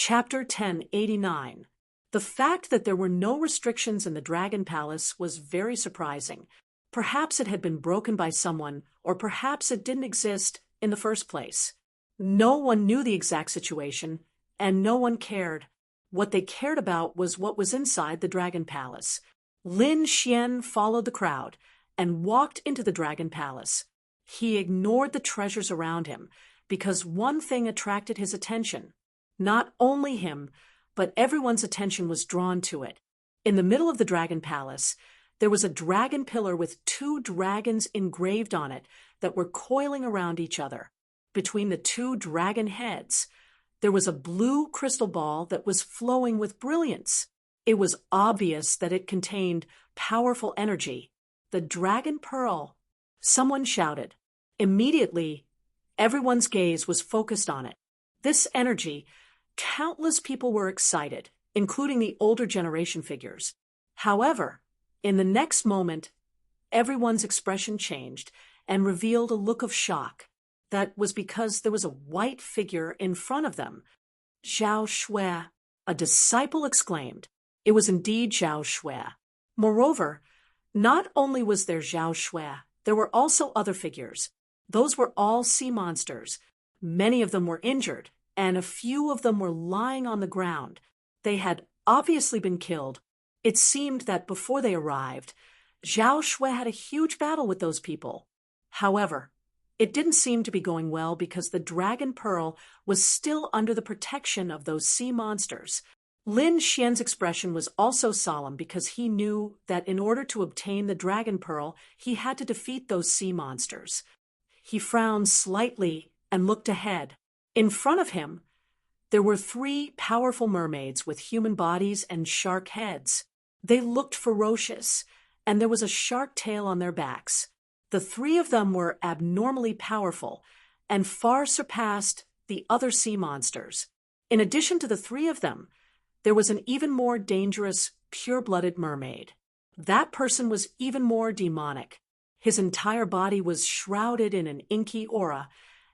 Chapter 1089. The fact that there were no restrictions in the Dragon Palace was very surprising. Perhaps it had been broken by someone, or perhaps it didn't exist in the first place. No one knew the exact situation, and no one cared. What they cared about was what was inside the Dragon Palace. Lin Xian followed the crowd and walked into the Dragon Palace. He ignored the treasures around him because one thing attracted his attention. Not only him, but everyone's attention was drawn to it. In the middle of the Dragon Palace, there was a dragon pillar with 2 dragons engraved on it that were coiling around each other. Between the 2 dragon heads, there was a blue crystal ball that was flowing with brilliance. It was obvious that it contained powerful energy. The dragon pearl. Someone shouted. Immediately, everyone's gaze was focused on it. This energy, countless people were excited, including the older generation figures. However, in the next moment, everyone's expression changed and revealed a look of shock. That was because there was a white figure in front of them. Zhao Shui, a disciple exclaimed. It was indeed Zhao Shui. Moreover, not only was there Zhao Shui, there were also other figures. Those were all sea monsters. Many of them were injured, and a few of them were lying on the ground. They had obviously been killed. It seemed that before they arrived, Zhao Shui had a huge battle with those people. However, it didn't seem to be going well because the Dragon Pearl was still under the protection of those sea monsters. Lin Xian's expression was also solemn because he knew that in order to obtain the Dragon Pearl, he had to defeat those sea monsters. He frowned slightly and looked ahead. In front of him, there were 3 powerful mermaids with human bodies and shark heads. They looked ferocious, and there was a shark tail on their backs. The 3 of them were abnormally powerful and far surpassed the other sea monsters. In addition to the 3 of them, there was an even more dangerous, pure-blooded mermaid. That person was even more demonic. His entire body was shrouded in an inky aura,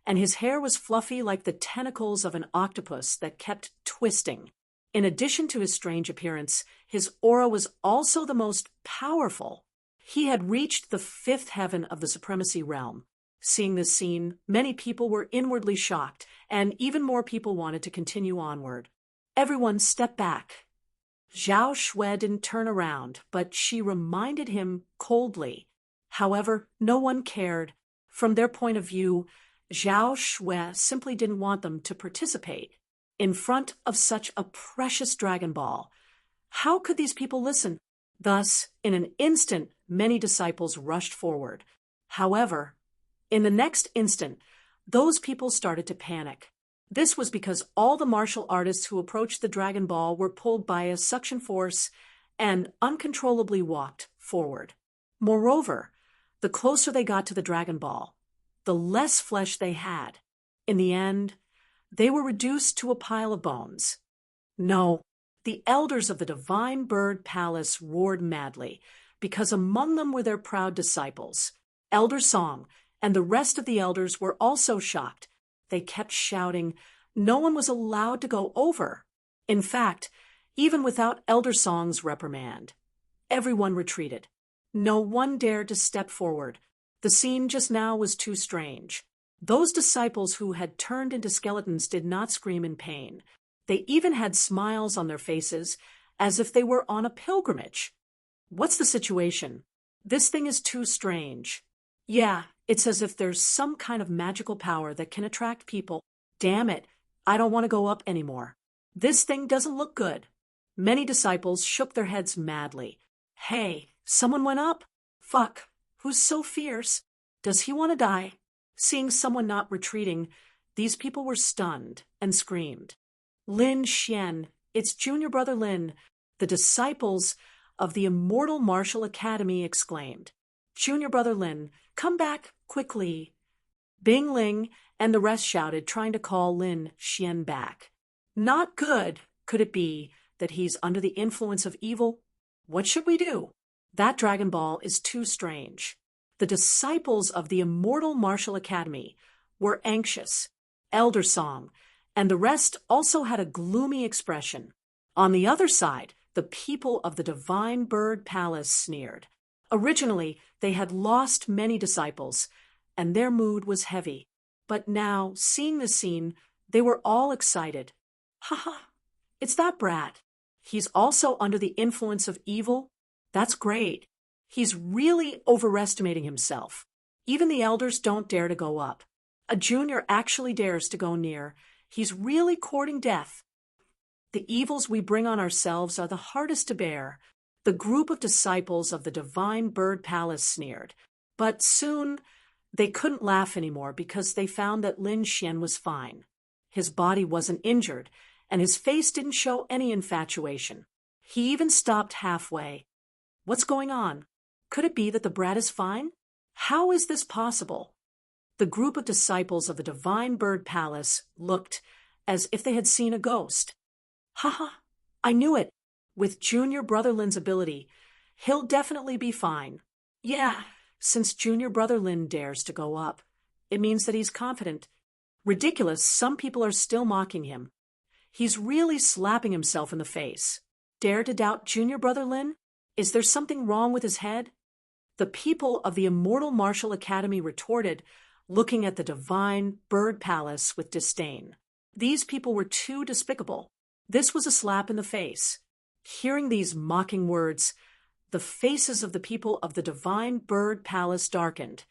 and his hair was fluffy like the tentacles of an octopus that kept twisting. In addition to his strange appearance, his aura was also the most powerful. He had reached the 5th heaven of the supremacy realm. Seeing this scene, many people were inwardly shocked, and even more people wanted to continue onward. Everyone stepped back. Zhao Shui didn't turn around, but she reminded him coldly. However, no one cared. From their point of view, Zhao Shui simply didn't want them to participate. In front of such a precious Dragon Ball, how could these people listen? Thus, in an instant, many disciples rushed forward. However, in the next instant, those people started to panic. This was because all the martial artists who approached the Dragon Ball were pulled by a suction force and uncontrollably walked forward. Moreover, the closer they got to the Dragon Ball, the less flesh they had. In the end, they were reduced to a pile of bones. No, the elders of the Divine Bird Palace roared madly, because among them were their proud disciples. Elder Song and the rest of the elders were also shocked. They kept shouting. No one was allowed to go over. In fact, even without Elder Song's reprimand, everyone retreated. No one dared to step forward. The scene just now was too strange. Those disciples who had turned into skeletons did not scream in pain. They even had smiles on their faces, as if they were on a pilgrimage. What's the situation? This thing is too strange. Yeah, it's as if there's some kind of magical power that can attract people. Damn it, I don't want to go up anymore. This thing doesn't look good. Many disciples shook their heads madly. Hey, someone went up? Fuck, who's so fierce? Does he want to die? Seeing someone not retreating, these people were stunned and screamed. Lin Xian, it's junior brother Lin, the disciples of the Immortal Martial Academy exclaimed. Junior brother Lin, come back quickly. Bing Ling and the rest shouted, trying to call Lin Xian back. Not good, could it be, that he's under the influence of evil? What should we do? That Dragon Ball is too strange. The disciples of the Immortal Martial Academy were anxious. Elder Song and the rest also had a gloomy expression. On the other side, the people of the Divine Bird Palace sneered. Originally, they had lost many disciples, and their mood was heavy. But now, seeing the scene, they were all excited. "Ha ha! It's that brat. He's also under the influence of evil? That's great. He's really overestimating himself. Even the elders don't dare to go up. A junior actually dares to go near. He's really courting death. The evils we bring on ourselves are the hardest to bear." The group of disciples of the Divine Bird Palace sneered. But soon they couldn't laugh anymore because they found that Lin Xian was fine. His body wasn't injured, and his face didn't show any infatuation. He even stopped halfway. What's going on? Could it be that the brat is fine? How is this possible? The group of disciples of the Divine Bird Palace looked as if they had seen a ghost. "Ha ha! I knew it. With Junior Brother Lin's ability, he'll definitely be fine. Yeah, since Junior Brother Lin dares to go up, it means that he's confident. Ridiculous, some people are still mocking him. He's really slapping himself in the face. Dare to doubt Junior Brother Lin? Is there something wrong with his head?" The people of the Immortal Martial Academy retorted, looking at the Divine Bird Palace with disdain. These people were too despicable. This was a slap in the face. Hearing these mocking words, the faces of the people of the Divine Bird Palace darkened,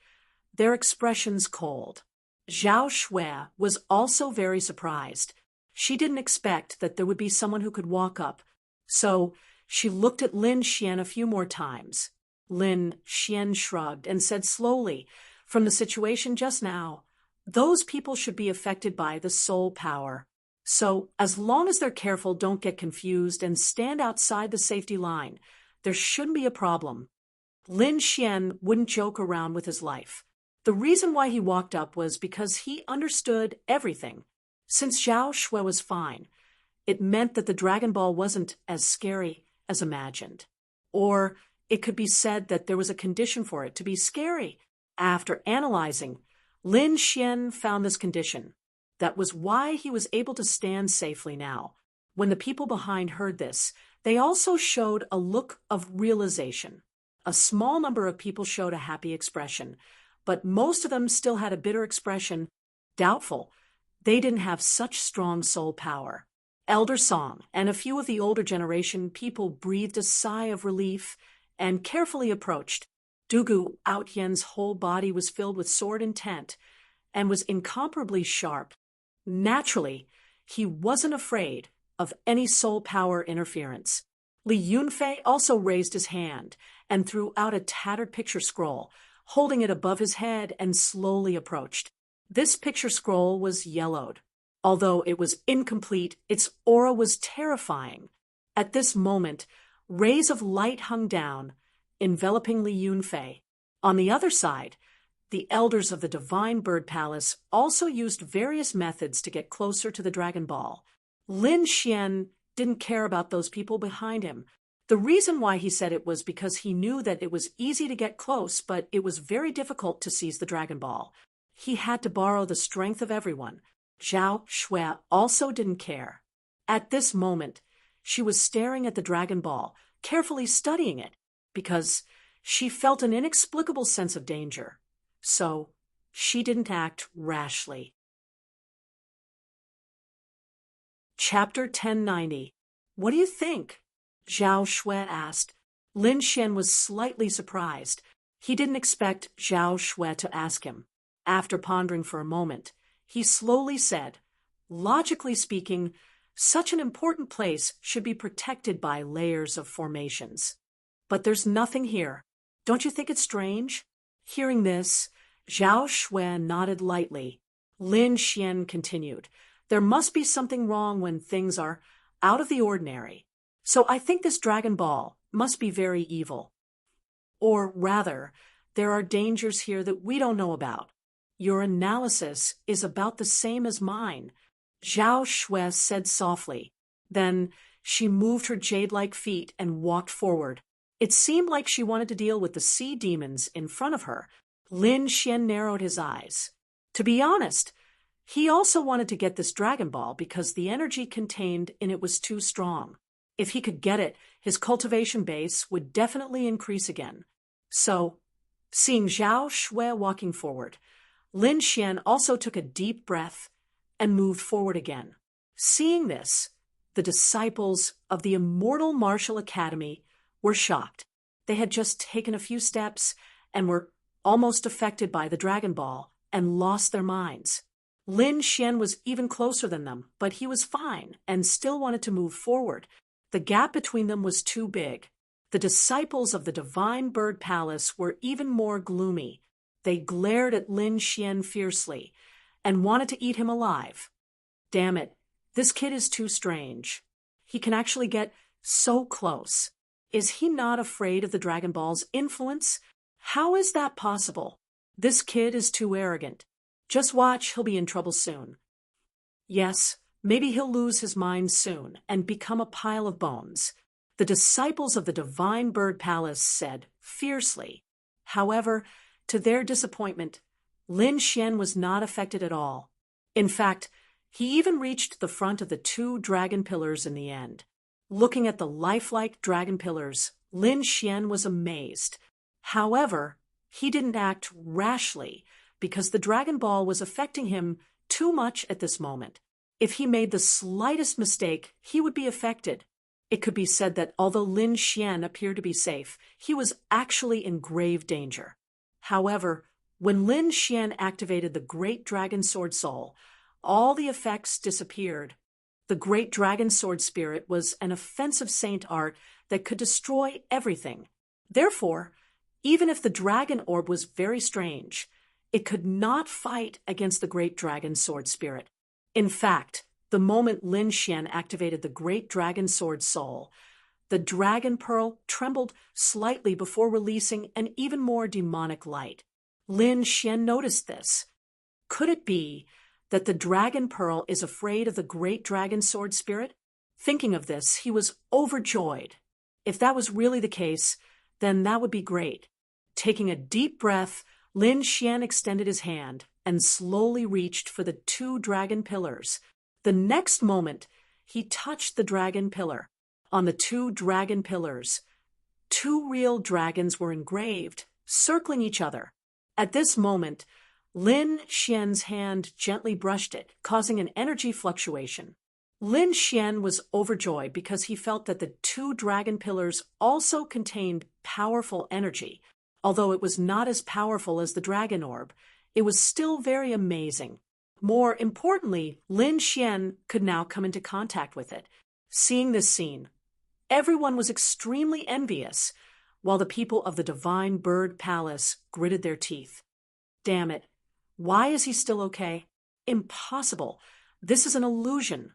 their expressions cold. Zhao Shui was also very surprised. She didn't expect that there would be someone who could walk up, so she looked at Lin Xian a few more times. Lin Xian shrugged and said slowly, "From the situation just now, those people should be affected by the soul power. So, as long as they're careful, don't get confused, and stand outside the safety line, there shouldn't be a problem." Lin Xian wouldn't joke around with his life. The reason why he walked up was because he understood everything. Since Zhao Shui was fine, it meant that the Dragon Ball wasn't as scary as imagined. Or it could be said that there was a condition for it to be scary. After analyzing, Lin Xian found this condition. That was why he was able to stand safely now. When the people behind heard this, they also showed a look of realization. A small number of people showed a happy expression, but most of them still had a bitter expression, doubtful. They didn't have such strong soul power. Elder Song and a few of the older generation people breathed a sigh of relief and carefully approached. Dugu Outyen's whole body was filled with sword intent and was incomparably sharp. Naturally, he wasn't afraid of any soul power interference. Li Yunfei also raised his hand and threw out a tattered picture scroll, holding it above his head, and slowly approached. This picture scroll was yellowed. Although it was incomplete, its aura was terrifying. At this moment, rays of light hung down, enveloping Li Yunfei. On the other side, the elders of the Divine Bird Palace also used various methods to get closer to the Dragon Ball. Lin Xian didn't care about those people behind him. The reason why he said it was because he knew that it was easy to get close, but it was very difficult to seize the Dragon Ball. He had to borrow the strength of everyone. Zhao Shui also didn't care. At this moment, she was staring at the Dragon Ball, carefully studying it, because she felt an inexplicable sense of danger. So, she didn't act rashly. Chapter 1090. What do you think? Zhao Shui asked. Lin Xian was slightly surprised. He didn't expect Zhao Shui to ask him. After pondering for a moment, he slowly said, "Logically speaking, such an important place should be protected by layers of formations. But there's nothing here. Don't you think it's strange?" Hearing this, Zhao Shui nodded lightly. Lin Xian continued, "There must be something wrong when things are out of the ordinary. So I think this Dragon Ball must be very evil. Or rather, there are dangers here that we don't know about. Your analysis is about the same as mine," Zhao Shui said softly. Then she moved her jade-like feet and walked forward. It seemed like she wanted to deal with the sea demons in front of her. Lin Xian narrowed his eyes. To be honest, He also wanted to get this Dragon Ball because the energy contained in it was too strong. If he could get it, his cultivation base would definitely increase again. So, seeing Zhao Shui walking forward, Lin Xian also took a deep breath and moved forward again. Seeing this, the disciples of the Immortal Martial Academy were shocked. They had just taken a few steps and were almost affected by the Dragon Ball and lost their minds. Lin Xian was even closer than them, but he was fine and still wanted to move forward. The gap between them was too big. The disciples of the Divine Bird Palace were even more gloomy. They glared at Lin Xian fiercely and wanted to eat him alive. Damn it, this kid is too strange. He can actually get so close. Is he not afraid of the Dragon Ball's influence? How is that possible? This kid is too arrogant. Just watch, he'll be in trouble soon. Yes, maybe he'll lose his mind soon and become a pile of bones, the disciples of the Divine Bird Palace said fiercely. However, to their disappointment, Lin Xian was not affected at all. In fact, he even reached the front of the 2 dragon pillars in the end. Looking at the lifelike dragon pillars, Lin Xian was amazed. However, he didn't act rashly because the Dragon Ball was affecting him too much at this moment. If he made the slightest mistake, he would be affected. It could be said that although Lin Xian appeared to be safe, he was actually in grave danger. However, when Lin Xian activated the Great Dragon Sword Soul, all the effects disappeared. The Great Dragon Sword Spirit was an offensive saint art that could destroy everything. Therefore, even if the Dragon Orb was very strange, it could not fight against the Great Dragon Sword Spirit. In fact, the moment Lin Xian activated the Great Dragon Sword Soul, the Dragon Pearl trembled slightly before releasing an even more demonic light. Lin Xian noticed this. Could it be that the Dragon Pearl is afraid of the Great Dragon Sword Spirit? Thinking of this, he was overjoyed. If that was really the case, then that would be great. Taking a deep breath, Lin Xian extended his hand and slowly reached for the 2 dragon pillars. The next moment, he touched the dragon pillar. On the 2 dragon pillars, 2 real dragons were engraved, circling each other. At this moment, Lin Xian's hand gently brushed it, causing an energy fluctuation. Lin Xian was overjoyed because he felt that the 2 dragon pillars also contained powerful energy. Although it was not as powerful as the Dragon Orb, it was still very amazing. More importantly, Lin Xian could now come into contact with it. Seeing this scene, everyone was extremely envious, while the people of the Divine Bird Palace gritted their teeth. Damn it. Why is he still okay? Impossible. This is an illusion.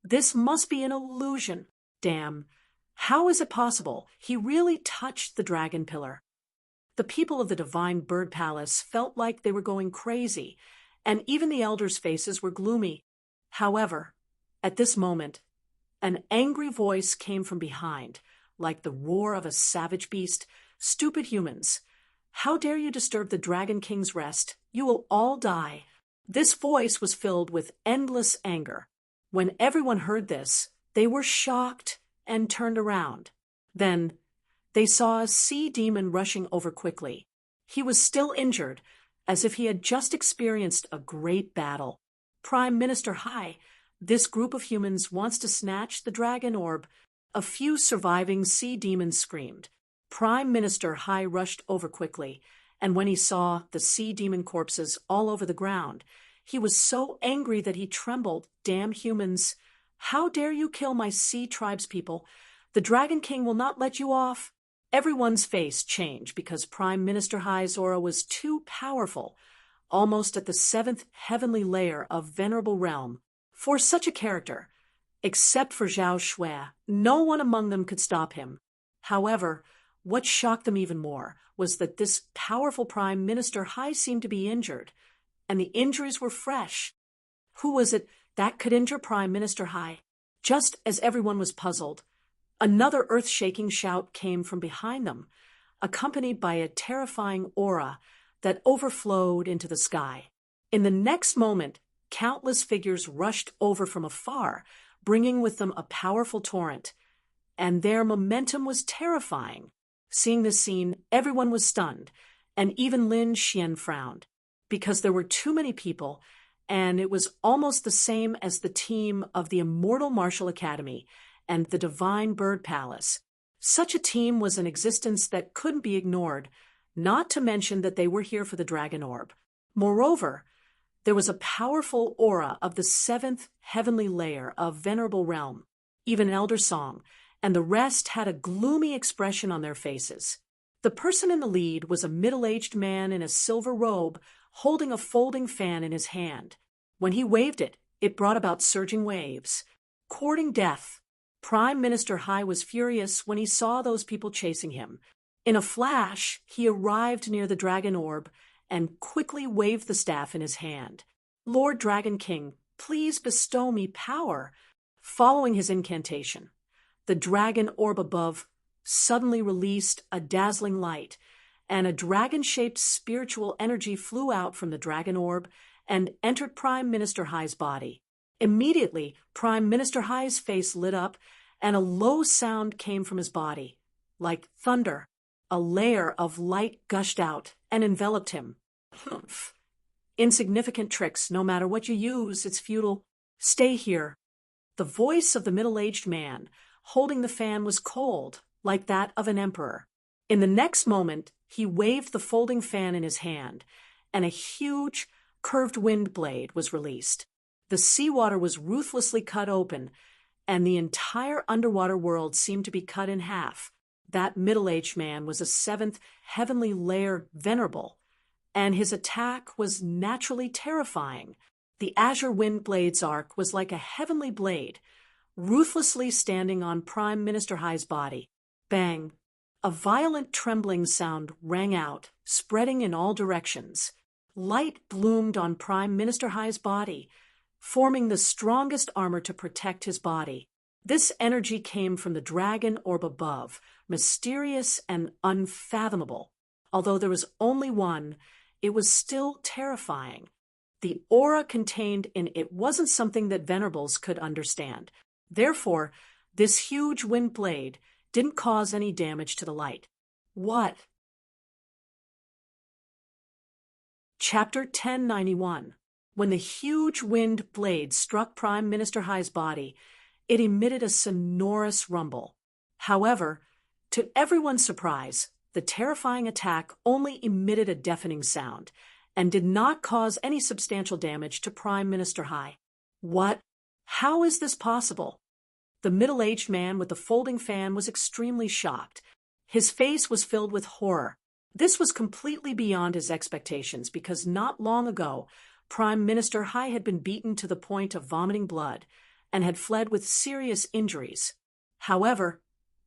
This must be an illusion. Damn. How is it possible? He really touched the dragon pillar. The people of the Divine Bird Palace felt like they were going crazy, and even the elders' faces were gloomy. However, at this moment, an angry voice came from behind, like the roar of a savage beast. Stupid humans! How dare you disturb the Dragon King's rest? You will all die. This voice was filled with endless anger. When everyone heard this, they were shocked and turned around. Then, they saw a sea demon rushing over quickly. He was still injured, as if he had just experienced a great battle. Prime Minister Hai, this group of humans wants to snatch the dragon orb. A few surviving sea demons screamed. Prime Minister Hai rushed over quickly, and when he saw the sea demon corpses all over the ground, he was so angry that he trembled. Damn humans! How dare you kill my sea tribespeople? The Dragon King will not let you off. Everyone's face changed because Prime Minister Hai's aura was too powerful, almost at the 7th heavenly layer of Venerable Realm. For such a character, except for Zhao Shui, no one among them could stop him. However, what shocked them even more was that this powerful Prime Minister Hai seemed to be injured, and the injuries were fresh. Who was it that could injure Prime Minister Hai? Just as everyone was puzzled, another earth-shaking shout came from behind them, accompanied by a terrifying aura that overflowed into the sky. In the next moment, countless figures rushed over from afar, bringing with them a powerful torrent, and their momentum was terrifying. Seeing this scene, everyone was stunned, and even Lin Xian frowned, because there were too many people, and it was almost the same as the team of the Immortal Martial Academy and the Divine Bird Palace. Such a team was in existence that couldn't be ignored, not to mention that they were here for the Dragon Orb. Moreover, there was a powerful aura of the seventh heavenly layer of Venerable Realm, even Elder Song, and the rest had a gloomy expression on their faces. The person in the lead was a middle-aged man in a silver robe, holding a folding fan in his hand. When he waved it, it brought about surging waves. Courting death, Prime Minister Hai was furious when he saw those people chasing him. In a flash, he arrived near the Dragon Orb and quickly waved the staff in his hand. "Lord Dragon King, please bestow me power." Following his incantation, the Dragon Orb above suddenly released a dazzling light, and a dragon-shaped spiritual energy flew out from the Dragon Orb and entered Prime Minister Hai's body. Immediately, Prime Minister Hai's face lit up, and a low sound came from his body. Like thunder, a layer of light gushed out and enveloped him. "Humph. Insignificant tricks, no matter what you use, it's futile. Stay here." The voice of the middle-aged man holding the fan was cold, like that of an emperor. In the next moment, he waved the folding fan in his hand, and a huge, curved wind blade was released. The seawater was ruthlessly cut open, and the entire underwater world seemed to be cut in half. That middle-aged man was a seventh heavenly layer venerable, and his attack was naturally terrifying. The azure wind blade's arc was like a heavenly blade, ruthlessly standing on Prime Minister Hai's body. Bang! A violent trembling sound rang out, spreading in all directions. Light bloomed on Prime Minister Hai's body, forming the strongest armor to protect his body. This energy came from the Dragon Orb above, mysterious and unfathomable. Although there was only one, it was still terrifying. The aura contained in it wasn't something that Venerables could understand. Therefore, this huge wind blade didn't cause any damage to the light. What? Chapter 1091. When the huge wind blade struck Prime Minister Hai's body, it emitted a sonorous rumble. However, to everyone's surprise, the terrifying attack only emitted a deafening sound and did not cause any substantial damage to Prime Minister Hai. What? How is this possible? The middle-aged man with the folding fan was extremely shocked. His face was filled with horror. This was completely beyond his expectations because not long ago, Prime Minister Hai had been beaten to the point of vomiting blood and had fled with serious injuries. However,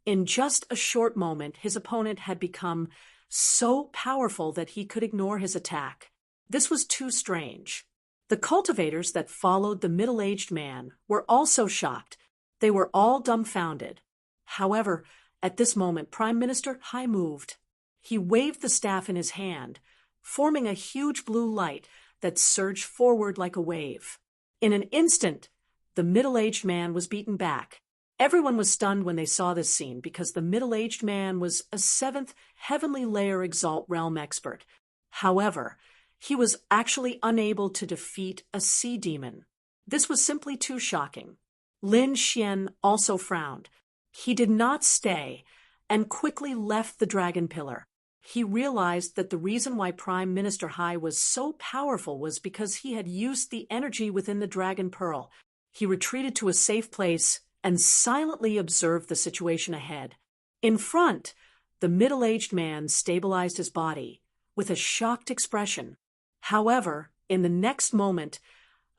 in just a short moment, his opponent had become so powerful that he could ignore his attack. This was too strange. The cultivators that followed the middle-aged man were also shocked. They were all dumbfounded. However, at this moment, Prime Minister Hai moved. He waved the staff in his hand, forming a huge blue light that surged forward like a wave. In an instant, the middle-aged man was beaten back. Everyone was stunned when they saw this scene because the middle-aged man was a seventh heavenly layer Exalt Realm expert. However, he was actually unable to defeat a sea demon. This was simply too shocking. Lin Xian also frowned. He did not stay and quickly left the dragon pillar. He realized that the reason why Prime Minister Hai was so powerful was because he had used the energy within the Dragon Pearl. He retreated to a safe place and silently observed the situation ahead. In front, the middle-aged man stabilized his body with a shocked expression. However, in the next moment,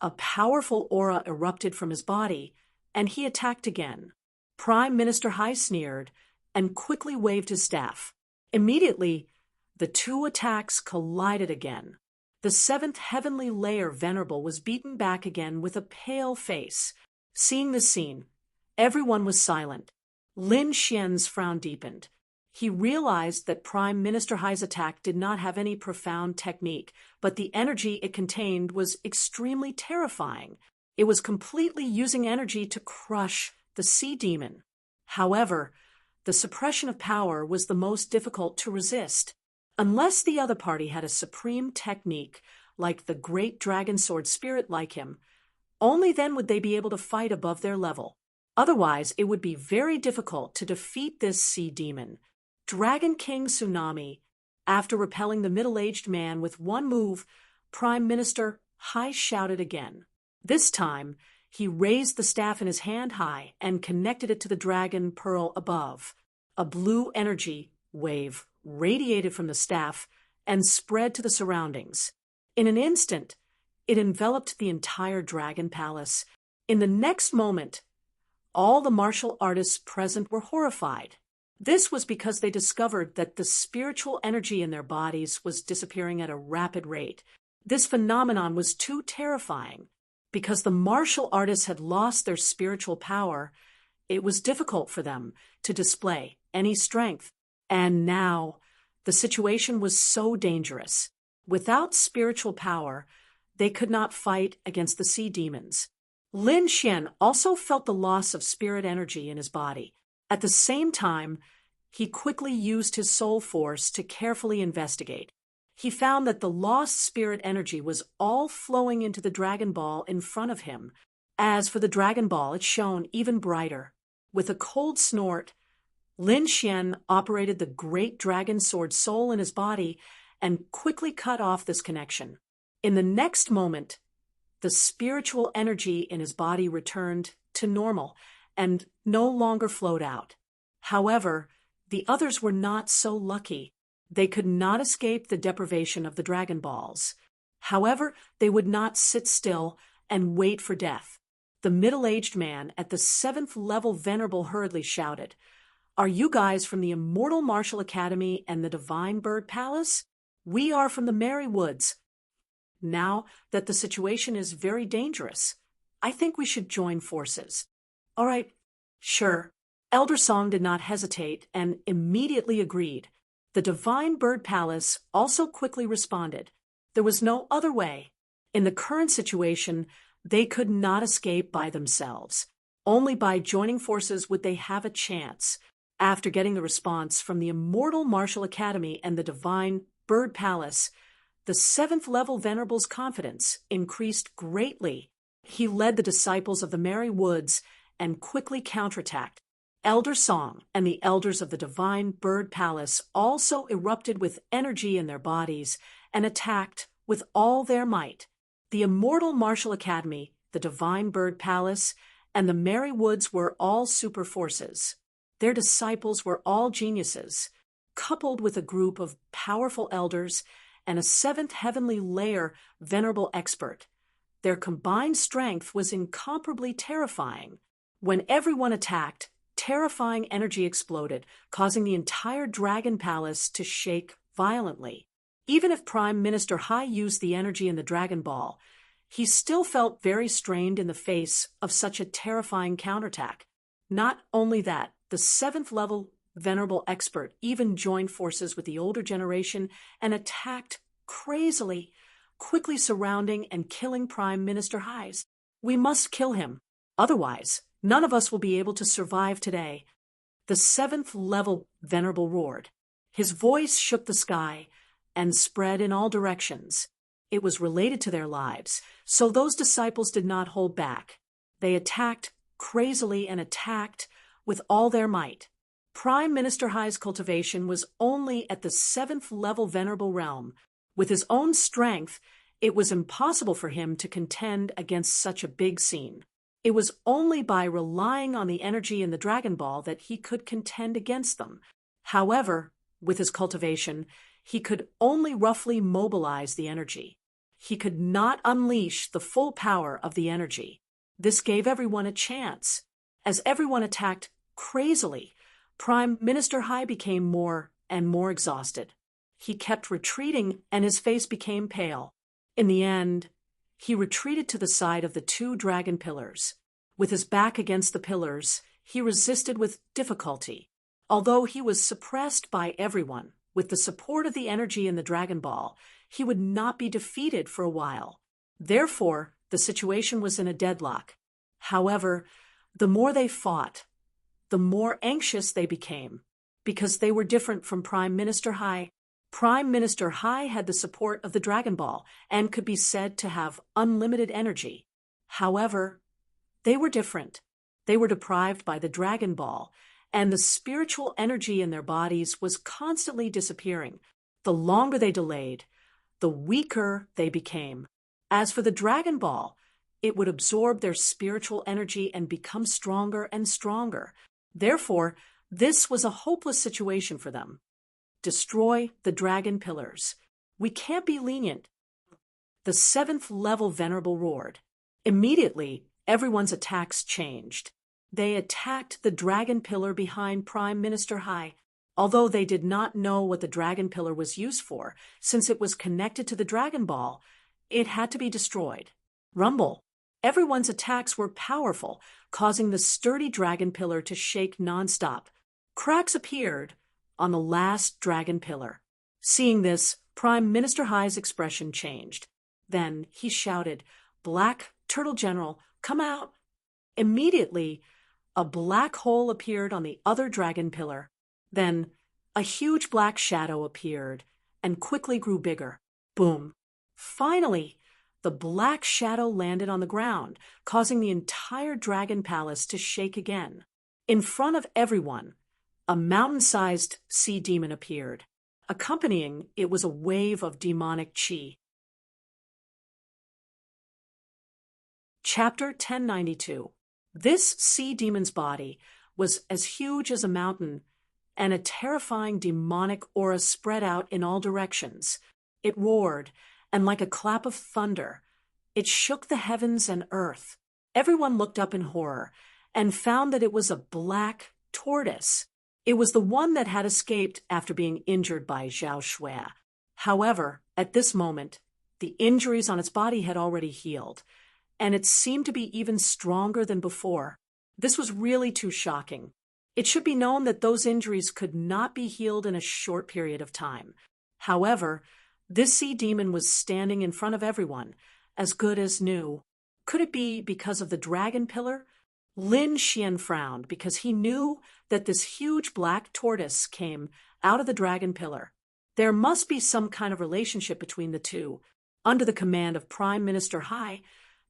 a powerful aura erupted from his body, and he attacked again. Prime Minister Hai sneered and quickly waved his staff. Immediately, the two attacks collided again. The seventh heavenly layer Venerable was beaten back again with a pale face. Seeing this scene, everyone was silent. Lin Xian's frown deepened. He realized that Prime Minister Hai's attack did not have any profound technique, but the energy it contained was extremely terrifying. It was completely using energy to crush the sea demon. However, the suppression of power was the most difficult to resist. Unless the other party had a supreme technique, like the great dragon sword spirit like him, only then would they be able to fight above their level. Otherwise, it would be very difficult to defeat this sea demon. Dragon King Tsunami. After repelling the middle-aged man with one move, Prime Minister Hai shouted again. This time, he raised the staff in his hand high and connected it to the dragon pearl above. A blue energy wave radiated from the staff and spread to the surroundings. In an instant, it enveloped the entire dragon palace. In the next moment, all the martial artists present were horrified. This was because they discovered that the spiritual energy in their bodies was disappearing at a rapid rate. This phenomenon was too terrifying. Because the martial artists had lost their spiritual power, it was difficult for them to display any strength. And now, the situation was so dangerous. Without spiritual power, they could not fight against the sea demons. Lin Xian also felt the loss of spirit energy in his body. At the same time, he quickly used his soul force to carefully investigate. He found that the lost spirit energy was all flowing into the Dragon Ball in front of him. As for the Dragon Ball, it shone even brighter. With a cold snort, Lin Xian operated the great dragon sword soul in his body and quickly cut off this connection. In the next moment, the spiritual energy in his body returned to normal and no longer flowed out. However, the others were not so lucky. They could not escape the deprivation of the Dragon Balls. However, they would not sit still and wait for death. The middle-aged man at the 7th level Venerable hurriedly shouted, "Are you guys from the Immortal Martial Academy and the Divine Bird Palace? We are from the Merry Woods. Now that the situation is very dangerous, I think we should join forces." "All right, sure." Elder Song did not hesitate and immediately agreed. The Divine Bird Palace also quickly responded. There was no other way. In the current situation, they could not escape by themselves. Only by joining forces would they have a chance. After getting the response from the Immortal Martial Academy and the Divine Bird Palace, the 7th level Venerable's confidence increased greatly. He led the disciples of the Merry Woods and quickly counterattacked. Elder Song and the elders of the Divine Bird Palace also erupted with energy in their bodies and attacked with all their might. The Immortal Martial Academy, the Divine Bird Palace, and the Merry Woods were all super forces. Their disciples were all geniuses, coupled with a group of powerful elders and a 7th heavenly layer venerable expert. Their combined strength was incomparably terrifying. When everyone attacked, terrifying energy exploded, causing the entire Dragon Palace to shake violently. Even if Prime Minister Hai used the energy in the Dragon Ball, he still felt very strained in the face of such a terrifying counterattack. Not only that, the 7th level venerable expert even joined forces with the older generation and attacked crazily, quickly surrounding and killing Prime Minister Hai. "We must kill him. Otherwise, none of us will be able to survive today." The 7th level Venerable roared. His voice shook the sky and spread in all directions. It was related to their lives, so those disciples did not hold back. They attacked crazily and attacked with all their might. Prime Minister Hai's cultivation was only at the 7th level Venerable realm. With his own strength, it was impossible for him to contend against such a big scene. It was only by relying on the energy in the Dragon Ball that he could contend against them. However, with his cultivation, he could only roughly mobilize the energy. He could not unleash the full power of the energy. This gave everyone a chance. As everyone attacked crazily, Prime Minister Hai became more and more exhausted. He kept retreating and his face became pale. In the end, he retreated to the side of the 2 dragon pillars. With his back against the pillars, he resisted with difficulty. Although he was suppressed by everyone, with the support of the energy in the Dragon Ball, he would not be defeated for a while. Therefore, the situation was in a deadlock. However, the more they fought, the more anxious they became, because they were different from Prime Minister Hai. Prime Minister Hai had the support of the Dragon Ball and could be said to have unlimited energy. However, they were different. They were deprived by the Dragon Ball, and the spiritual energy in their bodies was constantly disappearing. The longer they delayed, the weaker they became. As for the Dragon Ball, it would absorb their spiritual energy and become stronger and stronger. Therefore, this was a hopeless situation for them. Destroy the dragon pillars. We can't be lenient. The 7th level Venerable roared. Immediately, everyone's attacks changed. They attacked the dragon pillar behind Prime Minister Hai, although they did not know what the dragon pillar was used for. Since it was connected to the Dragon Ball, it had to be destroyed. Rumble. Everyone's attacks were powerful, causing the sturdy dragon pillar to shake nonstop. Cracks appeared on the last dragon pillar. Seeing this, Prime Minister Hai's expression changed. Then he shouted, "Black Turtle General, come out!" Immediately, a black hole appeared on the other dragon pillar. Then, a huge black shadow appeared and quickly grew bigger. Boom! Finally, the black shadow landed on the ground, causing the entire dragon palace to shake again. In front of everyone, a mountain-sized sea demon appeared. Accompanying it was a wave of demonic chi. Chapter 1092. This sea demon's body was as huge as a mountain, and a terrifying demonic aura spread out in all directions. It roared, and like a clap of thunder, it shook the heavens and earth. Everyone looked up in horror, and found that it was a black tortoise. It was the one that had escaped after being injured by Zhao Shui. However, at this moment, the injuries on its body had already healed, and it seemed to be even stronger than before. This was really too shocking. It should be known that those injuries could not be healed in a short period of time. However, this sea demon was standing in front of everyone, as good as new. Could it be because of the dragon pillar? Lin Xian frowned because he knew that this huge black tortoise came out of the dragon pillar. There must be some kind of relationship between the two. Under the command of Prime Minister Hai,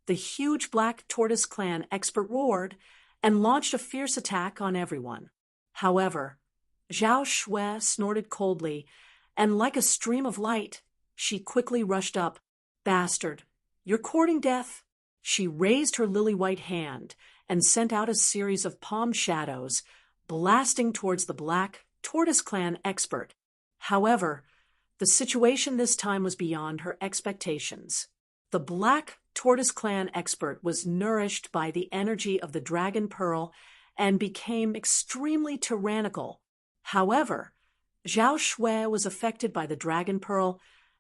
the huge black tortoise clan expert roared and launched a fierce attack on everyone. However, Zhao Shui snorted coldly, and like a stream of light, she quickly rushed up. "Bastard, you're courting death." She raised her lily-white hand and sent out a series of palm shadows, blasting towards the black tortoise clan expert. However, the situation this time was beyond her expectations. The black tortoise clan expert was nourished by the energy of the dragon pearl and became extremely tyrannical. However, Zhao Shui was affected by the dragon pearl,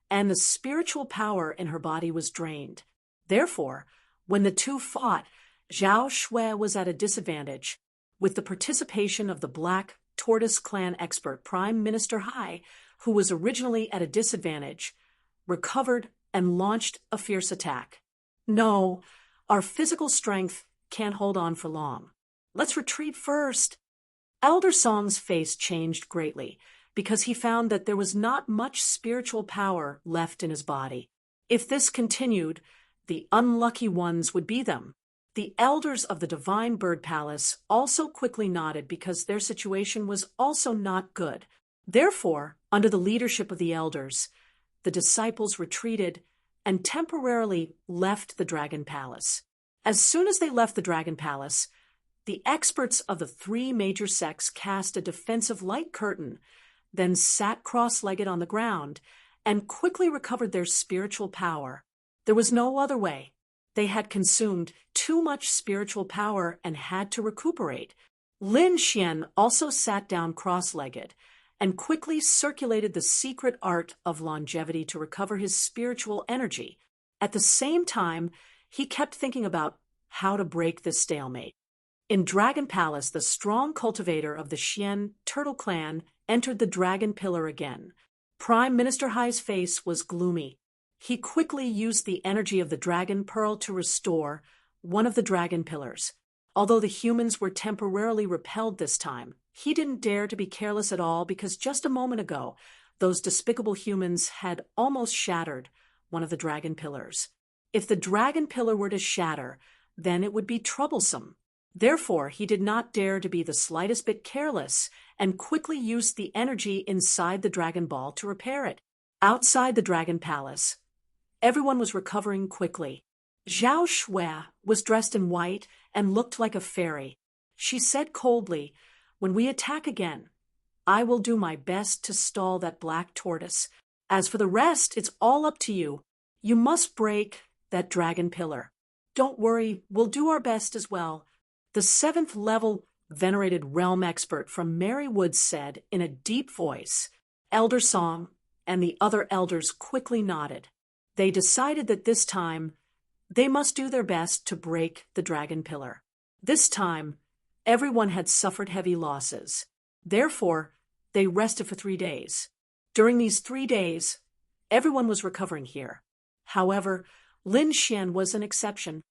and the spiritual power in her body was drained. Therefore, when the two fought, Zhao Shui was at a disadvantage. With the participation of the black tortoise clan expert Prime Minister Hai, who was originally at a disadvantage, recovered and launched a fierce attack. "No, our physical strength can't hold on for long. Let's retreat first." Elder Song's face changed greatly because he found that there was not much spiritual power left in his body. If this continued, the unlucky ones would be them. The elders of the Divine Bird Palace also quickly nodded because their situation was also not good. Therefore, under the leadership of the elders, the disciples retreated and temporarily left the Dragon Palace. As soon as they left the Dragon Palace, the experts of the 3 major sects cast a defensive light curtain, then sat cross-legged on the ground and quickly recovered their spiritual power. There was no other way. They had consumed too much spiritual power and had to recuperate. Lin Xian also sat down cross-legged and quickly circulated the secret art of longevity to recover his spiritual energy. At the same time, he kept thinking about how to break this stalemate. In Dragon Palace, the strong cultivator of the Xian turtle clan entered the dragon pillar again. Prime Minister Hai's face was gloomy. He quickly used the energy of the dragon pearl to restore one of the dragon pillars. Although the humans were temporarily repelled this time, he didn't dare to be careless at all because just a moment ago, those despicable humans had almost shattered one of the dragon pillars. If the dragon pillar were to shatter, then it would be troublesome. Therefore, he did not dare to be the slightest bit careless and quickly used the energy inside the dragon ball to repair it. Outside the dragon palace, everyone was recovering quickly. Zhao Shui was dressed in white and looked like a fairy. She said coldly, "When we attack again, I will do my best to stall that black tortoise. As for the rest, it's all up to you. You must break that dragon pillar. Don't worry, we'll do our best as well." The 7th level venerated realm expert from Merry Woods said in a deep voice. Elder Song and the other elders quickly nodded. They decided that this time they must do their best to break the dragon pillar. This time, everyone had suffered heavy losses. Therefore, they rested for 3 days. During these 3 days, everyone was recovering here. However, Lin Xian was an exception.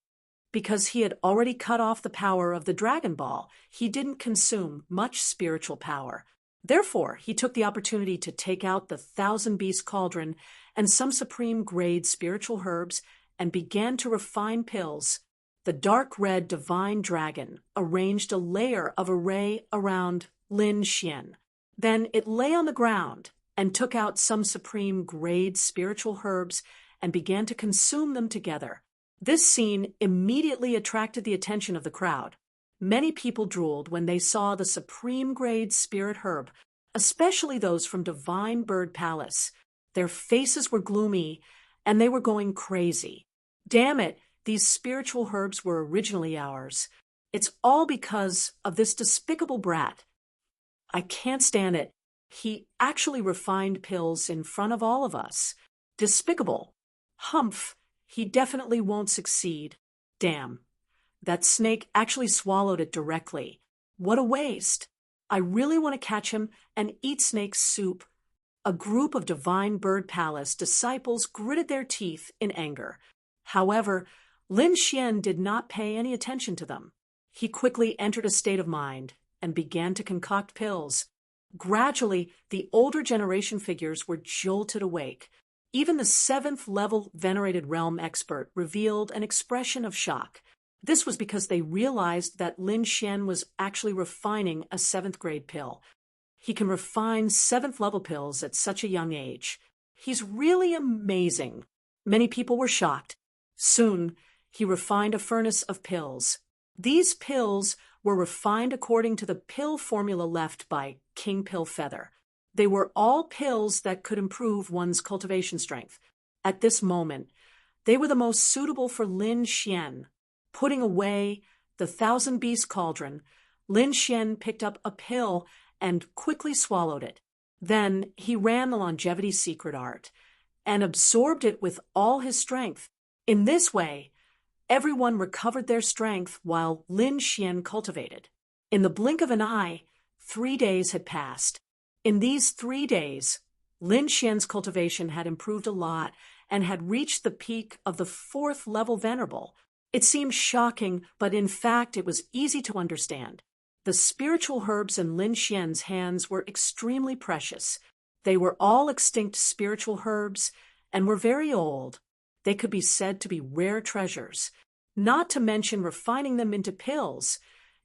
Because he had already cut off the power of the Dragon Ball, he didn't consume much spiritual power. Therefore, he took the opportunity to take out the 1,000-beast cauldron and some supreme-grade spiritual herbs and began to refine pills. The dark red divine dragon arranged a layer of array around Lin Xian. Then it lay on the ground and took out some supreme-grade spiritual herbs and began to consume them together. This scene immediately attracted the attention of the crowd. Many people drooled when they saw the supreme-grade spirit herb, especially those from Divine Bird Palace. Their faces were gloomy, and they were going crazy. Damn it, these spiritual herbs were originally ours. It's all because of this despicable brat. I can't stand it. He actually refined pills in front of all of us. Despicable. Humph. He definitely won't succeed. Damn. That snake actually swallowed it directly. What a waste. I really want to catch him and eat snake soup. A group of Divine Bird Palace disciples gritted their teeth in anger. However, Lin Xian did not pay any attention to them. He quickly entered a state of mind and began to concoct pills. Gradually, the older generation figures were jolted awake. Even the 7th level venerated realm expert revealed an expression of shock. This was because they realized that Lin Xian was actually refining a 7th grade pill. He can refine 7th level pills at such a young age. He's really amazing. Many people were shocked. Soon, he refined a furnace of pills. These pills were refined according to the pill formula left by King Pill Feather. They were all pills that could improve one's cultivation strength. At this moment, they were the most suitable for Lin Xian. Putting away the 1,000-beast cauldron, Lin Xian picked up a pill and quickly swallowed it. Then he ran the longevity secret art and absorbed it with all his strength. In this way, everyone recovered their strength while Lin Xian cultivated. In the blink of an eye, 3 days had passed. In these 3 days, Lin Xian's cultivation had improved a lot and had reached the peak of the 4th level venerable. It seemed shocking, but in fact it was easy to understand. The spiritual herbs in Lin Xian's hands were extremely precious. They were all extinct spiritual herbs and were very old. They could be said to be rare treasures, not to mention refining them into pills.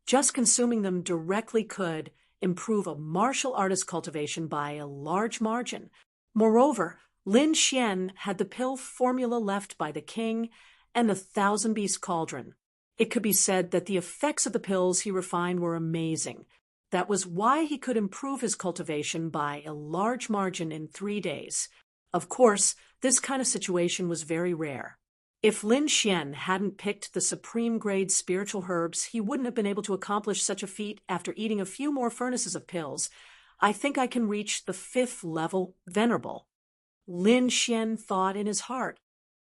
Just consuming them directly could improve a martial artist cultivation by a large margin. Moreover, Lin Xian had the pill formula left by the king and the 1,000-beast cauldron. It could be said that the effects of the pills he refined were amazing. That was why he could improve his cultivation by a large margin in 3 days. Of course, this kind of situation was very rare. If Lin Xian hadn't picked the supreme-grade spiritual herbs, he wouldn't have been able to accomplish such a feat after eating a few more furnaces of pills. I think I can reach the 5th level venerable. Lin Xian thought in his heart.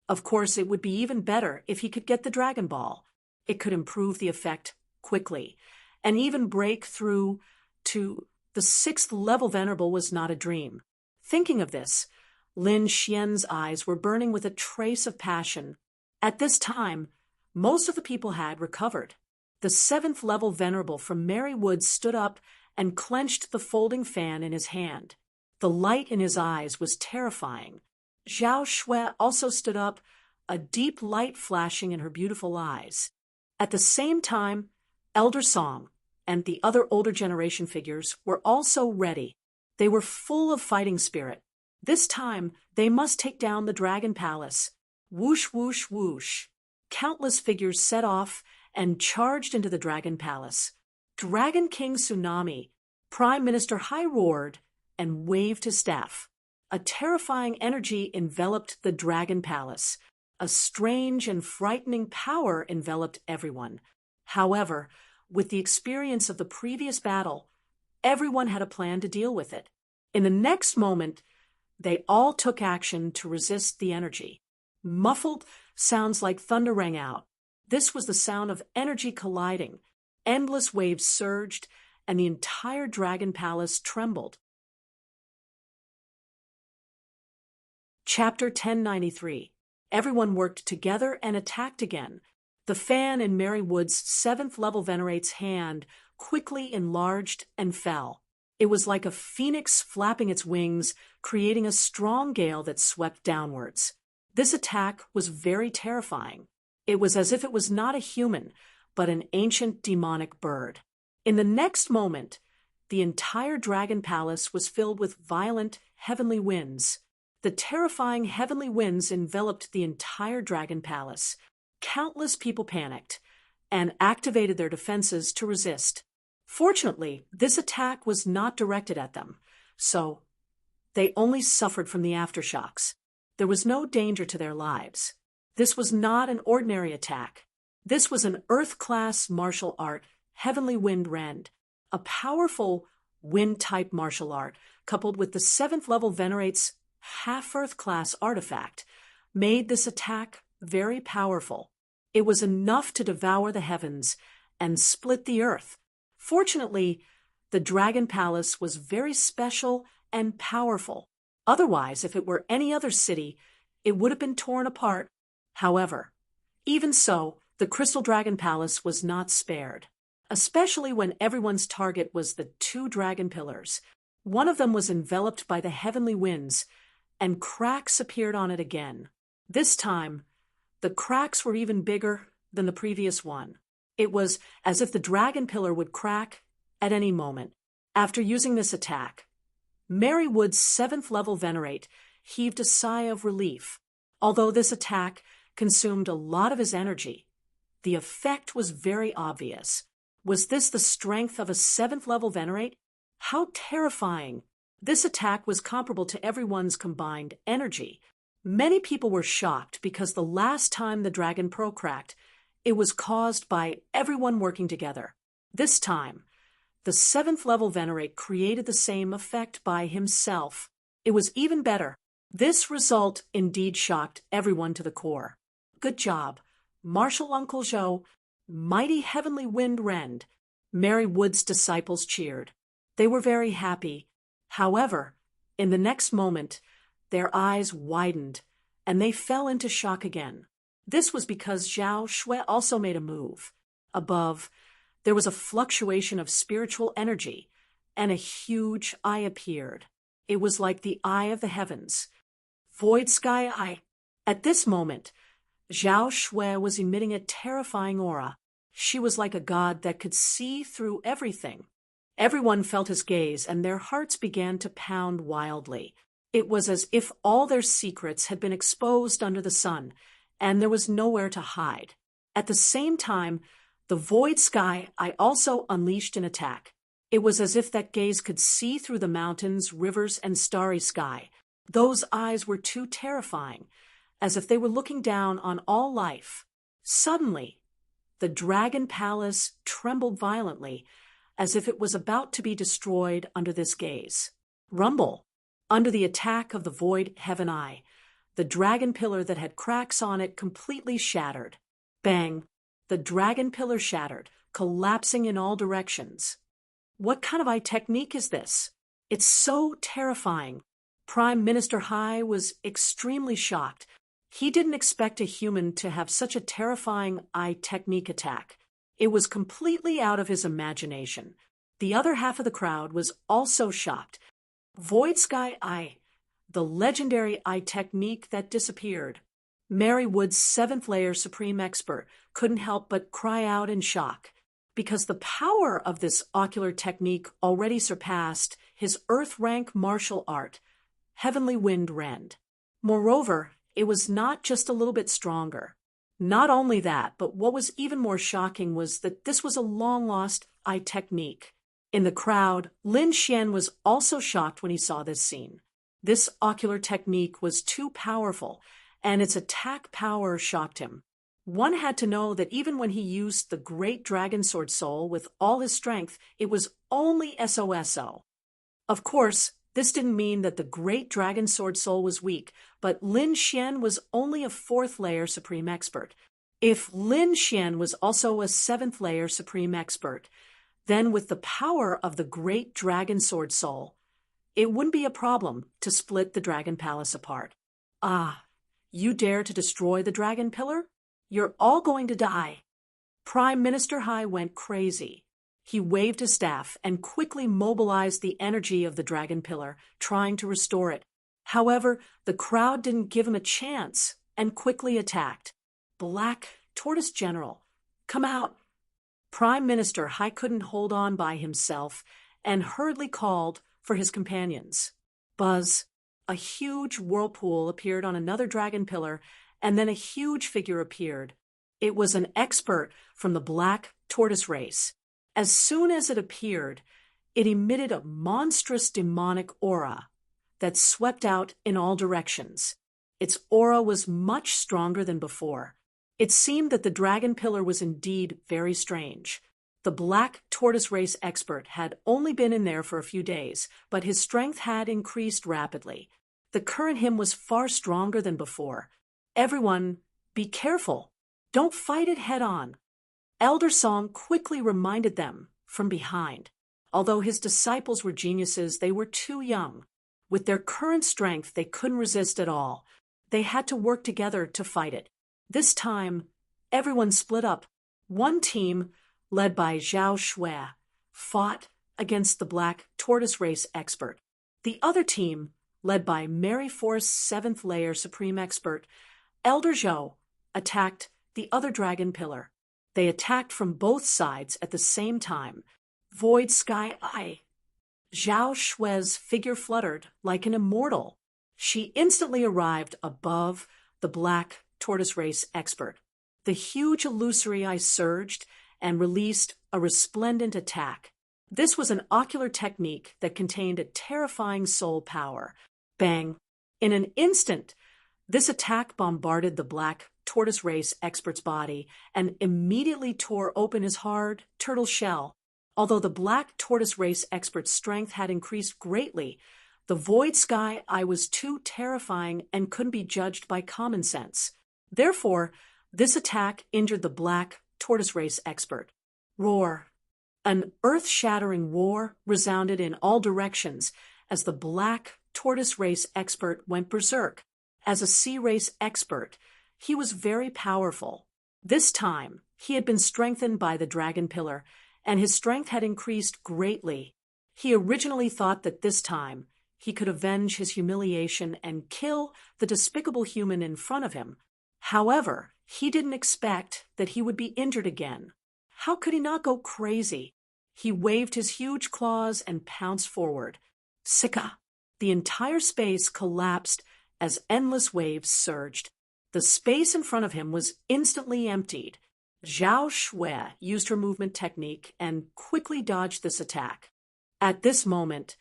Of course, it would be even better if he could get the Dragon Ball. It could improve the effect quickly, and even break through to the 6th level venerable was not a dream. Thinking of this, Lin Xian's eyes were burning with a trace of passion. At this time, most of the people had recovered. The 7th level venerable from Merry Woods stood up and clenched the folding fan in his hand. The light in his eyes was terrifying. Zhao Shui also stood up, a deep light flashing in her beautiful eyes. At the same time, Elder Song and the other older generation figures were also ready. They were full of fighting spirit. This time, they must take down the Dragon Palace. Whoosh, whoosh, whoosh. Countless figures set off and charged into the Dragon Palace. Dragon King Tsunami, Prime Minister Hai roared and waved his staff. A terrifying energy enveloped the Dragon Palace. A strange and frightening power enveloped everyone. However, with the experience of the previous battle, everyone had a plan to deal with it. In the next moment, they all took action to resist the energy. Muffled sounds like thunder rang out. This was the sound of energy colliding. Endless waves surged, and the entire Dragon Palace trembled. Chapter 1093. Everyone worked together and attacked again. The fan in Merry Woods' 7th level venerate's hand quickly enlarged and fell. It was like a phoenix flapping its wings, creating a strong gale that swept downwards. This attack was very terrifying. It was as if it was not a human, but an ancient demonic bird. In the next moment, the entire Dragon Palace was filled with violent heavenly winds. The terrifying heavenly winds enveloped the entire Dragon Palace. Countless people panicked and activated their defenses to resist. Fortunately, this attack was not directed at them, so they only suffered from the aftershocks. There was no danger to their lives. This was not an ordinary attack. This was an Earth-class martial art, Heavenly Wind Rend, a powerful wind-type martial art, coupled with the 7th level venerate's half-Earth class artifact, made this attack very powerful. It was enough to devour the heavens and split the earth. Fortunately, the Dragon Palace was very special and powerful. Otherwise, if it were any other city, it would have been torn apart. However, even so, the Crystal Dragon Palace was not spared, especially when everyone's target was the 2 dragon pillars. One of them was enveloped by the heavenly winds, and cracks appeared on it again. This time, the cracks were even bigger than the previous one. It was as if the dragon pillar would crack at any moment. After using this attack, Merry Woods' 7th level venerate heaved a sigh of relief. Although this attack consumed a lot of his energy, the effect was very obvious. Was this the strength of a 7th level venerate? How terrifying! This attack was comparable to everyone's combined energy. Many people were shocked because the last time the Dragon Pearl cracked, it was caused by everyone working together. This time, the 7th level venerate created the same effect by himself. It was even better. This result indeed shocked everyone to the core. Good job, Martial Uncle Zhou, Mighty Heavenly Wind Rend. Merry Woods' disciples cheered. They were very happy. However, in the next moment, their eyes widened, and they fell into shock again. This was because Zhao Shui also made a move. Above, there was a fluctuation of spiritual energy, and a huge eye appeared. It was like the eye of the heavens. Void Sky Eye. At this moment, Zhao Shui was emitting a terrifying aura. She was like a god that could see through everything. Everyone felt his gaze, and their hearts began to pound wildly. It was as if all their secrets had been exposed under the sun, and there was nowhere to hide. At the same time, the Void Sky Eye also unleashed an attack. It was as if that gaze could see through the mountains, rivers, and starry sky. Those eyes were too terrifying, as if they were looking down on all life. Suddenly, the Dragon Palace trembled violently, as if it was about to be destroyed under this gaze. Rumble! Under the attack of the Void Heaven Eye, the dragon pillar that had cracks on it completely shattered. Bang! The dragon pillar shattered. collapsing in all directions. What kind of eye technique is this? It's so terrifying. Prime Minister Hai was extremely shocked. He didn't expect a human to have such a terrifying eye technique attack. It was completely out of his imagination. The other half of the crowd was also shocked. Void Sky Eye, the legendary eye technique that disappeared. Mary Wood's 7th layer supreme expert couldn't help but cry out in shock, because the power of this ocular technique already surpassed his Earth-rank martial art, Heavenly Wind Rend. Moreover, it was not just a little bit stronger. Not only that, but what was even more shocking was that this was a long-lost eye technique. In the crowd, Lin Xian was also shocked when he saw this scene. This ocular technique was too powerful, and its attack power shocked him. One had to know that even when he used the Great Dragon Sword Soul with all his strength, it was only SOSO. Of course, this didn't mean that the Great Dragon Sword Soul was weak, but Lin Xian was only a 4th layer Supreme Expert. If Lin Xian was also a 7th layer Supreme Expert, then with the power of the Great Dragon Sword Soul, it wouldn't be a problem to split the Dragon Palace apart. Ah, you dare to destroy the Dragon Pillar? You're all going to die. Prime Minister Hai went crazy. He waved his staff and quickly mobilized the energy of the Dragon Pillar, trying to restore it. However, the crowd didn't give him a chance and quickly attacked. Black Tortoise General, come out! Prime Minister Hai couldn't hold on by himself and hurriedly called for his companions. Buzz, a huge whirlpool appeared on another dragon pillar, and then a huge figure appeared. It was an expert from the Black Tortoise race. As soon as it appeared, it emitted a monstrous demonic aura that swept out in all directions. Its aura was much stronger than before. It seemed that the dragon pillar was indeed very strange. The Black Tortoise race expert had only been in there for a few days, but his strength had increased rapidly. The current him was far stronger than before. Everyone, be careful. Don't fight it head on. Elder Song quickly reminded them from behind. Although his disciples were geniuses, they were too young. With their current strength, they couldn't resist at all. They had to work together to fight it. This time, everyone split up. One team, led by Zhao Shui, fought against the Black Tortoise race expert. The other team, led by Mary Forest's 7th layer Supreme Expert, Elder Zhou, attacked the other dragon pillar. They attacked from both sides at the same time. Void Sky Eye. Zhao Shui's figure fluttered like an immortal. She instantly arrived above the Black Tortoise race expert. The huge illusory eye surged and released a resplendent attack. This was an ocular technique that contained a terrifying soul power. Bang! In an instant, this attack bombarded the Black Tortoise race expert's body and immediately tore open his hard turtle shell. Although the Black Tortoise race expert's strength had increased greatly, the Void Sky Eye was too terrifying and couldn't be judged by common sense. Therefore, this attack injured the Black Tortoise race expert. Roar! An earth-shattering roar resounded in all directions as the Black Tortoise race expert went berserk. As a sea race expert, he was very powerful. This time, he had been strengthened by the Dragon Pillar, and his strength had increased greatly. He originally thought that this time he could avenge his humiliation and kill the despicable human in front of him. However, he didn't expect that he would be injured again. How could he not go crazy? He waved his huge claws and pounced forward. Sika! The entire space collapsed as endless waves surged. The space in front of him was instantly emptied. Zhao Shui used her movement technique and quickly dodged this attack. At this moment,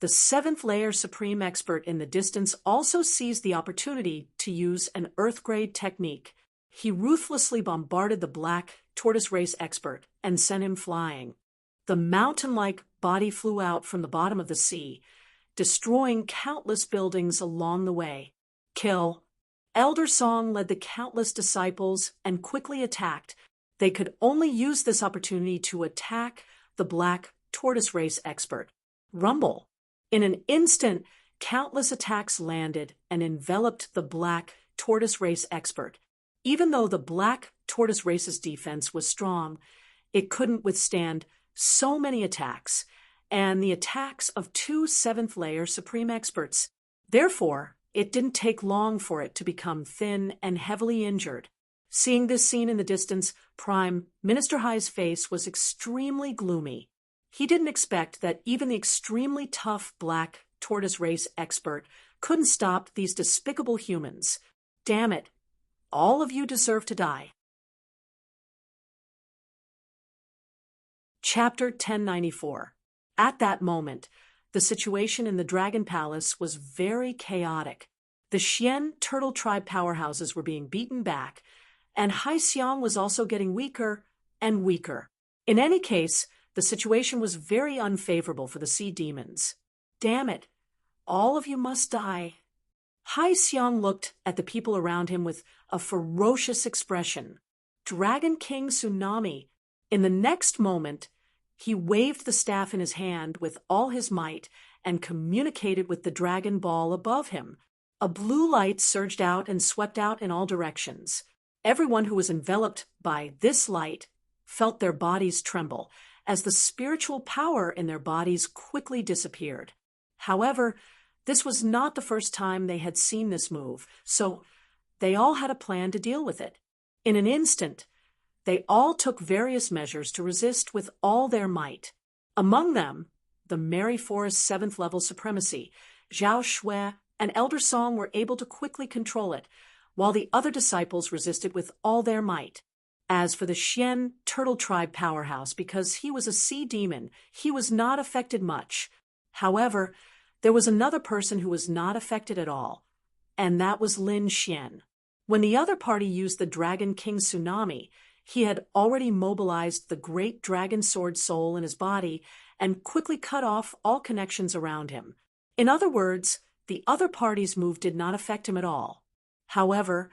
the 7th layer Supreme Expert in the distance also seized the opportunity to use an Earth-grade technique. He ruthlessly bombarded the Black Tortoise race expert and sent him flying. The mountain-like body flew out from the bottom of the sea, destroying countless buildings along the way. Kill! Elder Song led the countless disciples and quickly attacked. They could only use this opportunity to attack the black tortoise race expert, Rumble. In an instant, countless attacks landed and enveloped the black tortoise race expert. Even though the black tortoise race's defense was strong, it couldn't withstand so many attacks, and the attacks of two seventh-layer supreme experts. Therefore, it didn't take long for it to become thin and heavily injured. Seeing this scene in the distance, Prime Minister Hai's face was extremely gloomy. He didn't expect that even the extremely tough black tortoise race expert couldn't stop these despicable humans. Damn it. All of you deserve to die. Chapter 1094. At that moment, the situation in the Dragon Palace was very chaotic. The Xian Turtle Tribe powerhouses were being beaten back, and Hai Xiong was also getting weaker and weaker. In any case, the situation was very unfavorable for the sea demons. Damn it, all of you must die. Hai Xiong looked at the people around him with a ferocious expression. Dragon King Tsunami. In the next moment, he waved the staff in his hand with all his might and communicated with the dragon ball above him. A blue light surged out and swept out in all directions. Everyone who was enveloped by this light felt their bodies tremble as the spiritual power in their bodies quickly disappeared. However, this was not the first time they had seen this move, so they all had a plan to deal with it. In an instant, they all took various measures to resist with all their might. Among them, the Merry Forest 7th level supremacy, Zhao Shui and Elder Song were able to quickly control it, while the other disciples resisted with all their might. As for the Xian Turtle Tribe powerhouse, because he was a sea demon, he was not affected much. However, there was another person who was not affected at all, and that was Lin Xian. When the other party used the Dragon King Tsunami, he had already mobilized the great dragon sword soul in his body and quickly cut off all connections around him. In other words, the other party's move did not affect him at all. However,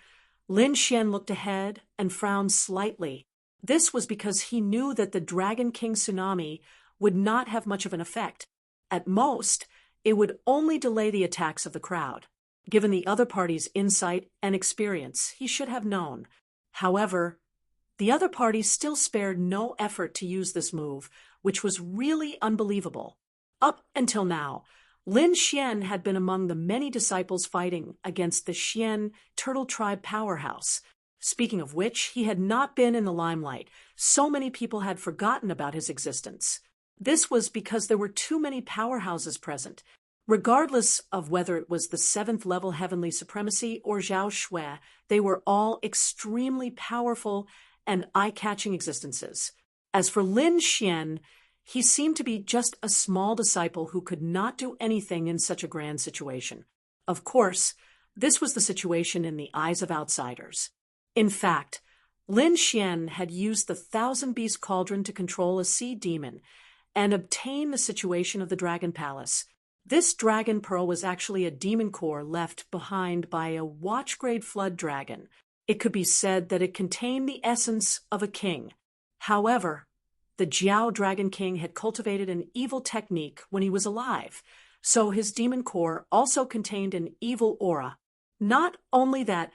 Lin Xian looked ahead and frowned slightly. This was because he knew that the Dragon King Tsunami would not have much of an effect. At most, it would only delay the attacks of the crowd. Given the other party's insight and experience, he should have known. However, the other party still spared no effort to use this move, which was really unbelievable. Up until now, Lin Xian had been among the many disciples fighting against the Xian Turtle Tribe powerhouse. Speaking of which, he had not been in the limelight. So many people had forgotten about his existence. This was because there were too many powerhouses present. Regardless of whether it was the 7th level heavenly supremacy or Zhao Shui, they were all extremely powerful and eye-catching existences. As for Lin Xian, he seemed to be just a small disciple who could not do anything in such a grand situation. Of course, this was the situation in the eyes of outsiders. In fact, Lin Xian had used the Thousand Beast Cauldron to control a sea demon and obtain the situation of the Dragon Palace. This dragon pearl was actually a demon core left behind by a watch-grade flood dragon. It could be said that it contained the essence of a king. However, the Jiao Dragon King had cultivated an evil technique when he was alive, so his demon core also contained an evil aura. Not only that,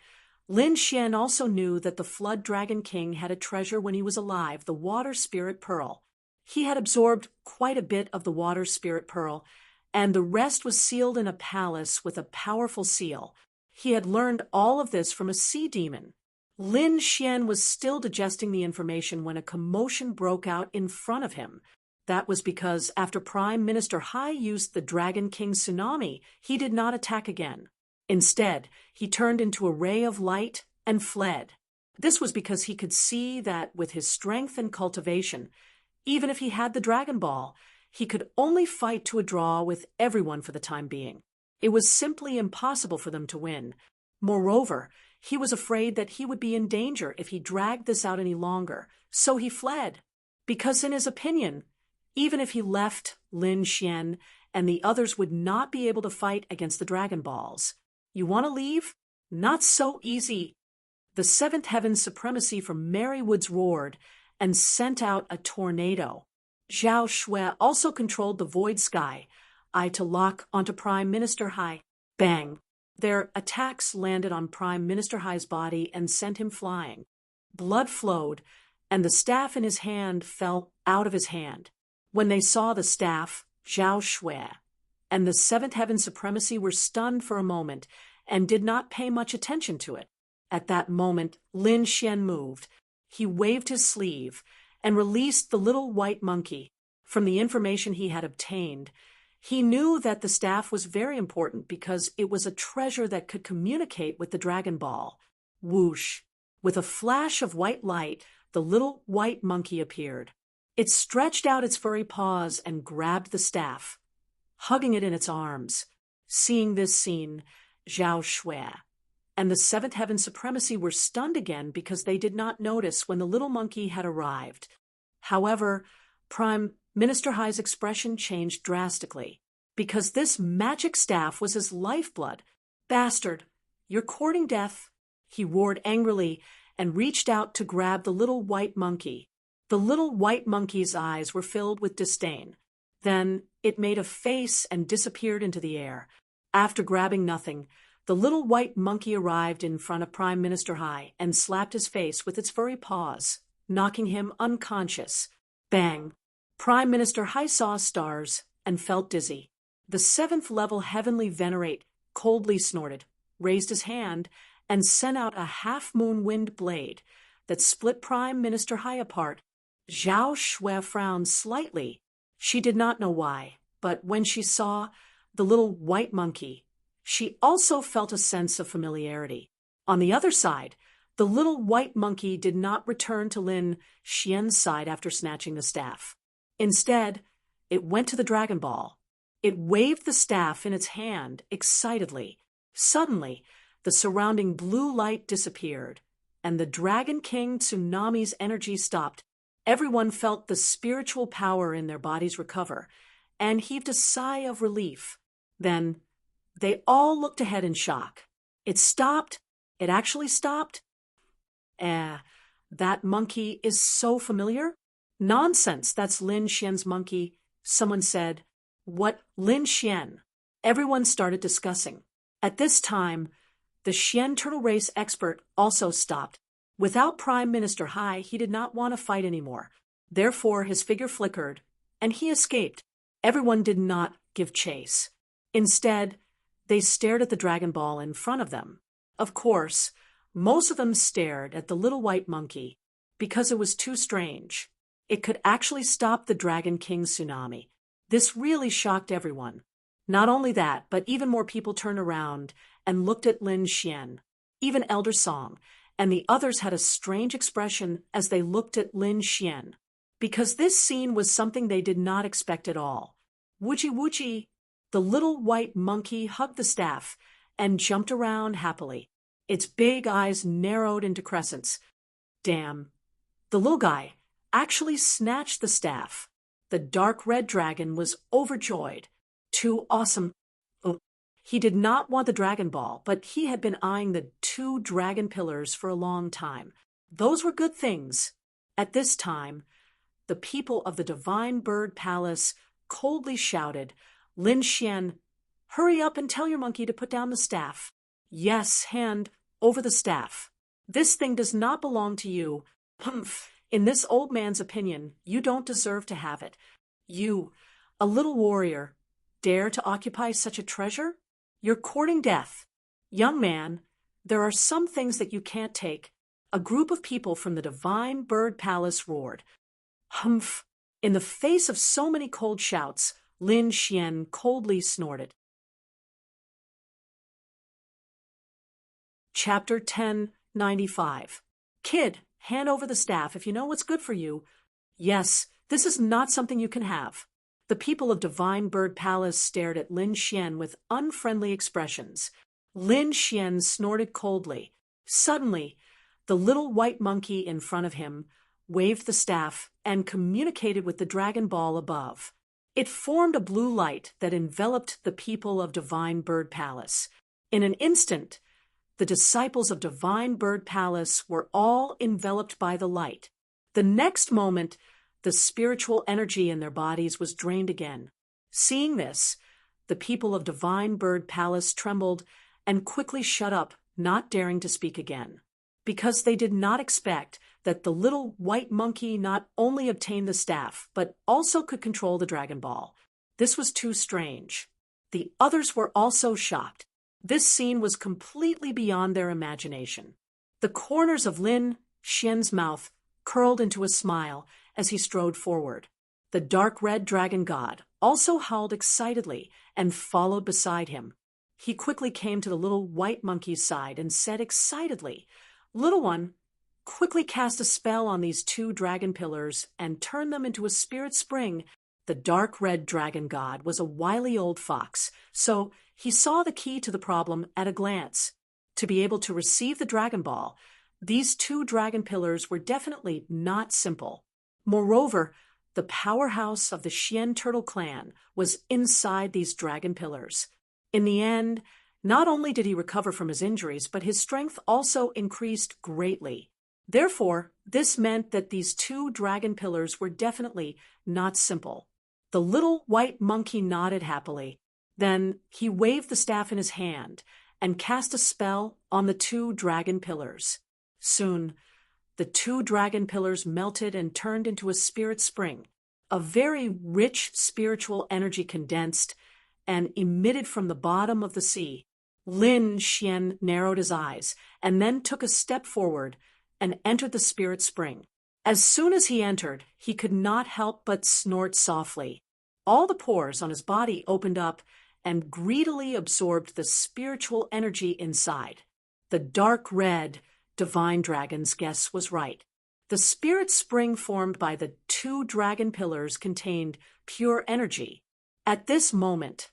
Lin Xian also knew that the Flood Dragon King had a treasure when he was alive, the Water Spirit Pearl. He had absorbed quite a bit of the Water Spirit Pearl, and the rest was sealed in a palace with a powerful seal. He had learned all of this from a sea demon. Lin Xian was still digesting the information when a commotion broke out in front of him. That was because after Prime Minister Hai used the Dragon King Tsunami, he did not attack again. Instead, he turned into a ray of light and fled. This was because he could see that with his strength and cultivation, even if he had the Dragon Ball, he could only fight to a draw with everyone for the time being. It was simply impossible for them to win. Moreover, he was afraid that he would be in danger if he dragged this out any longer, so he fled. Because in his opinion, even if he left Lin Xian and the others would not be able to fight against the Dragon Balls. You want to leave? Not so easy. The seventh heaven's supremacy from Marywood's roared and sent out a tornado. Zhao Shui also controlled the void sky, eye to lock onto Prime Minister Hai. Bang! Their attacks landed on Prime Minister Hai's body and sent him flying. Blood flowed, and the staff in his hand fell out of his hand. When they saw the staff, Zhao Shui and the seventh heaven supremacy were stunned for a moment and did not pay much attention to it. At that moment, Lin Xian moved. He waved his sleeve and released the little white monkey. From the information he had obtained, he knew that the staff was very important because it was a treasure that could communicate with the Dragon Ball. Whoosh! With a flash of white light, the little white monkey appeared. It stretched out its furry paws and grabbed the staff, hugging it in its arms. Seeing this scene, Zhao Shui and the seventh heaven supremacy were stunned again because they did not notice when the little monkey had arrived. However, Prime Minister Hai's expression changed drastically, because this magic staff was his lifeblood. Bastard, you're courting death, he roared angrily and reached out to grab the little white monkey. The little white monkey's eyes were filled with disdain. Then it made a face and disappeared into the air. After grabbing nothing, the little white monkey arrived in front of Prime Minister Hai and slapped his face with its furry paws, knocking him unconscious. Bang! Prime Minister Hai saw stars and felt dizzy. The seventh-level heavenly venerate coldly snorted, raised his hand, and sent out a half-moon wind blade that split Prime Minister Hai apart. Zhao Shui frowned slightly. She did not know why, but when she saw the little white monkey, she also felt a sense of familiarity. On the other side, the little white monkey did not return to Lin Xian's side after snatching the staff. Instead, it went to the Dragon Ball. It waved the staff in its hand excitedly. Suddenly, the surrounding blue light disappeared, and the Dragon King Tsunami's energy stopped. Everyone felt the spiritual power in their bodies recover, and heaved a sigh of relief. Then, they all looked ahead in shock. It stopped. It actually stopped. That monkey is so familiar. Nonsense, that's Lin Xian's monkey, someone said. What, Lin Xian? Everyone started discussing. At this time, the Xian turtle race expert also stopped. Without Prime Minister Hai, he did not want to fight anymore. Therefore, his figure flickered, and he escaped. Everyone did not give chase. Instead, they stared at the Dragon Ball in front of them. Of course, most of them stared at the little white monkey because it was too strange. It could actually stop the Dragon King's tsunami. This really shocked everyone. Not only that, but even more people turned around and looked at Lin Xian. Even Elder Song and the others had a strange expression as they looked at Lin Xian, because this scene was something they did not expect at all. Woochie woochie! The little white monkey hugged the staff and jumped around happily. Its big eyes narrowed into crescents. Damn. The little guy actually snatched the staff. The dark red dragon was overjoyed. Too awesome. Oh, he did not want the Dragon Ball, but he had been eyeing the 2 dragon pillars for a long time. Those were good things. At this time, the people of the Divine Bird Palace coldly shouted, Lin Xian, hurry up and tell your monkey to put down the staff. Yes, hand over the staff. This thing does not belong to you. Humph. In this old man's opinion, you don't deserve to have it. You, a little warrior, dare to occupy such a treasure? You're courting death. Young man, there are some things that you can't take. A group of people from the Divine Bird Palace roared. Humph. In the face of so many cold shouts, Lin Xian coldly snorted. Chapter 1095. Kid, hand over the staff if you know what's good for you. Yes, this is not something you can have. The people of Divine Bird Palace stared at Lin Xian with unfriendly expressions. Lin Xian snorted coldly. Suddenly, the little white monkey in front of him waved the staff and communicated with the Dragon Ball above. It formed a blue light that enveloped the people of Divine Bird Palace. In an instant, The disciples of Divine Bird Palace were all enveloped by the light. The next moment, the spiritual energy in their bodies was drained again. Seeing this, the people of Divine Bird Palace trembled and quickly shut up, not daring to speak again, because they did not expect that the little white monkey not only obtained the staff, but also could control the Dragon Ball. This was too strange. The others were also shocked. This scene was completely beyond their imagination. The corners of Lin Xian's mouth curled into a smile as he strode forward. The dark red dragon god also howled excitedly and followed beside him. He quickly came to the little white monkey's side and said excitedly, "Little one, quickly cast a spell on these 2 dragon pillars and turn them into a spirit spring." The dark red dragon god was a wily old fox, so he saw the key to the problem at a glance. To be able to receive the Dragon Ball, these 2 dragon pillars were definitely not simple. Moreover, the powerhouse of the Xian Turtle clan was inside these dragon pillars. In the end, not only did he recover from his injuries, but his strength also increased greatly. Therefore, this meant that these 2 dragon pillars were definitely not simple. The little white monkey nodded happily. Then he waved the staff in his hand and cast a spell on the 2 dragon pillars. Soon, the 2 dragon pillars melted and turned into a spirit spring. A very rich spiritual energy condensed and emitted from the bottom of the sea. Lin Xian narrowed his eyes and then took a step forward and entered the spirit spring. As soon as he entered, he could not help but snort softly. All the pores on his body opened up and greedily absorbed the spiritual energy inside. The dark red divine dragon's guess was right. The spirit spring formed by the 2 dragon pillars contained pure energy. At this moment,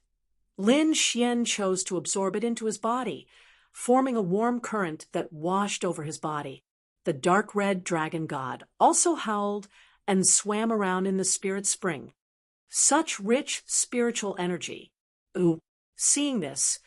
Lin Xian chose to absorb it into his body, forming a warm current that washed over his body. The dark red dragon god also howled and swam around in the spirit spring. Such rich spiritual energy. Seeing this,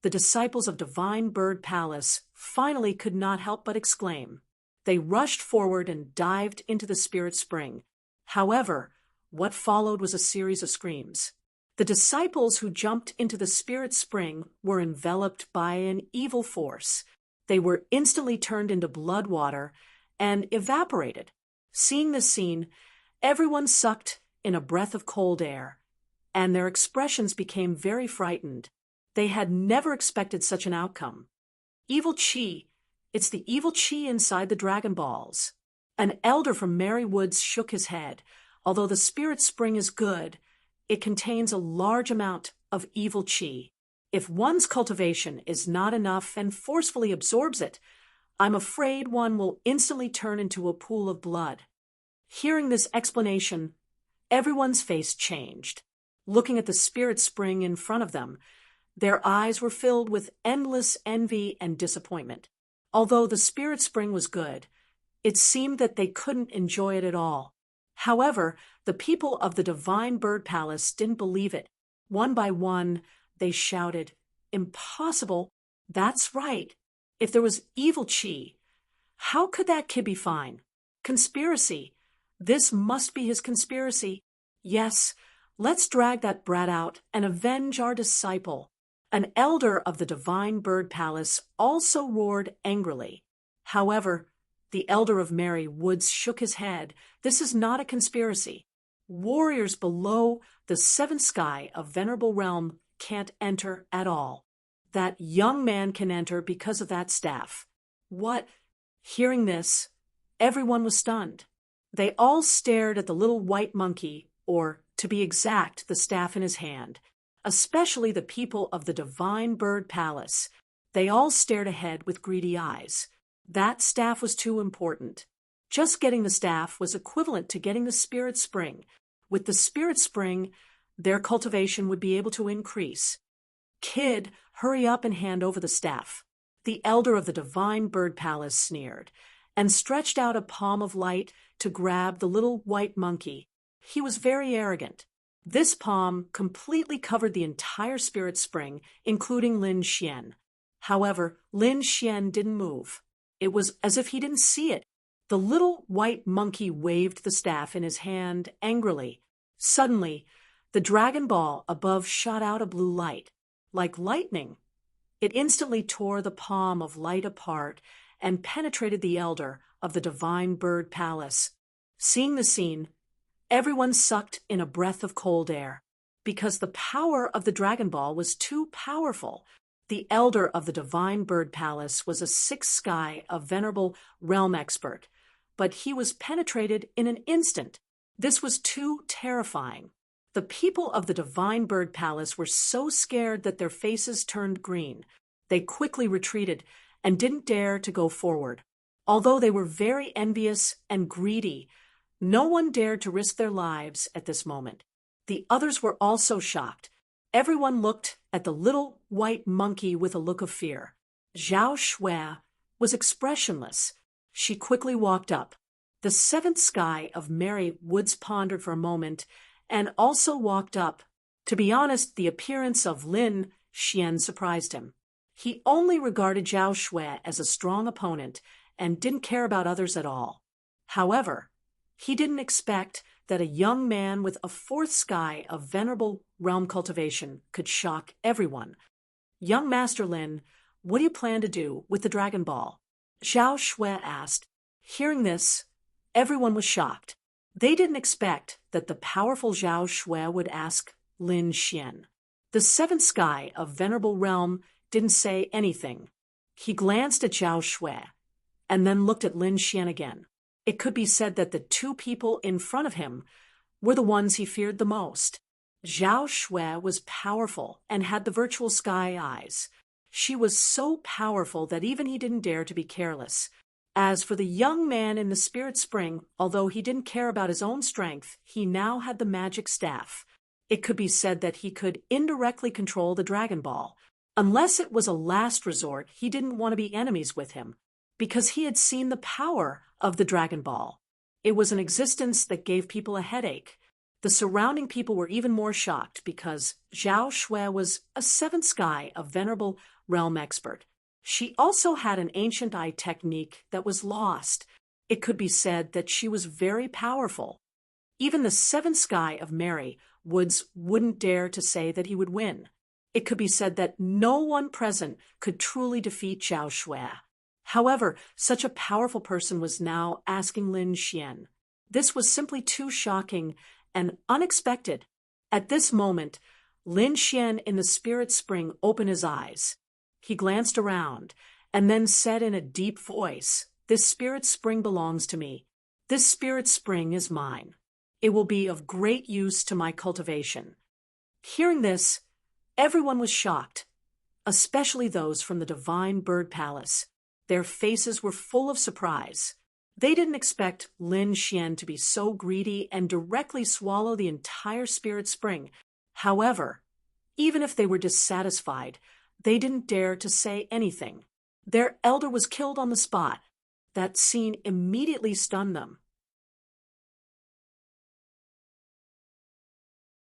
the disciples of Divine Bird Palace finally could not help but exclaim. They rushed forward and dived into the spirit spring. However, what followed was a series of screams. The disciples who jumped into the spirit spring were enveloped by an evil force. They were instantly turned into blood water and evaporated. Seeing this scene, everyone sucked in a breath of cold air, and their expressions became very frightened. They had never expected such an outcome. Evil Chi. It's the evil Chi inside the Dragon Balls. An elder from Merry Woods shook his head. Although the spirit spring is good, it contains a large amount of evil Chi. If one's cultivation is not enough and forcefully absorbs it, I'm afraid one will instantly turn into a pool of blood. Hearing this explanation, everyone's face changed. Looking at the spirit spring in front of them, their eyes were filled with endless envy and disappointment. Although the spirit spring was good, it seemed that they couldn't enjoy it at all. However, the people of the Divine Bird Palace didn't believe it. One by one, they shouted, "Impossible! That's right! If there was evil Chi, how could that kid be fine? Conspiracy! This must be his conspiracy. Yes, let's drag that brat out and avenge our disciple." An elder of the Divine Bird Palace also roared angrily. However, the elder of Merry Woods shook his head. This is not a conspiracy. Warriors below the seventh sky of Venerable Realm can't enter at all. That young man can enter because of that staff. What? Hearing this, everyone was stunned. They all stared at the little white monkey, or, to be exact, the staff in his hand. Especially the people of the Divine Bird Palace. They all stared ahead with greedy eyes. That staff was too important. Just getting the staff was equivalent to getting the spirit spring. With the spirit spring, their cultivation would be able to increase. "Kid, hurry up and hand over the staff." The elder of the Divine Bird Palace sneered and stretched out a palm of light to grab the little white monkey. He was very arrogant. This palm completely covered the entire spirit spring, including Lin Xian. However, Lin Xian didn't move. It was as if he didn't see it. The little white monkey waved the staff in his hand angrily. Suddenly, the dragon ball above shot out a blue light. Like lightning, it instantly tore the palm of light apart and penetrated the elder of the divine bird palace. Seeing the scene, everyone sucked in a breath of cold air. Because the power of the Dragon Ball was too powerful, the elder of the divine bird palace was a sixth sky, a venerable realm expert, but he was penetrated in an instant. This was too terrifying. The people of the divine bird palace were so scared that their faces turned green. They quickly retreated and didn't dare to go forward. Although they were very envious and greedy, no one dared to risk their lives at this moment. The others were also shocked. Everyone looked at the little white monkey with a look of fear. Zhao Shui was expressionless. She quickly walked up. The seventh sky of Mary Woods pondered for a moment and also walked up. To be honest, the appearance of Lin Xian surprised him. He only regarded Zhao Shui as a strong opponent and didn't care about others at all. However, he didn't expect that a young man with a fourth sky of venerable realm cultivation could shock everyone. Young Master Lin, what do you plan to do with the Dragon Ball? Zhao Shui asked. Hearing this, everyone was shocked. They didn't expect that the powerful Zhao Shui would ask Lin Xian. The seventh sky of venerable realm didn't say anything. He glanced at Zhao Shui and then looked at Lin Xian again. It could be said that the two people in front of him were the ones he feared the most. Zhao Shui was powerful and had the virtual sky eyes. She was so powerful that even he didn't dare to be careless. As for the young man in the spirit spring, although he didn't care about his own strength, he now had the magic staff. It could be said that he could indirectly control the Dragon Ball. Unless it was a last resort, he didn't want to be enemies with him, because he had seen the power of the Dragon Ball. It was an existence that gave people a headache. The surrounding people were even more shocked because Zhao Shui was a seventh sky, a venerable realm expert. She also had an ancient eye technique that was lost. It could be said that she was very powerful. Even the seventh sky of Mary Woods wouldn't dare to say that he would win. It could be said that no one present could truly defeat Zhao Shui. However, such a powerful person was now asking Lin Xian. This was simply too shocking and unexpected. At this moment, Lin Xian in the spirit spring opened his eyes. He glanced around and then said in a deep voice, "This spirit spring belongs to me. This spirit spring is mine. It will be of great use to my cultivation." Hearing this, everyone was shocked, especially those from the divine bird palace. Their faces were full of surprise. They didn't expect Lin Xian to be so greedy and directly swallow the entire spirit spring. However, even if they were dissatisfied, they didn't dare to say anything. Their elder was killed on the spot. That scene immediately stunned them.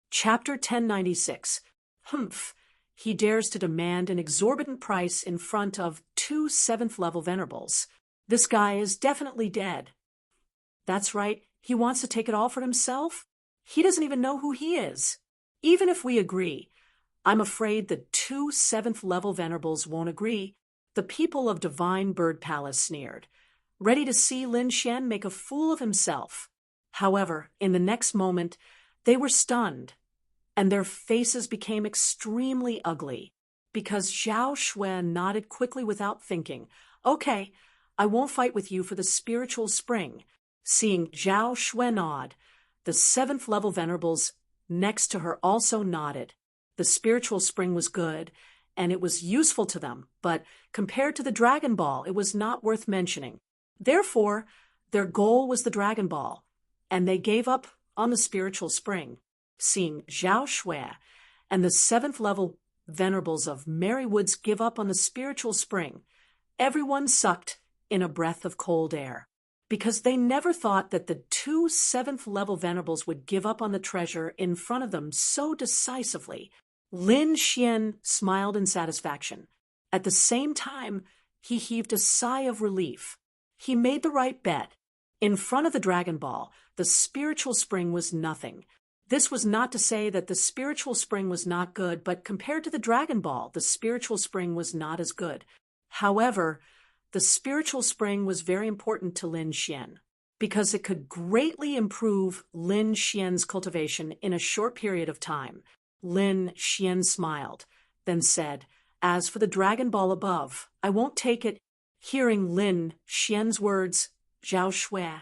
Chapter 1096. Humph. He dares to demand an exorbitant price in front of 2 seventh-level venerables. This guy is definitely dead. That's right, he wants to take it all for himself? He doesn't even know who he is. Even if we agree, I'm afraid the 2 seventh-level venerables won't agree. The people of Divine Bird Palace sneered, ready to see Lin Xian make a fool of himself. However, in the next moment, they were stunned, and their faces became extremely ugly, because Zhao Shui nodded quickly without thinking. "Okay, I won't fight with you for the spiritual spring." Seeing Zhao Shui nod, the seventh-level venerables next to her also nodded. The spiritual spring was good, and it was useful to them, but compared to the Dragon Ball, it was not worth mentioning. Therefore, their goal was the Dragon Ball, and they gave up on the spiritual spring. Seeing Zhao Shui and the seventh-level venerables of Mary Woods give up on the spiritual spring, everyone sucked in a breath of cold air, because they never thought that the 2 seventh-level venerables would give up on the treasure in front of them so decisively. Lin Xian smiled in satisfaction. At the same time, he heaved a sigh of relief. He made the right bet. In front of the Dragon Ball, the spiritual spring was nothing. This was not to say that the spiritual spring was not good, but compared to the Dragon Ball, the spiritual spring was not as good. However, the spiritual spring was very important to Lin Xian, because it could greatly improve Lin Xian's cultivation in a short period of time. Lin Xian smiled, then said, "As for the Dragon Ball above, I won't take it." Hearing Lin Xian's words, Zhao Shui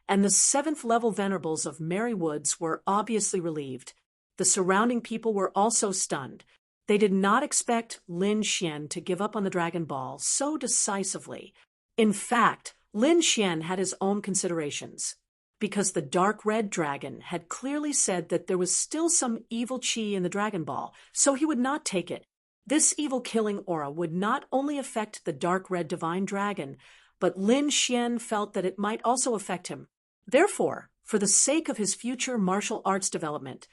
and the seventh-level venerables of Merry Woods were obviously relieved. The surrounding people were also stunned. They did not expect Lin Xian to give up on the Dragon Ball so decisively. In fact, Lin Xian had his own considerations, because the dark red dragon had clearly said that there was still some evil chi in the Dragon Ball, so he would not take it. This evil-killing aura would not only affect the dark red divine dragon, but Lin Xian felt that it might also affect him. Therefore, for the sake of his future martial arts development,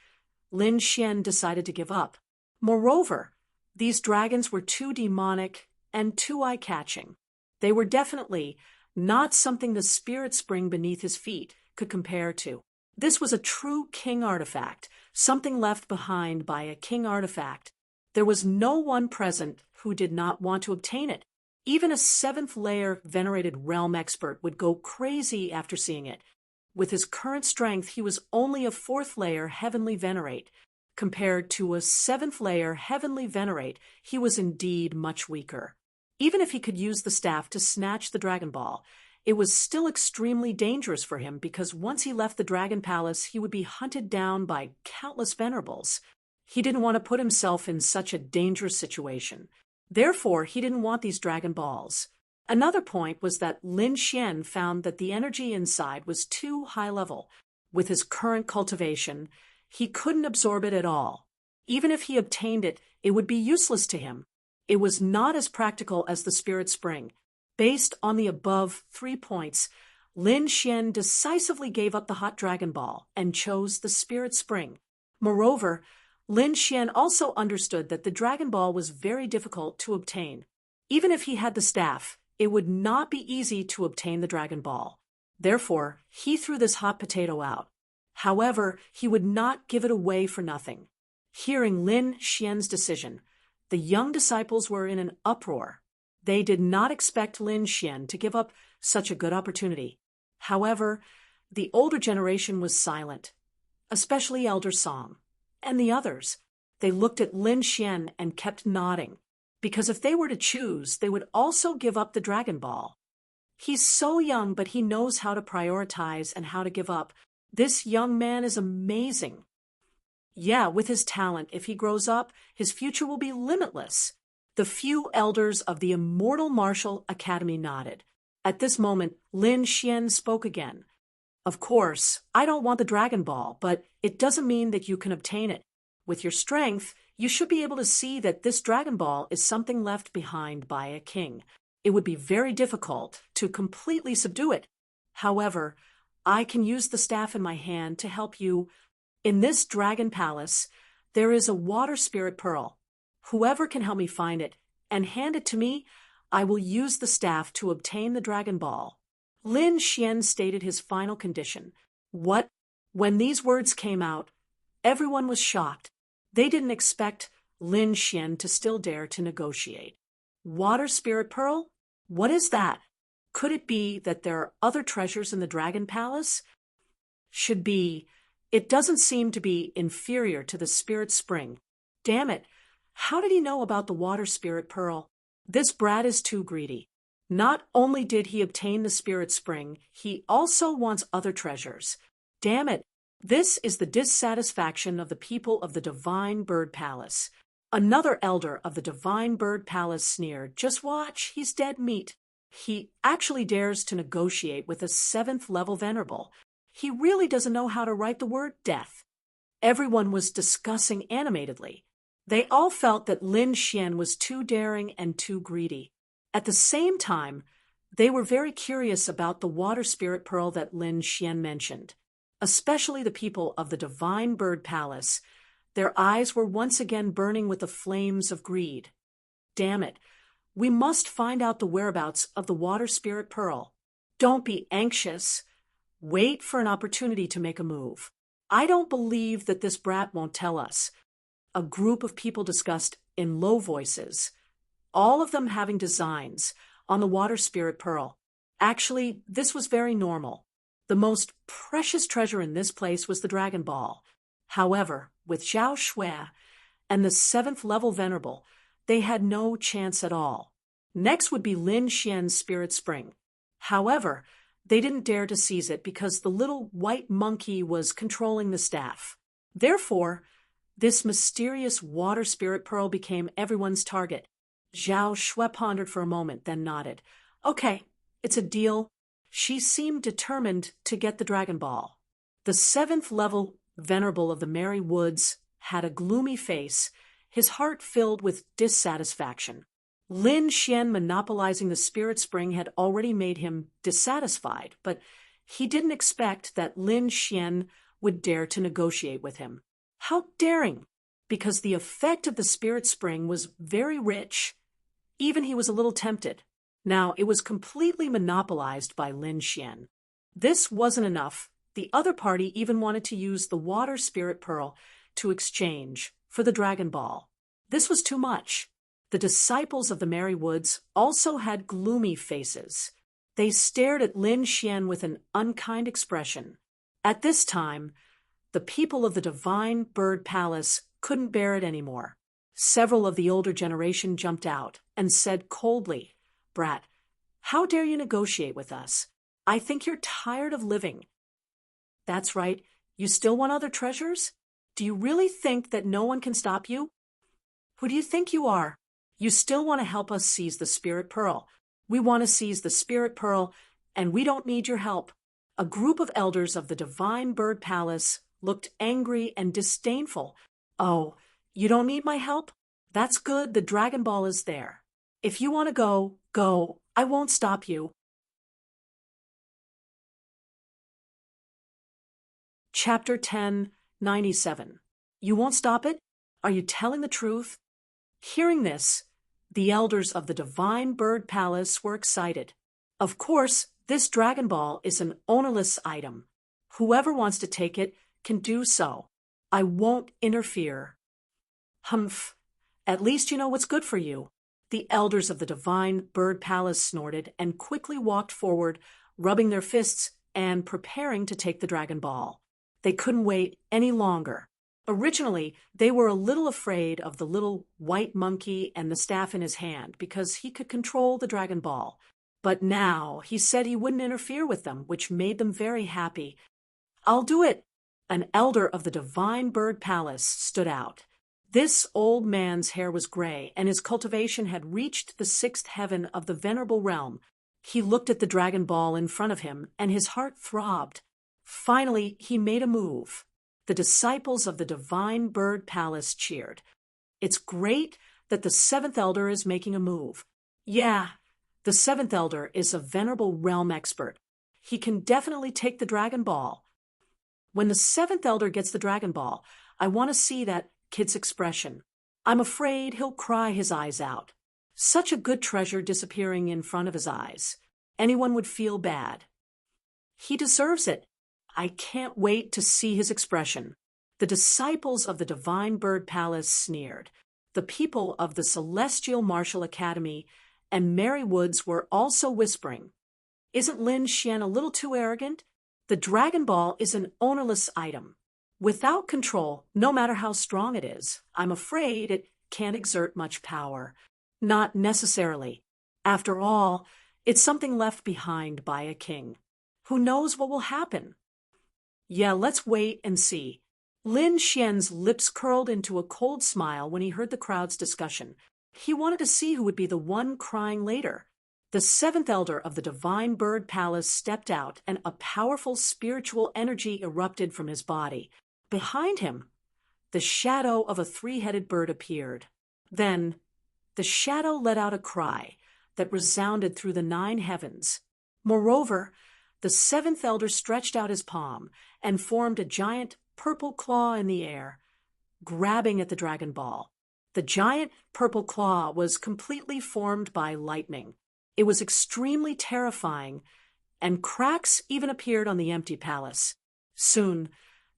Lin Xian decided to give up. Moreover, these dragons were too demonic and too eye-catching. They were definitely not something the spirit spring beneath his feet could compare to. This was a true king artifact, something left behind by a king artifact. There was no one present who did not want to obtain it. Even a seventh-layer venerated realm expert would go crazy after seeing it. With his current strength, he was only a fourth-layer heavenly venerate. Compared to a seventh-layer heavenly venerate, he was indeed much weaker. Even if he could use the staff to snatch the Dragon Ball, it was still extremely dangerous for him, because once he left the Dragon Palace, he would be hunted down by countless venerables. He didn't want to put himself in such a dangerous situation. Therefore, he didn't want these Dragon Balls. Another point was that Lin Xian found that the energy inside was too high level. With his current cultivation, he couldn't absorb it at all. Even if he obtained it, it would be useless to him. It was not as practical as the Spirit Spring. Based on the above 3 points, Lin Xian decisively gave up the Hot Dragon Ball and chose the Spirit Spring. Moreover, Lin Xian also understood that the Dragon Ball was very difficult to obtain. Even if he had the staff, it would not be easy to obtain the Dragon Ball. Therefore, he threw this hot potato out. However, he would not give it away for nothing. Hearing Lin Xian's decision, the young disciples were in an uproar. They did not expect Lin Xian to give up such a good opportunity. However, the older generation was silent, especially Elder Song. And the others, they looked at Lin Xian and kept nodding, because if they were to choose, they would also give up the Dragon Ball. He's so young, but he knows how to prioritize and how to give up. This young man is amazing. Yeah, with his talent, if he grows up, his future will be limitless. The few elders of the Immortal Martial Academy nodded. At this moment, Lin Xian spoke again. Of course, I don't want the Dragon Ball, but it doesn't mean that you can obtain it. With your strength, you should be able to see that this Dragon Ball is something left behind by a king. It would be very difficult to completely subdue it. However, I can use the staff in my hand to help you. In this Dragon Palace, there is a water spirit pearl. Whoever can help me find it and hand it to me, I will use the staff to obtain the Dragon Ball. Lin Xian stated his final condition. What? When these words came out, everyone was shocked. They didn't expect Lin Xian to still dare to negotiate. Water Spirit Pearl? What is that? Could it be that there are other treasures in the Dragon Palace? Should be. It doesn't seem to be inferior to the Spirit Spring. Damn it. How did he know about the Water Spirit Pearl? This brat is too greedy. Not only did he obtain the Spirit Spring, he also wants other treasures. Damn it. This is the dissatisfaction of the people of the Divine Bird Palace. Another elder of the Divine Bird Palace sneered, "Just watch, he's dead meat." He actually dares to negotiate with a 7th-level venerable. He really doesn't know how to write the word death. Everyone was discussing animatedly. They all felt that Lin Xian was too daring and too greedy. At the same time, they were very curious about the water spirit pearl that Lin Xian mentioned. Especially the people of the Divine Bird Palace. Their eyes were once again burning with the flames of greed. Damn it. We must find out the whereabouts of the water spirit pearl. Don't be anxious. Wait for an opportunity to make a move. I don't believe that this brat won't tell us. A group of people discussed in low voices, all of them having designs on the water spirit pearl. Actually, this was very normal. The most precious treasure in this place was the Dragon Ball. However, with Zhao Shui and the 7th level Venerable, they had no chance at all. Next would be Lin Xian's Spirit Spring. However, they didn't dare to seize it because the little white monkey was controlling the staff. Therefore, this mysterious water spirit pearl became everyone's target. Zhao Shui pondered for a moment, then nodded. Okay, it's a deal. She seemed determined to get the Dragon Ball. The 7th level Venerable of the Merry Woods had a gloomy face, his heart filled with dissatisfaction. Lin Xian monopolizing the Spirit Spring had already made him dissatisfied, but he didn't expect that Lin Xian would dare to negotiate with him. How daring! Because the effect of the Spirit Spring was very rich. Even he was a little tempted. Now, it was completely monopolized by Lin Xian. This wasn't enough. The other party even wanted to use the water spirit pearl to exchange for the Dragon Ball. This was too much. The disciples of the Merry Woods also had gloomy faces. They stared at Lin Xian with an unkind expression. At this time, the people of the Divine Bird Palace couldn't bear it anymore. Several of the older generation jumped out and said coldly, "Brat, how dare you negotiate with us? I think you're tired of living." That's right, you still want other treasures? Do you really think that no one can stop you? Who do you think you are? You still want to help us seize the Spirit Pearl. We want to seize the Spirit Pearl, and we don't need your help. A group of elders of the Divine Bird Palace looked angry and disdainful. Oh, you don't need my help? That's good, the Dragon Ball is there. If you want to go, go. I won't stop you. Chapter 10, 97. You won't stop it? Are you telling the truth? Hearing this, the elders of the Divine Bird Palace were excited. Of course, this Dragon Ball is an ownerless item. Whoever wants to take it can do so. I won't interfere. Humph. At least you know what's good for you. The elders of the Divine Bird Palace snorted and quickly walked forward, rubbing their fists and preparing to take the Dragon Ball. They couldn't wait any longer. Originally, they were a little afraid of the little white monkey and the staff in his hand because he could control the Dragon Ball. But now he said he wouldn't interfere with them, which made them very happy. I'll do it. An elder of the Divine Bird Palace stood out. This old man's hair was gray, and his cultivation had reached the 6th heaven of the Venerable Realm. He looked at the Dragon Ball in front of him, and his heart throbbed. Finally, he made a move. The disciples of the Divine Bird Palace cheered. It's great that the 7th elder is making a move. Yeah, the 7th elder is a Venerable Realm expert. He can definitely take the Dragon Ball. When the 7th elder gets the Dragon Ball, I want to see that kid's expression. I'm afraid he'll cry his eyes out. Such a good treasure disappearing in front of his eyes. Anyone would feel bad. He deserves it. I can't wait to see his expression. The disciples of the Divine Bird Palace sneered. The people of the Celestial Martial Academy and Merry Woods were also whispering. Isn't Lin Xian a little too arrogant? The Dragon Ball is an ownerless item. Without control, no matter how strong it is, I'm afraid it can't exert much power. Not necessarily. After all, it's something left behind by a king. Who knows what will happen? Yeah, let's wait and see. Lin Xian's lips curled into a cold smile when he heard the crowd's discussion. He wanted to see who would be the one crying later. The 7th elder of the Divine Bird Palace stepped out, and a powerful spiritual energy erupted from his body. Behind him, the shadow of a 3-headed bird appeared. Then, the shadow let out a cry that resounded through the 9 heavens. Moreover, the 7th elder stretched out his palm and formed a giant purple claw in the air, grabbing at the Dragon Ball. The giant purple claw was completely formed by lightning. It was extremely terrifying, and cracks even appeared on the empty palace. Soon,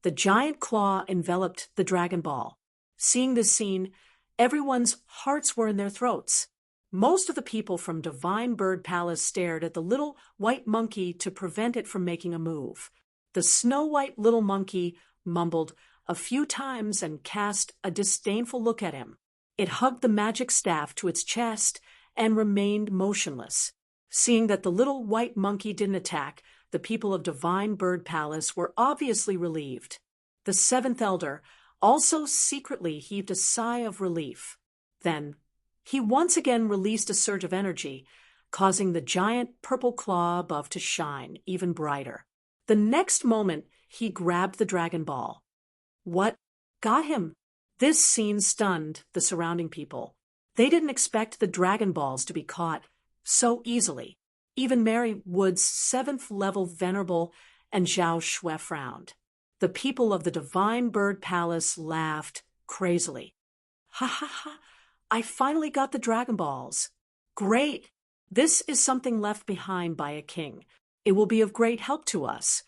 the giant claw enveloped the Dragon Ball. Seeing this scene, everyone's hearts were in their throats. Most of the people from Divine Bird Palace stared at the little white monkey to prevent it from making a move. The snow-white little monkey mumbled a few times and cast a disdainful look at him. It hugged the magic staff to its chest and remained motionless. Seeing that the little white monkey didn't attack, the people of Divine Bird Palace were obviously relieved. The seventh elder also secretly heaved a sigh of relief. Then, he once again released a surge of energy, causing the giant purple claw above to shine even brighter. The next moment, he grabbed the Dragon Ball. What got him? This scene stunned the surrounding people. They didn't expect the Dragon Balls to be caught so easily. Even Mary Wood's 7th level Venerable and Zhao Xue frowned. The people of the Divine Bird Palace laughed crazily. Ha ha ha! I finally got the Dragon Balls. Great! This is something left behind by a king. It will be of great help to us.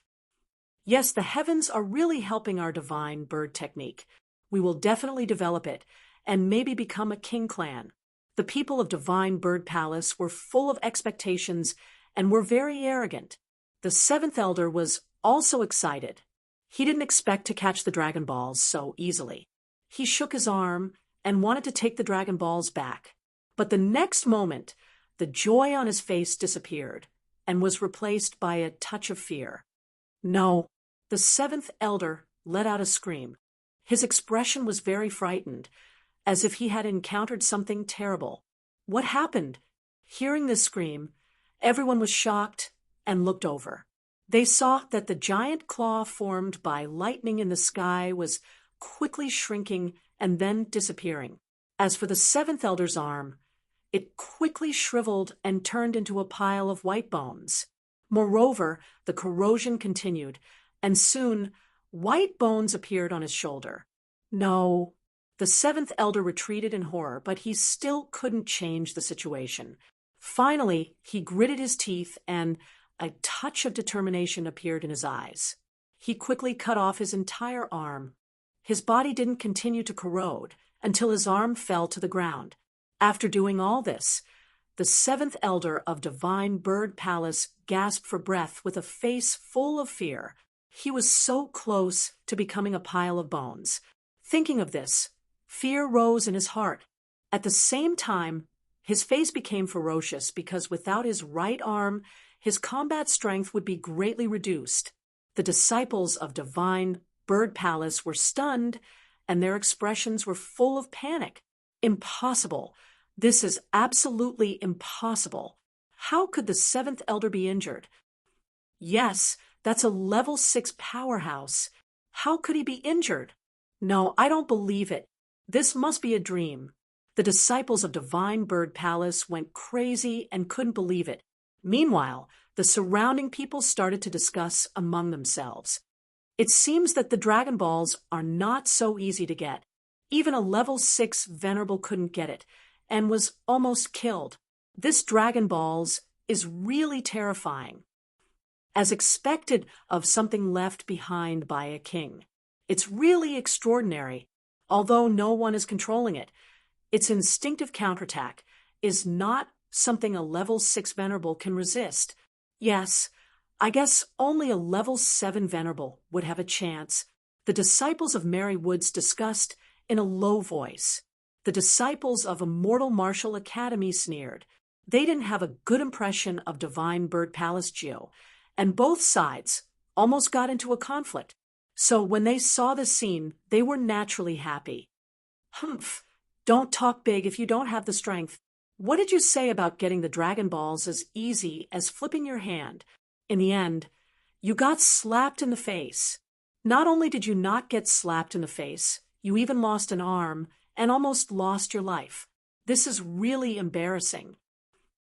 Yes, the heavens are really helping our divine bird technique. We will definitely develop it and maybe become a king clan. The people of Divine Bird Palace were full of expectations and were very arrogant. The 7th elder was also excited. He didn't expect to catch the Dragon Balls so easily. He shook his arm and wanted to take the Dragon Balls back. But the next moment, the joy on his face disappeared and was replaced by a touch of fear. No, the 7th elder let out a scream. His expression was very frightened, as if he had encountered something terrible. What happened? Hearing this scream, everyone was shocked and looked over. They saw that the giant claw formed by lightning in the sky was quickly shrinking and then disappearing. As for the 7th elder's arm, it quickly shriveled and turned into a pile of white bones. Moreover, the corrosion continued, and soon white bones appeared on his shoulder. No. The 7th elder retreated in horror, but he still couldn't change the situation. Finally, he gritted his teeth and a touch of determination appeared in his eyes. He quickly cut off his entire arm. His body didn't continue to corrode until his arm fell to the ground. After doing all this, the 7th elder of Divine Bird Palace gasped for breath with a face full of fear. He was so close to becoming a pile of bones. Thinking of this, fear rose in his heart. At the same time, his face became ferocious because without his right arm, his combat strength would be greatly reduced. The disciples of Divine Bird Palace were stunned, and their expressions were full of panic. Impossible. This is absolutely impossible. How could the 7th elder be injured? Yes, that's a level 6 powerhouse. How could he be injured? No, I don't believe it. This must be a dream. The disciples of Divine Bird Palace went crazy and couldn't believe it. Meanwhile, the surrounding people started to discuss among themselves. It seems that the Dragon Balls are not so easy to get. Even a level 6 Venerable couldn't get it, and was almost killed. This Dragon Balls is really terrifying. As expected of something left behind by a king. It's really extraordinary, although no one is controlling it. Its instinctive counterattack is not something a level 6 Venerable can resist. Yes, I guess only a level 7 Venerable would have a chance. The disciples of Mary Woods discussed in a low voice. The disciples of Immortal Martial Academy sneered. They didn't have a good impression of Divine Bird Palace Geo, and both sides almost got into a conflict. So when they saw the scene, they were naturally happy. Humph! Don't talk big if you don't have the strength. What did you say about getting the Dragon Balls as easy as flipping your hand? In the end, you got slapped in the face. Not only did you not get slapped in the face, you even lost an arm and almost lost your life. This is really embarrassing.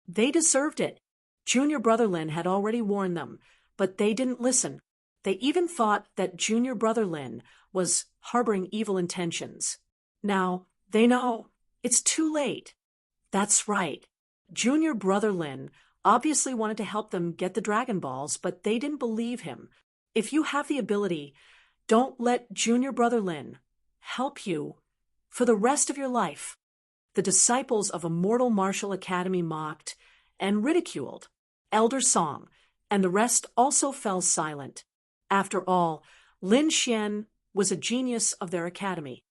They deserved it. Junior Brother Lin had already warned them, but they didn't listen. They even thought that Junior Brother Lin was harboring evil intentions. Now, They know. It's too late. That's right. Junior brother Lin obviously wanted to help them get the Dragon Balls, but they didn't believe him. If you have the ability, don't let Junior brother Lin help you for the rest of your life. The disciples of Immortal Martial Academy mocked and ridiculed Elder Song, and the rest also fell silent. After all, Lin Xian was a genius of their academy.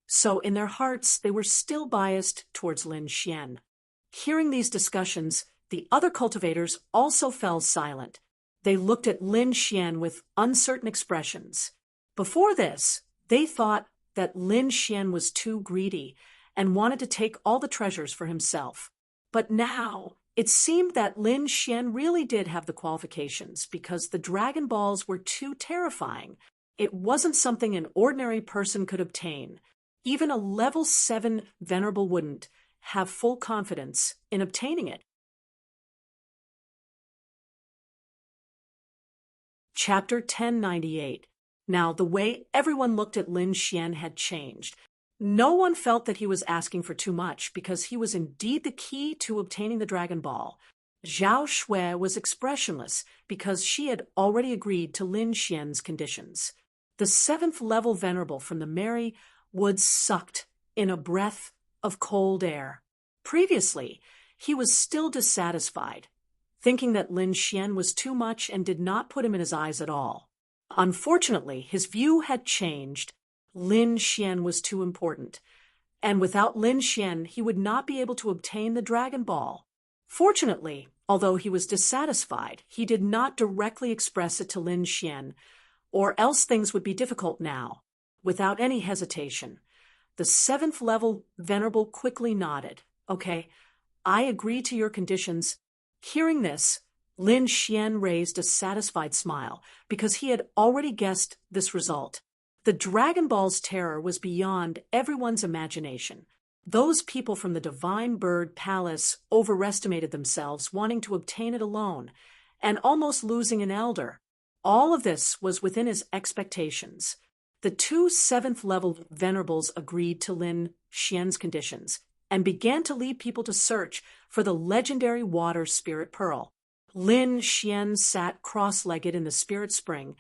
So in their hearts, they were still biased towards Lin Xian. Hearing these discussions, the other cultivators also fell silent. They looked at Lin Xian with uncertain expressions. Before this, they thought that Lin Xian was too greedy and wanted to take all the treasures for himself. But now, it seemed that Lin Xian really did have the qualifications because the Dragon Balls were too terrifying. It wasn't something an ordinary person could obtain. Even a level 7 venerable wouldn't have full confidence in obtaining it. Chapter 1098. Now, the way everyone looked at Lin Xian had changed. No one felt that he was asking for too much because he was indeed the key to obtaining the Dragon Ball. Zhao Shui was expressionless because she had already agreed to Lin Xian's conditions. The 7th level venerable from the Merry Woods sucked in a breath of cold air. Previously, he was still dissatisfied, thinking that Lin Xian was too much and did not put him in his eyes at all. Unfortunately, his view had changed. Lin Xian was too important, and without Lin Xian, he would not be able to obtain the Dragon Ball. Fortunately, although he was dissatisfied, he did not directly express it to Lin Xian, or else things would be difficult now. Without any hesitation, the 7th level venerable quickly nodded. Okay, I agree to your conditions. Hearing this, Lin Xian raised a satisfied smile because he had already guessed this result. The Dragon Ball's terror was beyond everyone's imagination. Those people from the Divine Bird Palace overestimated themselves, wanting to obtain it alone, and almost losing an elder. All of this was within his expectations. The two 7th level venerables agreed to Lin Xian's conditions and began to lead people to search for the legendary water spirit pearl. Lin Xian sat cross-legged in the spirit spring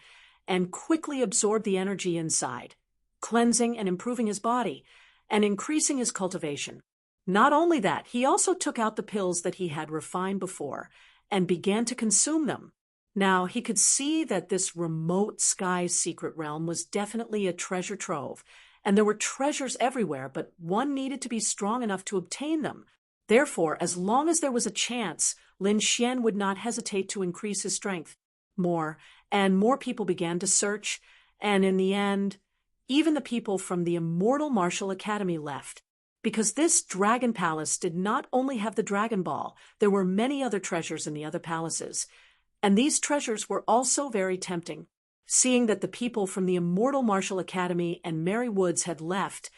and quickly absorbed the energy inside, cleansing and improving his body and increasing his cultivation. Not only that, he also took out the pills that he had refined before and began to consume them. Now, he could see that this remote sky secret realm was definitely a treasure trove, and there were treasures everywhere, but one needed to be strong enough to obtain them. Therefore, as long as there was a chance, Lin Xian would not hesitate to increase his strength. More and more people began to search, and in the end, even the people from the Immortal Martial Academy left. Because this Dragon Palace did not only have the Dragon Ball, there were many other treasures in the other palaces. And these treasures were also very tempting. Seeing that the people from the Immortal Martial Academy and Merry Woods had left,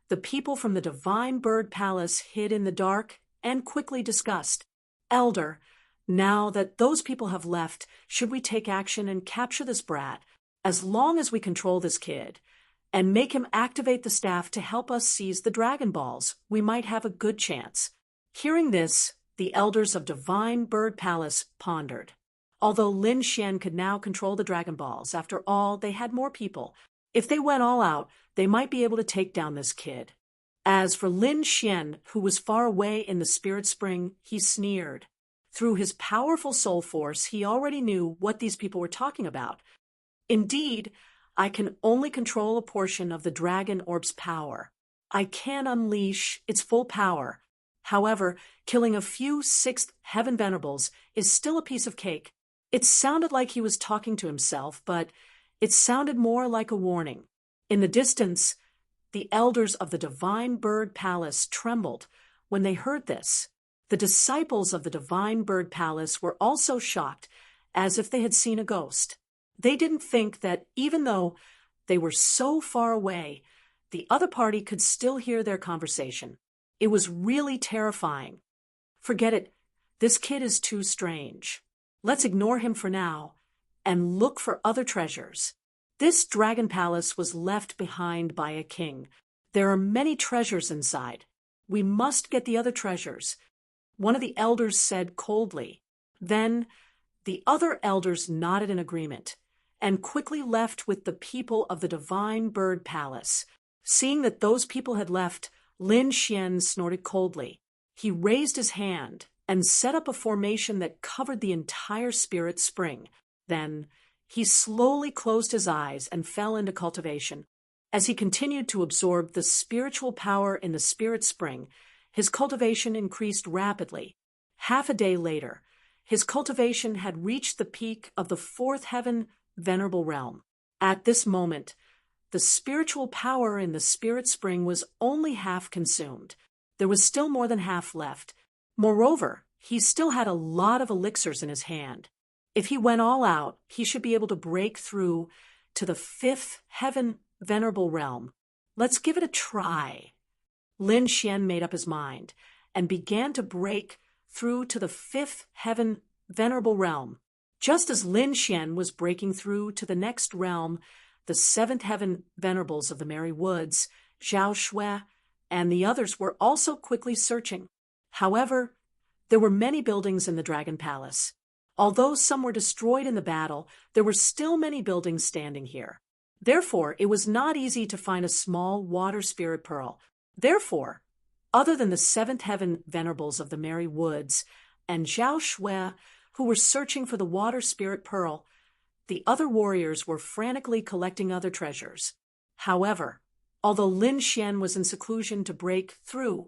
the people from the Divine Bird Palace hid in the dark and quickly discussed, "Elder, now that those people have left, should we take action and capture this brat? As long as we control this kid and make him activate the staff to help us seize the Dragon Balls, we might have a good chance." Hearing this, the elders of Divine Bird Palace pondered. Although Lin Xian could now control the Dragon Balls, after all, they had more people. If they went all out, they might be able to take down this kid. As for Lin Xian, who was far away in the spirit spring, he sneered. Through his powerful soul force, he already knew what these people were talking about. Indeed, I can only control a portion of the Dragon Orb's power. I can unleash its full power. However, killing a few 6th Heaven Venerables is still a piece of cake. It sounded like he was talking to himself, but it sounded more like a warning. In the distance, the elders of the Divine Bird Palace trembled when they heard this. The disciples of the Divine Bird Palace were also shocked, as if they had seen a ghost. They didn't think that even though they were so far away, the other party could still hear their conversation. It was really terrifying. Forget it. This kid is too strange. Let's ignore him for now and look for other treasures. This Dragon Palace was left behind by a king, There are many treasures inside. We must get the other treasures, one of the elders said coldly. Then the other elders nodded in agreement and quickly left with the people of the divine bird palace. Seeing that those people had left, Lin Xian snorted coldly. He raised his hand and set up a formation that covered the entire spirit spring. Then he slowly closed his eyes and fell into cultivation. As he continued to absorb the spiritual power in the spirit spring, his cultivation increased rapidly. Half a day later, his cultivation had reached the peak of the fourth heaven, venerable realm. At this moment, the spiritual power in the spirit spring was only half consumed. There was still more than half left. Moreover, he still had a lot of elixirs in his hand. If he went all out, he should be able to break through to the fifth heaven, venerable realm. Let's give it a try. Lin Xian made up his mind and began to break through to the fifth heaven, venerable realm. Just as Lin Xian was breaking through to the next realm, the seventh heaven venerables of the Merry Woods, Zhao Shui, and the others were also quickly searching. However, there were many buildings in the Dragon Palace. Although some were destroyed in the battle, there were still many buildings standing here. Therefore, it was not easy to find a small water spirit pearl. Therefore, other than the seventh heaven venerables of the Merry Woods and Zhao Shui, who were searching for the water spirit pearl, the other warriors were frantically collecting other treasures. However, although Lin Xian was in seclusion to break through,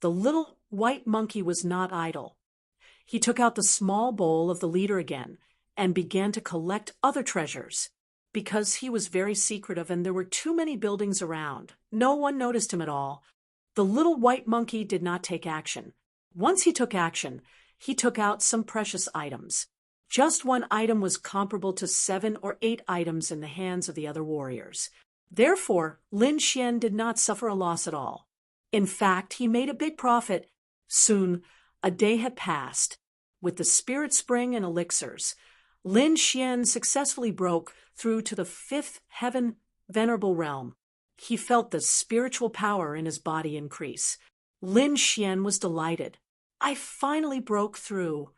the little white monkey was not idle. He took out the small bowl of the leader again and began to collect other treasures. Because he was very secretive and there were too many buildings around, no one noticed him at all. The little white monkey did not take action. Once he took action, he took out some precious items. Just one item was comparable to 7 or 8 items in the hands of the other warriors. Therefore, Lin Xian did not suffer a loss at all. In fact, he made a big profit. Soon, a day had passed. With the spirit spring and elixirs, Lin Xian successfully broke through to the fifth heaven, venerable realm. He felt the spiritual power in his body increase. Lin Xian was delighted. I finally broke through.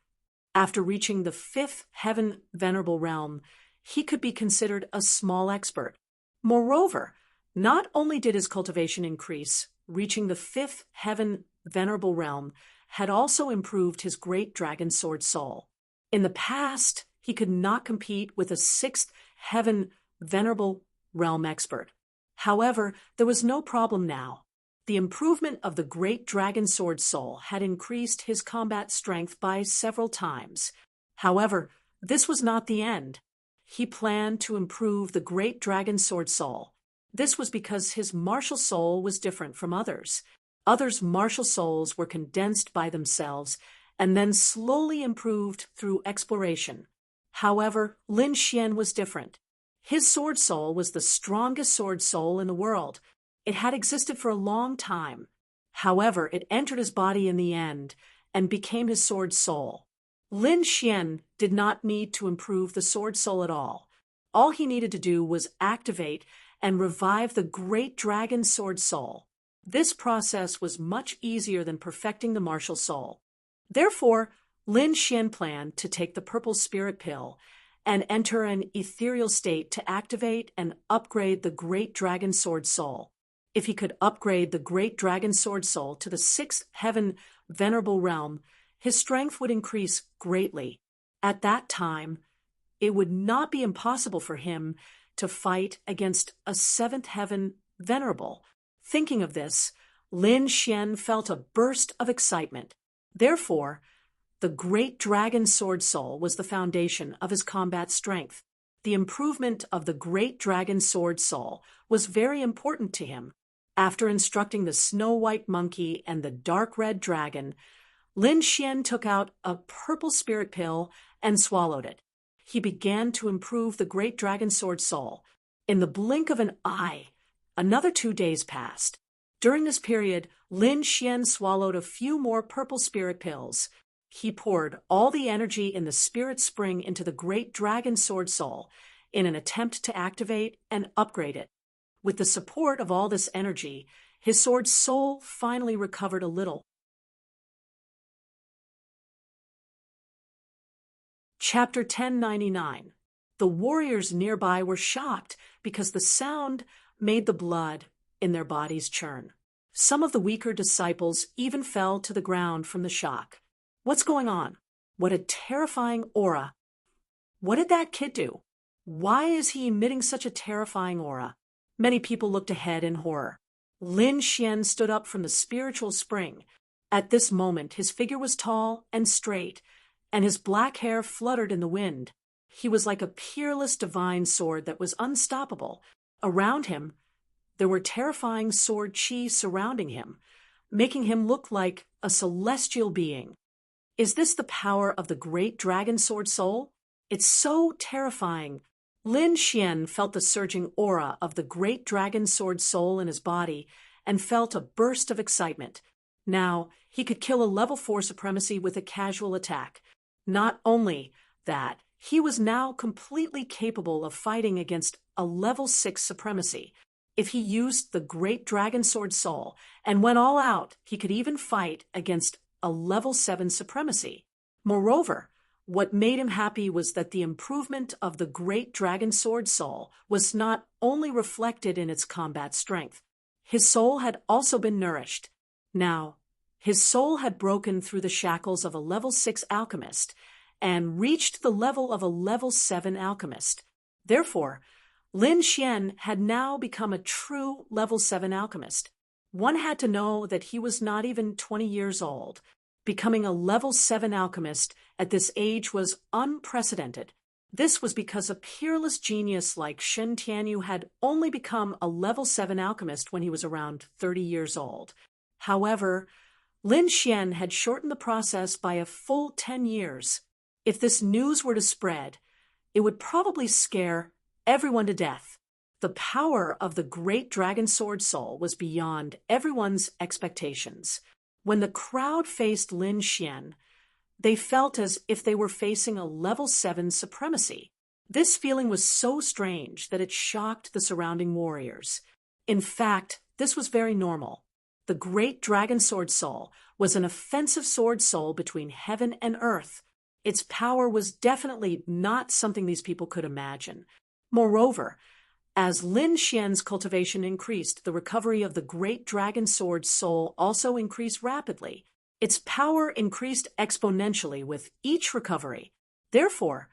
After reaching the fifth heaven, venerable realm, he could be considered a small expert. Moreover, not only did his cultivation increase, reaching the fifth heaven, venerable realm had also improved his great dragon sword soul. In the past, he could not compete with a sixth heaven, venerable realm expert. However, there was no problem now. The improvement of the great dragon sword soul had increased his combat strength by several times. However, this was not the end. He planned to improve the great dragon sword soul. This was because his martial soul was different from others. Others' martial souls were condensed by themselves and then slowly improved through exploration. However, Lin Xian was different. His sword soul was the strongest sword soul in the world. It had existed for a long time. However, it entered his body in the end and became his sword soul. Lin Xian did not need to improve the sword soul at all. All he needed to do was activate and revive the great dragon sword soul. This process was much easier than perfecting the martial soul. Therefore, Lin Xian planned to take the purple spirit pill and enter an ethereal state to activate and upgrade the great dragon sword soul. If he could upgrade the great dragon sword soul to the sixth heaven, venerable realm, his strength would increase greatly. At that time, it would not be impossible for him to fight against a seventh heaven, venerable. Thinking of this, Lin Xian felt a burst of excitement. Therefore, the great dragon sword soul was the foundation of his combat strength. The improvement of the great dragon sword soul was very important to him. After instructing the snow white monkey and the dark red dragon, Lin Xian took out a purple spirit pill and swallowed it. He began to improve the great dragon sword soul. In the blink of an eye, another 2 days passed. During this period, Lin Xian swallowed a few more purple spirit pills. He poured all the energy in the spirit spring into the great dragon sword soul in an attempt to activate and upgrade it. With the support of all this energy, his sword's soul finally recovered a little. Chapter 1099. The warriors nearby were shocked because the sound made the blood in their bodies churn. Some of the weaker disciples even fell to the ground from the shock. What's going on? What a terrifying aura. What did that kid do? Why is he emitting such a terrifying aura? Many people looked ahead in horror. Lin Xian stood up from the spiritual spring. At this moment, his figure was tall and straight, and his black hair fluttered in the wind. He was like a peerless divine sword that was unstoppable. Around him, there were terrifying sword chi surrounding him, making him look like a celestial being. Is this the power of the great dragon sword soul? It's so terrifying. Lin Xian felt the surging aura of the great dragon sword soul in his body and felt a burst of excitement. Now, he could kill a level 4 supremacy with a casual attack. Not only that, he was now completely capable of fighting against a level 6 supremacy. If he used the great dragon sword soul and went all out, he could even fight against a level 7 supremacy. Moreover, what made him happy was that the improvement of the great dragon sword soul was not only reflected in its combat strength. His soul had also been nourished. Now, his soul had broken through the shackles of a level 6 alchemist and reached the level of a level 7 alchemist. Therefore, Lin Xian had now become a true level 7 alchemist. One had to know that he was not even 20 years old. Becoming a level 7 alchemist at this age was unprecedented. This was because a peerless genius like Shen Tianyu had only become a level 7 alchemist when he was around 30 years old. However, Lin Xian had shortened the process by a full 10 years. If this news were to spread, it would probably scare everyone to death. The power of the great dragon sword soul was beyond everyone's expectations. When the crowd faced Lin Xian, they felt as if they were facing a level 7 supremacy. This feeling was so strange that it shocked the surrounding warriors. In fact, this was very normal. The great dragon sword soul was an offensive sword soul between heaven and earth. Its power was definitely not something these people could imagine. Moreover, as Lin Xian's cultivation increased, the recovery of the great dragon sword soul also increased rapidly. Its power increased exponentially with each recovery. Therefore,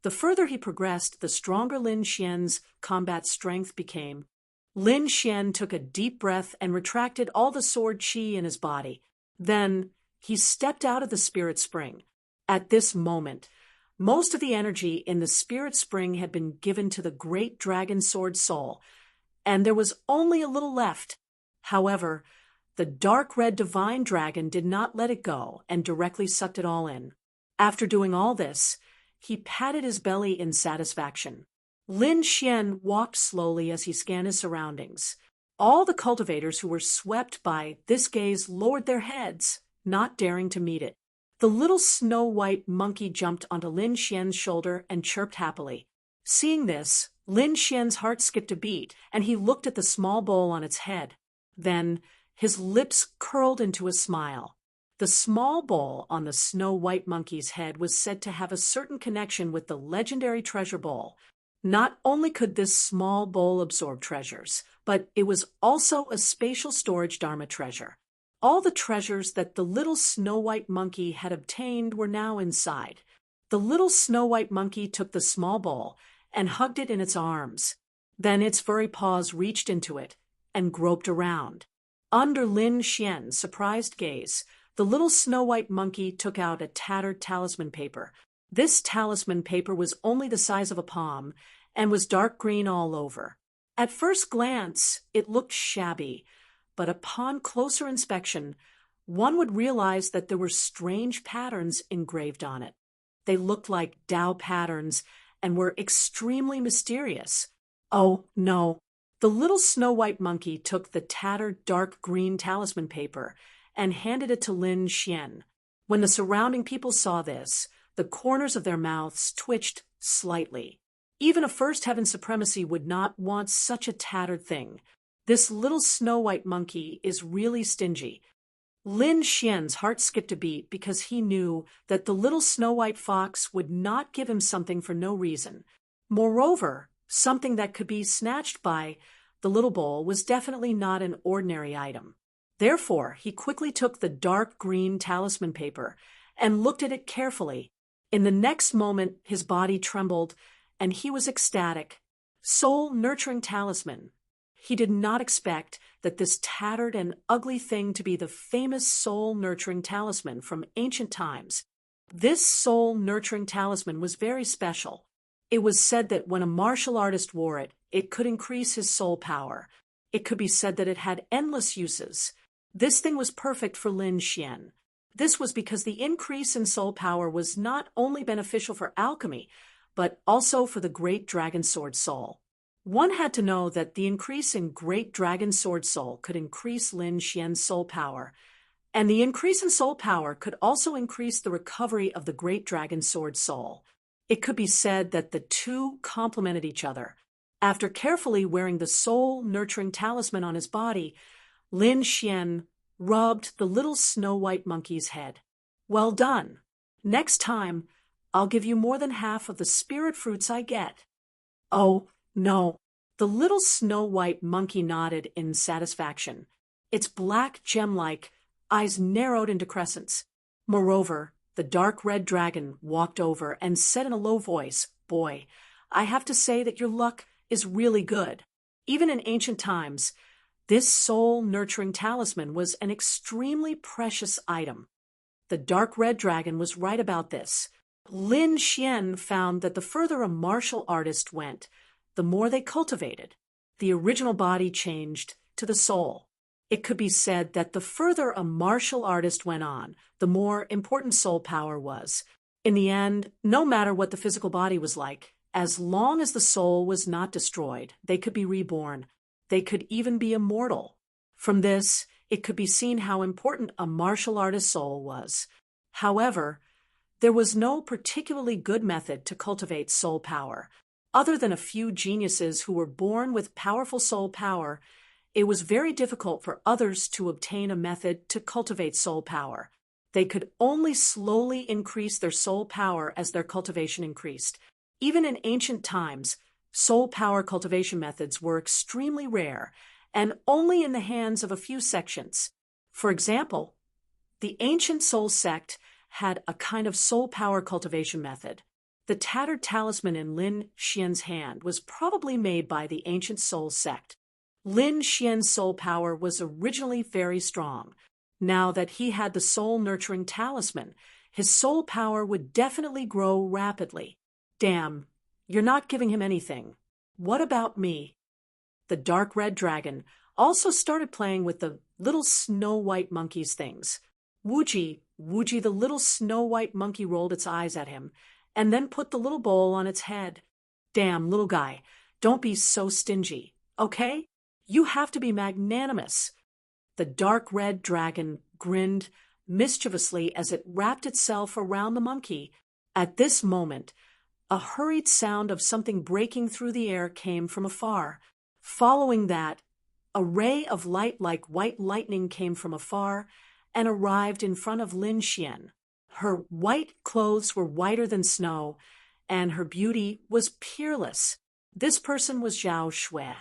the further he progressed, the stronger Lin Xian's combat strength became. Lin Xian took a deep breath and retracted all the sword chi in his body. Then he stepped out of the spirit spring. At this moment, most of the energy in the spirit spring had been given to the great dragon sword soul, and there was only a little left. However, the dark red divine dragon did not let it go and directly sucked it all in. After doing all this, he patted his belly in satisfaction. Lin Xian walked slowly as he scanned his surroundings. All the cultivators who were swept by this gaze lowered their heads, not daring to meet it. The little snow-white monkey jumped onto Lin Xian's shoulder and chirped happily. Seeing this, Lin Xian's heart skipped a beat, and he looked at the small bowl on its head. Then, his lips curled into a smile. The small bowl on the snow-white monkey's head was said to have a certain connection with the legendary treasure bowl. Not only could this small bowl absorb treasures, but it was also a spatial storage Dharma treasure. All the treasures that the little snow-white monkey had obtained were now inside. The little snow-white monkey took the small bowl and hugged it in its arms. Then its furry paws reached into it and groped around. Under Lin Xian's surprised gaze, the little snow-white monkey took out a tattered talisman paper. This talisman paper was only the size of a palm and was dark green all over. At first glance, it looked shabby, but upon closer inspection, one would realize that there were strange patterns engraved on it. They looked like Tao patterns and were extremely mysterious. Oh, no. The little snow-white monkey took the tattered dark green talisman paper and handed it to Lin Xian. When the surrounding people saw this, the corners of their mouths twitched slightly. Even a first heaven supremacy would not want such a tattered thing. This little snow-white monkey is really stingy. Lin Xian's heart skipped a beat because he knew that the little snow-white fox would not give him something for no reason. Moreover, something that could be snatched by the little bowl was definitely not an ordinary item. Therefore, he quickly took the dark green talisman paper and looked at it carefully. In the next moment, his body trembled, and he was ecstatic. Soul-nurturing talisman. He did not expect that this tattered and ugly thing to be the famous soul-nurturing talisman from ancient times. This soul-nurturing talisman was very special. It was said that when a martial artist wore it, it could increase his soul power. It could be said that it had endless uses. This thing was perfect for Lin Xian. This was because the increase in soul power was not only beneficial for alchemy, but also for the Great Dragon Sword Soul. One had to know that the increase in Great Dragon Sword Soul could increase Lin Xian's soul power, and the increase in soul power could also increase the recovery of the Great Dragon Sword Soul. It could be said that the two complemented each other. After carefully wearing the soul-nurturing talisman on his body, Lin Xian rubbed the little snow-white monkey's head. Well done. Next time, I'll give you more than half of the spirit fruits I get. Oh, no. The little snow-white monkey nodded in satisfaction. Its black gem-like eyes narrowed into crescents. Moreover, the dark red dragon walked over and said in a low voice, "Boy, I have to say that your luck is really good." Even in ancient times, this soul-nurturing talisman was an extremely precious item. The dark red dragon was right about this. Lin Xian found that the further a martial artist went, the more they cultivated. The original body changed to the soul. It could be said that the further a martial artist went on, the more important soul power was. In the end, no matter what the physical body was like, as long as the soul was not destroyed, they could be reborn. They could even be immortal. From this, it could be seen how important a martial artist's soul was. However, there was no particularly good method to cultivate soul power. Other than a few geniuses who were born with powerful soul power, it was very difficult for others to obtain a method to cultivate soul power. They could only slowly increase their soul power as their cultivation increased. Even in ancient times, soul power cultivation methods were extremely rare and only in the hands of a few sections. For example, the ancient soul sect had a kind of soul power cultivation method. The tattered talisman in Lin Xian's hand was probably made by the ancient soul sect. Lin Xian's soul power was originally very strong. Now that he had the soul-nurturing talisman, his soul power would definitely grow rapidly. Damn, you're not giving him anything. What about me? The dark red dragon also started playing with the little snow-white monkey's things. Wooji, the little snow-white monkey rolled its eyes at him, and then put the little bowl on its head. Damn, little guy, don't be so stingy, okay? You have to be magnanimous. The dark red dragon grinned mischievously as it wrapped itself around the monkey. At this moment, a hurried sound of something breaking through the air came from afar. Following that, a ray of light like white lightning came from afar and arrived in front of Lin Xian. Her white clothes were whiter than snow, and her beauty was peerless. This person was Zhao Shui.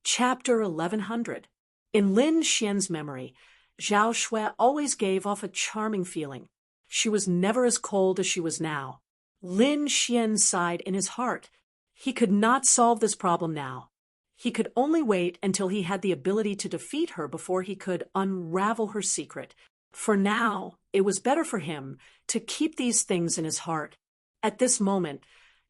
Chapter 1100. In Lin Xian's memory, Zhao Shui always gave off a charming feeling. She was never as cold as she was now. Lin Xian sighed in his heart. He could not solve this problem now. He could only wait until he had the ability to defeat her before he could unravel her secret. For now, it was better for him to keep these things in his heart. At this moment,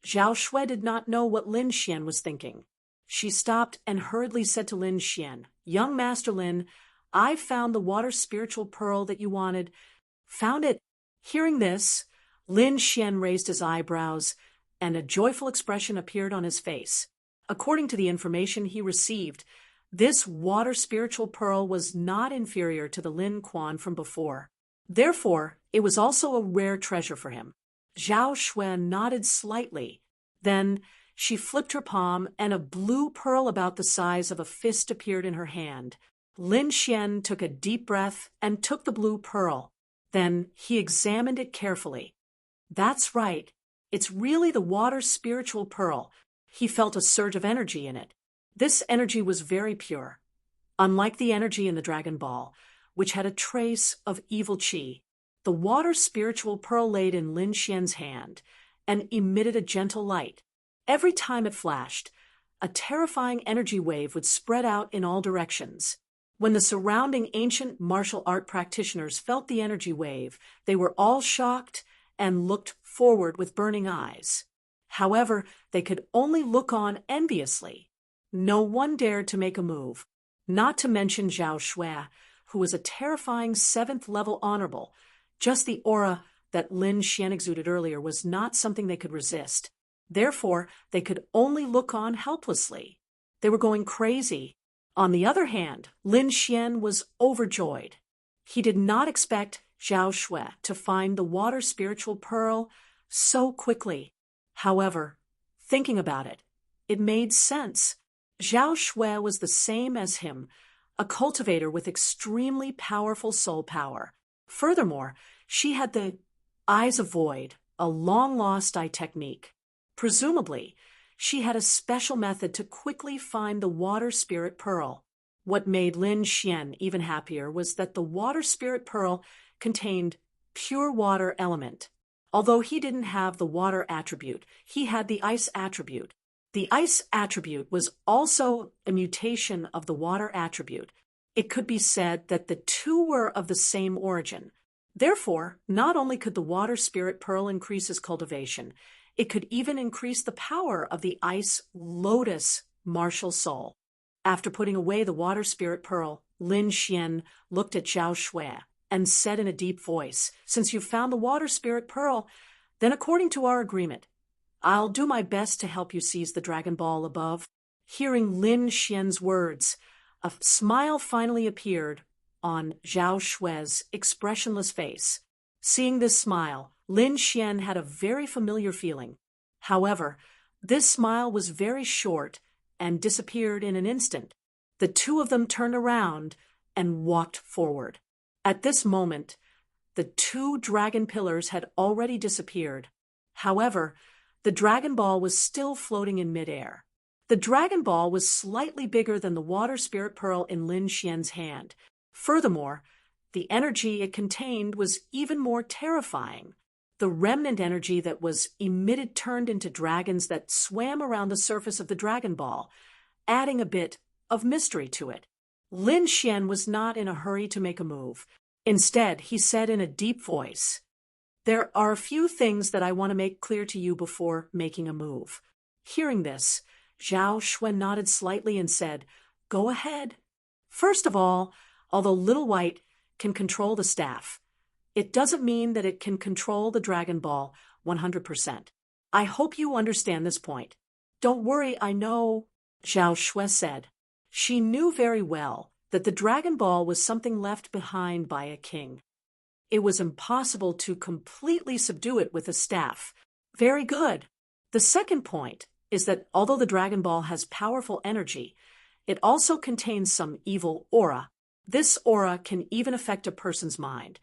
Zhao Shui did not know what Lin Xian was thinking. She stopped and hurriedly said to Lin Xian, "Young Master Lin, I found the water spiritual pearl that you wanted." "Found it." Hearing this, Lin Xian raised his eyebrows, and a joyful expression appeared on his face. According to the information he received, this water spiritual pearl was not inferior to the Lin Quan from before. Therefore, It was also a rare treasure for him. Zhao Shui nodded slightly. Then she flipped her palm, and a blue pearl about the size of a fist appeared in her hand. Lin Xian took a deep breath and took the blue pearl. Then he examined it carefully. That's right. It's really the water's spiritual pearl. He felt a surge of energy in it. This energy was very pure. Unlike the energy in the Dragon Ball, which had a trace of evil qi, the water's spiritual pearl laid in Lin Xian's hand and emitted a gentle light. Every time it flashed, a terrifying energy wave would spread out in all directions. When the surrounding ancient martial art practitioners felt the energy wave, they were all shocked and looked forward with burning eyes. However, they could only look on enviously. No one dared to make a move, not to mention Zhao Shui, who was a terrifying 7th-level honorable. Just the aura that Lin Xian exuded earlier was not something they could resist. Therefore, they could only look on helplessly. They were going crazy. On the other hand, Lin Xian was overjoyed. He did not expect Zhao Shui to find the water spiritual pearl so quickly. However, thinking about it, it made sense. Zhao Shui was the same as him, a cultivator with extremely powerful soul power. Furthermore, she had the Eyes of Void, a long-lost eye technique. Presumably, she had a special method to quickly find the water spirit pearl. What made Lin Xian even happier was that the water spirit pearl contained pure water element. Although he didn't have the water attribute, he had the ice attribute. The ice attribute was also a mutation of the water attribute. It could be said that the two were of the same origin. Therefore, not only could the water spirit pearl increase his cultivation, it could even increase the power of the ice lotus martial soul. After putting away the water spirit pearl, Lin Xian looked at Zhao Shui and said in a deep voice, "Since you've found the water spirit pearl, then according to our agreement, I'll do my best to help you seize the Dragon Ball above." Hearing Lin Xian's words, a smile finally appeared on Zhao Shui's expressionless face. Seeing this smile, Lin Xian had a very familiar feeling. However, this smile was very short and disappeared in an instant. The two of them turned around and walked forward. At this moment, the 2 dragon pillars had already disappeared. However, the Dragon Ball was still floating in midair. The Dragon Ball was slightly bigger than the water spirit pearl in Lin Xian's hand. Furthermore, the energy it contained was even more terrifying. The remnant energy that was emitted turned into dragons that swam around the surface of the Dragon Ball, adding a bit of mystery to it. Lin Xian was not in a hurry to make a move. Instead, he said in a deep voice, "There are a few things that I want to make clear to you before making a move." Hearing this, Zhao Shui nodded slightly and said, "Go ahead." First of all, although Little White can control the staff, it doesn't mean that it can control the Dragon Ball 100%. I hope you understand this point. "Don't worry, I know," Zhao Shui said. She knew very well that the Dragon Ball was something left behind by a king. It was impossible to completely subdue it with a staff. Very good. The second point is that although the Dragon Ball has powerful energy, it also contains some evil aura. This aura can even affect a person's mind.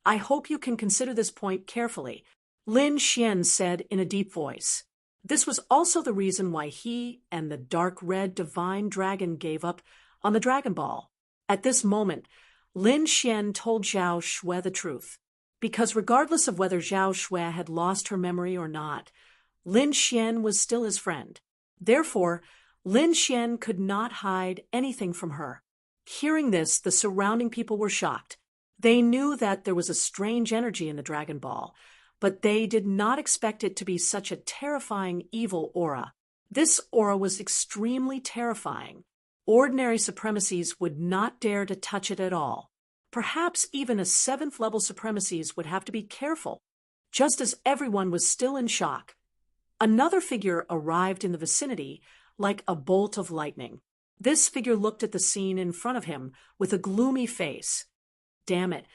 I hope you can consider this point carefully, Lin Xian said in a deep voice. This was also the reason why he and the dark red divine dragon gave up on the Dragon Ball. At this moment, Lin Xian told Zhao Shui the truth, because regardless of whether Zhao Shui had lost her memory or not, Lin Xian was still his friend. Therefore, Lin Xian could not hide anything from her. Hearing this, the surrounding people were shocked. They knew that there was a strange energy in the Dragon Ball, but they did not expect it to be such a terrifying evil aura. This aura was extremely terrifying. Ordinary supremacies would not dare to touch it at all. Perhaps even a 7th-level supremacies would have to be careful. Just as everyone was still in shock, another figure arrived in the vicinity like a bolt of lightning. This figure looked at the scene in front of him with a gloomy face. "Damn it,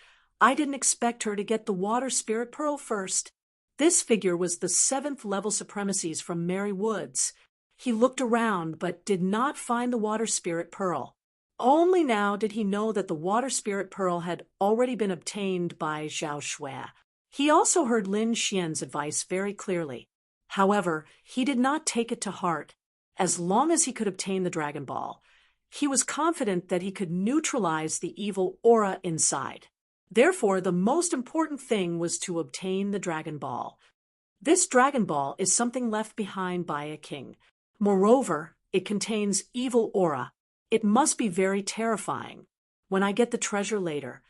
I didn't expect her to get the water spirit pearl first. This figure was the 7th level supremacies from Mary Woods. He looked around but did not find the water spirit pearl. Only now did he know that the water spirit pearl had already been obtained by Zhao Shui. He also heard Lin Xian's advice very clearly. However, he did not take it to heart. As long as he could obtain the Dragon Ball, he was confident that he could neutralize the evil aura inside. Therefore, the most important thing was to obtain the Dragon Ball. This Dragon Ball is something left behind by a king. Moreover, it contains evil aura. It must be very terrifying. When I get the treasure later,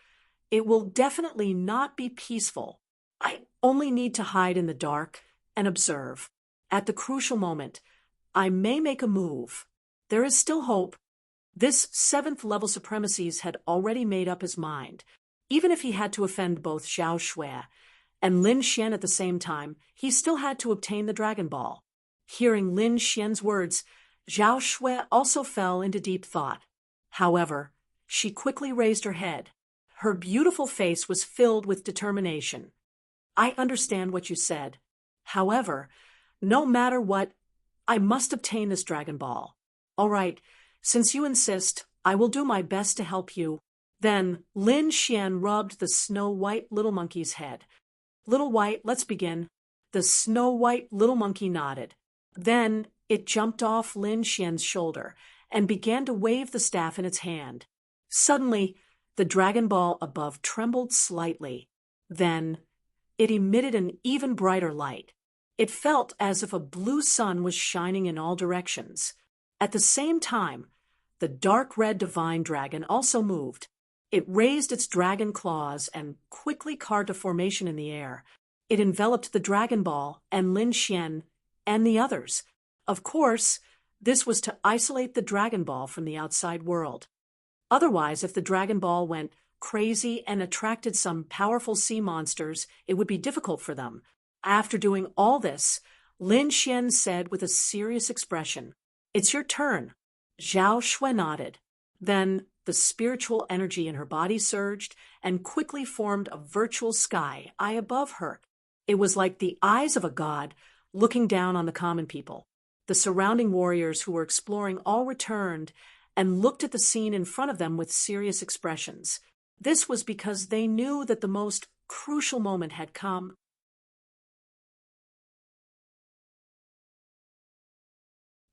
it will definitely not be peaceful. I only need to hide in the dark and observe. At the crucial moment, I may make a move. There is still hope. This 7th level supremacies had already made up his mind. Even if he had to offend both Zhao Shui and Lin Xian at the same time, he still had to obtain the Dragon Ball. Hearing Lin Xian's words, Zhao Shui also fell into deep thought. However, she quickly raised her head. Her beautiful face was filled with determination. I understand what you said. However, no matter what, I must obtain this Dragon Ball. All right, since you insist, I will do my best to help you. Then Lin Xian rubbed the snow-white little monkey's head. Little White, let's begin. The snow-white little monkey nodded. Then it jumped off Lin Xian's shoulder and began to wave the staff in its hand. Suddenly, the Dragon Ball above trembled slightly. Then it emitted an even brighter light. It felt as if a blue sun was shining in all directions. At the same time, the dark red divine dragon also moved. It raised its dragon claws and quickly carved a formation in the air. It enveloped the Dragon Ball and Lin Xian and the others. Of course, this was to isolate the Dragon Ball from the outside world. Otherwise, if the Dragon Ball went crazy and attracted some powerful sea monsters, it would be difficult for them. After doing all this, Lin Xian said with a serious expression, "It's your turn." Zhao Shui nodded. Then the spiritual energy in her body surged and quickly formed a virtual sky eye above her. It was like the eyes of a god looking down on the common people. The surrounding warriors who were exploring all returned and looked at the scene in front of them with serious expressions. This was because they knew that the most crucial moment had come.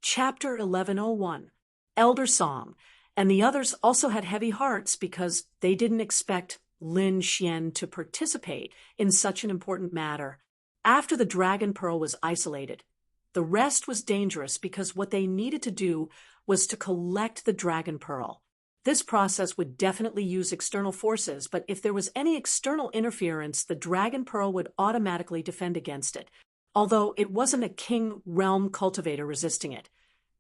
Chapter 1101, Elder Song, and the others also had heavy hearts because they didn't expect Lin Xian to participate in such an important matter. After the Dragon Pearl was isolated, the rest was dangerous because what they needed to do was to collect the Dragon Pearl. This process would definitely use external forces, but if there was any external interference, the Dragon Pearl would automatically defend against it. Although it wasn't a king realm cultivator resisting it.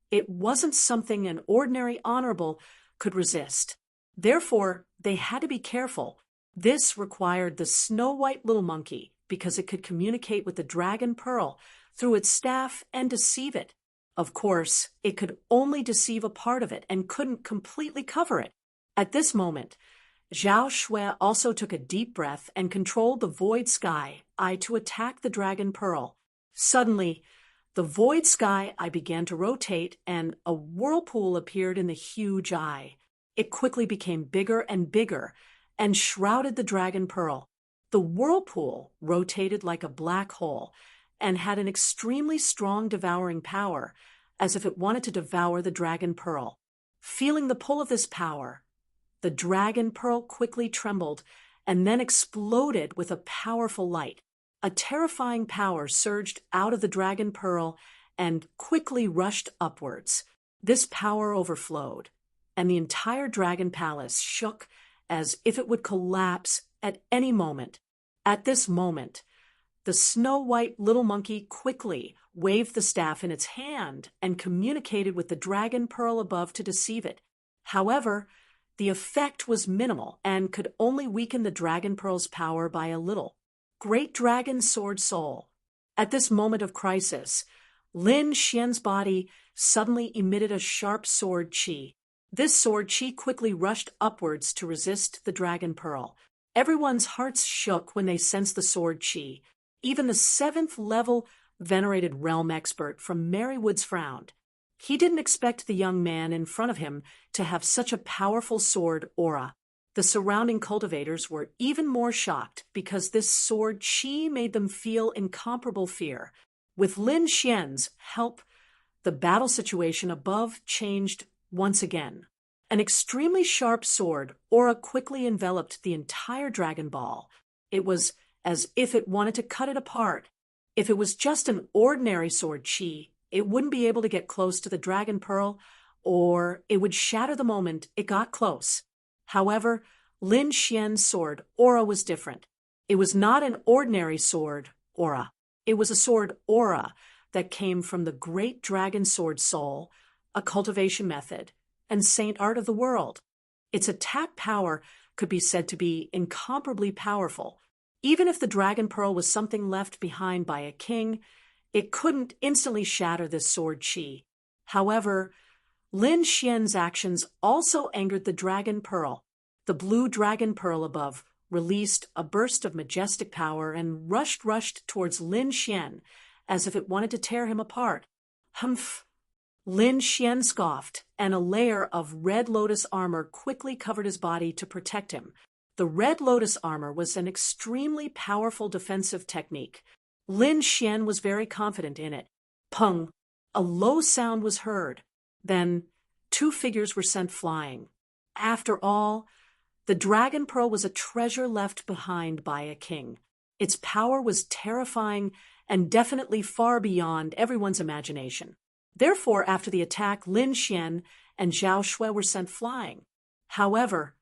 It wasn't something an ordinary honorable could resist. Therefore, they had to be careful. This required the snow-white little monkey because it could communicate with the Dragon Pearl through its staff and deceive it. Of course, it could only deceive a part of it and couldn't completely cover it. At this moment, Zhao Shui also took a deep breath and controlled the void sky eye to attack the Dragon Pearl. Suddenly, the void sky eye began to rotate and a whirlpool appeared in the huge eye. It quickly became bigger and shrouded the Dragon Pearl. The whirlpool rotated like a black hole and had an extremely strong devouring power, as if it wanted to devour the Dragon Pearl. Feeling the pull of this power, the Dragon Pearl quickly trembled and then exploded with a powerful light. A terrifying power surged out of the Dragon Pearl and quickly rushed upwards. This power overflowed, and the entire Dragon Palace shook as if it would collapse at any moment. At this moment, the snow-white little monkey quickly waved the staff in its hand and communicated with the Dragon Pearl above to deceive it. However, the effect was minimal and could only weaken the Dragon Pearl's power by a little. Great Dragon Sword Soul. At this moment of crisis, Lin Xian's body suddenly emitted a sharp sword chi. This sword chi quickly rushed upwards to resist the Dragon Pearl. Everyone's hearts shook when they sensed the sword chi. Even the 7th-level venerated realm expert from Marywood's frowned. He didn't expect the young man in front of him to have such a powerful sword aura. The surrounding cultivators were even more shocked because this sword chi made them feel incomparable fear. With Lin Xian's help, the battle situation above changed once again. An extremely sharp sword aura quickly enveloped the entire Dragon Ball. It was as if it wanted to cut it apart. If it was just an ordinary sword chi, it wouldn't be able to get close to the Dragon Pearl, or it would shatter the moment it got close. However, Lin Xian's sword aura was different. It was not an ordinary sword aura. It was a sword aura that came from the great dragon sword soul, a cultivation method, and saint art of the world. Its attack power could be said to be incomparably powerful. Even if the Dragon Pearl was something left behind by a king, it couldn't instantly shatter this sword chi. However, Lin Xian's actions also angered the Dragon Pearl. The blue Dragon Pearl above released a burst of majestic power and rushed towards Lin Xian as if it wanted to tear him apart. Humph! Lin Xian scoffed, and a layer of Red Lotus armor quickly covered his body to protect him. The Red Lotus armor was an extremely powerful defensive technique. Lin Xian was very confident in it. Pung! A low sound was heard. Then 2 figures were sent flying. After all, the Dragon Pearl was a treasure left behind by a king. Its power was terrifying and definitely far beyond everyone's imagination. Therefore, after the attack, Lin Xian and Zhao Shui were sent flying. However,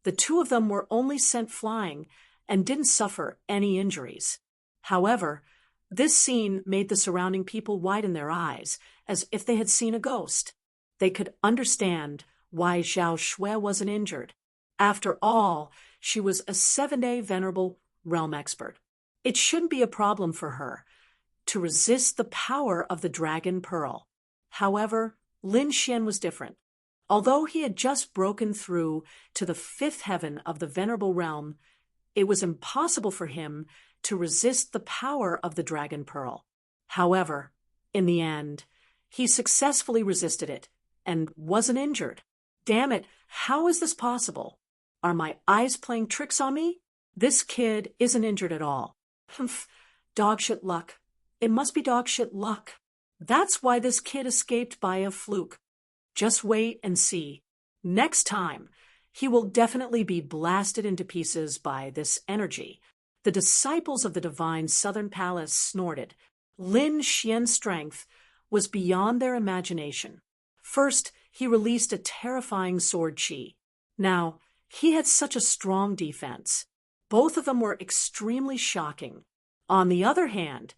the 2 of them were only sent flying and didn't suffer any injuries. However, this scene made the surrounding people widen their eyes, as if they had seen a ghost. They could understand why Zhao Shui wasn't injured. After all, she was a 7-day venerable realm expert. It shouldn't be a problem for her to resist the power of the Dragon Pearl. However, Lin Xian was different. Although he had just broken through to the 5th heaven of the venerable realm, it was impossible for him to resist the power of the Dragon Pearl. However, in the end, he successfully resisted it and wasn't injured. Damn it, how is this possible? Are my eyes playing tricks on me? This kid isn't injured at all. Humph, dogshit luck. It must be dogshit luck. That's why this kid escaped by a fluke. Just wait and see. Next time, he will definitely be blasted into pieces by this energy. The disciples of the divine Southern Palace snorted. Lin Xian's strength was beyond their imagination. First, he released a terrifying sword chi. Now, he had such a strong defense. Both of them were extremely shocking. On the other hand,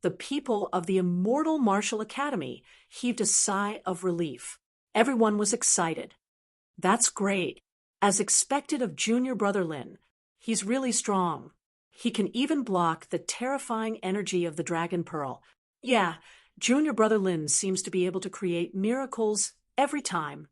the people of the Immortal Martial Academy heaved a sigh of relief. Everyone was excited. That's great. As expected of junior brother Lin, he's really strong. He can even block the terrifying energy of the Dragon Pearl. Yeah, junior brother Lin seems to be able to create miracles every time.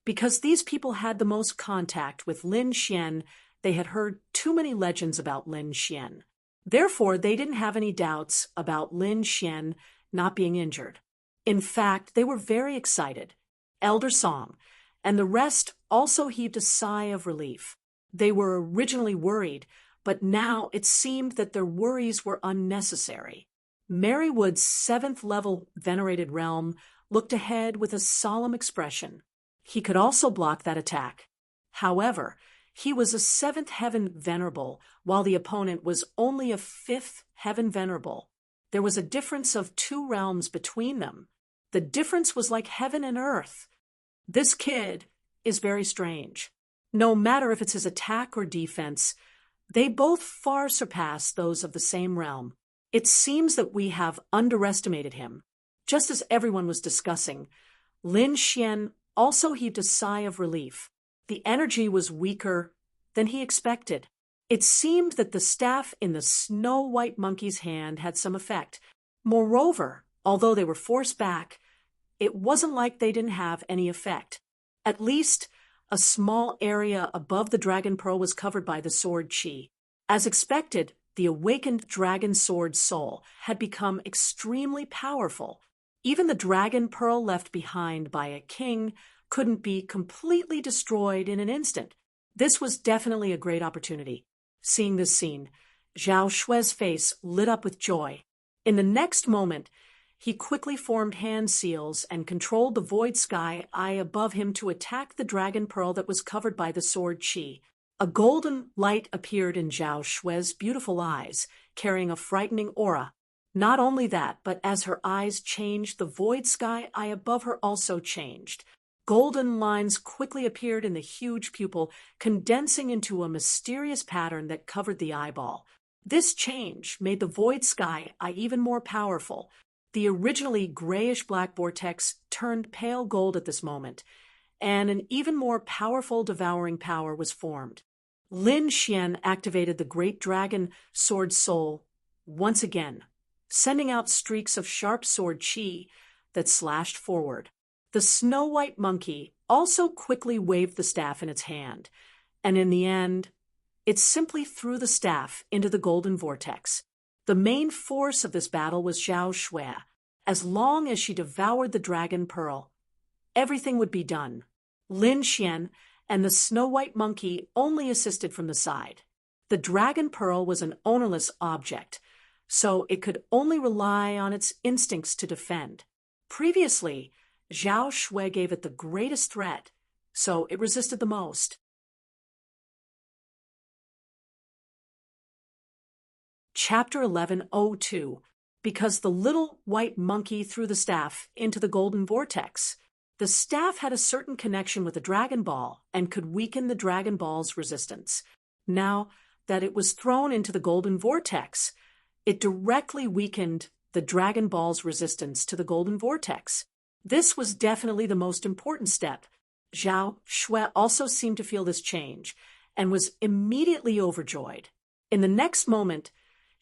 Because these people had the most contact with Lin Xian, they had heard too many legends about Lin Xian. Therefore, they didn't have any doubts about Lin Xian not being injured. In fact, they were very excited. Elder Song and the rest also heaved a sigh of relief. They were originally worried, but now it seemed that their worries were unnecessary. Marywood's 7th-level venerated realm looked ahead with a solemn expression. He could also block that attack. However, he was a 7th heaven venerable, while the opponent was only a 5th heaven venerable. There was a difference of 2 realms between them. The difference was like heaven and earth. This kid is very strange. No matter if it's his attack or defense, they both far surpass those of the same realm. It seems that we have underestimated him. Just as everyone was discussing, Lin Xian also heaved a sigh of relief. The energy was weaker than he expected. It seemed that the staff in the snow-white monkey's hand had some effect. Moreover, although they were forced back, it wasn't like they didn't have any effect. At least, A small area above the dragon pearl was covered by the sword chi. As expected, the awakened dragon sword soul had become extremely powerful. Even the dragon pearl left behind by a king couldn't be completely destroyed in an instant. This was definitely a great opportunity. Seeing this scene, Zhao Shui's face lit up with joy. In the next moment, he quickly formed hand seals and controlled the void sky eye above him to attack the dragon pearl that was covered by the sword chi. A golden light appeared in Zhao Shui's beautiful eyes, carrying a frightening aura. Not only that, but as her eyes changed, the void sky eye above her also changed. Golden lines quickly appeared in the huge pupil, condensing into a mysterious pattern that covered the eyeball. This change made the void sky eye even more powerful. The originally grayish-black vortex turned pale gold at this moment, and an even more powerful devouring power was formed. Lin Xian activated the great dragon sword soul once again, sending out streaks of sharp sword chi that slashed forward. The snow-white monkey also quickly waved the staff in its hand, and in the end, it simply threw the staff into the golden vortex. The main force of this battle was Zhao Shui. As long as she devoured the dragon pearl, everything would be done. Lin Xian and the snow-white monkey only assisted from the side. The dragon pearl was an ownerless object, so it could only rely on its instincts to defend. Previously, Zhao Shui gave it the greatest threat, so it resisted the most. Chapter 11:02. Because the little white monkey threw the staff into the golden vortex. The staff had a certain connection with the Dragon Ball and could weaken the Dragon Ball's resistance. Now that it was thrown into the golden vortex, it directly weakened the Dragon Ball's resistance to the golden vortex. This was definitely the most important step. Zhao Shui also seemed to feel this change and was immediately overjoyed. In the next moment,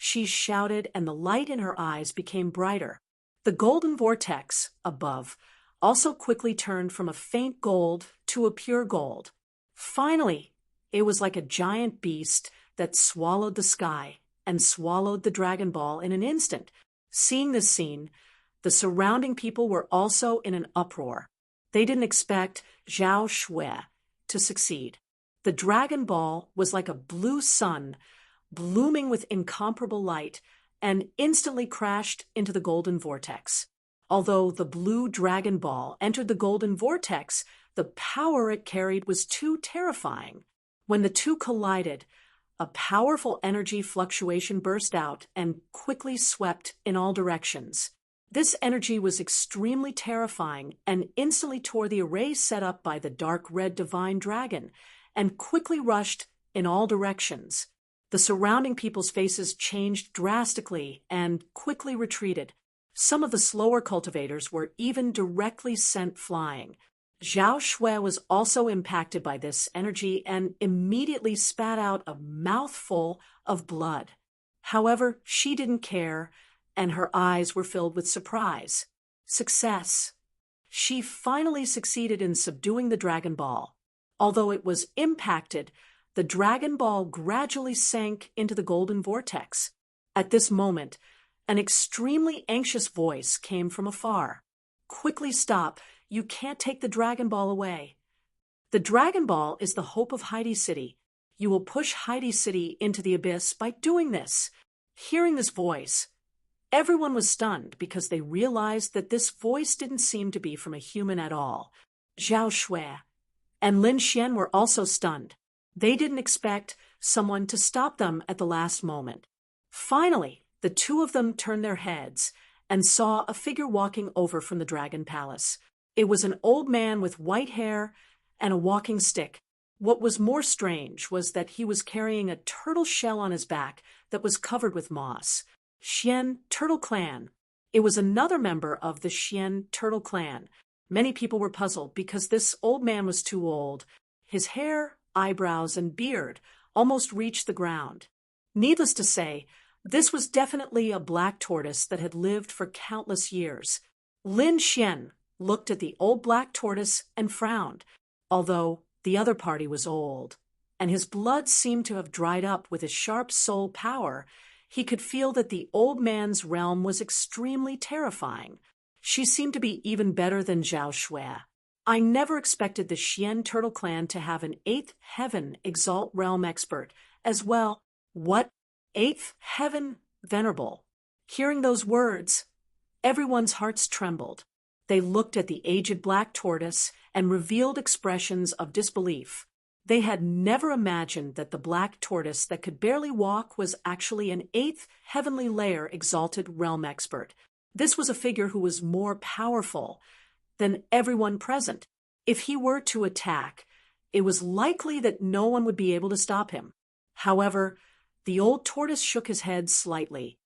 she shouted and the light in her eyes became brighter. The golden vortex above also quickly turned from a faint gold to a pure gold. Finally, it was like a giant beast that swallowed the sky and swallowed the Dragon Ball in an instant. Seeing this scene, the surrounding people were also in an uproar. They didn't expect Zhao Shui to succeed. The Dragon Ball was like a blue sun, blooming with incomparable light, and instantly crashed into the golden vortex. Although the blue Dragon Ball entered the golden vortex, the power it carried was too terrifying. When the two collided, a powerful energy fluctuation burst out and quickly swept in all directions. This energy was extremely terrifying and instantly tore the array set up by the dark red divine dragon and quickly rushed in all directions. The surrounding people's faces changed drastically and quickly retreated. Some of the slower cultivators were even directly sent flying. Zhao Shui was also impacted by this energy and immediately spat out a mouthful of blood. However, she didn't care, and her eyes were filled with surprise. Success. She finally succeeded in subduing the Dragon Ball. Although it was impacted, the Dragon Ball gradually sank into the golden vortex. At this moment, an extremely anxious voice came from afar. "Quickly stop. You can't take the Dragon Ball away." The Dragon Ball is the hope of Heidi City. You will push Heidi City into the abyss by doing this. Hearing this voice, everyone was stunned because they realized that this voice didn't seem to be from a human at all. Zhao Shui and Lin Xian were also stunned. They didn't expect someone to stop them at the last moment. Finally, the two of them turned their heads and saw a figure walking over from the Dragon Palace. It was an old man with white hair and a walking stick. What was more strange was that he was carrying a turtle shell on his back that was covered with moss. Xian Turtle Clan. It was another member of the Xian Turtle Clan. Many people were puzzled because this old man was too old. His hair, eyebrows, and beard almost reached the ground. Needless to say, this was definitely a black tortoise that had lived for countless years. Lin Xian looked at the old black tortoise and frowned. Although The other party was old, and his blood seemed to have dried up with his sharp soul power. He could feel that the old man's realm was extremely terrifying. She seemed to be even better than Zhao Shui. I never expected the Xian Turtle Clan to have an 8th Heaven Exalt Realm expert as well. What? 8th Heaven Venerable? Hearing those words, everyone's hearts trembled. They looked at the aged black tortoise and revealed expressions of disbelief. They had never imagined that the black tortoise that could barely walk was actually an 8th Heavenly Layer Exalted Realm expert. This was a figure who was more powerful than everyone present. If he were to attack, it was likely that no one would be able to stop him. However, the old tortoise shook his head slightly.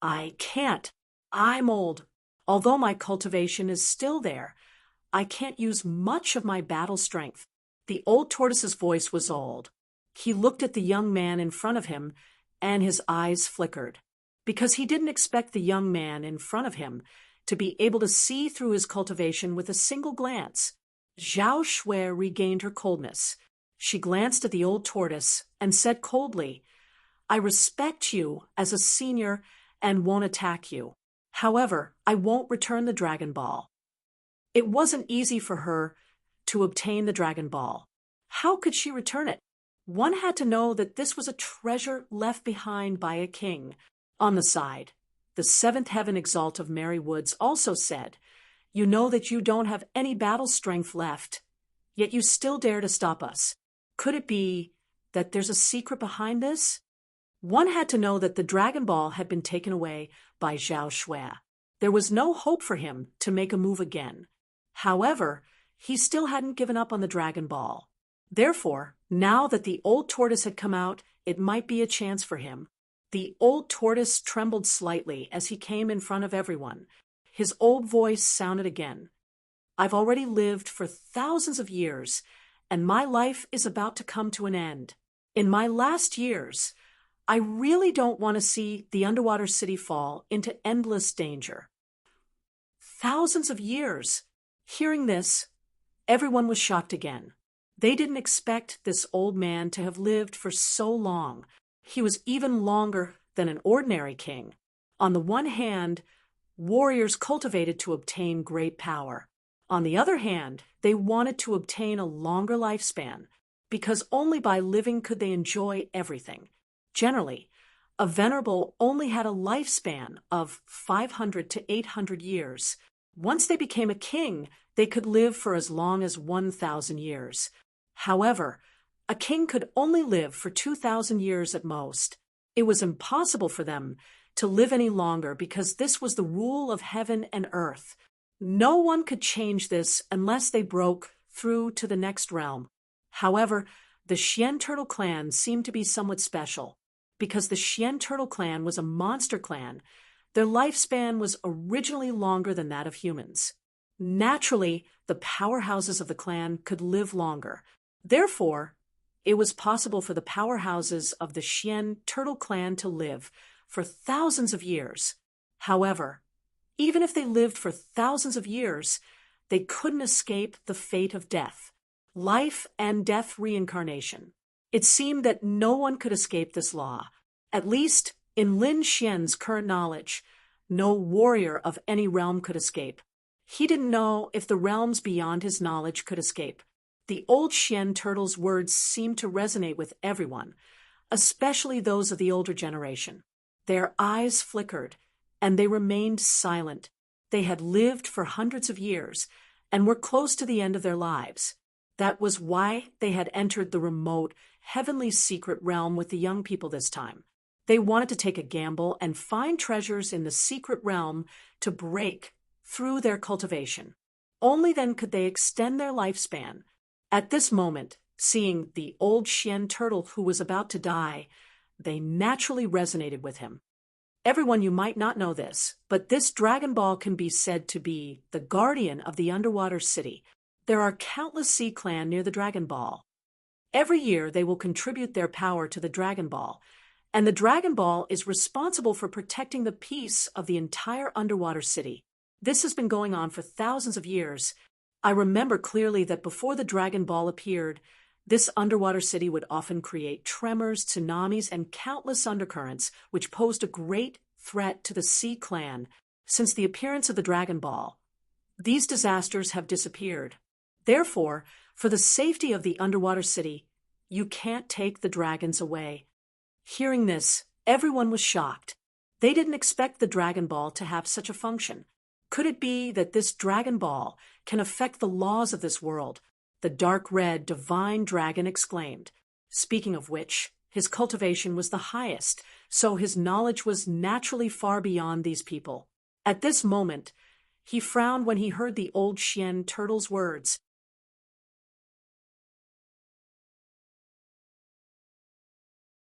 I can't. I'm old. Although my cultivation is still there, I can't use much of my battle strength. The old tortoise's voice was old. He looked at the young man in front of him, and his eyes flickered, because he didn't expect the young man in front of him to be able to see through his cultivation with a single glance. Zhao Shui regained her coldness. She glanced at the old tortoise and said coldly, I respect you as a senior and won't attack you. However, I won't return the Dragon Ball. It wasn't easy for her to obtain the Dragon Ball. How could she return it? One had to know that this was a treasure left behind by a king. On the side, the 7th Heaven Exalt of Mary Woods also said, You know that you don't have any battle strength left, yet you still dare to stop us. Could it be that there's a secret behind this? One had to know that the Dragon Ball had been taken away by Zhao Shui. There was no hope for him to make a move again. However, he still hadn't given up on the Dragon Ball. Therefore, now that the old tortoise had come out, it might be a chance for him. The old tortoise trembled slightly as he came in front of everyone. His old voice sounded again. I've already lived for thousands of years, and my life is about to come to an end. In my last years, I really don't want to see the underwater city fall into endless danger. Thousands of years. Hearing this, everyone was shocked again. They didn't expect this old man to have lived for so long. He was even longer than an ordinary king. On the one hand, warriors cultivated to obtain great power. On the other hand, they wanted to obtain a longer lifespan, because only by living could they enjoy everything. Generally, a venerable only had a lifespan of 500 to 800 years. Once they became a king, they could live for as long as 1,000 years. However, a king could only live for 2,000 years at most. It was impossible for them to live any longer because this was the rule of heaven and earth. No one could change this unless they broke through to the next realm. However, the Xian Turtle Clan seemed to be somewhat special. Because the Xian Turtle Clan was a monster clan, their lifespan was originally longer than that of humans. Naturally, the powerhouses of the clan could live longer. Therefore, it was possible for the powerhouses of the Xian Turtle Clan to live for thousands of years. However, even if they lived for thousands of years, they couldn't escape the fate of death, life and death reincarnation. It seemed that no one could escape this law. At least, in Lin Xian's current knowledge, no warrior of any realm could escape. He didn't know if the realms beyond his knowledge could escape. The old Xian turtle's words seemed to resonate with everyone, especially those of the older generation. Their eyes flickered, and they remained silent. They had lived for hundreds of years and were close to the end of their lives. That was why they had entered the remote, heavenly secret realm with the young people this time. They wanted to take a gamble and find treasures in the secret realm to break through their cultivation. Only then could they extend their lifespan. At this moment, seeing the old Xian turtle who was about to die, they naturally resonated with him. Everyone, you might not know this, but this Dragon Ball can be said to be the guardian of the underwater city. There are countless Sea Clan near the Dragon Ball. Every year they will contribute their power to the Dragon Ball, and the Dragon Ball is responsible for protecting the peace of the entire underwater city. This has been going on for thousands of years, I remember clearly that before the Dragon Ball appeared, this underwater city would often create tremors, tsunamis, and countless undercurrents, which posed a great threat to the Sea Clan. Since the appearance of the Dragon Ball, these disasters have disappeared. Therefore, for the safety of the underwater city, you can't take the dragons away. Hearing this, everyone was shocked. They didn't expect the Dragon Ball to have such a function. Could it be that this Dragon Ball can affect the laws of this world? The dark red divine dragon exclaimed. Speaking of which, his cultivation was the highest, so his knowledge was naturally far beyond these people. At this moment, he frowned when he heard the old Xian turtle's words.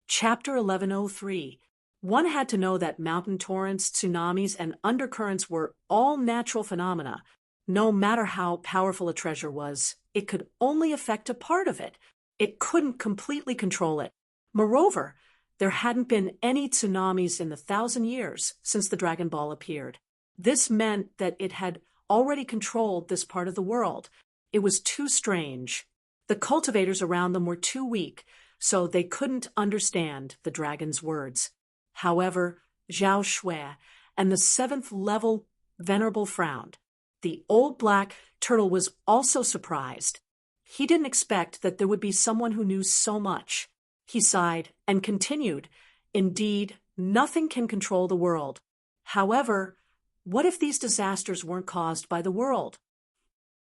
Chapter 1103. One had to know that mountain torrents, tsunamis, and undercurrents were all natural phenomena. No matter how powerful a treasure was, it could only affect a part of it. It couldn't completely control it. Moreover, there hadn't been any tsunamis in the 1,000 years since the Dragon Ball appeared. This meant that it had already controlled this part of the world. It was too strange. The cultivators around them were too weak, so they couldn't understand the dragon's words. However, Zhao Shui and the 7th level Venerable frowned. The old black turtle was also surprised. He didn't expect that there would be someone who knew so much. He sighed and continued, "Indeed, nothing can control the world. However, what if these disasters weren't caused by the world?"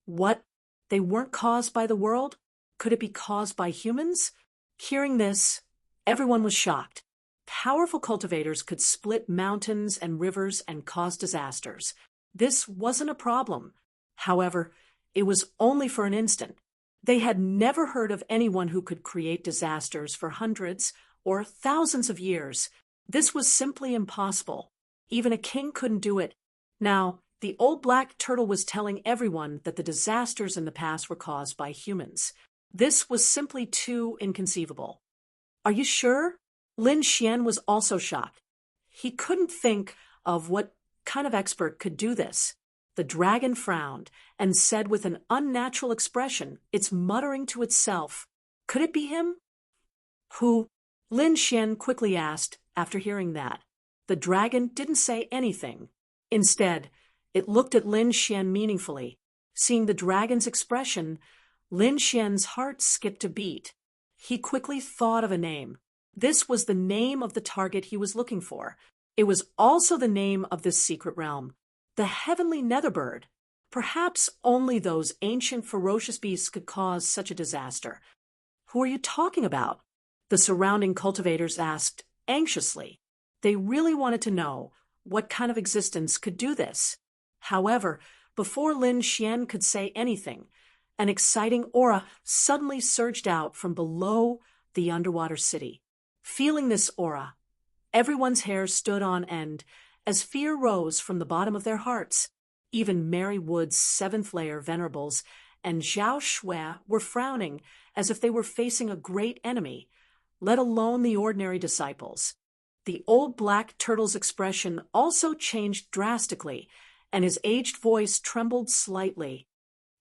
What? They weren't caused by the world? Could it be caused by humans? Hearing this, everyone was shocked. Powerful cultivators could split mountains and rivers and cause disasters. This wasn't a problem. However, it was only for an instant. They had never heard of anyone who could create disasters for hundreds or thousands of years. This was simply impossible. Even a king couldn't do it. Now, the old black turtle was telling everyone that the disasters in the past were caused by humans. This was simply too inconceivable. "Are you sure?" Lin Xian was also shocked. He couldn't think of what kind of expert could do this. The dragon frowned and said with an unnatural expression, it's muttering to itself, "Could it be him?" "Who?" Lin Xian quickly asked after hearing that. The dragon didn't say anything. Instead, it looked at Lin Xian meaningfully. Seeing the dragon's expression, Lin Xian's heart skipped a beat. He quickly thought of a name. This was the name of the target he was looking for. It was also the name of this secret realm, the Heavenly Netherbird. Perhaps only those ancient ferocious beasts could cause such a disaster. "Who are you talking about?" the surrounding cultivators asked anxiously. They really wanted to know what kind of existence could do this. However, before Lin Xian could say anything, an exciting aura suddenly surged out from below the underwater city. Feeling this aura, everyone's hair stood on end as fear rose from the bottom of their hearts. Even Mary Wood's 7th layer venerables and Zhao Shui were frowning as if they were facing a great enemy, let alone the ordinary disciples. The old black turtle's expression also changed drastically, and his aged voice trembled slightly.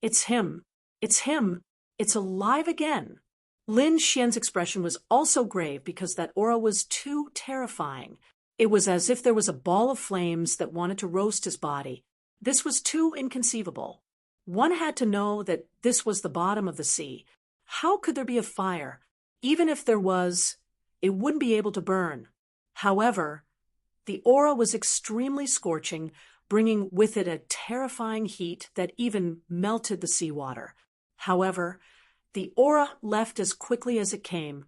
"It's him. It's him. It's alive again." Lin Xian's expression was also grave because that aura was too terrifying. It was as if there was a ball of flames that wanted to roast his body. This was too inconceivable. One had to know that this was the bottom of the sea. How could there be a fire? Even if there was, it wouldn't be able to burn. However, the aura was extremely scorching, bringing with it a terrifying heat that even melted the seawater. However, the aura left as quickly as it came,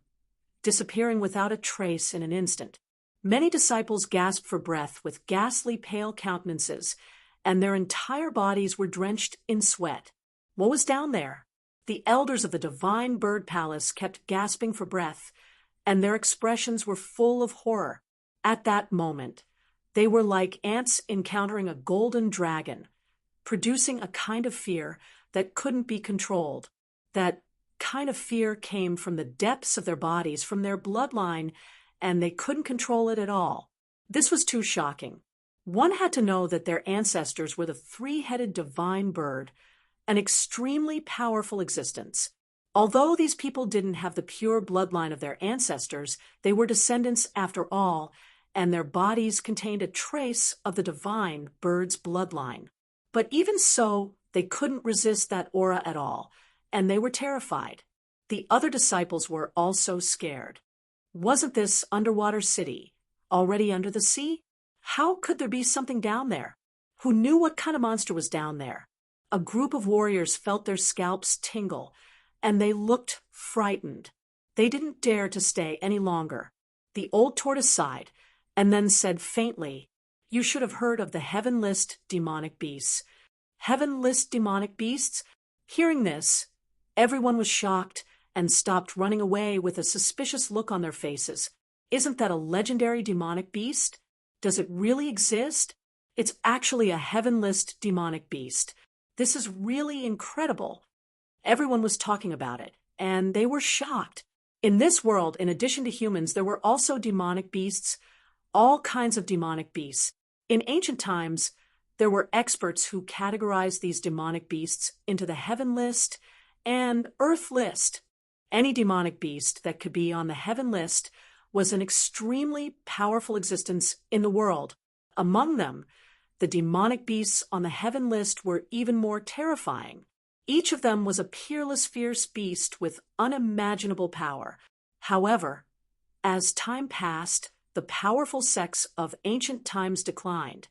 disappearing without a trace in an instant. Many disciples gasped for breath with ghastly pale countenances, and their entire bodies were drenched in sweat. What was down there? The elders of the Divine Bird Palace kept gasping for breath, and their expressions were full of horror. At that moment, they were like ants encountering a golden dragon, producing a kind of fear that couldn't be controlled. That kind of fear came from the depths of their bodies, from their bloodline, and they couldn't control it at all. This was too shocking. One had to know that their ancestors were the 3-headed divine bird. an extremely powerful existence. Although these people didn't have the pure bloodline of their ancestors, they were descendants after all, and their bodies contained a trace of the divine bird's bloodline. But even so, they couldn't resist that aura at all, and they were terrified. The other disciples were also scared. Wasn't this underwater city already under the sea? How could there be something down there? Who knew what kind of monster was down there? A group of warriors felt their scalps tingle, and they looked frightened. They didn't dare to stay any longer. The old tortoise sighed, and then said faintly, "You should have heard of the heaven-list demonic beasts." Heaven-list demonic beasts? Hearing this, everyone was shocked and stopped running away with a suspicious look on their faces. Isn't that a legendary demonic beast? Does it really exist? It's actually a heaven-list demonic beast. This is really incredible. Everyone was talking about it, and they were shocked. In this world, in addition to humans, there were also demonic beasts, all kinds of demonic beasts. In ancient times, there were experts who categorized these demonic beasts into the heaven list and earth list. Any demonic beast that could be on the heaven list was an extremely powerful existence in the world. Among them, the demonic beasts on the heaven list were even more terrifying. Each of them was a peerless, fierce beast with unimaginable power. However, as time passed, the powerful sects of ancient times declined,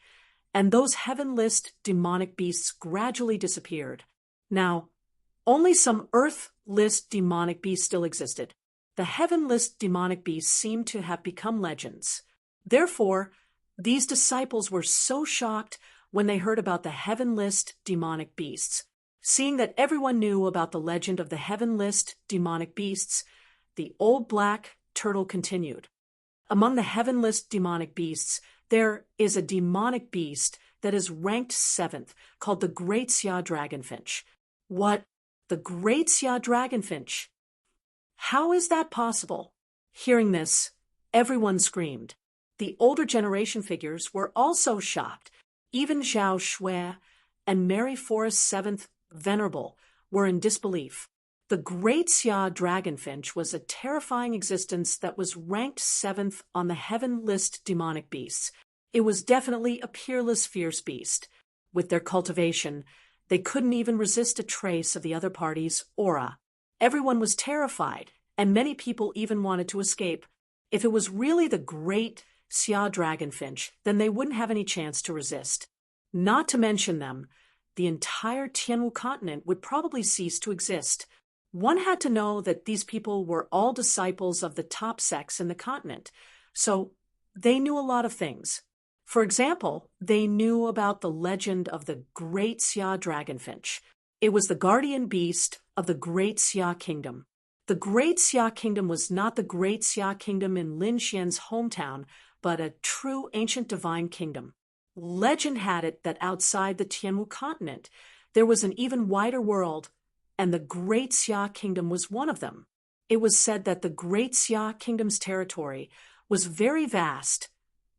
and those heaven-list demonic beasts gradually disappeared. Now, only some earth-list demonic beasts still existed. The heaven-list demonic beasts seemed to have become legends. Therefore, these disciples were so shocked when they heard about the heaven-list demonic beasts. Seeing that everyone knew about the legend of the heaven-list demonic beasts, the old black turtle continued. Among the heaven-list demonic beasts, there is a demonic beast that is ranked 7th, called the Great Xia Dragonfinch. What? The Great Xia Dragonfinch? How is that possible? Hearing this, everyone screamed. The older generation figures were also shocked. Even Zhao Shui and Mary Forrest 7th Venerable were in disbelief. The Great Xia Dragonfinch was a terrifying existence that was ranked 7th on the heaven list demonic beasts. It was definitely a peerless, fierce beast. With their cultivation, they couldn't even resist a trace of the other party's aura. Everyone was terrified, and many people even wanted to escape. If it was really the Great Xia Dragonfinch, then they wouldn't have any chance to resist. Not to mention them, the entire Tianwu continent would probably cease to exist. One had to know that these people were all disciples of the top sects in the continent, so they knew a lot of things. For example, they knew about the legend of the Great Xia Dragonfinch. It was the guardian beast of the Great Xia Kingdom. The Great Xia Kingdom was not the Great Xia Kingdom in Lin Xian's hometown, but a true ancient divine kingdom. Legend had it that outside the Tianwu continent, there was an even wider world, and the Great Xia Kingdom was one of them. It was said that the Great Xia Kingdom's territory was very vast,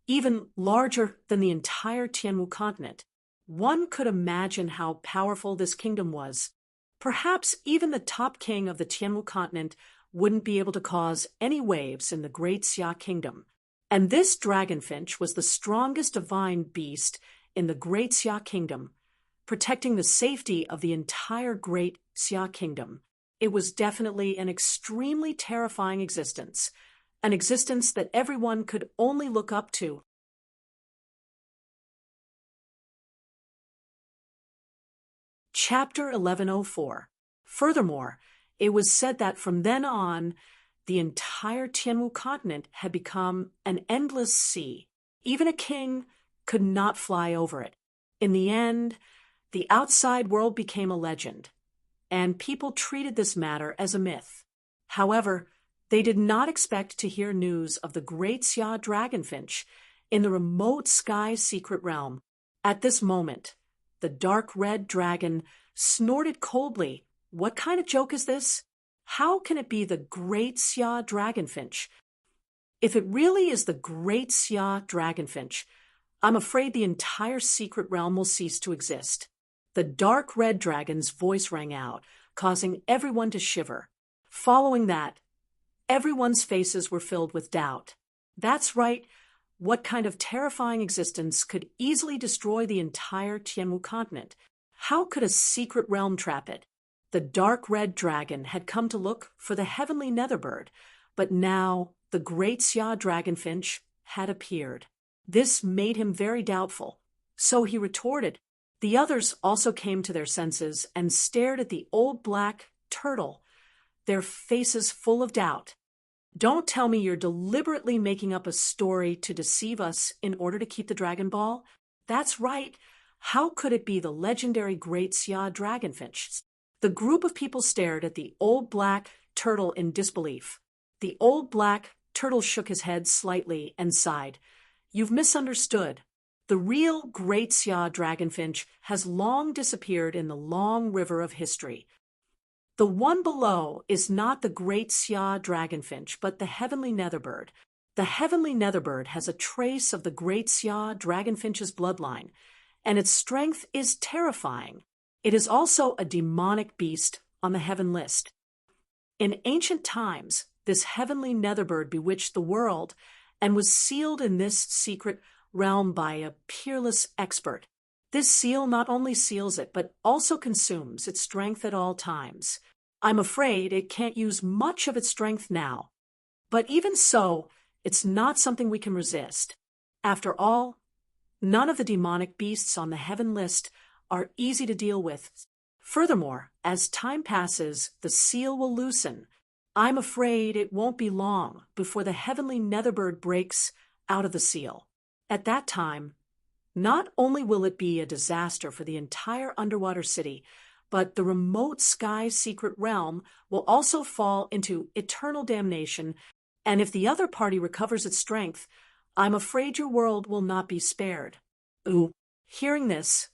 even larger than the entire Tianwu continent. One could imagine how powerful this kingdom was. Perhaps even the top king of the Tianwu continent wouldn't be able to cause any waves in the Great Xia Kingdom. And this dragonfinch was the strongest divine beast in the Great Xia Kingdom, protecting the safety of the entire Great Xia Kingdom. It was definitely an extremely terrifying existence, an existence that everyone could only look up to. Chapter 1104. Furthermore, it was said that from then on, the entire Tianwu continent had become an endless sea. Even a king could not fly over it. In the end, the outside world became a legend, and people treated this matter as a myth. However, they did not expect to hear news of the Great Xia Dragonfinch in the remote sky secret realm. At this moment, the dark red dragon snorted coldly. What kind of joke is this? How can it be the Great Xia Dragonfinch? If it really is the Great Xia Dragonfinch, I'm afraid the entire secret realm will cease to exist. The dark red dragon's voice rang out, causing everyone to shiver. Following that, everyone's faces were filled with doubt. That's right. What kind of terrifying existence could easily destroy the entire Tianwu continent? How could a secret realm trap it? The dark red dragon had come to look for the heavenly netherbird, but now the great Xia dragonfinch had appeared. This made him very doubtful, so he retorted. The others also came to their senses and stared at the old black turtle, their faces full of doubt. Don't tell me you're deliberately making up a story to deceive us in order to keep the Dragon Ball? That's right. How could it be the legendary Great Xia dragonfinch? The group of people stared at the old black turtle in disbelief. The old black turtle shook his head slightly and sighed. You've misunderstood. The real Great Xia dragonfinch has long disappeared in the long river of history. The one below is not the Great Xia dragonfinch, but the heavenly netherbird. The heavenly netherbird has a trace of the Great Xia dragonfinch's bloodline, and its strength is terrifying. It is also a demonic beast on the heaven list. In ancient times, this heavenly netherbird bewitched the world and was sealed in this secret realm by a peerless expert. This seal not only seals it, but also consumes its strength at all times. I'm afraid it can't use much of its strength now. But even so, it's not something we can resist. After all, none of the demonic beasts on the heaven list are easy to deal with. Furthermore, as time passes, the seal will loosen. I'm afraid it won't be long before the heavenly netherbird breaks out of the seal. At that time, not only will it be a disaster for the entire underwater city, but the remote sky secret realm will also fall into eternal damnation, and if the other party recovers its strength, I'm afraid your world will not be spared. Ooh. Hearing this,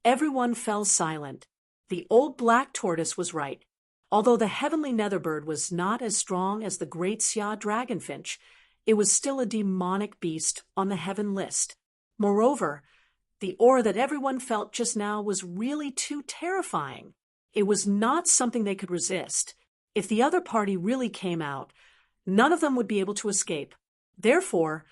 everyone fell silent. The old black tortoise was right. Although the heavenly netherbird was not as strong as the Great Xia dragonfinch, it was still a demonic beast on the heaven list. Moreover, the aura that everyone felt just now was really too terrifying. It was not something they could resist. If the other party really came out, none of them would be able to escape. Therefore,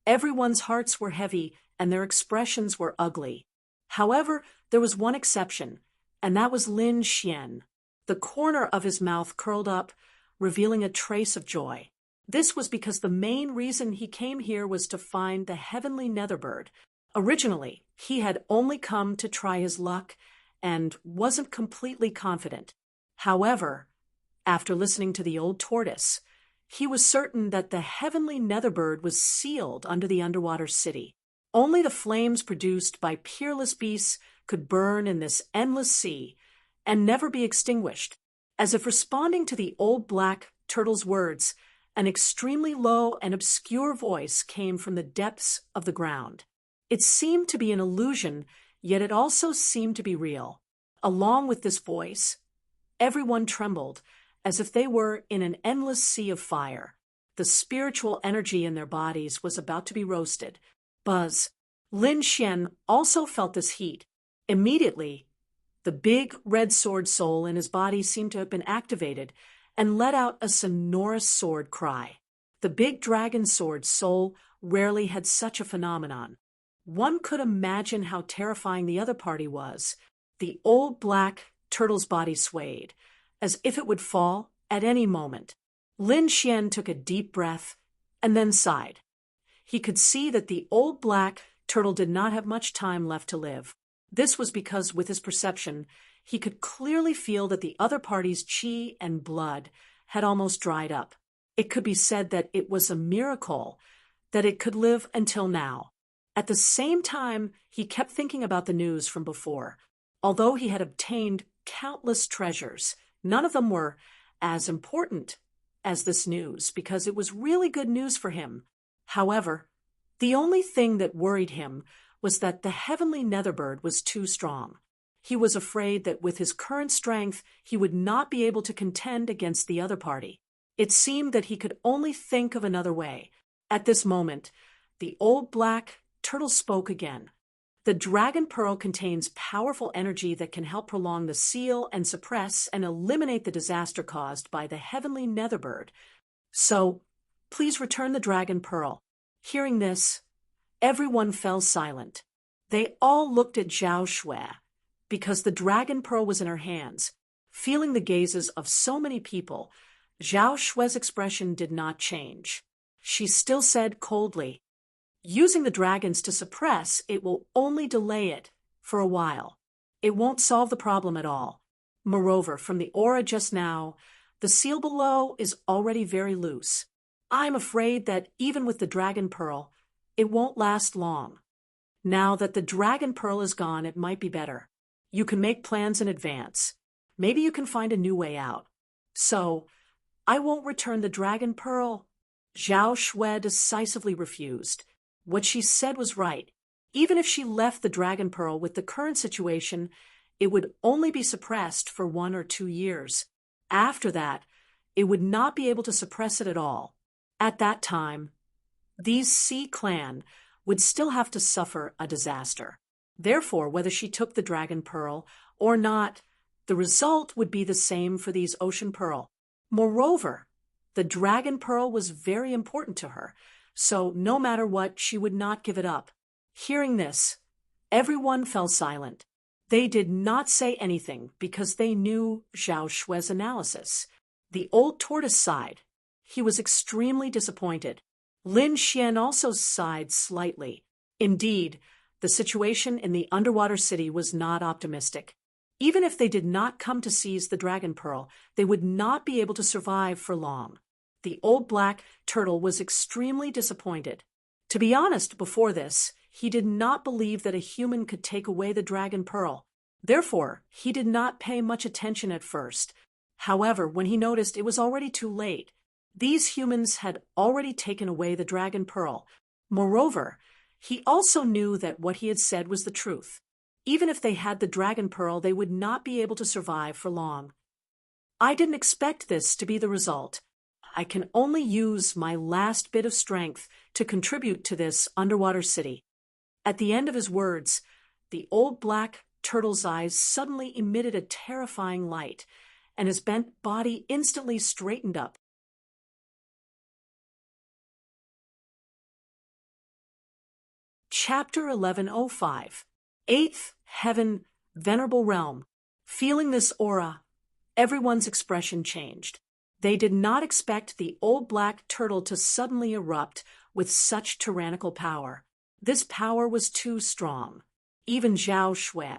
everyone's hearts were heavy and their expressions were ugly. However, there was one exception, and that was Lin Xian. The corner of his mouth curled up, revealing a trace of joy. This was because the main reason he came here was to find the heavenly netherbird. Originally, he had only come to try his luck and wasn't completely confident. However, after listening to the old tortoise, he was certain that the heavenly netherbird was sealed under the underwater city. Only the flames produced by peerless beasts could burn in this endless sea and never be extinguished. As if responding to the old black turtle's words, an extremely low and obscure voice came from the depths of the ground. It seemed to be an illusion, yet it also seemed to be real. Along with this voice, everyone trembled, as if they were in an endless sea of fire. The spiritual energy in their bodies was about to be roasted. Buzz. Lin Xian also felt this heat. Immediately, the big red sword soul in his body seemed to have been activated and let out a sonorous sword cry. The big dragon sword soul rarely had such a phenomenon. One could imagine how terrifying the other party was. The old black turtle's body swayed, as if it would fall at any moment. Lin Xian took a deep breath and then sighed. He could see that the old black turtle did not have much time left to live. This was because, with his perception, he could clearly feel that the other party's qi and blood had almost dried up. It could be said that it was a miracle that it could live until now. At the same time, he kept thinking about the news from before. Although he had obtained countless treasures, none of them were as important as this news, because it was really good news for him. However, the only thing that worried him was that the heavenly netherbird was too strong. He was afraid that with his current strength, he would not be able to contend against the other party. It seemed that he could only think of another way. At this moment, the old black turtle spoke again. The dragon pearl contains powerful energy that can help prolong the seal and suppress and eliminate the disaster caused by the heavenly netherbird. So, please return the dragon pearl. Hearing this, everyone fell silent. They all looked at Zhao Shui, because the dragon pearl was in her hands. Feeling the gazes of so many people, Zhao Shui's expression did not change. She still said coldly, "Using the dragons to suppress it will only delay it for a while. It won't solve the problem at all. Moreover, from the aura just now, the seal below is already very loose. I'm afraid that even with the dragon pearl, it won't last long. Now that the dragon pearl is gone, it might be better. You can make plans in advance. Maybe you can find a new way out. So, I won't return the dragon pearl." Zhao Shui decisively refused. What she said was right. Even if she left the dragon pearl with the current situation, it would only be suppressed for 1 or 2 years. After that, it would not be able to suppress it at all. At that time, these Sea clan would still have to suffer a disaster. Therefore, whether she took the dragon pearl or not, the result would be the same for these ocean pearl. Moreover, the dragon pearl was very important to her, so no matter what, she would not give it up. Hearing this, everyone fell silent. They did not say anything because they knew Zhao Shui's analysis. The old tortoise sighed. He was extremely disappointed. Lin Xian also sighed slightly. Indeed, the situation in the underwater city was not optimistic. Even if they did not come to seize the dragon pearl, they would not be able to survive for long. The old black turtle was extremely disappointed. To be honest, before this, he did not believe that a human could take away the dragon pearl. Therefore, he did not pay much attention at first. However, when he noticed it was already too late, these humans had already taken away the dragon pearl. Moreover, he also knew that what he had said was the truth. Even if they had the dragon pearl, they would not be able to survive for long. I didn't expect this to be the result. I can only use my last bit of strength to contribute to this underwater city. At the end of his words, the old black turtle's eyes suddenly emitted a terrifying light, and his bent body instantly straightened up. Chapter 1105. Eighth Heaven, Venerable Realm. Feeling this aura, everyone's expression changed. They did not expect the old black turtle to suddenly erupt with such tyrannical power. This power was too strong. Even Zhao Shui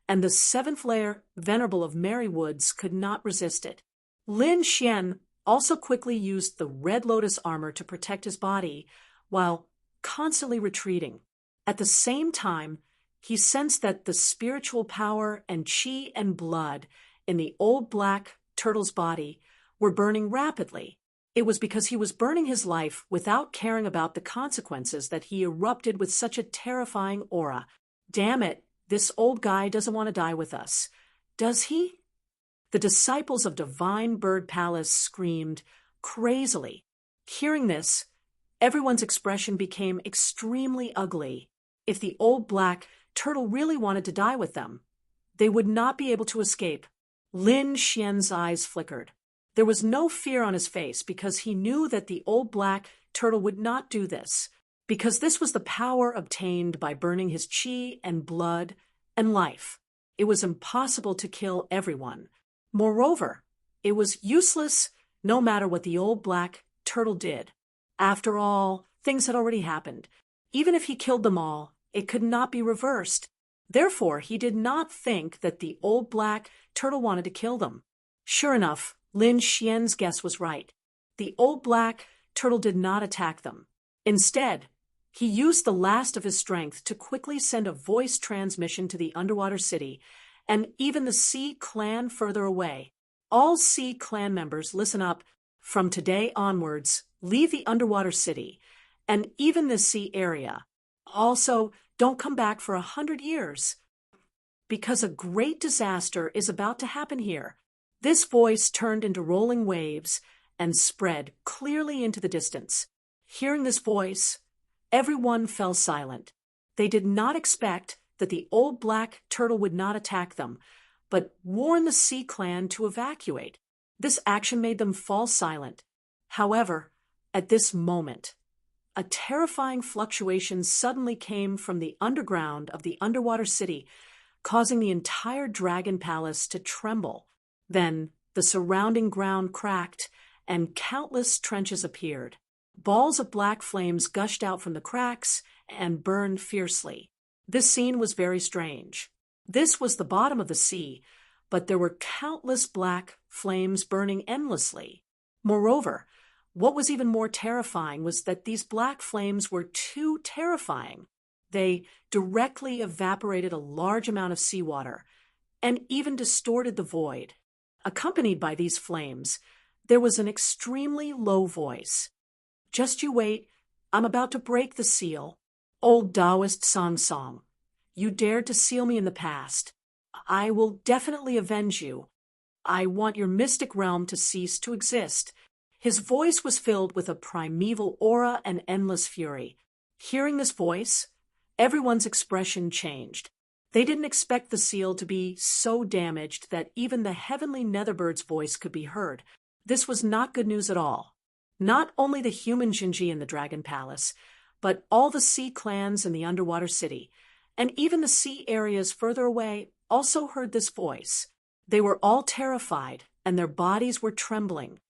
and the seventh layer Venerable of Merry Woods could not resist it. Lin Xian also quickly used the red lotus armor to protect his body while constantly retreating. At the same time, he sensed that the spiritual power and qi and blood in the old black turtle's body were burning rapidly. It was because he was burning his life without caring about the consequences that he erupted with such a terrifying aura. Damn it, this old guy doesn't want to die with us. Does he? The disciples of Divine Bird Palace screamed crazily. Hearing this, everyone's expression became extremely ugly. If the old black turtle really wanted to die with them, they would not be able to escape. Lin Xian's eyes flickered. There was no fear on his face because he knew that the old black turtle would not do this, because this was the power obtained by burning his qi and blood and life. It was impossible to kill everyone. Moreover, it was useless no matter what the old black turtle did. After all, things had already happened. Even if he killed them all, it could not be reversed. Therefore, he did not think that the old black turtle wanted to kill them. Sure enough, Lin Xian's guess was right. The old black turtle did not attack them. Instead, he used the last of his strength to quickly send a voice transmission to the underwater city, and even the Sea clan further away. All Sea clan members, listen up. From today onwards, leave the underwater city, and even the sea area. Also, don't come back for 100 years, because a great disaster is about to happen here. This voice turned into rolling waves and spread clearly into the distance. Hearing this voice, everyone fell silent. They did not expect that the old black turtle would not attack them, but warn the Sea Clan to evacuate. This action made them fall silent. However, at this moment, a terrifying fluctuation suddenly came from the underground of the underwater city, causing the entire dragon palace to tremble. Then the surrounding ground cracked, and countless trenches appeared. Balls of black flames gushed out from the cracks and burned fiercely. This scene was very strange. This was the bottom of the sea, but there were countless black flames burning endlessly. Moreover, what was even more terrifying was that these black flames were too terrifying. They directly evaporated a large amount of seawater and even distorted the void. Accompanied by these flames, there was an extremely low voice. "Just you wait, I'm about to break the seal. Old Taoist Song. You dared to seal me in the past. I will definitely avenge you. I want your mystic realm to cease to exist." His voice was filled with a primeval aura and endless fury. Hearing this voice, everyone's expression changed. They didn't expect the seal to be so damaged that even the heavenly Netherbird's voice could be heard. This was not good news at all. Not only the human Jinji in the Dragon Palace, but all the sea clans in the underwater city, and even the sea areas further away, also heard this voice. They were all terrified, and their bodies were trembling.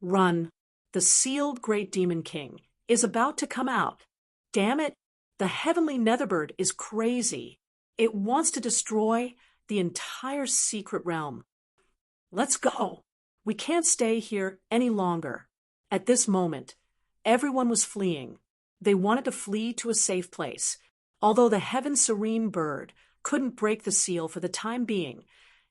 "Run! The sealed Great Demon King is about to come out. Damn it! The heavenly Netherbird is crazy. It wants to destroy the entire secret realm. Let's go! We can't stay here any longer." At this moment, everyone was fleeing. They wanted to flee to a safe place. Although the Heaven Serene Bird couldn't break the seal for the time being,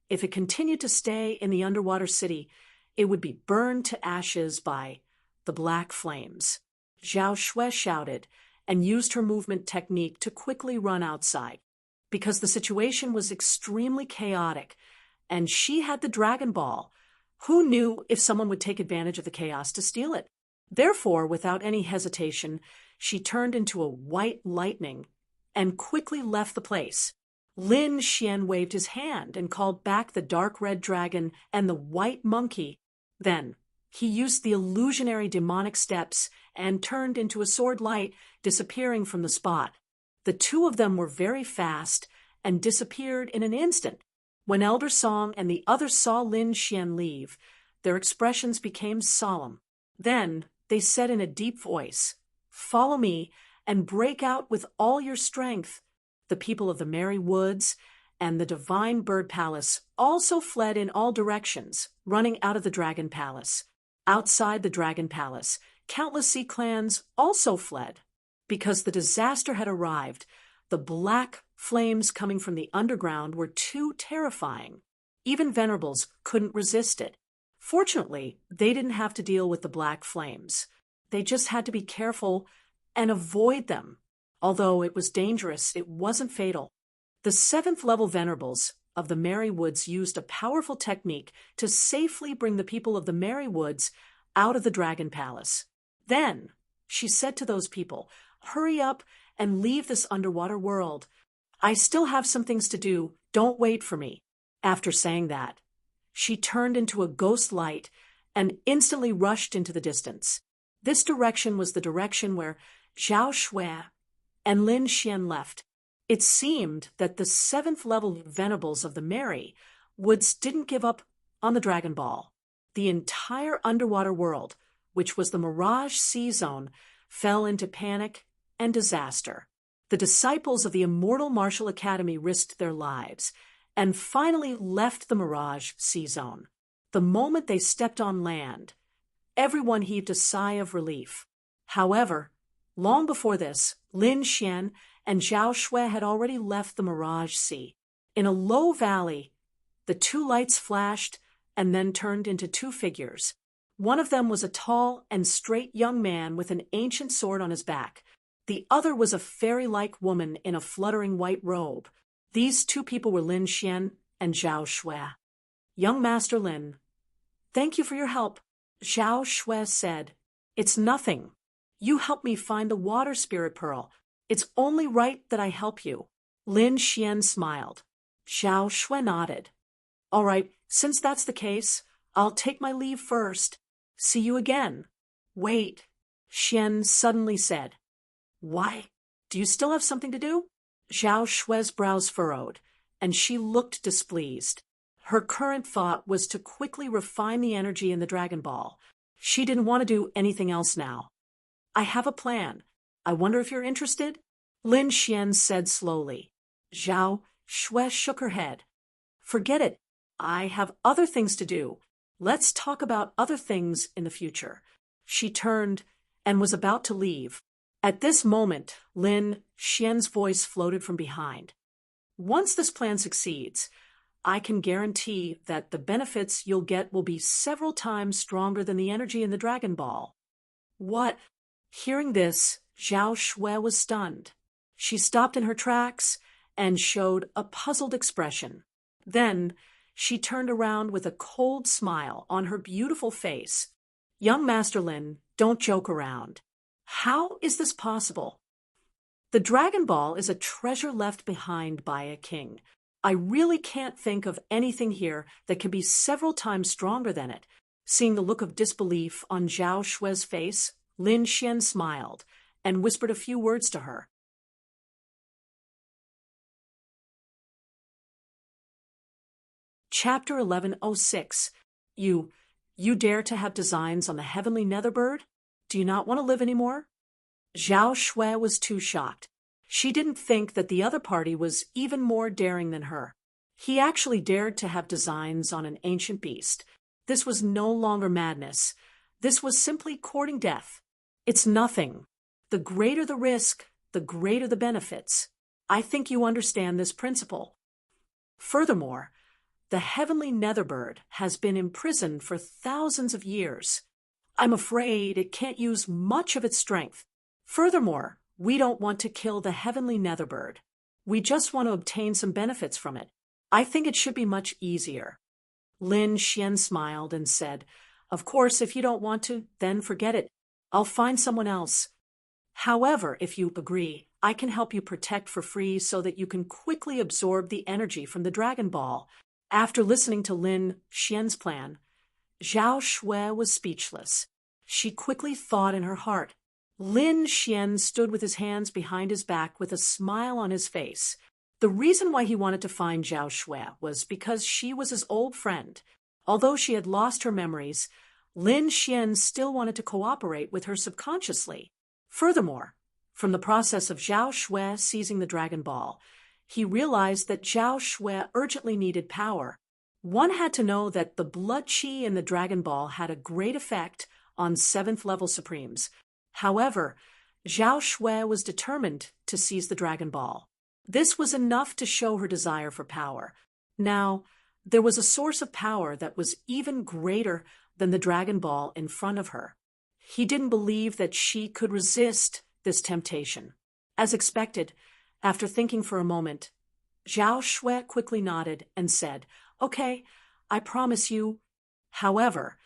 if it continued to stay in the underwater city, it would be burned to ashes by the black flames. Zhao Shui shouted and used her movement technique to quickly run outside, because the situation was extremely chaotic, and she had the Dragon Ball. Who knew if someone would take advantage of the chaos to steal it? Therefore, without any hesitation, she turned into a white lightning and quickly left the place. Lin Xian waved his hand and called back the dark red dragon and the white monkey. Then he used the illusionary demonic steps and turned into a sword light, disappearing from the spot. The two of them were very fast and disappeared in an instant. When Elder Song and the others saw Lin Xian leave, their expressions became solemn. Then they said in a deep voice, "Follow me and break out with all your strength." The people of the Merry Woods and the Divine Bird Palace also fled in all directions, running out of the Dragon Palace. Outside the Dragon Palace, countless sea clans also fled. Because the disaster had arrived, the black flames coming from the underground were too terrifying. Even Venerables couldn't resist it. Fortunately, they didn't have to deal with the black flames. They just had to be careful and avoid them. Although it was dangerous, it wasn't fatal. The 7th level Venerables of the Merry Woods used a powerful technique to safely bring the people of the Merry Woods out of the Dragon Palace. Then she said to those people, "Hurry up and leave this underwater world. I still have some things to do. Don't wait for me." After saying that, she turned into a ghost light and instantly rushed into the distance. This direction was the direction where Zhao Shui and Lin Xian left. It seemed that the 7th level Venerables of the Merry Woods didn't give up on the Dragon Ball. The entire underwater world, which was the Mirage Sea Zone, fell into panic and disaster. The disciples of the Immortal Martial Academy risked their lives and finally left the Mirage Sea Zone. The moment they stepped on land, everyone heaved a sigh of relief. However, long before this, Lin Xian and Zhao Shui had already left the Mirage Sea. In a low valley, the two lights flashed and then turned into two figures. One of them was a tall and straight young man with an ancient sword on his back. The other was a fairy-like woman in a fluttering white robe. These two people were Lin Xian and Zhao Shui. "Young Master Lin, thank you for your help." Zhao Shui said, "It's nothing. You helped me find the water spirit pearl. It's only right that I help you. Lin Xian smiled. Zhao Shui nodded. All right, since that's the case, I'll take my leave first. See you again. Wait, Xian suddenly said. Why? Do you still have something to do? Zhao Shui's brows furrowed, and she looked displeased. Her current thought was to quickly refine the energy in the Dragon Ball. She didn't want to do anything else now. I have a plan. I wonder if you're interested? Lin Xian said slowly. Zhao Shui shook her head. Forget it. I have other things to do. Let's talk about other things in the future. She turned and was about to leave. At this moment, Lin Xian's voice floated from behind. Once this plan succeeds, I can guarantee that the benefits you'll get will be several times stronger than the energy in the Dragon Ball. What? Hearing this, Zhao Shui was stunned. She stopped in her tracks and showed a puzzled expression. Then, she turned around with a cold smile on her beautiful face. Young Master Lin, don't joke around. How is this possible? The Dragon Ball is a treasure left behind by a king. I really can't think of anything here that can be several times stronger than it. Seeing the look of disbelief on Zhao Shui's face, Lin Xian smiled and whispered a few words to her. Chapter 1106. You dare to have designs on the heavenly Netherbird? Do you not want to live anymore? Zhao Shui was too shocked. She didn't think that the other party was even more daring than her. He actually dared to have designs on an ancient beast. This was no longer madness. This was simply courting death. It's nothing. The greater the risk, the greater the benefits. I think you understand this principle. Furthermore, the heavenly Netherbird has been imprisoned for thousands of years. I'm afraid it can't use much of its strength. Furthermore, we don't want to kill the heavenly Netherbird. We just want to obtain some benefits from it. I think it should be much easier. Lin Xian smiled and said, Of course, if you don't want to, then forget it. I'll find someone else. However, if you agree, I can help you protect for free so that you can quickly absorb the energy from the Dragon Ball. After listening to Lin Xian's plan, Zhao Shui was speechless. She quickly thought in her heart. Lin Xian stood with his hands behind his back with a smile on his face. The reason why he wanted to find Zhao Shui was because she was his old friend. Although she had lost her memories, Lin Xian still wanted to cooperate with her subconsciously. Furthermore, from the process of Zhao Shui seizing the Dragon Ball, he realized that Zhao Shui urgently needed power. One had to know that the blood chi in the Dragon Ball had a great effect on 7th-level Supremes. However, Zhao Shui was determined to seize the Dragon Ball. This was enough to show her desire for power. Now, there was a source of power that was even greater than the Dragon Ball in front of her. He didn't believe that she could resist this temptation. As expected, after thinking for a moment, Zhao Shui quickly nodded and said, Okay, I promise you. However,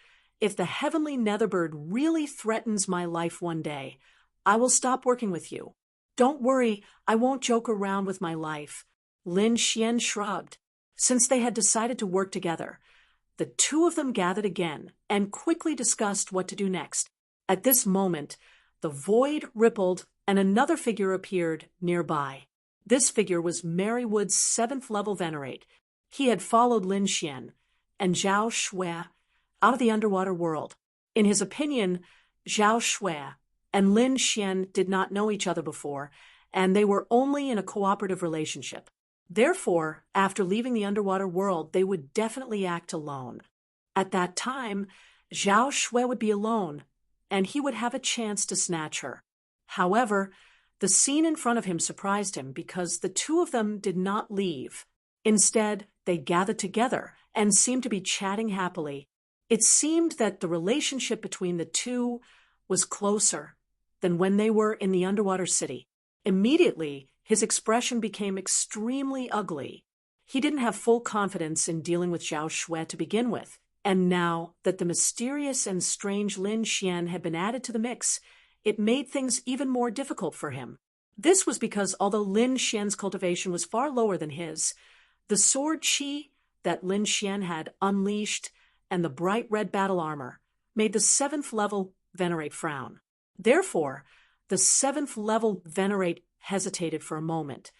if the heavenly Netherbird really threatens my life one day, I will stop working with you. Don't worry, I won't joke around with my life. Lin Xian shrugged. Since they had decided to work together, the two of them gathered again and quickly discussed what to do next. At this moment, the void rippled and another figure appeared nearby. This figure was Marywood's 7th-level Venerate. He had followed Lin Xian and Zhao Shui out of the underwater world. In his opinion, Zhao Shui and Lin Xian did not know each other before, and they were only in a cooperative relationship. Therefore, after leaving the underwater world, they would definitely act alone. At that time, Zhao Shui would be alone, and he would have a chance to snatch her. However, the scene in front of him surprised him because the two of them did not leave. Instead, they gathered together and seemed to be chatting happily. It seemed that the relationship between the two was closer than when they were in the underwater city. Immediately, his expression became extremely ugly. He didn't have full confidence in dealing with Zhao Shui to begin with, and now that the mysterious and strange Lin Xian had been added to the mix, it made things even more difficult for him. This was because although Lin Xian's cultivation was far lower than his, the sword qi that Lin Xian had unleashed and the bright red battle armor made the 7th level Venerate frown. Therefore, the 7th level Venerate hesitated for a moment,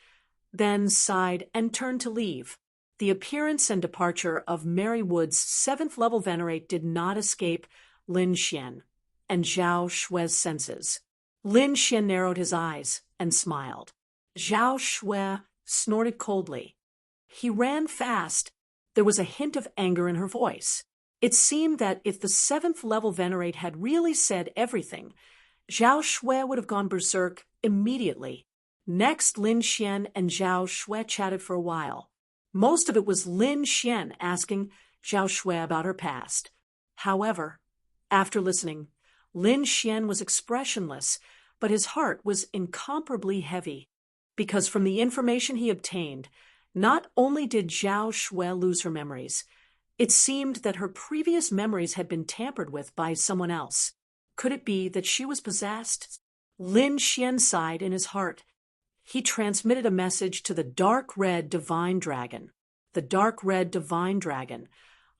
then sighed and turned to leave. The appearance and departure of Mary Wood's 7th level Venerate did not escape Lin Xian and Zhao Shui's senses. Lin Xian narrowed his eyes and smiled. Zhao Shui snorted coldly. He ran fast. There was a hint of anger in her voice. It seemed that if the 7th level Venerate had really said everything, Zhao Shui would have gone berserk immediately. Next, Lin Xian and Zhao Shui chatted for a while. Most of it was Lin Xian asking Zhao Shui about her past. However, after listening, Lin Xian was expressionless, but his heart was incomparably heavy, because from the information he obtained, not only did Zhao Shui lose her memories, it seemed that her previous memories had been tampered with by someone else. Could it be that she was possessed? Lin Xian sighed in his heart. He transmitted a message to the dark red divine dragon. The dark red divine dragon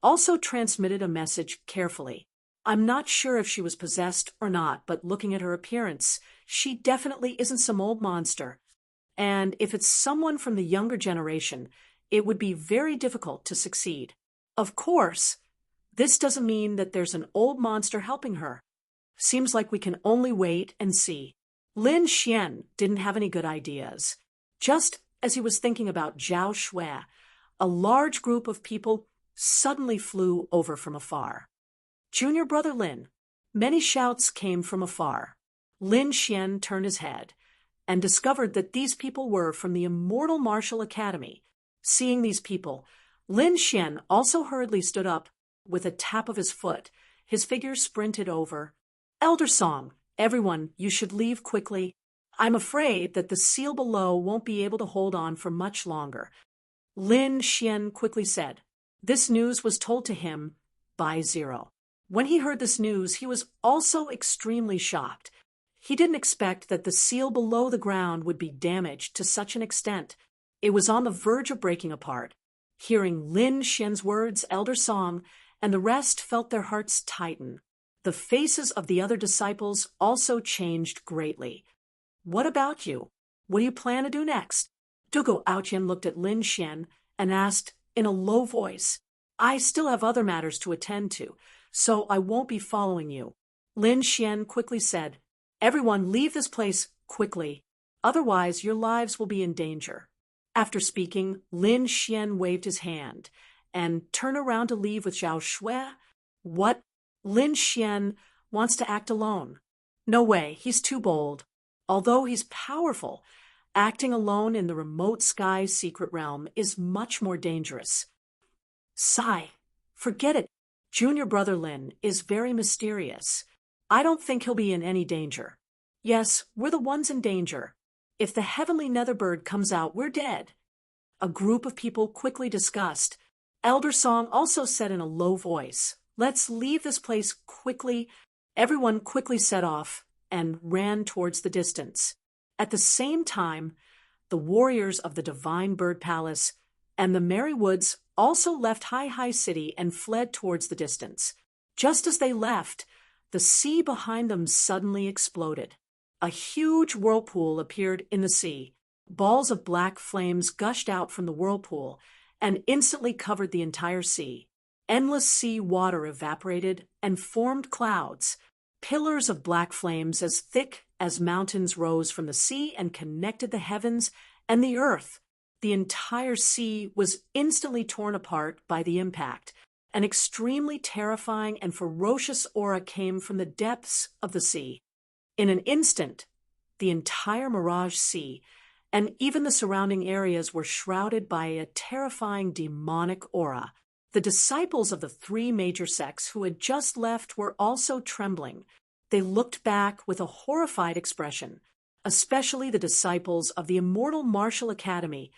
also transmitted a message carefully. I'm not sure if she was possessed or not, but looking at her appearance, she definitely isn't some old monster. And if it's someone from the younger generation, it would be very difficult to succeed. Of course, this doesn't mean that there's an old monster helping her. Seems like we can only wait and see. Lin Xian didn't have any good ideas. Just as he was thinking about Zhao Shui, a large group of people suddenly flew over from afar. Junior brother Lin. Many shouts came from afar. Lin Xian turned his head and discovered that these people were from the Immortal Martial Academy. Seeing these people, Lin Xian also hurriedly stood up with a tap of his foot. His figure sprinted over. Elder Song, everyone, you should leave quickly. I'm afraid that the seal below won't be able to hold on for much longer. Lin Xian quickly said. This news was told to him by Zero. When he heard this news, he was also extremely shocked. He didn't expect that the seal below the ground would be damaged to such an extent. It was on the verge of breaking apart. Hearing Lin Xian's words, Elder Song and the rest felt their hearts tighten. The faces of the other disciples also changed greatly. What about you? What do you plan to do next? Dugo Aoqian looked at Lin Xian and asked in a low voice, I still have other matters to attend to, so I won't be following you. Lin Xian quickly said, Everyone leave this place quickly, otherwise your lives will be in danger. After speaking, Lin Xian waved his hand and turned around to leave with Zhao Shui. What? Lin Xian wants to act alone. No way, he's too bold. Although he's powerful, acting alone in the remote sky secret realm is much more dangerous. Sigh, forget it. Junior brother Lin is very mysterious. I don't think he'll be in any danger. Yes, we're the ones in danger. If the heavenly netherbird comes out, we're dead. A group of people quickly discussed. Elder Song also said in a low voice, Let's leave this place quickly. Everyone quickly set off and ran towards the distance. At the same time, the warriors of the Divine Bird Palace and the Merry Woods also left Hi City and fled towards the distance. Just as they left, the sea behind them suddenly exploded. A huge whirlpool appeared in the sea. Balls of black flames gushed out from the whirlpool and instantly covered the entire sea. Endless sea water evaporated and formed clouds. Pillars of black flames as thick as mountains rose from the sea and connected the heavens and the earth. The entire sea was instantly torn apart by the impact. An extremely terrifying and ferocious aura came from the depths of the sea. In an instant, the entire Mirage Sea and even the surrounding areas were shrouded by a terrifying demonic aura. The disciples of the three major sects who had just left were also trembling. They looked back with a horrified expression, especially the disciples of the Immortal Martial Academy.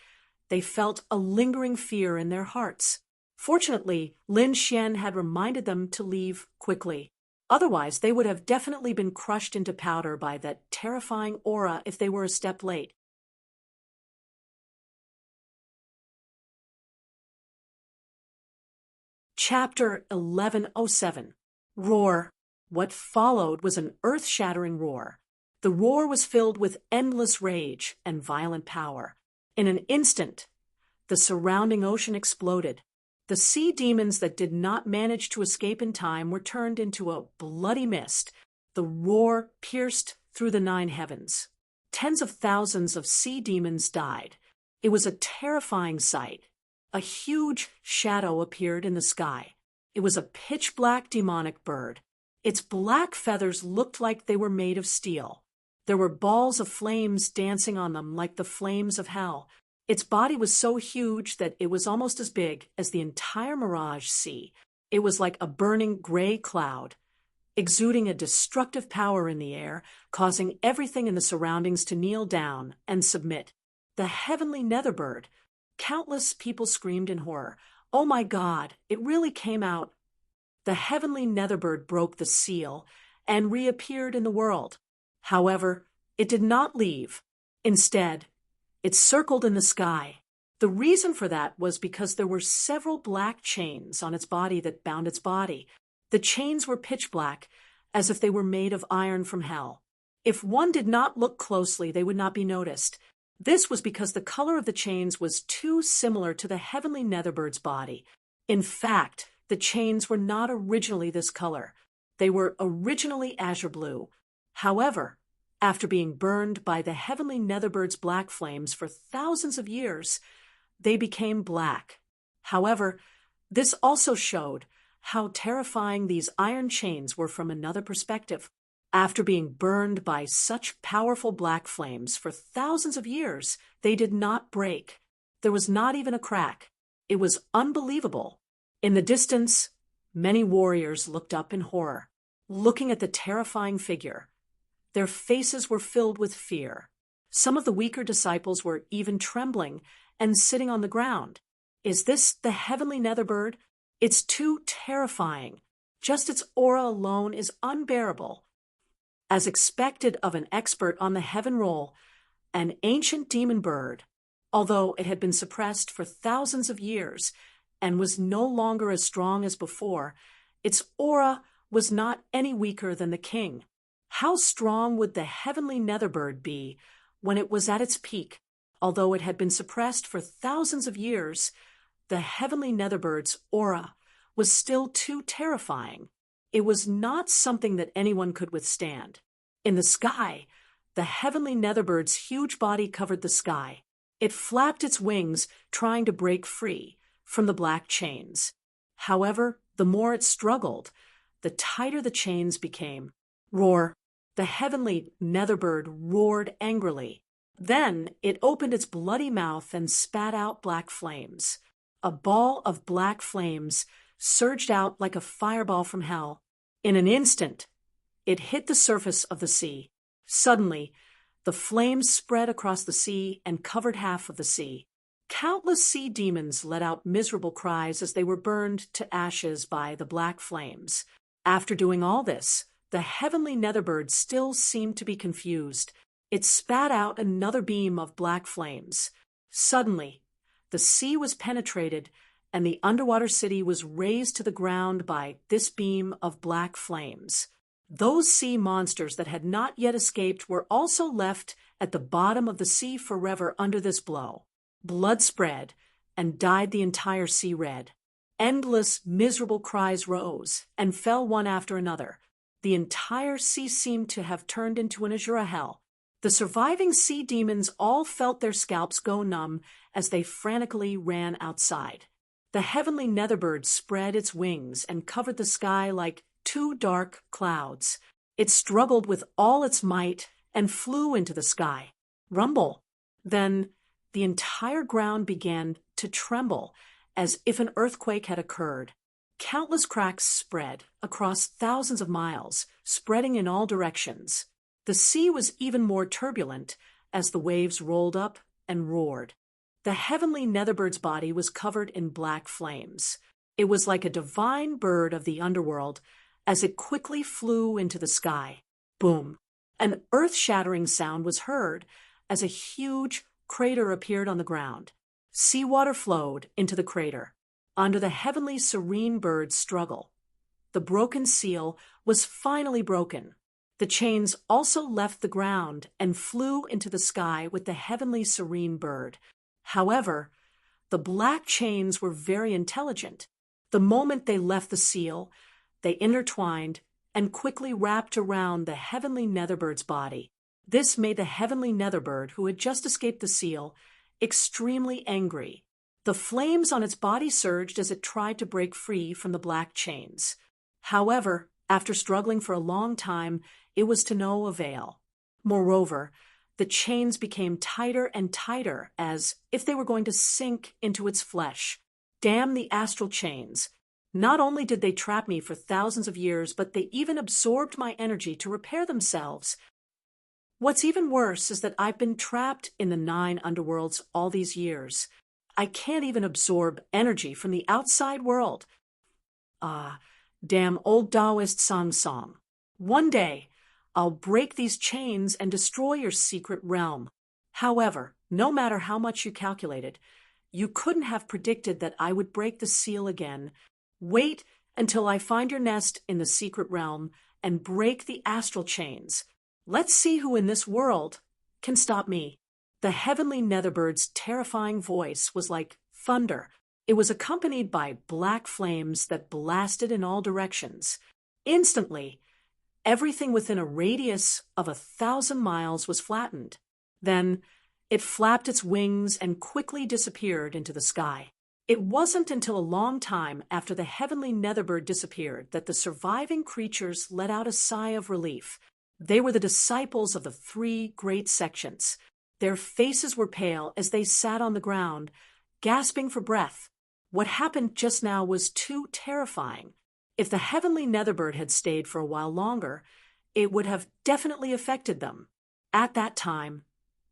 They felt a lingering fear in their hearts. Fortunately, Lin Xian had reminded them to leave quickly. Otherwise, they would have definitely been crushed into powder by that terrifying aura if they were a step late. Chapter 1107. Roar. What followed was an earth-shattering roar. The roar was filled with endless rage and violent power. In an instant, the surrounding ocean exploded. The sea demons that did not manage to escape in time were turned into a bloody mist. The roar pierced through the 9 heavens. Tens of thousands of sea demons died. It was a terrifying sight. A huge shadow appeared in the sky. It was a pitch-black demonic bird. Its black feathers looked like they were made of steel. There were balls of flames dancing on them like the flames of hell. Its body was so huge that it was almost as big as the entire Mirage Sea. It was like a burning gray cloud, exuding a destructive power in the air, causing everything in the surroundings to kneel down and submit. The heavenly netherbird. Countless people screamed in horror. Oh my God, it really came out. The heavenly netherbird broke the seal and reappeared in the world. However, it did not leave. Instead, it circled in the sky. The reason for that was because there were several black chains on its body that bound its body. The chains were pitch black, as if they were made of iron from hell. If one did not look closely, they would not be noticed. This was because the color of the chains was too similar to the heavenly netherbirds' body. In fact, the chains were not originally this color. They were originally azure blue. However, after being burned by the heavenly netherbirds' black flames for thousands of years, they became black. However, this also showed how terrifying these iron chains were from another perspective. After being burned by such powerful black flames for thousands of years, they did not break. There was not even a crack. It was unbelievable. In the distance, many warriors looked up in horror, looking at the terrifying figure. Their faces were filled with fear. Some of the weaker disciples were even trembling and sitting on the ground. Is this the heavenly netherbird? It's too terrifying. Just its aura alone is unbearable. As expected of an expert on the heaven roll, an ancient demon bird, although it had been suppressed for thousands of years and was no longer as strong as before, its aura was not any weaker than the king. How strong would the heavenly netherbird be when it was at its peak? Although it had been suppressed for thousands of years, the heavenly netherbird's aura was still too terrifying. It was not something that anyone could withstand. In the sky, the heavenly netherbirds' huge body covered the sky. It flapped its wings, trying to break free from the black chains. However, the more it struggled, the tighter the chains became. Roar. The heavenly netherbird roared angrily. Then it opened its bloody mouth and spat out black flames. A ball of black flames surged out like a fireball from hell. In an instant, it hit the surface of the sea. Suddenly, the flames spread across the sea and covered half of the sea. Countless sea demons let out miserable cries as they were burned to ashes by the black flames. After doing all this, the heavenly netherbird still seemed to be confused. It spat out another beam of black flames. Suddenly, the sea was penetrated, and the underwater city was razed to the ground by this beam of black flames. Those sea monsters that had not yet escaped were also left at the bottom of the sea forever under this blow. Blood spread and dyed the entire sea red. Endless, miserable cries rose and fell one after another. The entire sea seemed to have turned into an azure hell. The surviving sea demons all felt their scalps go numb as they frantically ran outside. The heavenly netherbird spread its wings and covered the sky like two dark clouds. It struggled with all its might and flew into the sky. Rumble. Then the entire ground began to tremble as if an earthquake had occurred. Countless cracks spread across thousands of miles, spreading in all directions. The sea was even more turbulent as the waves rolled up and roared. The heavenly netherbirds' body was covered in black flames. It was like a divine bird of the underworld, as it quickly flew into the sky. Boom! An earth-shattering sound was heard as a huge crater appeared on the ground. Seawater flowed into the crater. Under the heavenly serene bird's struggle, the broken seal was finally broken. The chains also left the ground and flew into the sky with the heavenly serene bird. However, the black chains were very intelligent. The moment they left the seal, they intertwined and quickly wrapped around the heavenly netherbird's body. This made the heavenly netherbird, who had just escaped the seal, extremely angry. The flames on its body surged as it tried to break free from the black chains. However, after struggling for a long time, it was to no avail. Moreover, the chains became tighter and tighter, as if they were going to sink into its flesh. Damn the astral chains! Not only did they trap me for thousands of years, but they even absorbed my energy to repair themselves. What's even worse is that I've been trapped in the 9 underworlds all these years. I can't even absorb energy from the outside world. Ah, damn old Taoist song. One day, I'll break these chains and destroy your secret realm. However, no matter how much you calculated, you couldn't have predicted that I would break the seal again. Wait until I find your nest in the secret realm and break the astral chains. Let's see who in this world can stop me. The heavenly netherbird's terrifying voice was like thunder. It was accompanied by black flames that blasted in all directions. Instantly, everything within a radius of 1,000 miles was flattened. Then, it flapped its wings and quickly disappeared into the sky. It wasn't until a long time after the heavenly netherbird disappeared that the surviving creatures let out a sigh of relief. They were the disciples of the 3 great sections. Their faces were pale as they sat on the ground, gasping for breath. What happened just now was too terrifying. If the heavenly netherbird had stayed for a while longer, it would have definitely affected them. At that time,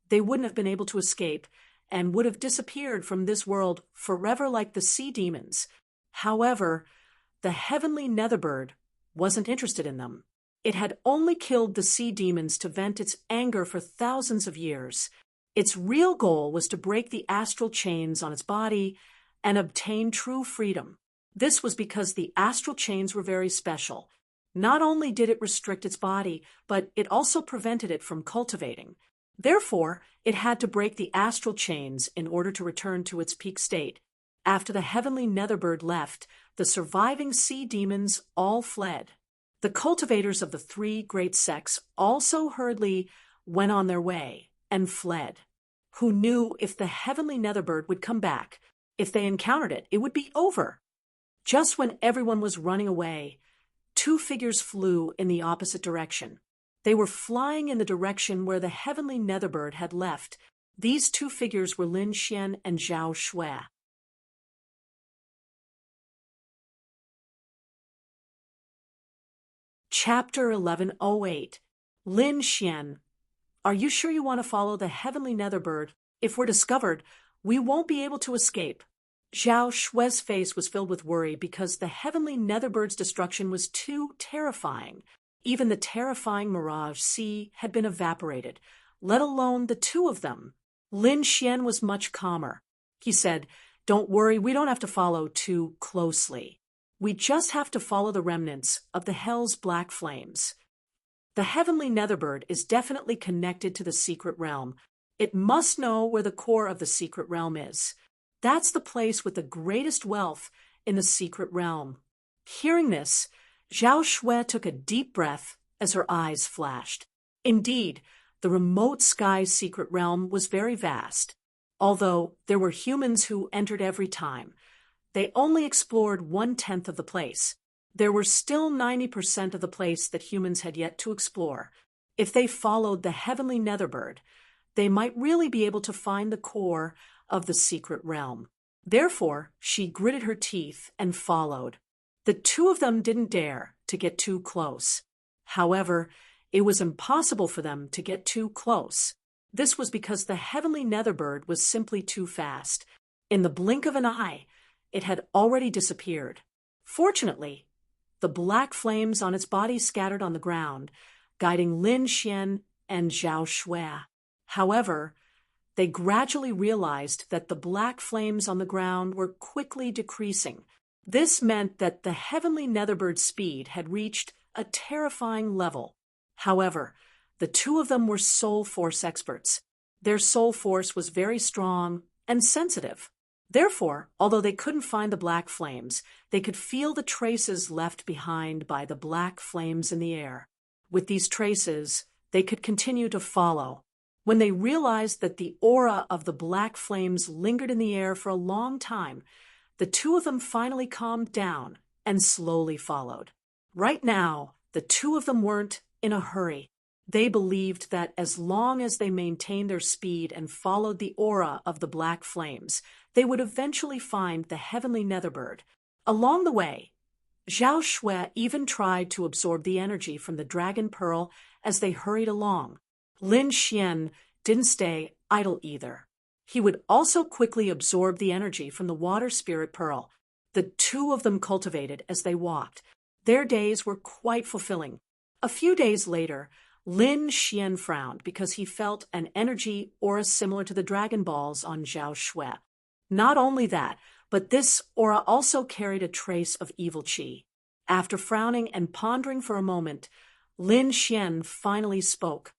they wouldn't have been able to escape and would have disappeared from this world forever like the sea demons. However, the heavenly netherbird wasn't interested in them. It had only killed the sea demons to vent its anger for thousands of years. Its real goal was to break the astral chains on its body and obtain true freedom. This was because the astral chains were very special. Not only did it restrict its body, but it also prevented it from cultivating. Therefore, it had to break the astral chains in order to return to its peak state. After the heavenly netherbird left, the surviving sea demons all fled. The cultivators of the 3 great sects also hurriedly went on their way and fled. Who knew if the heavenly netherbird would come back? If they encountered it, it would be over. Just when everyone was running away, 2 figures flew in the opposite direction. They were flying in the direction where the heavenly netherbird had left. These 2 figures were Lin Xian and Zhao Shui. Chapter 1108. Lin Xian. Are you sure you want to follow the heavenly netherbird? If we're discovered, we won't be able to escape. Zhao Shui's face was filled with worry because the heavenly netherbird's destruction was too terrifying. Even the terrifying Mirage Sea had been evaporated, let alone the 2 of them. Lin Xian was much calmer. He said, "Don't worry, we don't have to follow too closely. We just have to follow the remnants of the hell's black flames. The heavenly netherbird is definitely connected to the secret realm. It must know where the core of the secret realm is. That's the place with the greatest wealth in the secret realm." Hearing this, Zhao Shui took a deep breath as her eyes flashed. Indeed, the remote sky's secret realm was very vast. Although there were humans who entered every time, they only explored 1/10 of the place. There were still 90% of the place that humans had yet to explore. If they followed the heavenly netherbird, they might really be able to find the core of the secret realm. Therefore, she gritted her teeth and followed. The 2 of them didn't dare to get too close. However, it was impossible for them to get too close. This was because the heavenly netherbird was simply too fast. In the blink of an eye, it had already disappeared. Fortunately, the black flames on its body scattered on the ground, guiding Lin Xian and Zhao Shui. However, they gradually realized that the black flames on the ground were quickly decreasing. This meant that the heavenly Netherbird's speed had reached a terrifying level. However, the two of them were soul force experts. Their soul force was very strong and sensitive. Therefore, although they couldn't find the black flames, they could feel the traces left behind by the black flames in the air. With these traces, they could continue to follow. When they realized that the aura of the black flames lingered in the air for a long time, the two of them finally calmed down and slowly followed. Right now, the two of them weren't in a hurry. They believed that as long as they maintained their speed and followed the aura of the black flames, they would eventually find the heavenly Netherbird. Along the way, Zhao Shui even tried to absorb the energy from the dragon pearl as they hurried along. Lin Xian didn't stay idle either. He would also quickly absorb the energy from the water spirit pearl. The two of them cultivated as they walked. Their days were quite fulfilling. A few days later, Lin Xian frowned because he felt an energy aura similar to the Dragon Balls on Zhao Shui. Not only that, but this aura also carried a trace of evil qi. After frowning and pondering for a moment, Lin Xian finally spoke.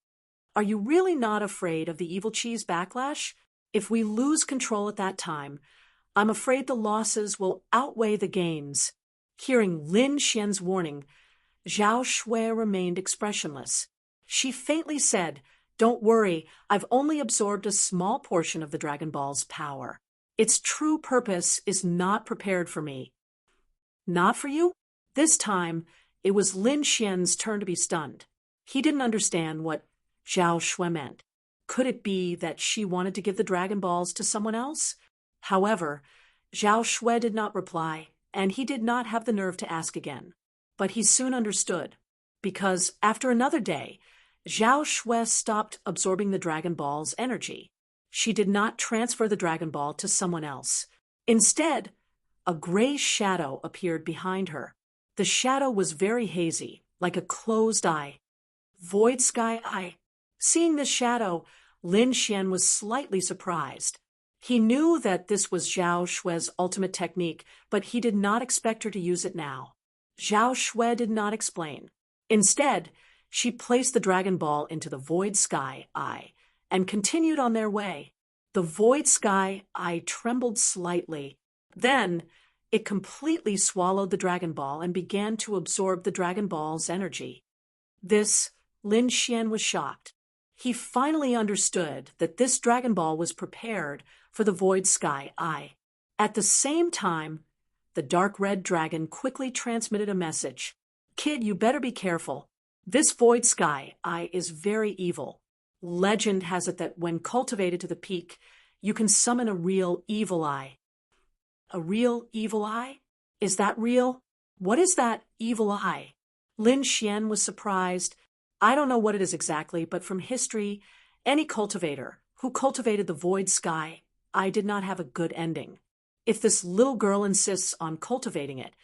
Are you really not afraid of the evil qi's backlash? If we lose control at that time, I'm afraid the losses will outweigh the gains. Hearing Lin Xian's warning, Zhao Shui remained expressionless. She faintly said, "Don't worry, I've only absorbed a small portion of the Dragon Ball's power. Its true purpose is not prepared for me." Not for you? This time, it was Lin Xian's turn to be stunned. He didn't understand what Zhao Shui meant. Could it be that she wanted to give the Dragon Balls to someone else? However, Zhao Shui did not reply, and he did not have the nerve to ask again. But he soon understood, because after another day, Zhao Shui stopped absorbing the Dragon Ball's energy. She did not transfer the Dragon Ball to someone else. Instead, a gray shadow appeared behind her. The shadow was very hazy, like a closed eye. Void sky eye. Seeing this shadow, Lin Xian was slightly surprised. He knew that this was Zhao Shui's ultimate technique, but he did not expect her to use it now. Zhao Shui did not explain. Instead, she placed the Dragon Ball into the Void Sky Eye and continued on their way. The Void Sky Eye trembled slightly. Then, it completely swallowed the Dragon Ball and began to absorb the Dragon Ball's energy. This, Lin Xian was shocked. He finally understood that this Dragon Ball was prepared for the Void Sky Eye. At the same time, the dark red dragon quickly transmitted a message. "Kid, you better be careful. This Void Sky Eye is very evil. Legend has it that when cultivated to the peak, you can summon a real evil eye." A real evil eye? Is that real? What is that evil eye? Lin Xian was surprised. I don't know what it is exactly, but from history, any cultivator who cultivated the Void Sky Eye did not have a good ending. If this little girl insists on cultivating it,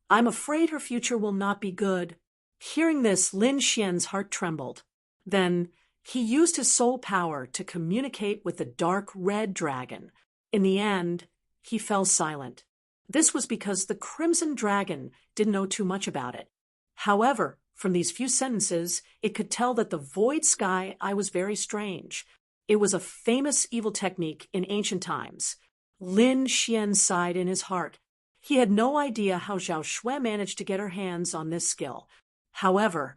I'm afraid her future will not be good. Hearing this, Lin Xian's heart trembled. Then he used his soul power to communicate with the dark red dragon. In the end, he fell silent. This was because the Crimson Dragon didn't know too much about it. However, from these few sentences, it could tell that the Void Sky Eye was very strange. It was a famous evil technique in ancient times. Lin Xian sighed in his heart. He had no idea how Zhao Shui managed to get her hands on this skill. However,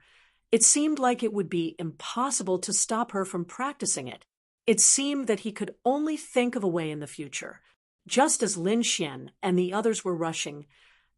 it seemed like it would be impossible to stop her from practicing it. It seemed that he could only think of a way in the future. Just as Lin Xian and the others were rushing,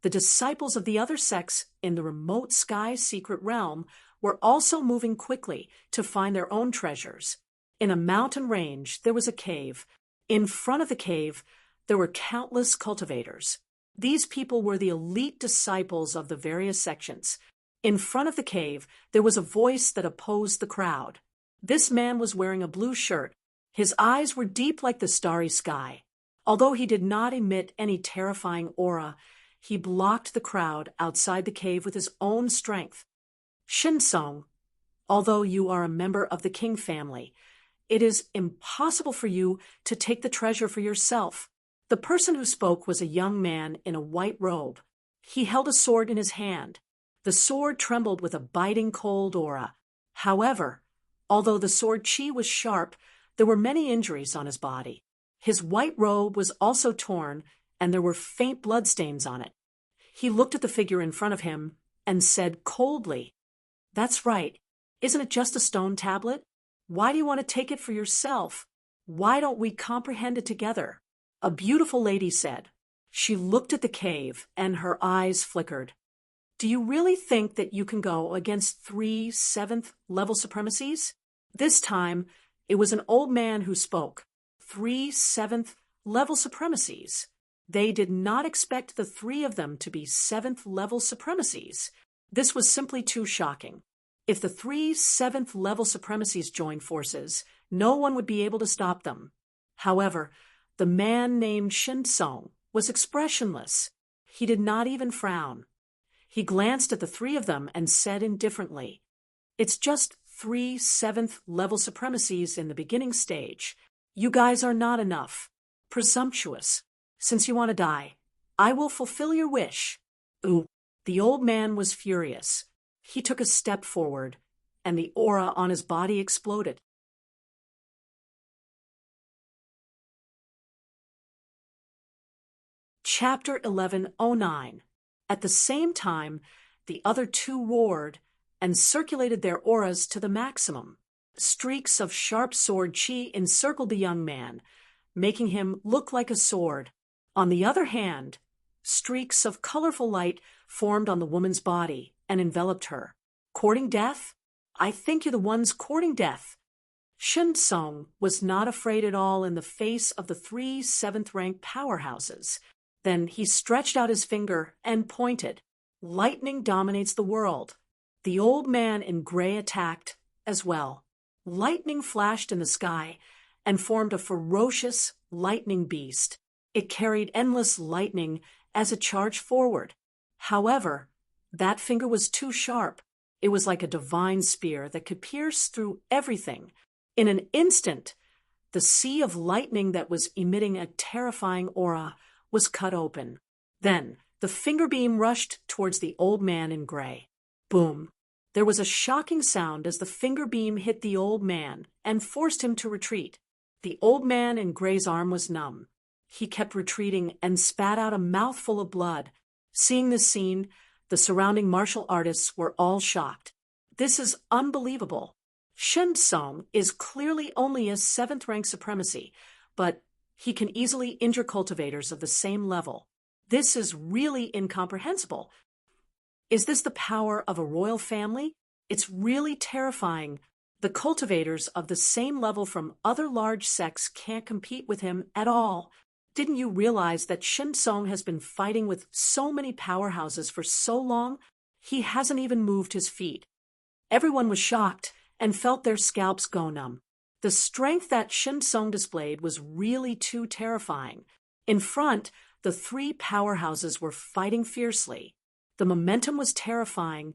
the disciples of the other sects in the remote sky secret realm were also moving quickly to find their own treasures. In a mountain range, there was a cave. In front of the cave, there were countless cultivators. These people were the elite disciples of the various sections. In front of the cave, there was a voice that opposed the crowd. This man was wearing a blue shirt. His eyes were deep like the starry sky. Although he did not emit any terrifying aura, He blocked the crowd outside the cave with his own strength. Shinsong, although you are a member of the king family, it is impossible for you to take the treasure for yourself. The person who spoke was a young man in a white robe. He held a sword in his hand. The sword trembled with a biting cold aura. However, although the sword chi was sharp, there were many injuries on his body. His white robe was also torn, and there were faint bloodstains on it. He looked at the figure in front of him and said coldly, "That's right. Isn't it just a stone tablet? Why do you want to take it for yourself? Why don't we comprehend it together?" A beautiful lady said. She looked at the cave, and her eyes flickered. "Do you really think that you can go against 3 7th-level supremacies?" This time, it was an old man who spoke. 3 7th-level supremacies. They did not expect the 3 of them to be 7th-level supremacies. This was simply too shocking. If the 3 7th-level supremacies joined forces, no one would be able to stop them. However, the man named Shinsong was expressionless. He did not even frown. He glanced at the 3 of them and said indifferently, "It's just 3 7th-level supremacies in the beginning stage. You guys are not enough. Presumptuous. Since you want to die, I will fulfill your wish." Ooh, the old man was furious. He took a step forward, and the aura on his body exploded. Chapter 1109. At the same time, the other 2 roared and circulated their auras to the maximum. Streaks of sharp sword chi encircled the young man, making him look like a sword. On the other hand, streaks of colorful light formed on the woman's body and enveloped her. Courting death? I think you're the ones courting death. Shinsong was not afraid at all in the face of the 3 7th-rank powerhouses. Then he stretched out his finger and pointed. Lightning dominates the world. The old man in gray attacked as well. Lightning flashed in the sky and formed a ferocious lightning beast. It carried endless lightning as it charged forward. However, that finger was too sharp. It was like a divine spear that could pierce through everything. In an instant, the sea of lightning that was emitting a terrifying aura was cut open. Then, the finger beam rushed towards the old man in gray. Boom! There was a shocking sound as the finger beam hit the old man and forced him to retreat. The old man in gray's arm was numb. He kept retreating and spat out a mouthful of blood. Seeing this scene, the surrounding martial artists were all shocked. This is unbelievable. Shinsong is clearly only a 7th-rank supremacy, but he can easily injure cultivators of the same level. This is really incomprehensible. Is this the power of a royal family? It's really terrifying. The cultivators of the same level from other large sects can't compete with him at all. Didn't you realize that Shinsong has been fighting with so many powerhouses for so long? He hasn't even moved his feet. Everyone was shocked and felt their scalps go numb. The strength that Shinsong displayed was really too terrifying. In front, the 3 powerhouses were fighting fiercely. The momentum was terrifying,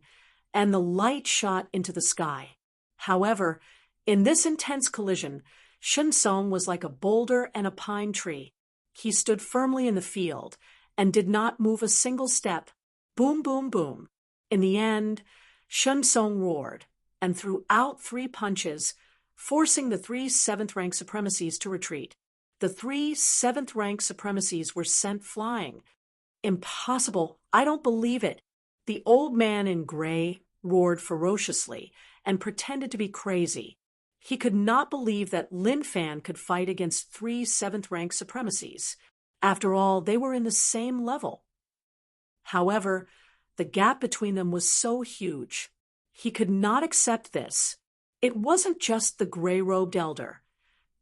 and the light shot into the sky. However, in this intense collision, Shinsong was like a boulder and a pine tree. He stood firmly in the field and did not move a single step. Boom, boom, boom. In the end, Shinsong roared and threw out 3 punches, forcing the 3 7th-rank supremacies to retreat. The 3 7th-rank supremacies were sent flying. Impossible. I don't believe it. The old man in gray roared ferociously and pretended to be crazy. He could not believe that Lin Fan could fight against 3 7th-rank supremacies. After all, they were in the same level. However, the gap between them was so huge. He could not accept this. It wasn't just the gray-robed elder.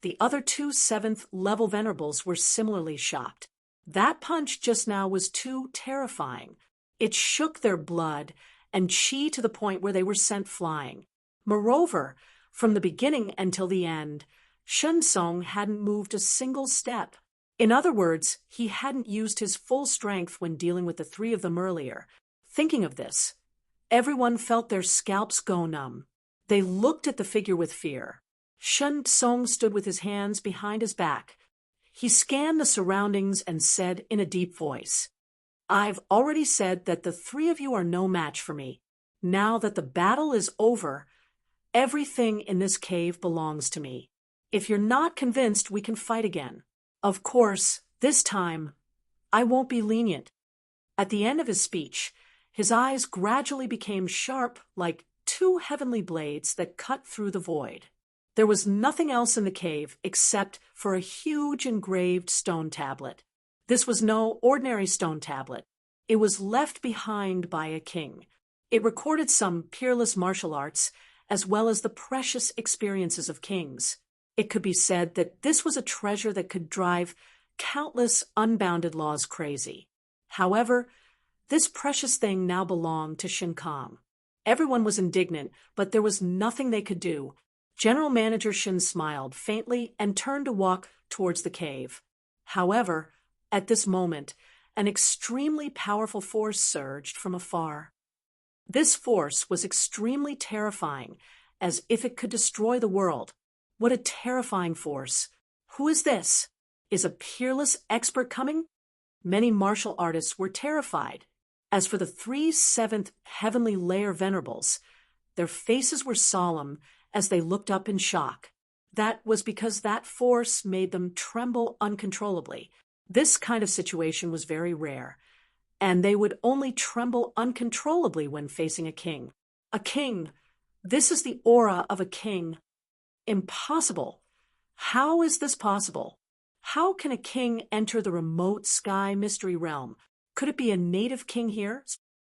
The other 2 7th-level venerables were similarly shocked. That punch just now was too terrifying. It shook their blood and chi to the point where they were sent flying. Moreover, from the beginning until the end, Shinsong hadn't moved a single step. In other words, he hadn't used his full strength when dealing with the three of them earlier. Thinking of this, everyone felt their scalps go numb. They looked at the figure with fear. Shen Tsong stood with his hands behind his back. He scanned the surroundings and said in a deep voice, "I've already said that the three of you are no match for me. Now that the battle is over, everything in this cave belongs to me. If you're not convinced, we can fight again. Of course, this time, I won't be lenient." At the end of his speech, his eyes gradually became sharp like two heavenly blades that cut through the void. There was nothing else in the cave except for a huge engraved stone tablet. This was no ordinary stone tablet. It was left behind by a king. It recorded some peerless martial arts, as well as the precious experiences of kings. It could be said that this was a treasure that could drive countless unbounded laws crazy. However, this precious thing now belonged to Shinkong. Everyone was indignant, but there was nothing they could do. General Manager Shin smiled faintly and turned to walk towards the cave. However, at this moment, an extremely powerful force surged from afar. This force was extremely terrifying, as if it could destroy the world. What a terrifying force! Who is this? Is a peerless expert coming? Many martial artists were terrified. As for the 3 seventh heavenly layer venerables, their faces were solemn as they looked up in shock. That was because that force made them tremble uncontrollably. This kind of situation was very rare, and they would only tremble uncontrollably when facing a king. A king! This is the aura of a king. Impossible! How is this possible? How can a king enter the remote sky mystery realm? Could it be a native king here?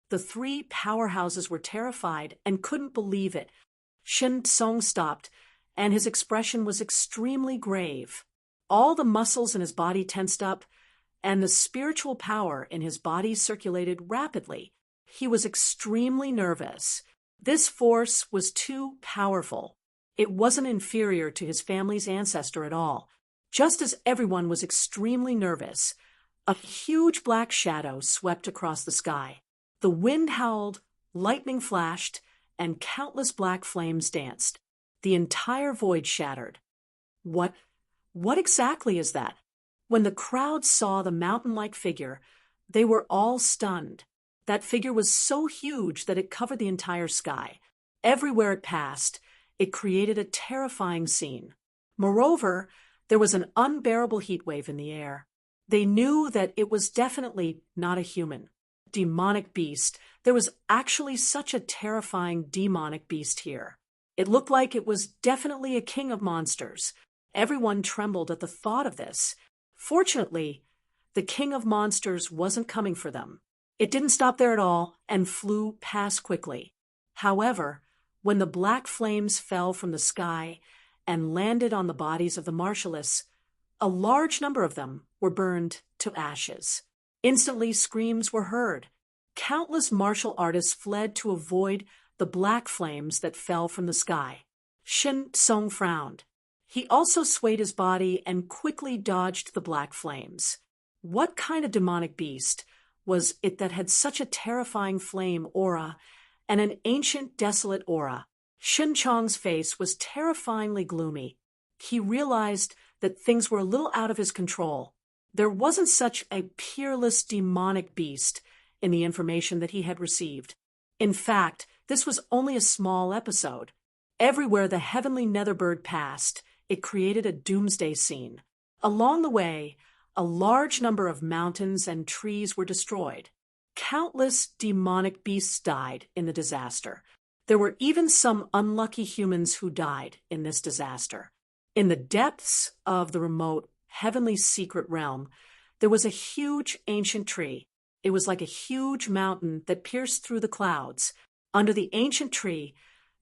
The 3 powerhouses were terrified and couldn't believe it. Shin Tsong stopped, and his expression was extremely grave. All the muscles in his body tensed up, and the spiritual power in his body circulated rapidly. He was extremely nervous. This force was too powerful. It wasn't inferior to his family's ancestor at all. Just as everyone was extremely nervous, a huge black shadow swept across the sky. The wind howled, lightning flashed, and countless black flames danced. The entire void shattered. What exactly is that? When the crowd saw the mountain-like figure, they were all stunned. That figure was so huge that it covered the entire sky. Everywhere it passed, it created a terrifying scene. Moreover, there was an unbearable heat wave in the air. They knew that it was definitely not a human. Demonic beast. There was actually such a terrifying demonic beast here. It looked like it was definitely a king of monsters. Everyone trembled at the thought of this. Fortunately, the king of monsters wasn't coming for them. It didn't stop there at all and flew past quickly. However, when the black flames fell from the sky and landed on the bodies of the martialists, a large number of them were burned to ashes. Instantly, screams were heard. Countless martial artists fled to avoid the black flames that fell from the sky. Shin Tsong frowned. He also swayed his body and quickly dodged the black flames. What kind of demonic beast was it that had such a terrifying flame aura and an ancient, desolate aura? Shin Chong's face was terrifyingly gloomy. He realized that things were a little out of his control. There wasn't such a peerless demonic beast in the information that he had received. In fact, this was only a small episode. Everywhere the heavenly netherbird passed, it created a doomsday scene. Along the way, a large number of mountains and trees were destroyed. Countless demonic beasts died in the disaster. There were even some unlucky humans who died in this disaster. In the depths of the remote, heavenly secret realm, there was a huge ancient tree. It was like a huge mountain that pierced through the clouds. Under the ancient tree,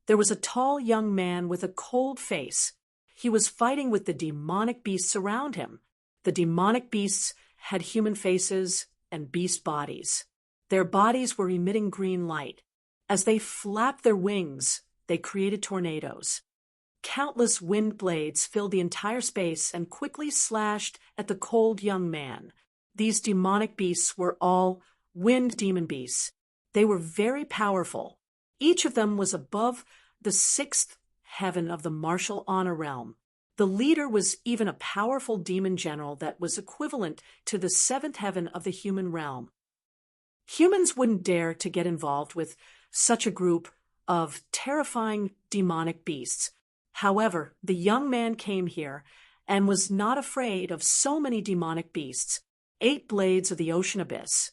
there was a tall young man with a cold face. He was fighting with the demonic beasts around him. The demonic beasts had human faces and beast bodies. Their bodies were emitting green light. As they flapped their wings, they created tornadoes. Countless wind blades filled the entire space and quickly slashed at the cold young man. These demonic beasts were all wind demon beasts. They were very powerful. Each of them was above the sixth heaven of the martial honor realm. The leader was even a powerful demon general that was equivalent to the seventh heaven of the human realm. Humans wouldn't dare to get involved with such a group of terrifying demonic beasts. However, the young man came here and was not afraid of so many demonic beasts, 8 blades of the ocean abyss.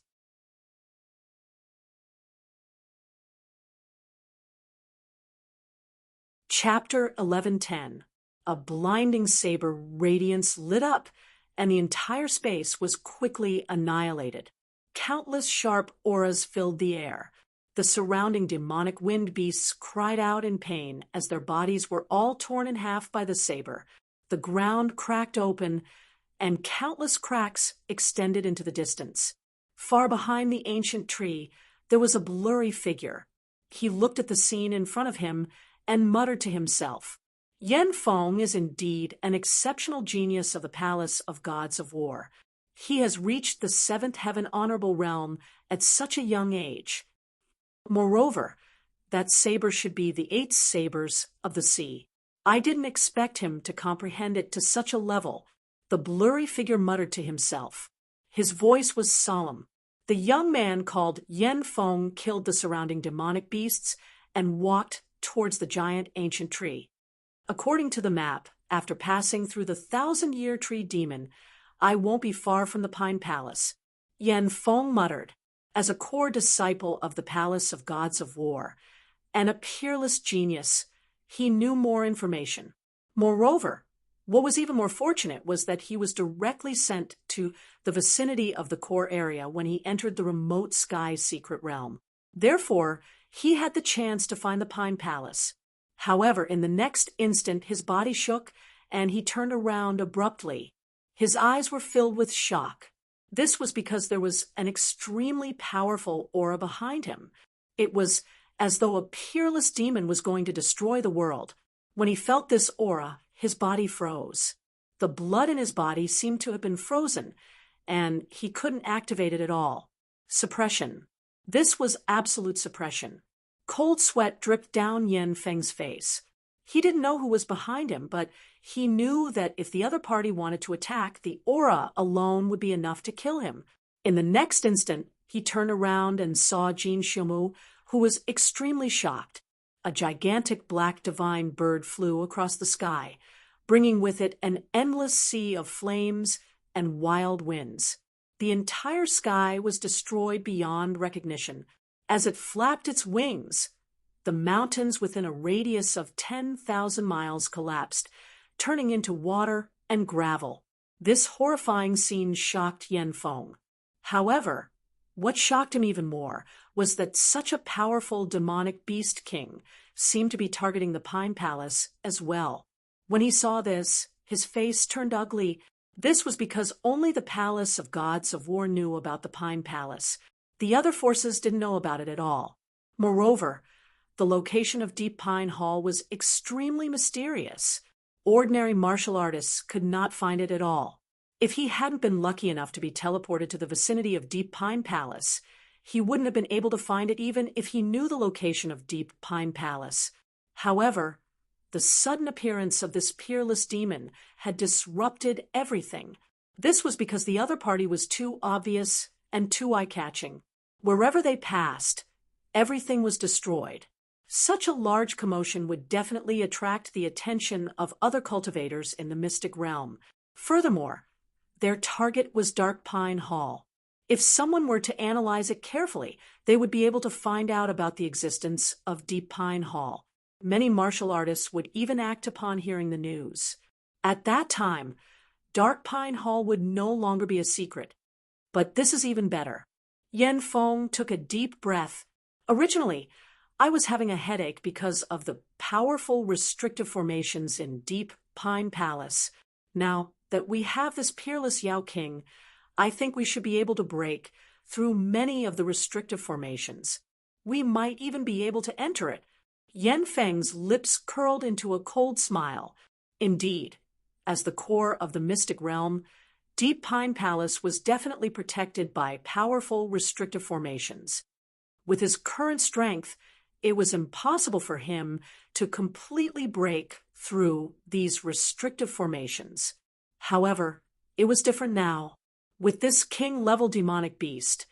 Chapter 11:10. A blinding saber radiance lit up, and the entire space was quickly annihilated. Countless sharp auras filled the air. The surrounding demonic wind beasts cried out in pain as their bodies were all torn in half by the saber. The ground cracked open, and countless cracks extended into the distance. Far behind the ancient tree, there was a blurry figure. He looked at the scene in front of him and muttered to himself, "Yan Feng is indeed an exceptional genius of the Palace of Gods of War. He has reached the seventh heaven honorable realm at such a young age. Moreover, that saber should be the 8 sabers of the sea. I didn't expect him to comprehend it to such a level," the blurry figure muttered to himself. His voice was solemn. The young man called Yan Feng killed the surrounding demonic beasts and walked towards the giant ancient tree. According to the map, after passing through the 1,000-year tree demon, I won't be far from the Pine Palace, Yan Feng muttered. As a core disciple of the Palace of Gods of War, and a peerless genius, he knew more information. Moreover, what was even more fortunate was that he was directly sent to the vicinity of the core area when he entered the remote sky secret realm. Therefore, he had the chance to find the Pine Palace. However, in the next instant his body shook and he turned around abruptly. His eyes were filled with shock. This was because there was an extremely powerful aura behind him. It was as though a peerless demon was going to destroy the world. When he felt this aura, his body froze. The blood in his body seemed to have been frozen, and he couldn't activate it at all. Suppression. This was absolute suppression. Cold sweat dripped down Yan Feng's face. He didn't know who was behind him, but he knew that if the other party wanted to attack, the aura alone would be enough to kill him. In the next instant, he turned around and saw Jin Shimu, who was extremely shocked. A gigantic black divine bird flew across the sky, bringing with it an endless sea of flames and wild winds. The entire sky was destroyed beyond recognition. As it flapped its wings, the mountains within a radius of 10,000 miles collapsed, turning into water and gravel. This horrifying scene shocked Yan Feng. However, what shocked him even more was that such a powerful demonic beast king seemed to be targeting the Pine Palace as well. When he saw this, his face turned ugly. This was because only the Palace of Gods of War knew about the Pine Palace. The other forces didn't know about it at all. Moreover, the location of Deep Pine Hall was extremely mysterious. Ordinary martial artists could not find it at all. If he hadn't been lucky enough to be teleported to the vicinity of Deep Pine Palace, he wouldn't have been able to find it even if he knew the location of Deep Pine Palace. However, the sudden appearance of this peerless demon had disrupted everything. This was because the other party was too obvious and too eye-catching. Wherever they passed, everything was destroyed. Such a large commotion would definitely attract the attention of other cultivators in the mystic realm. Furthermore, their target was Dark Pine Hall. If someone were to analyze it carefully, they would be able to find out about the existence of Deep Pine Hall. Many martial artists would even act upon hearing the news. At that time, Dark Pine Hall would no longer be a secret. But this is even better. Yan Feng took a deep breath. Originally, I was having a headache because of the powerful restrictive formations in Deep Pine Palace. Now that we have this peerless Yao King, I think we should be able to break through many of the restrictive formations. We might even be able to enter it. Yan Feng's lips curled into a cold smile. Indeed, as the core of the mystic realm, Deep Pine Palace was definitely protected by powerful restrictive formations. With his current strength, it was impossible for him to completely break through these restrictive formations. However, it was different now. With this king-level demonic beast,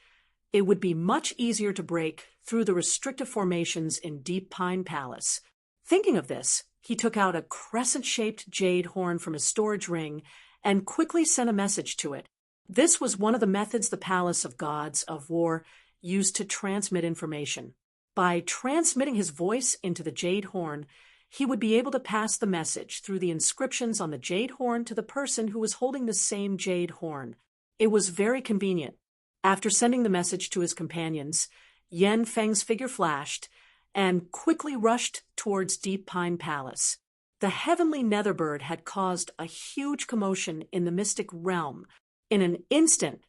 it would be much easier to break through the restrictive formations in Deep Pine Palace. Thinking of this, he took out a crescent-shaped jade horn from his storage ring and quickly sent a message to it. This was one of the methods the Palace of Gods of War used to transmit information. By transmitting his voice into the jade horn, he would be able to pass the message through the inscriptions on the jade horn to the person who was holding the same jade horn. It was very convenient. After sending the message to his companions, Yan Feng's figure flashed and quickly rushed towards Deep Pine Palace. The heavenly Netherbird had caused a huge commotion in the mystic realm. In an instant,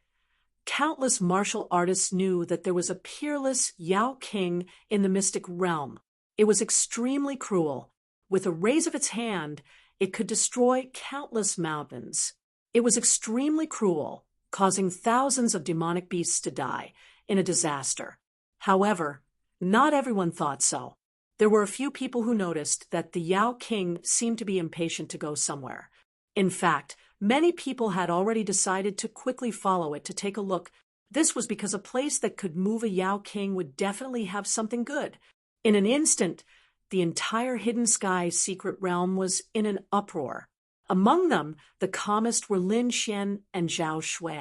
countless martial artists knew that there was a peerless Yao King in the mystic realm. It was extremely cruel. With a raise of its hand, it could destroy countless mountains. It was extremely cruel, causing thousands of demonic beasts to die in a disaster. However, not everyone thought so. There were a few people who noticed that the Yao King seemed to be impatient to go somewhere. In fact, many people had already decided to quickly follow it to take a look. This was because a place that could move a Yao King would definitely have something good. In an instant, the entire Hidden Sky secret realm was in an uproar. Among them, the calmest were Lin Xian and Zhao Shui.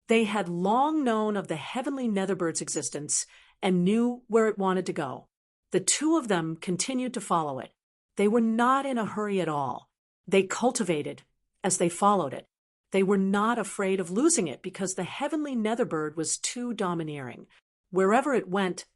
They had long known of the heavenly Netherbird's existence and knew where it wanted to go. The two of them continued to follow it. They were not in a hurry at all. They cultivated as they followed it. They were not afraid of losing it because the heavenly Netherbird was too domineering. Wherever it went,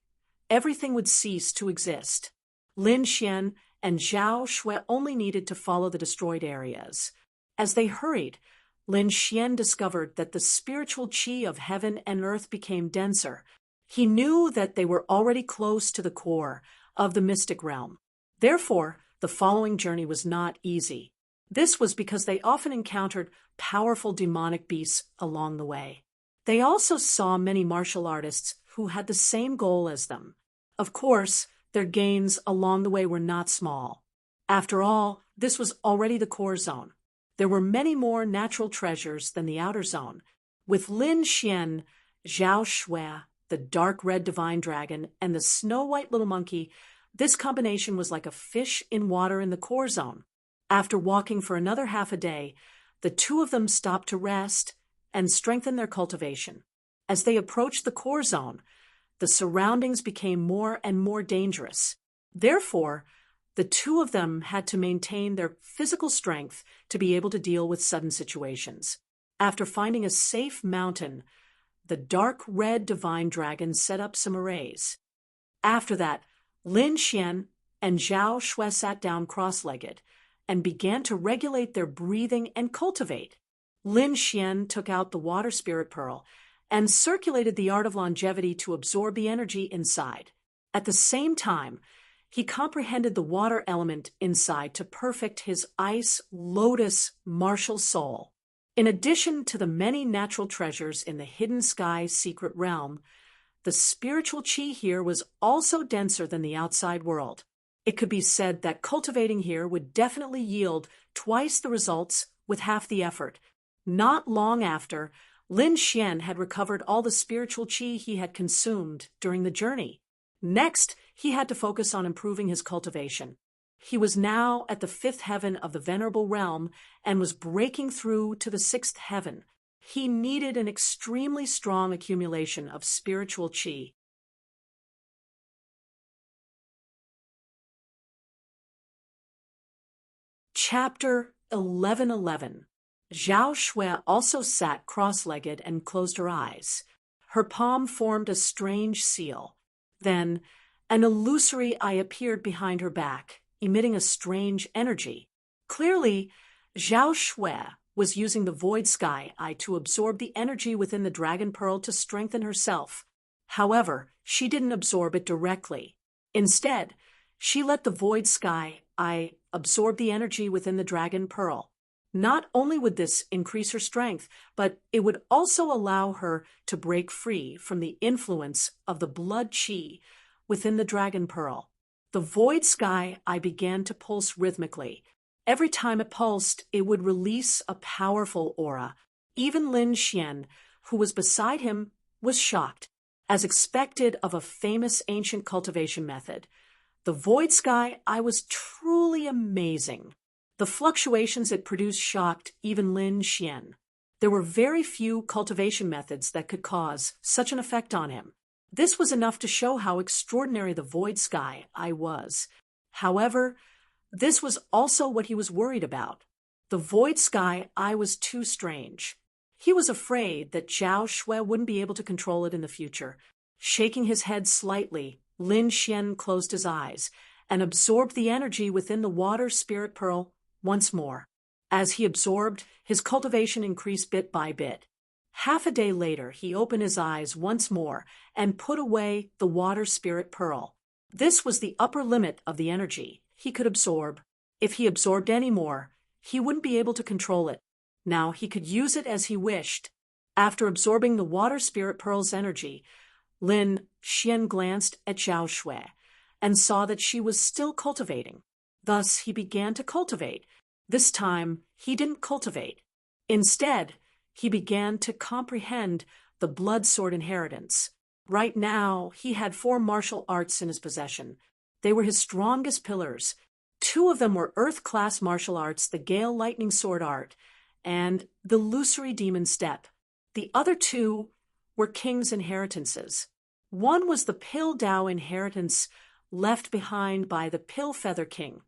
everything would cease to exist. Lin Xian and Zhao Shui only needed to follow the destroyed areas. As they hurried, Lin Xian discovered that the spiritual qi of heaven and earth became denser. He knew that they were already close to the core of the mystic realm. Therefore, the following journey was not easy. This was because they often encountered powerful demonic beasts along the way. They also saw many martial artists who had the same goal as them. Of course, their gains along the way were not small. After all, this was already the core zone. There were many more natural treasures than the outer zone. With Lin Xian, Zhao Shui, the dark red divine dragon, and the snow-white little monkey, this combination was like a fish in water in the core zone. After walking for another half a day, the two of them stopped to rest and strengthen their cultivation. As they approached the core zone, the surroundings became more and more dangerous. Therefore, the two of them had to maintain their physical strength to be able to deal with sudden situations. After finding a safe mountain, the dark red divine dragon set up some arrays. After that, Lin Xian and Zhao Shui sat down cross-legged and began to regulate their breathing and cultivate. Lin Xian took out the water spirit pearl and circulated the art of longevity to absorb the energy inside. At the same time, he comprehended the water element inside to perfect his ice lotus martial soul. In addition to the many natural treasures in the Hidden Sky secret realm, the spiritual qi here was also denser than the outside world. It could be said that cultivating here would definitely yield twice the results with half the effort. Not long after, Lin Xian had recovered all the spiritual qi he had consumed during the journey. Next, he had to focus on improving his cultivation. He was now at the 5th heaven of the Venerable Realm and was breaking through to the 6th heaven. He needed an extremely strong accumulation of spiritual qi. Chapter 11:11. Zhao Shui also sat cross-legged and closed her eyes. Her palm formed a strange seal. Then, an illusory eye appeared behind her back, emitting a strange energy. Clearly, Zhao Shui was using the void sky eye to absorb the energy within the dragon pearl to strengthen herself. However, she didn't absorb it directly. Instead, She let the void sky eye absorb the energy within the dragon pearl. Not only would this increase her strength, but it would also allow her to break free from the influence of the blood chi within the dragon pearl. The void sky eye began to pulse rhythmically. Every time it pulsed, it would release a powerful aura. Even Lin Xian, who was beside him, was shocked. As expected of a famous ancient cultivation method, the void sky eye was truly amazing. The fluctuations it produced shocked even Lin Xian. There were very few cultivation methods that could cause such an effect on him. This was enough to show how extraordinary the void sky eye was. However, this was also what he was worried about. The void sky eye was too strange. He was afraid that Zhao Shui wouldn't be able to control it in the future. Shaking his head slightly, Lin Xian closed his eyes and absorbed the energy within the water spirit pearl once more. As he absorbed, his cultivation increased bit by bit. Half a day later, he opened his eyes once more and put away the water spirit pearl. This was the upper limit of the energy he could absorb. If he absorbed any more, he wouldn't be able to control it. Now he could use it as he wished. After absorbing the water spirit pearl's energy, Lin Xian glanced at Zhao Shui and saw that she was still cultivating. Thus, he began to cultivate. This time, he didn't cultivate. Instead, he began to comprehend the blood sword inheritance. Right now, he had 4 martial arts in his possession. They were his strongest pillars. 2 of them were Earth-class martial arts, the Gale Lightning Sword art, and the Illusory Demon Step. The other 2 were King's inheritances. One was the Pill Dao inheritance left behind by the Pill Feather King,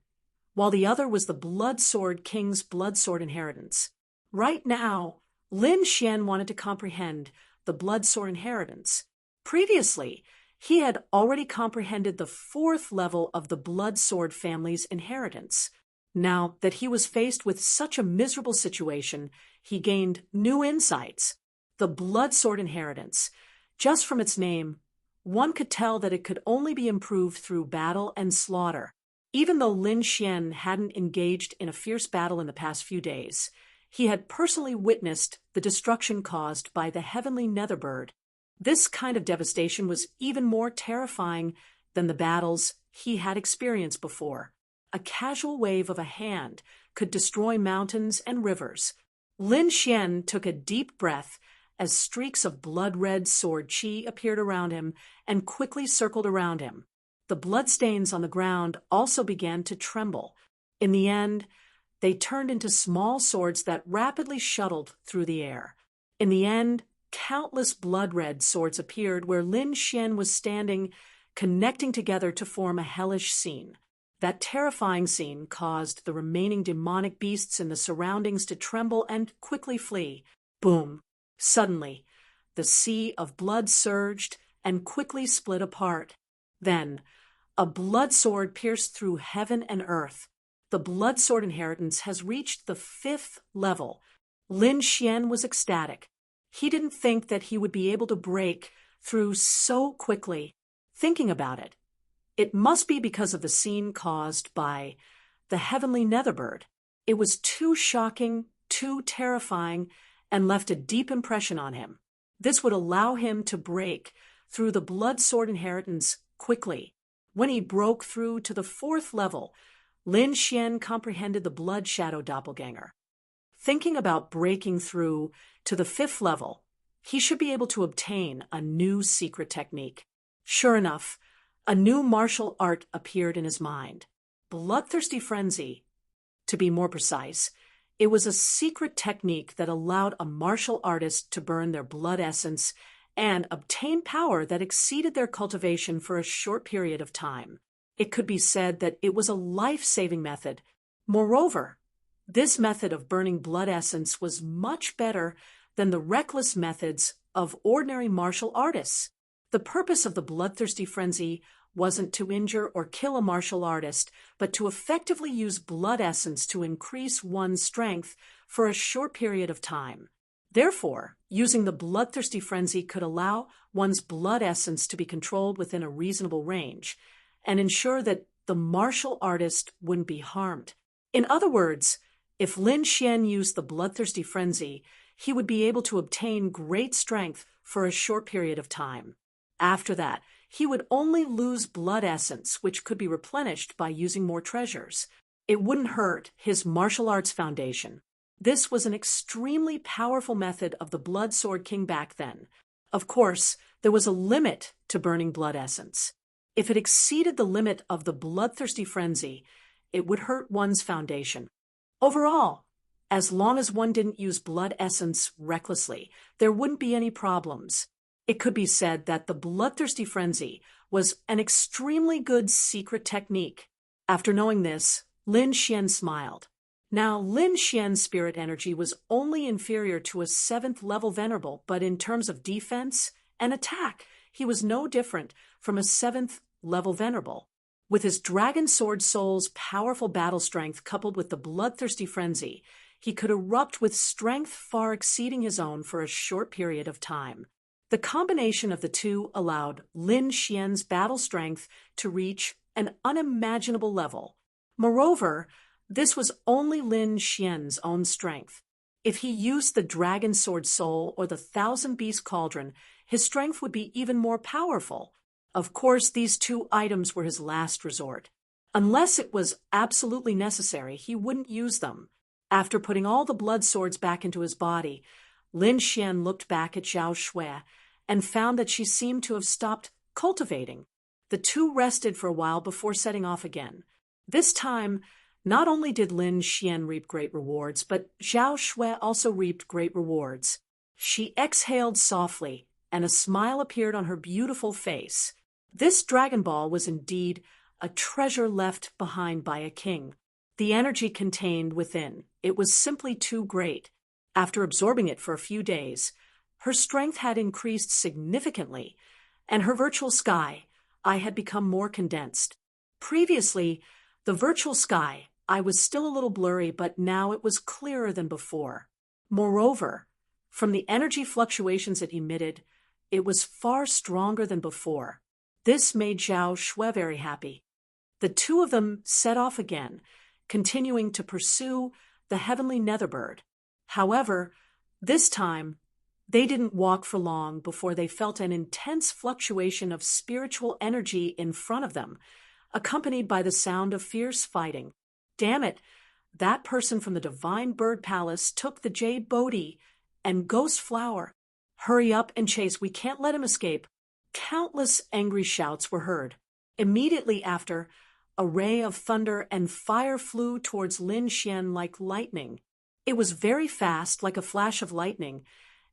while the other was the Blood Sword King's Blood Sword inheritance. Right now, Lin Xian wanted to comprehend the Blood Sword inheritance. Previously, he had already comprehended the 4th level of the Blood Sword family's inheritance. Now that he was faced with such a miserable situation, he gained new insights. The Blood Sword inheritance. Just from its name, one could tell that it could only be improved through battle and slaughter. Even though Lin Xian hadn't engaged in a fierce battle in the past few days, he had personally witnessed the destruction caused by the heavenly Netherbird. This kind of devastation was even more terrifying than the battles he had experienced before. A casual wave of a hand could destroy mountains and rivers. Lin Xian took a deep breath as streaks of blood-red sword chi appeared around him and quickly circled around him. The bloodstains on the ground also began to tremble. In the end, they turned into small swords that rapidly shuttled through the air. In the end, countless blood-red swords appeared where Lin Xian was standing, connecting together to form a hellish scene. That terrifying scene caused the remaining demonic beasts in the surroundings to tremble and quickly flee. Boom! Suddenly, the sea of blood surged and quickly split apart. Then, a blood sword pierced through heaven and earth. The blood sword inheritance has reached the 5th level. Lin Xian was ecstatic. He didn't think that he would be able to break through so quickly. Thinking about it, it must be because of the scene caused by the heavenly Netherbird. It was too shocking, too terrifying, and left a deep impression on him. This would allow him to break through the blood sword inheritance quickly. When he broke through to the 4th level, Lin Xian comprehended the blood shadow doppelganger. Thinking about breaking through to the 5th level, he should be able to obtain a new secret technique. Sure enough, a new martial art appeared in his mind. Bloodthirsty Frenzy. To be more precise, it was a secret technique that allowed a martial artist to burn their blood essence and obtain power that exceeded their cultivation for a short period of time. It could be said that it was a life-saving method. Moreover, this method of burning blood essence was much better than the reckless methods of ordinary martial artists. The purpose of the Bloodthirsty Frenzy wasn't to injure or kill a martial artist, but to effectively use blood essence to increase one's strength for a short period of time. Therefore, using the Bloodthirsty Frenzy could allow one's blood essence to be controlled within a reasonable range, and ensure that the martial artist wouldn't be harmed. In other words, if Lin Xian used the bloodthirsty frenzy, he would be able to obtain great strength for a short period of time. After that, he would only lose blood essence, which could be replenished by using more treasures. It wouldn't hurt his martial arts foundation. This was an extremely powerful method of the Blood Sword King back then. Of course, there was a limit to burning blood essence. If it exceeded the limit of the bloodthirsty frenzy, it would hurt one's foundation. Overall, as long as one didn't use blood essence recklessly, there wouldn't be any problems. It could be said that the bloodthirsty frenzy was an extremely good secret technique. After knowing this, Lin Xian smiled. Now, Lin Xian's spirit energy was only inferior to a 7th level venerable, but in terms of defense and attack, he was no different from a 7th level venerable. With his dragon sword soul's powerful battle strength coupled with the bloodthirsty frenzy, he could erupt with strength far exceeding his own for a short period of time. The combination of the two allowed Lin Xian's battle strength to reach an unimaginable level. Moreover, this was only Lin Xian's own strength. If he used the Dragon Sword Soul or the Thousand Beast Cauldron, his strength would be even more powerful. Of course, these two items were his last resort. Unless it was absolutely necessary, he wouldn't use them. After putting all the blood swords back into his body, Lin Xian looked back at Zhao Shui and found that she seemed to have stopped cultivating. The two rested for a while before setting off again. This time, not only did Lin Xian reap great rewards, but Zhao Shui also reaped great rewards. She exhaled softly, and a smile appeared on her beautiful face. This Dragon Ball was indeed a treasure left behind by a king. The energy contained within, it was simply too great. After absorbing it for a few days, her strength had increased significantly, and her virtual sky eye had become more condensed. Previously, the virtual sky eye was still a little blurry, but now it was clearer than before. Moreover, from the energy fluctuations it emitted, it was far stronger than before. This made Zhao Shui very happy. The two of them set off again, continuing to pursue the heavenly netherbird. However, this time, they didn't walk for long before they felt an intense fluctuation of spiritual energy in front of them, accompanied by the sound of fierce fighting. Damn it, that person from the Divine Bird Palace took the Jade Bodhi and Ghost Flower. Hurry up and chase, we can't let him escape. Countless angry shouts were heard. Immediately after, a ray of thunder and fire flew towards Lin Xian like lightning. It was very fast, like a flash of lightning,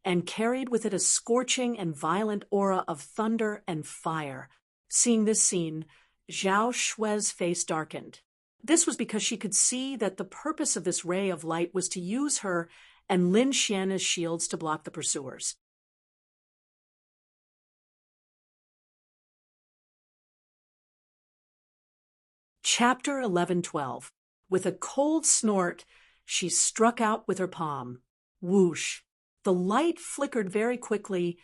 and carried with it a scorching and violent aura of thunder and fire. Seeing this scene, Zhao Shui's face darkened. This was because she could see that the purpose of this ray of light was to use her and Lin Xian as shields to block the pursuers. Chapter 11:12. With a cold snort, she struck out with her palm. Whoosh! The light flickered very quickly,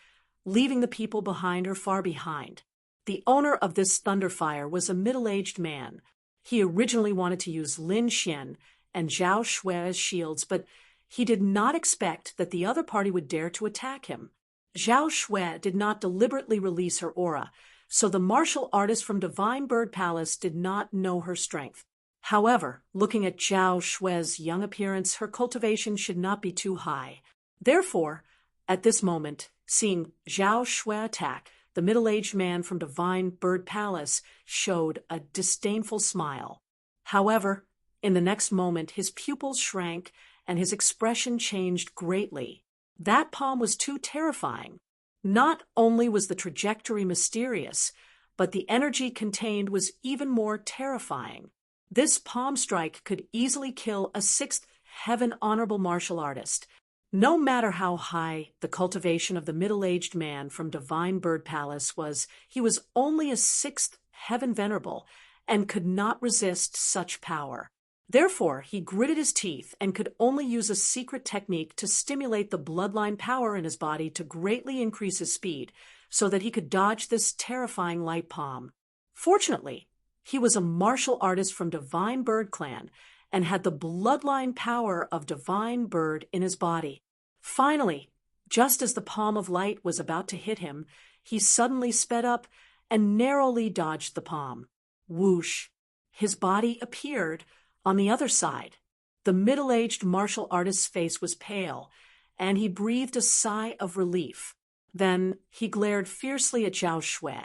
leaving the people behind her far behind. The owner of this thunderfire was a middle-aged man. He originally wanted to use Lin Xian and Zhao Shui as shields, but he did not expect that the other party would dare to attack him. Zhao Shui did not deliberately release her aura, so the martial artist from Divine Bird Palace did not know her strength. However, looking at Zhao Shui's young appearance, her cultivation should not be too high. Therefore, at this moment, seeing Zhao Shui attack, the middle-aged man from Divine Bird Palace showed a disdainful smile. However, in the next moment, his pupils shrank and his expression changed greatly. That palm was too terrifying. Not only was the trajectory mysterious, but the energy contained was even more terrifying. This palm strike could easily kill a 6th heaven honorable martial artist. No matter how high the cultivation of the middle-aged man from Divine Bird Palace was, he was only a 6th heaven venerable and could not resist such power. Therefore, he gritted his teeth and could only use a secret technique to stimulate the bloodline power in his body to greatly increase his speed, so that he could dodge this terrifying light palm. Fortunately, He was a martial artist from Divine Bird Clan and had the bloodline power of Divine Bird in his body. Finally, just as the palm of light was about to hit him, he suddenly sped up and narrowly dodged the palm. Whoosh! His body appeared on the other side. The middle-aged martial artist's face was pale, and he breathed a sigh of relief. Then he glared fiercely at Zhao Shui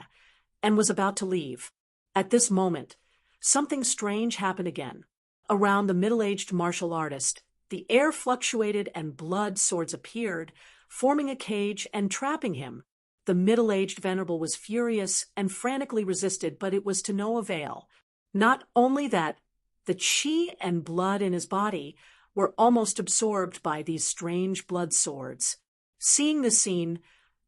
and was about to leave. At this moment, something strange happened again. Around the middle-aged martial artist, the air fluctuated and blood swords appeared, forming a cage and trapping him. The middle-aged venerable was furious and frantically resisted, but it was to no avail. Not only that, the qi and blood in his body were almost absorbed by these strange blood swords. Seeing this scene,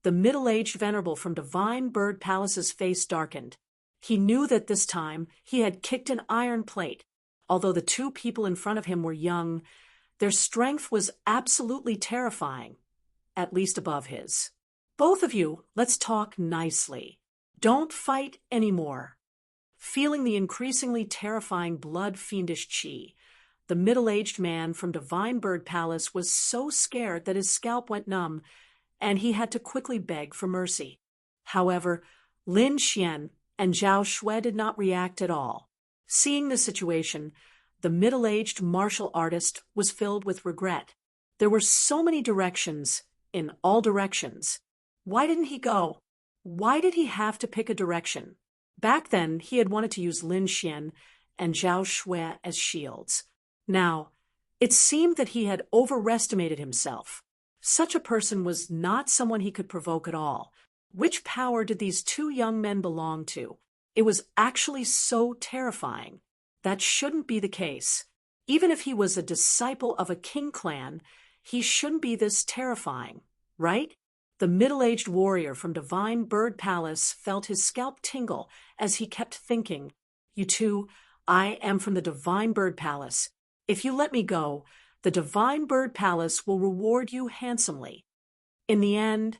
the middle-aged venerable from Divine Bird Palace's face darkened. He knew that this time he had kicked an iron plate. Although the two people in front of him were young, their strength was absolutely terrifying, at least above his. Both of you, let's talk nicely. Don't fight anymore. Feeling the increasingly terrifying blood-fiendish qi, the middle-aged man from Divine Bird Palace was so scared that his scalp went numb, and he had to quickly beg for mercy. However, Lin Xian and Zhao Shui did not react at all. Seeing the situation, the middle-aged martial artist was filled with regret. There were so many directions, in all directions. Why didn't he go? Why did he have to pick a direction? Back then, he had wanted to use Lin Xian and Zhao Shui as shields. Now, it seemed that he had overestimated himself. Such a person was not someone he could provoke at all. Which power did these two young men belong to? It was actually so terrifying. That shouldn't be the case. Even if he was a disciple of a king clan, he shouldn't be this terrifying, right? The middle-aged warrior from Divine Bird Palace felt his scalp tingle as he kept thinking, "You two, I am from the Divine Bird Palace. If you let me go, the Divine Bird Palace will reward you handsomely." In the end,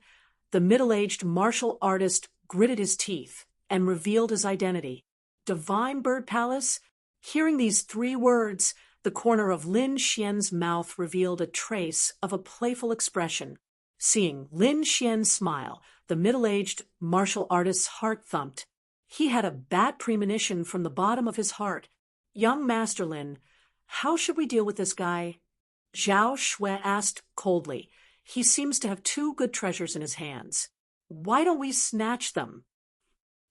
the middle-aged martial artist gritted his teeth and revealed his identity. Divine Bird Palace? Hearing these three words, the corner of Lin Xian's mouth revealed a trace of a playful expression. Seeing Lin Xian smile, the middle-aged martial artist's heart thumped. He had a bad premonition from the bottom of his heart. "Young Master Lin, how should we deal with this guy?" Zhao Shui asked coldly. "He seems to have two good treasures in his hands. Why don't we snatch them?"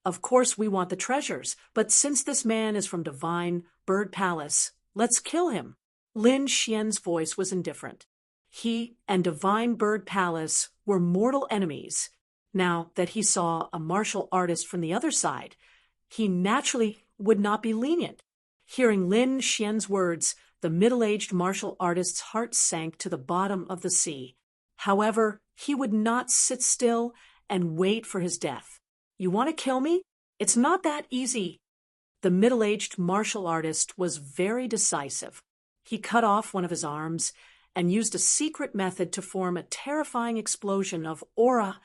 "Of course we want the treasures, but since this man is from Divine Bird Palace, let's kill him." Lin Xian's voice was indifferent. He and Divine Bird Palace were mortal enemies. Now that he saw a martial artist from the other side, he naturally would not be lenient. Hearing Lin Xian's words, the middle-aged martial artist's heart sank to the bottom of the sea. However, he would not sit still and wait for his death. "You want to kill me? It's not that easy." The middle-aged martial artist was very decisive. He cut off one of his arms and used a secret method to form a terrifying explosion of aura,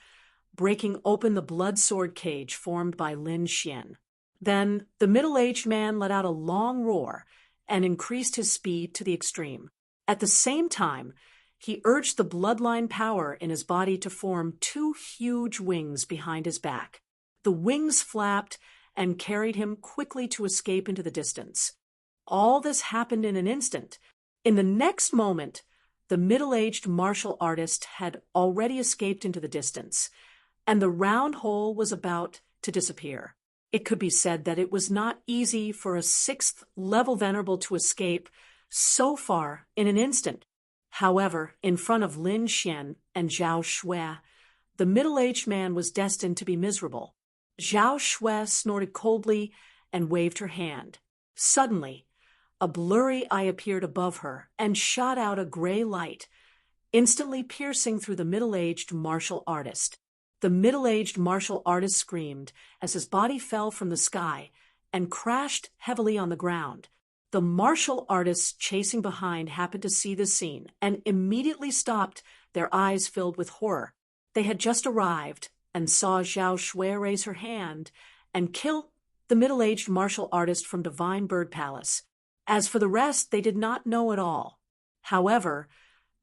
breaking open the blood sword cage formed by Lin Xian. Then the middle-aged man let out a long roar and increased his speed to the extreme. At the same time, he urged the bloodline power in his body to form two huge wings behind his back. The wings flapped and carried him quickly to escape into the distance. All this happened in an instant. In the next moment, the middle-aged martial artist had already escaped into the distance, and the round hole was about to disappear. It could be said that it was not easy for a sixth-level venerable to escape so far in an instant. However, in front of Lin Xian and Zhao Shui, the middle-aged man was destined to be miserable. Zhao Shui snorted coldly and waved her hand. Suddenly, a blurry eye appeared above her and shot out a gray light, instantly piercing through the middle-aged martial artist. The middle-aged martial artist screamed as his body fell from the sky and crashed heavily on the ground. The martial artists chasing behind happened to see the scene and immediately stopped, their eyes filled with horror. They had just arrived and saw Zhao Shui raise her hand and kill the middle-aged martial artist from Divine Bird Palace. As for the rest, they did not know at all. However,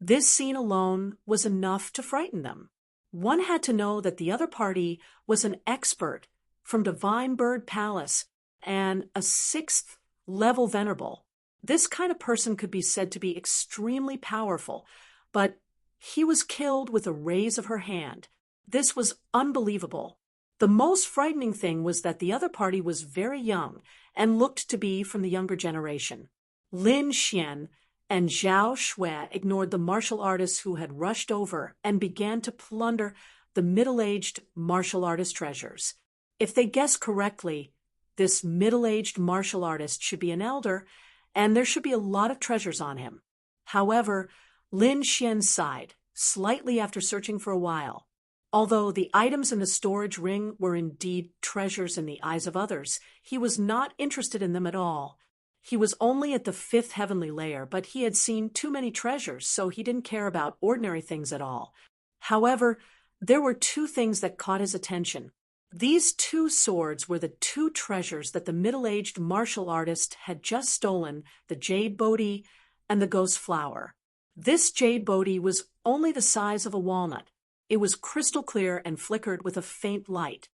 this scene alone was enough to frighten them. One had to know that the other party was an expert from Divine Bird Palace and a 6th level venerable. This kind of person could be said to be extremely powerful, but he was killed with a raise of her hand. This was unbelievable. The most frightening thing was that the other party was very young and looked to be from the younger generation. Lin Xian and Zhao Shui ignored the martial artists who had rushed over and began to plunder the middle-aged martial artist treasures. If they guessed correctly, this middle-aged martial artist should be an elder, and there should be a lot of treasures on him. However, Lin Xian sighed, slightly after searching for a while. Although the items in the storage ring were indeed treasures in the eyes of others, he was not interested in them at all. He was only at the 5th heavenly layer, but he had seen too many treasures, so he didn't care about ordinary things at all. However, there were 2 things that caught his attention. These 2 swords were the 2 treasures that the middle-aged martial artist had just stolen, the jade Bodhi and the ghost flower. This jade Bodhi was only the size of a walnut. It was crystal clear and flickered with a faint light.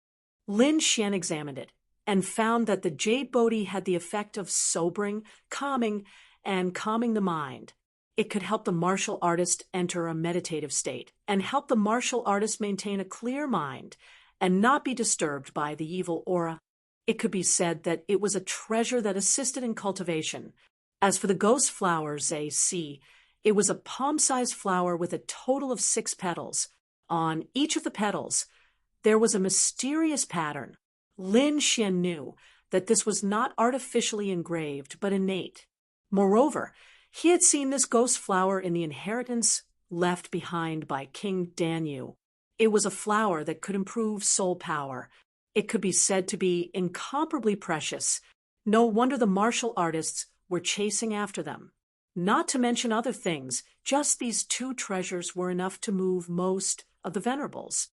Lin Xian examined it and found that the jade Bodhi had the effect of sobering, calming the mind. It could help the martial artist enter a meditative state and help the martial artist maintain a clear mind and not be disturbed by the evil aura. It could be said that it was a treasure that assisted in cultivation. As for the ghost flower Zai, it was a palm-sized flower with a total of 6 petals. On each of the petals, there was a mysterious pattern. Lin Xian knew that this was not artificially engraved, but innate. Moreover, he had seen this ghost flower in the inheritance left behind by King Danyu. It was a flower that could improve soul power. It could be said to be incomparably precious. No wonder the martial artists were chasing after them. Not to mention other things, just these 2 treasures were enough to move most of the venerables.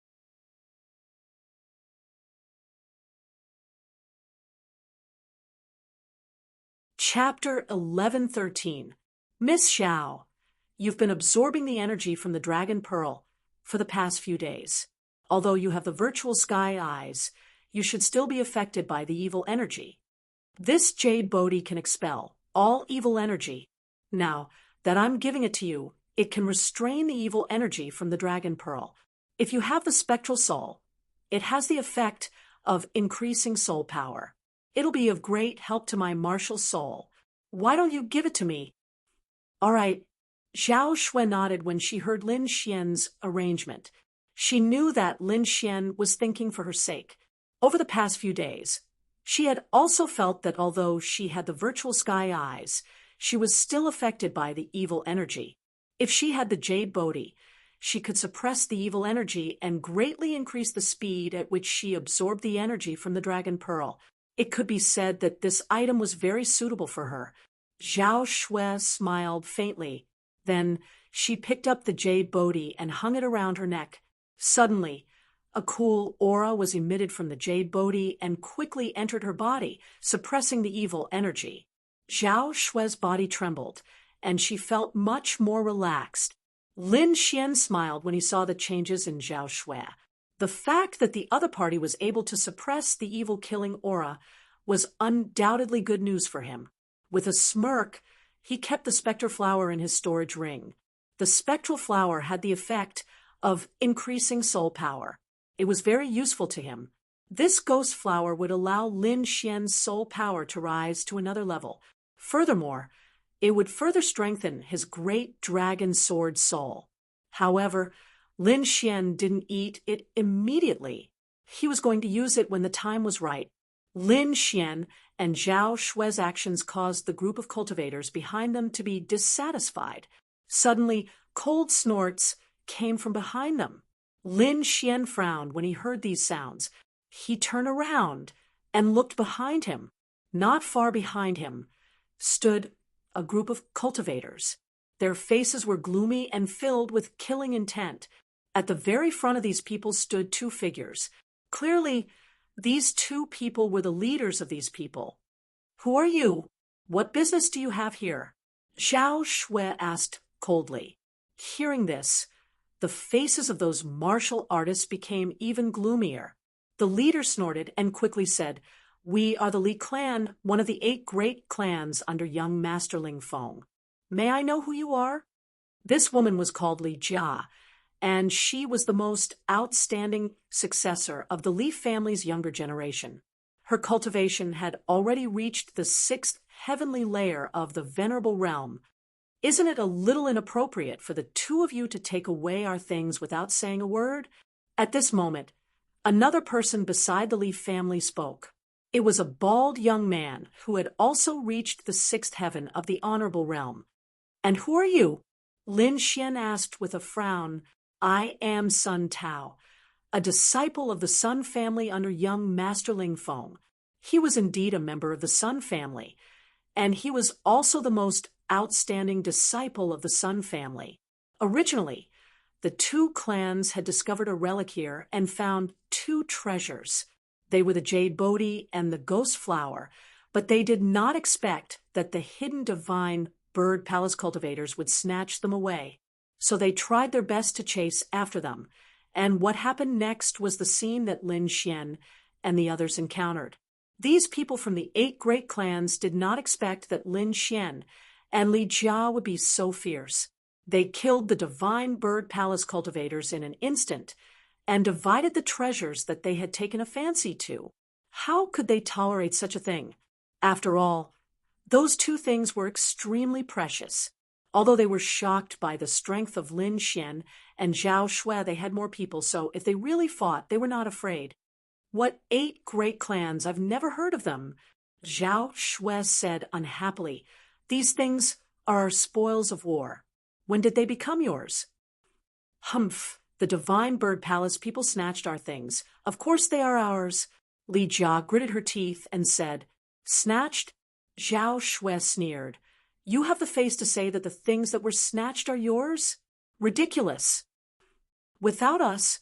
Chapter 1113. Miss Xiao, you've been absorbing the energy from the Dragon Pearl for the past few days. Although you have the virtual sky eyes, you should still be affected by the evil energy. This jade Bodhi can expel all evil energy. Now that I'm giving it to you, it can restrain the evil energy from the Dragon Pearl. If you have the spectral soul, it has the effect of increasing soul power. It'll be of great help to my martial soul. Why don't you give it to me? All right. Zhao Shui nodded when she heard Lin Xian's arrangement. She knew that Lin Xian was thinking for her sake. Over the past few days, she had also felt that although she had the virtual sky eyes, she was still affected by the evil energy. If she had the jade Bodhi, she could suppress the evil energy and greatly increase the speed at which she absorbed the energy from the Dragon Pearl. It could be said that this item was very suitable for her. Zhao Shui smiled faintly. Then she picked up the jade Bodhi and hung it around her neck. Suddenly, a cool aura was emitted from the jade Bodhi and quickly entered her body, suppressing the evil energy. Zhao Shui's body trembled, and she felt much more relaxed. Lin Xian smiled when he saw the changes in Zhao Shui. The fact that the other party was able to suppress the evil-killing aura was undoubtedly good news for him. With a smirk, he kept the spectral flower in his storage ring. The spectral flower had the effect of increasing soul power. It was very useful to him. This ghost flower would allow Lin Xian's soul power to rise to another level. Furthermore, it would further strengthen his great dragon sword soul. However, Lin Xian didn't eat it immediately. He was going to use it when the time was right. Lin Xian and Zhao Shui's actions caused the group of cultivators behind them to be dissatisfied. Suddenly, cold snorts came from behind them. Lin Xian frowned when he heard these sounds. He turned around and looked behind him. Not far behind him stood a group of cultivators. Their faces were gloomy and filled with killing intent. At the very front of these people stood 2 figures. Clearly, These two people were the leaders of these people. Who are you? What business do you have here? Zhao Shui asked coldly. Hearing this, the faces of those martial artists became even gloomier. The leader snorted and quickly said, "We are the Li clan, one of the 8 great clans under young Master Ling Feng. May I know who you are?" This woman was called Li Jia, and she was the most outstanding successor of the Li family's younger generation. Her cultivation had already reached the 6th heavenly layer of the venerable realm. "Isn't it a little inappropriate for the two of you to take away our things without saying a word?" At this moment, another person beside the Li family spoke. It was a bald young man who had also reached the 6th heaven of the honorable realm. "And who are you?" Lin Xian asked with a frown. "I am Sun Tao, a disciple of the Sun family under young Master Ling Feng." He was indeed a member of the Sun family, and he was also the most outstanding disciple of the Sun family. Originally, the two clans had discovered a relic here and found 2 treasures. They were the jade bodhi and the ghost flower, but they did not expect that the hidden divine bird palace cultivators would snatch them away. So they tried their best to chase after them, and what happened next was the scene that Lin Xian and the others encountered. These people from the 8 great clans did not expect that Lin Xian and Li Jia would be so fierce. They killed the divine bird palace cultivators in an instant and divided the treasures that they had taken a fancy to. How could they tolerate such a thing? After all, those 2 things were extremely precious. Although they were shocked by the strength of Lin Xian and Zhao Shui, they had more people, so if they really fought, they were not afraid. "What 8 great clans? I've never heard of them," Zhao Shui said unhappily. "These things are our spoils of war. When did they become yours?" "Humph, the divine bird palace people snatched our things. Of course they are ours." Li Jia gritted her teeth and said, "Snatched?" Zhao Shui sneered. "You have the face to say that the things that were snatched are yours? Ridiculous. Without us,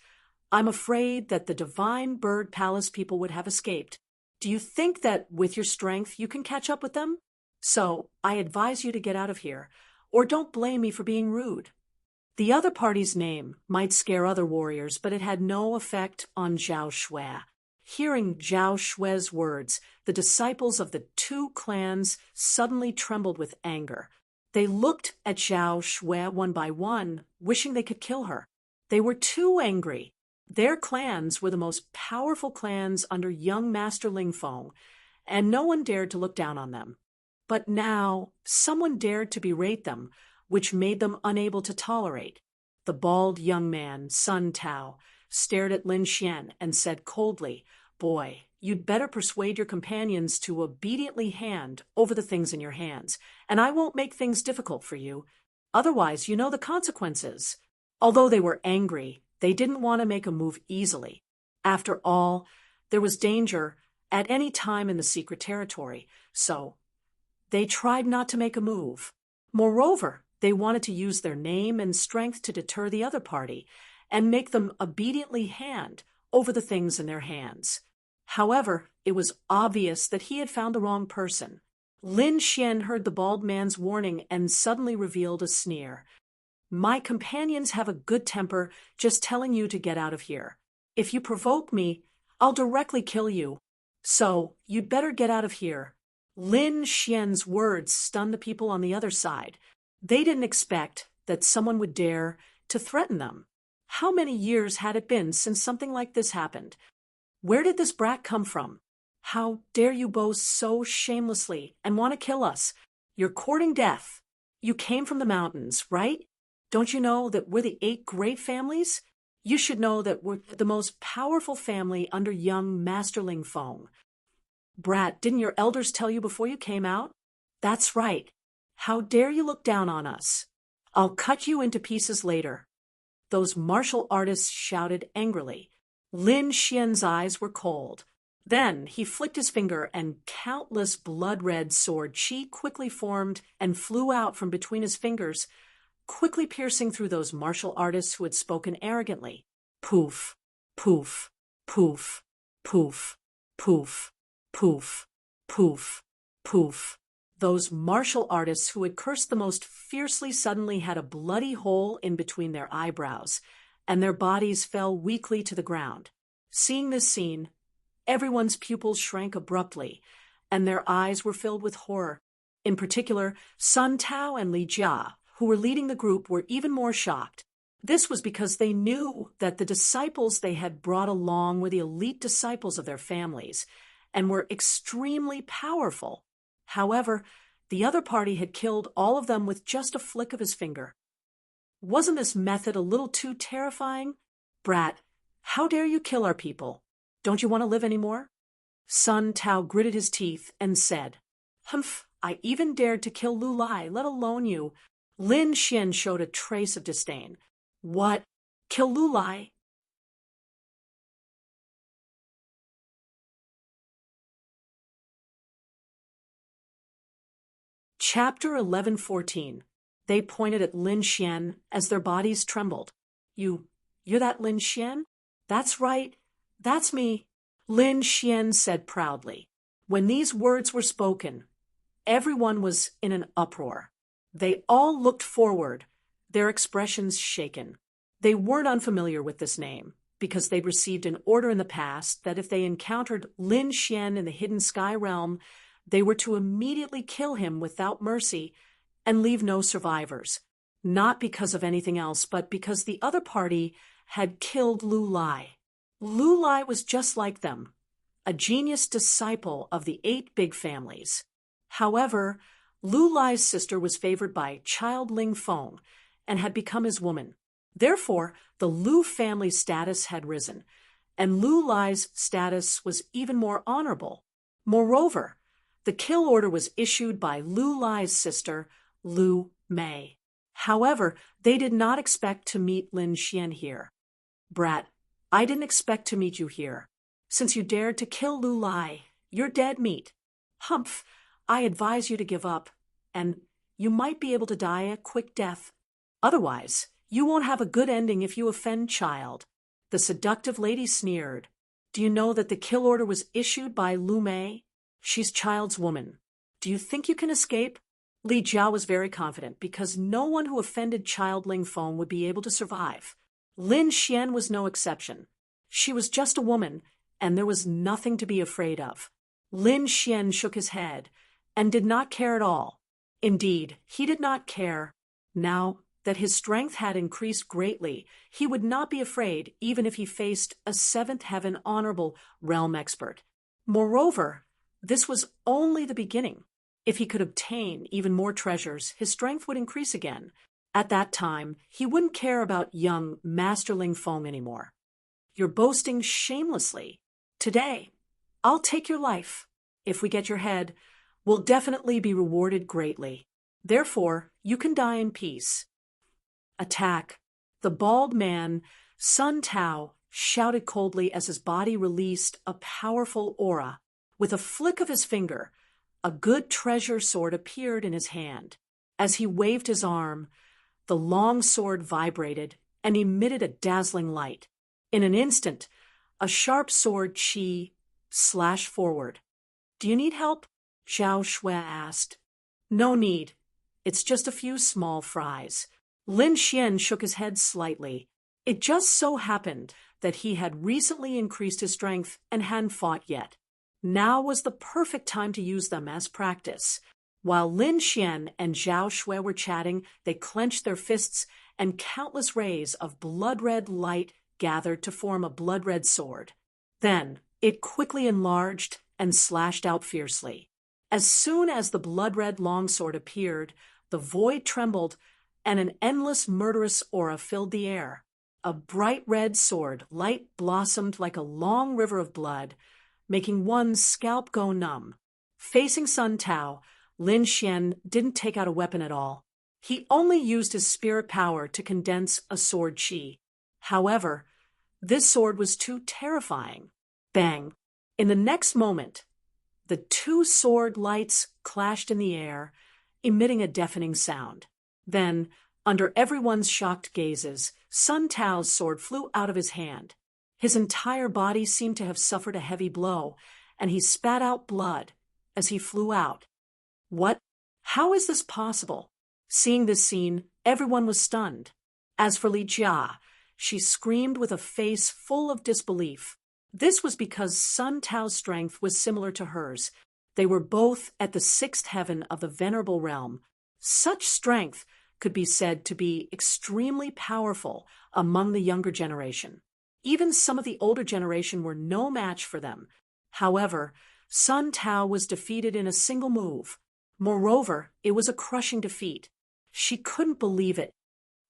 I'm afraid that the divine bird palace people would have escaped. Do you think that with your strength you can catch up with them? So I advise you to get out of here, or don't blame me for being rude." The other party's name might scare other warriors, but it had no effect on Zhao Shui. Hearing Zhao Shui's words, the disciples of the 2 clans suddenly trembled with anger. They looked at Zhao Shui one by one, wishing they could kill her. They were too angry. Their clans were the most powerful clans under young Master Ling Feng, and no one dared to look down on them. But now someone dared to berate them, which made them unable to tolerate. The bald young man, Sun Tao, stared at Lin Xian and said coldly, "Boy, you'd better persuade your companions to obediently hand over the things in your hands, and I won't make things difficult for you. Otherwise, you know the consequences." Although they were angry, they didn't want to make a move easily. After all, there was danger at any time in the secret territory, so they tried not to make a move. Moreover, they wanted to use their name and strength to deter the other party and make them obediently hand over the things in their hands. However, it was obvious that he had found the wrong person. Lin Xian heard the bald man's warning and suddenly revealed a sneer. "My companions have a good temper, just telling you to get out of here. If you provoke me, I'll directly kill you. So, you'd better get out of here." Lin Xian's words stunned the people on the other side. They didn't expect that someone would dare to threaten them. How many years had it been since something like this happened? Where did this brat come from? How dare you boast so shamelessly and want to kill us? You're courting death. You came from the mountains, right? Don't you know that we're the 8 great families? You should know that we're the most powerful family under young Master Ling Feng. Brat, didn't your elders tell you before you came out? That's right. How dare you look down on us? I'll cut you into pieces later." Those martial artists shouted angrily. Lin Xian's eyes were cold. Then he flicked his finger and countless blood-red sword chi quickly formed and flew out from between his fingers, quickly piercing through those martial artists who had spoken arrogantly. Poof, poof, poof, poof. Poof, poof, poof, poof. Those martial artists who had cursed the most fiercely suddenly had a bloody hole in between their eyebrows, and their bodies fell weakly to the ground. Seeing this scene, everyone's pupils shrank abruptly, and their eyes were filled with horror. In particular, Sun Tao and Li Jia, who were leading the group, were even more shocked. This was because they knew that the disciples they had brought along were the elite disciples of their families and were extremely powerful. However, the other party had killed all of them with just a flick of his finger. Wasn't this method a little too terrifying? Brat, how dare you kill our people? Don't you want to live anymore? Sun Tao gritted his teeth and said, Humph, I even dared to kill Lu Lai, let alone you. Lin Xian showed a trace of disdain. What? Kill Lu Lai? Chapter 11:14. They pointed at Lin Xian as their bodies trembled. You're that Lin Xian? That's right. That's me. Lin Xian said proudly. When these words were spoken, everyone was in an uproar. They all looked forward, their expressions shaken. They weren't unfamiliar with this name, because they'd received an order in the past that if they encountered Lin Xian in the hidden sky realm, they were to immediately kill him without mercy and leave no survivors, not because of anything else, but because the other party had killed Lu Lai. Lu Lai was just like them, a genius disciple of the 8 big families. However, Lu Lai's sister was favored by Child Ling Feng and had become his woman. Therefore, the Lu family's status had risen, and Lu Lai's status was even more honorable. Moreover, the kill order was issued by Lu Lai's sister, Lu Mei. However, they did not expect to meet Lin Xian here. Brat, I didn't expect to meet you here. Since you dared to kill Lu Lai, you're dead meat. Humph, I advise you to give up, and you might be able to die a quick death. Otherwise, you won't have a good ending if you offend Child. The seductive lady sneered. Do you know that the kill order was issued by Lu Mei? She's Child's woman. Do you think you can escape? Li Jia was very confident because no one who offended Child Ling Feng would be able to survive. Lin Xian was no exception. She was just a woman, and there was nothing to be afraid of. Lin Xian shook his head and did not care at all. Indeed, he did not care. Now that his strength had increased greatly, he would not be afraid even if he faced a 7th heaven honorable realm expert. Moreover, this was only the beginning. If he could obtain even more treasures, his strength would increase again. At that time, he wouldn't care about young Master Ling Feng anymore. You're boasting shamelessly. Today, I'll take your life. If we get your head, we'll definitely be rewarded greatly. Therefore, you can die in peace. Attack. The bald man, Sun Tao, shouted coldly as his body released a powerful aura. With a flick of his finger, a good treasure sword appeared in his hand. As he waved his arm, the long sword vibrated and emitted a dazzling light. In an instant, a sharp sword chi slashed forward. Do you need help? Zhao Shui asked. No need. It's just a few small fries. Lin Xian shook his head slightly. It just so happened that he had recently increased his strength and hadn't fought yet. Now was the perfect time to use them as practice. While Lin Xian and Zhao Shui were chatting, they clenched their fists, and countless rays of blood-red light gathered to form a blood-red sword. Then it quickly enlarged and slashed out fiercely. As soon as the blood-red longsword appeared, the void trembled, and an endless murderous aura filled the air. A bright red sword light blossomed like a long river of blood, making one's scalp go numb. Facing Sun Tao, Lin Xian didn't take out a weapon at all. He only used his spirit power to condense a sword chi. However, this sword was too terrifying. Bang! In the next moment, the 2 sword lights clashed in the air, emitting a deafening sound. Then, under everyone's shocked gazes, Sun Tao's sword flew out of his hand. His entire body seemed to have suffered a heavy blow, and he spat out blood as he flew out. What? How is this possible? Seeing this scene, everyone was stunned. As for Li Jia, she screamed with a face full of disbelief. This was because Sun Tao's strength was similar to hers. They were both at the sixth heaven of the venerable realm. Such strength could be said to be extremely powerful among the younger generation. Even some of the older generation were no match for them. However, Sun Tao was defeated in a single move. Moreover, it was a crushing defeat. She couldn't believe it.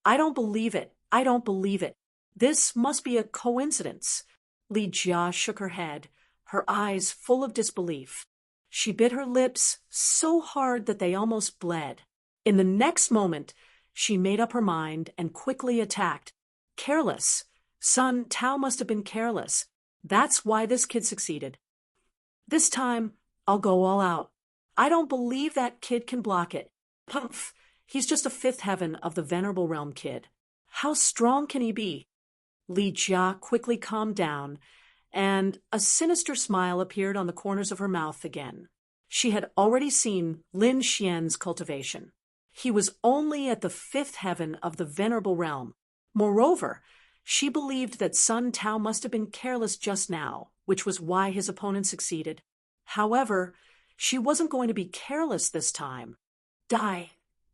I don't believe it. I don't believe it. This must be a coincidence. Li Jia shook her head, her eyes full of disbelief. She bit her lips so hard that they almost bled. In the next moment, she made up her mind and quickly attacked. Careless. Sun Tao must have been careless. That's why this kid succeeded. This time, I'll go all out. I don't believe that kid can block it. Pumph! He's just a fifth heaven of the venerable realm kid. How strong can he be? Li Jia quickly calmed down, and a sinister smile appeared on the corners of her mouth again. She had already seen Lin Xian's cultivation. He was only at the fifth heaven of the venerable realm. Moreover, she believed that Sun Tao must have been careless just now, which was why his opponent succeeded. However, she wasn't going to be careless this time. Die,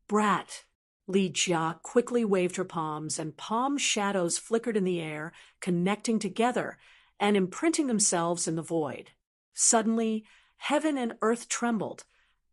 brat. Li Jia quickly waved her palms, and palm shadows flickered in the air, connecting together and imprinting themselves in the void. Suddenly, heaven and earth trembled,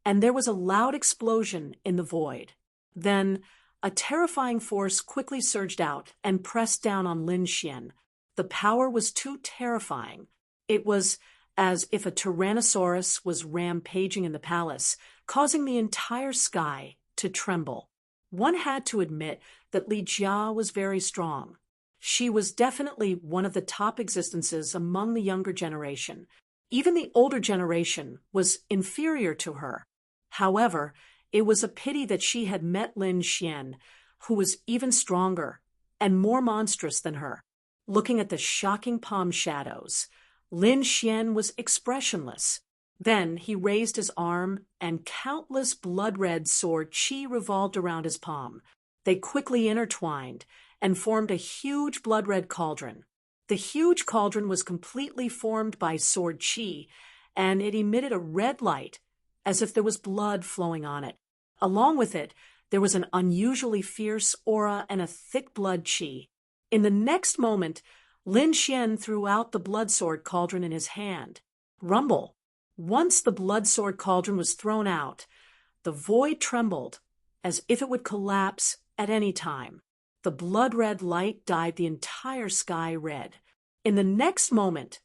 and there was a loud explosion in the void. Then, a terrifying force quickly surged out and pressed down on Lin Xian. The power was too terrifying. It was as if a tyrannosaurus was rampaging in the palace, causing the entire sky to tremble. One had to admit that Li Jia was very strong. She was definitely one of the top existences among the younger generation. Even the older generation was inferior to her. However, it was a pity that she had met Lin Xian, who was even stronger and more monstrous than her. Looking at the shocking palm shadows, Lin Xian was expressionless. Then he raised his arm, and countless blood-red sword qi revolved around his palm. They quickly intertwined and formed a huge blood-red cauldron. The huge cauldron was completely formed by sword qi, and it emitted a red light, as if there was blood flowing on it. Along with it, there was an unusually fierce aura and a thick blood qi. In the next moment, Lin Xian threw out the blood sword cauldron in his hand. Rumble! Once the blood sword cauldron was thrown out, the void trembled, as if it would collapse at any time. The blood-red light dyed the entire sky red. In the next moment,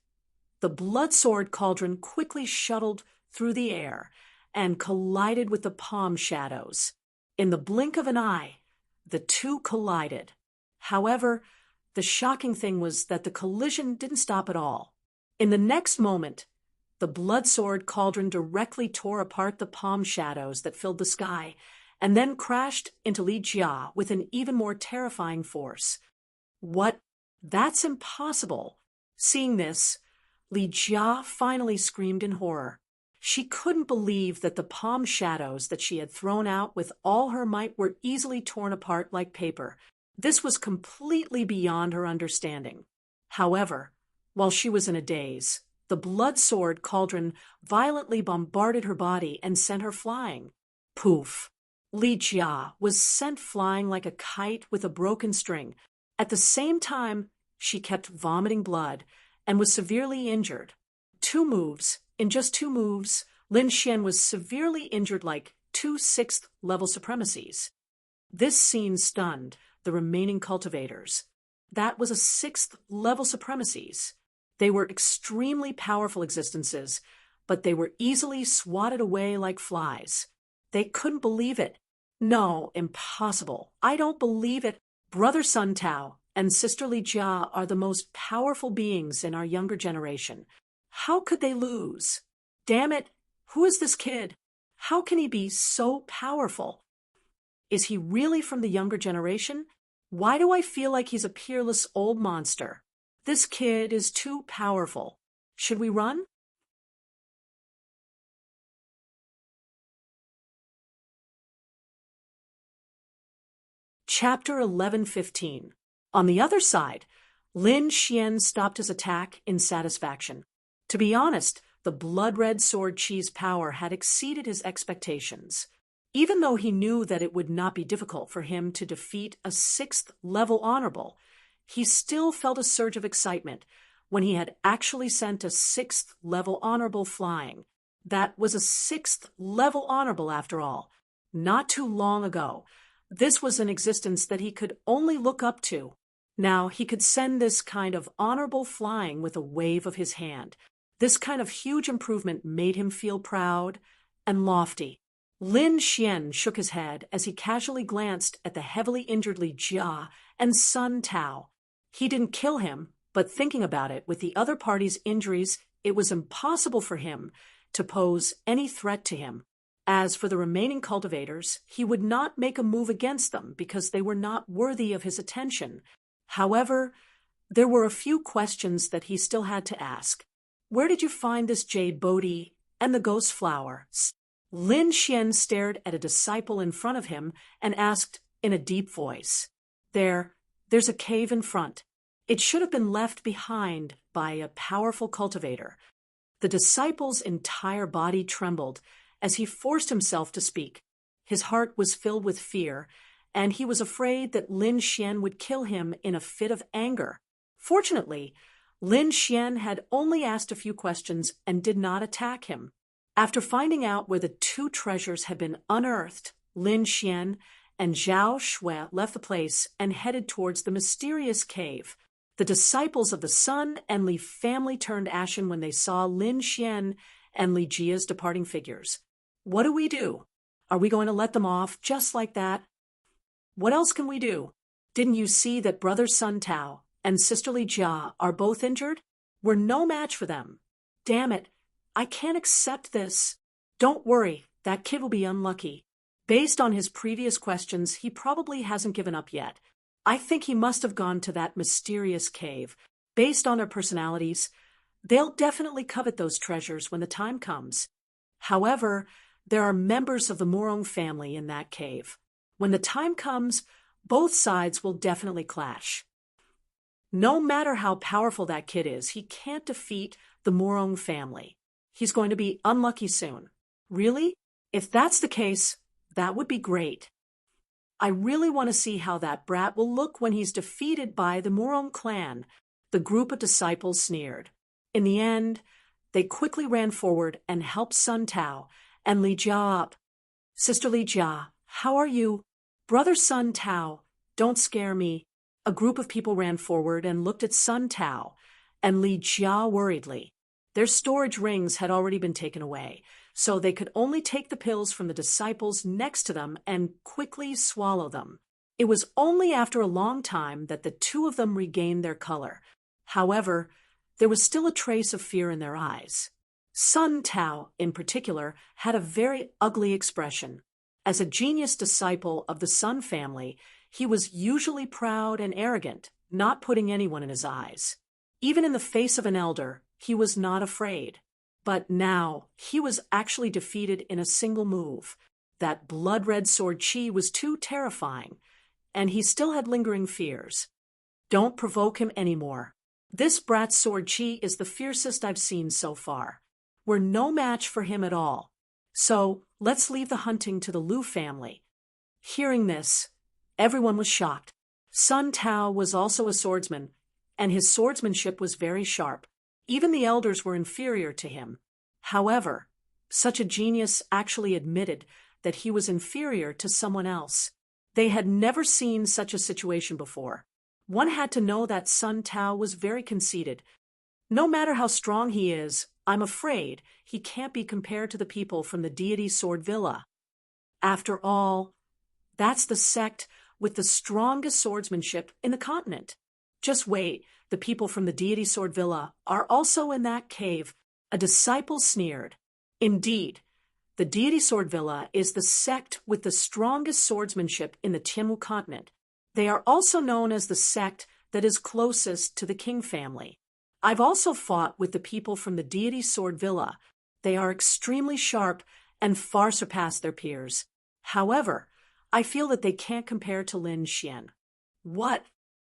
the blood sword cauldron quickly shuttled through the air and collided with the palm shadows. In the blink of an eye, the two collided. However, the shocking thing was that the collision didn't stop at all. In the next moment, the blood sword cauldron directly tore apart the palm shadows that filled the sky, and then crashed into Li Jia with an even more terrifying force. What? That's impossible. Seeing this, Li Jia finally screamed in horror. She couldn't believe that the palm shadows that she had thrown out with all her might were easily torn apart like paper. This was completely beyond her understanding. However, while she was in a daze, the blood sword cauldron violently bombarded her body and sent her flying. Poof! Li Jia was sent flying like a kite with a broken string. At the same time, she kept vomiting blood and was severely injured. In just two moves, Lin Xian was severely injured like 2 6th-level supremacies. This scene stunned the remaining cultivators. That was a 6th-level supremacies. They were extremely powerful existences, but they were easily swatted away like flies. They couldn't believe it. No, impossible. I don't believe it. Brother Sun Tao and Sister Li Jia are the most powerful beings in our younger generation. How could they lose? Damn it, who is this kid? How can he be so powerful? Is he really from the younger generation? Why do I feel like he's a peerless old monster? This kid is too powerful. Should we run? Chapter 11:15. On the other side, Lin Xian stopped his attack in satisfaction. To be honest, the blood-red sword Qi's power had exceeded his expectations. Even though he knew that it would not be difficult for him to defeat a 6th-level honorable, he still felt a surge of excitement when he had actually sent a 6th-level honorable flying. That was a 6th-level honorable after all. Not too long ago, this was an existence that he could only look up to. Now he could send this kind of honorable flying with a wave of his hand. This kind of huge improvement made him feel proud and lofty. Lin Xian shook his head as he casually glanced at the heavily injured Li Jia and Sun Tao. He didn't kill him, but thinking about it, with the other party's injuries, it was impossible for him to pose any threat to him. As for the remaining cultivators, he would not make a move against them because they were not worthy of his attention. However, there were a few questions that he still had to ask. Where did you find this jade Bodhi and the ghost flower? Lin Xian stared at a disciple in front of him and asked in a deep voice. There's a cave in front. It should have been left behind by a powerful cultivator. The disciple's entire body trembled as he forced himself to speak. His heart was filled with fear, and he was afraid that Lin Xian would kill him in a fit of anger. Fortunately, Lin Xian had only asked a few questions and did not attack him. After finding out where the 2 treasures had been unearthed, Lin Xian and Zhao Shui left the place and headed towards the mysterious cave. The disciples of the Sun and Li family turned ashen when they saw Lin Xian and Li Jia's departing figures. What do we do? Are we going to let them off just like that? What else can we do? Didn't you see that brother Sun Tao and sister Li Jia are both injured? We're no match for them. Damn it, I can't accept this. Don't worry, that kid will be unlucky. Based on his previous questions, he probably hasn't given up yet. I think he must have gone to that mysterious cave. Based on their personalities, they'll definitely covet those treasures when the time comes. However, there are members of the Morong family in that cave. When the time comes, both sides will definitely clash. No matter how powerful that kid is, he can't defeat the Morong family. He's going to be unlucky soon. Really? If that's the case, that would be great. I really want to see how that brat will look when he's defeated by the Morong clan, the group of disciples sneered. In the end, they quickly ran forward and helped Sun Tao and Li Jia up. Sister Li Jia, how are you? Brother Sun Tao, don't scare me. A group of people ran forward and looked at Sun Tao and Li Jia worriedly. Their storage rings had already been taken away, so they could only take the pills from the disciples next to them and quickly swallow them. It was only after a long time that the 2 of them regained their color. However, there was still a trace of fear in their eyes. Sun Tao, in particular, had a very ugly expression. As a genius disciple of the Sun family, he was usually proud and arrogant, not putting anyone in his eyes. Even in the face of an elder, he was not afraid. But now, he was actually defeated in a single move. That blood-red sword Qi was too terrifying, and he still had lingering fears. Don't provoke him anymore. This brat's sword Qi is the fiercest I've seen so far. We're no match for him at all. So, let's leave the hunting to the Lu family. Hearing this, everyone was shocked. Sun Tao was also a swordsman, and his swordsmanship was very sharp. Even the elders were inferior to him. However, such a genius actually admitted that he was inferior to someone else. They had never seen such a situation before. One had to know that Sun Tao was very conceited. No matter how strong he is, I'm afraid he can't be compared to the people from the deity Sword Villa. After all, that's the sect with the strongest swordsmanship in the continent. Just wait, the people from the deity Sword Villa are also in that cave. A disciple sneered. Indeed, the deity Sword Villa is the sect with the strongest swordsmanship in the Tianmu continent. They are also known as the sect that is closest to the King family. I've also fought with the people from the deity Sword Villa. They are extremely sharp and far surpass their peers. However, I feel that they can't compare to Lin Xian. What?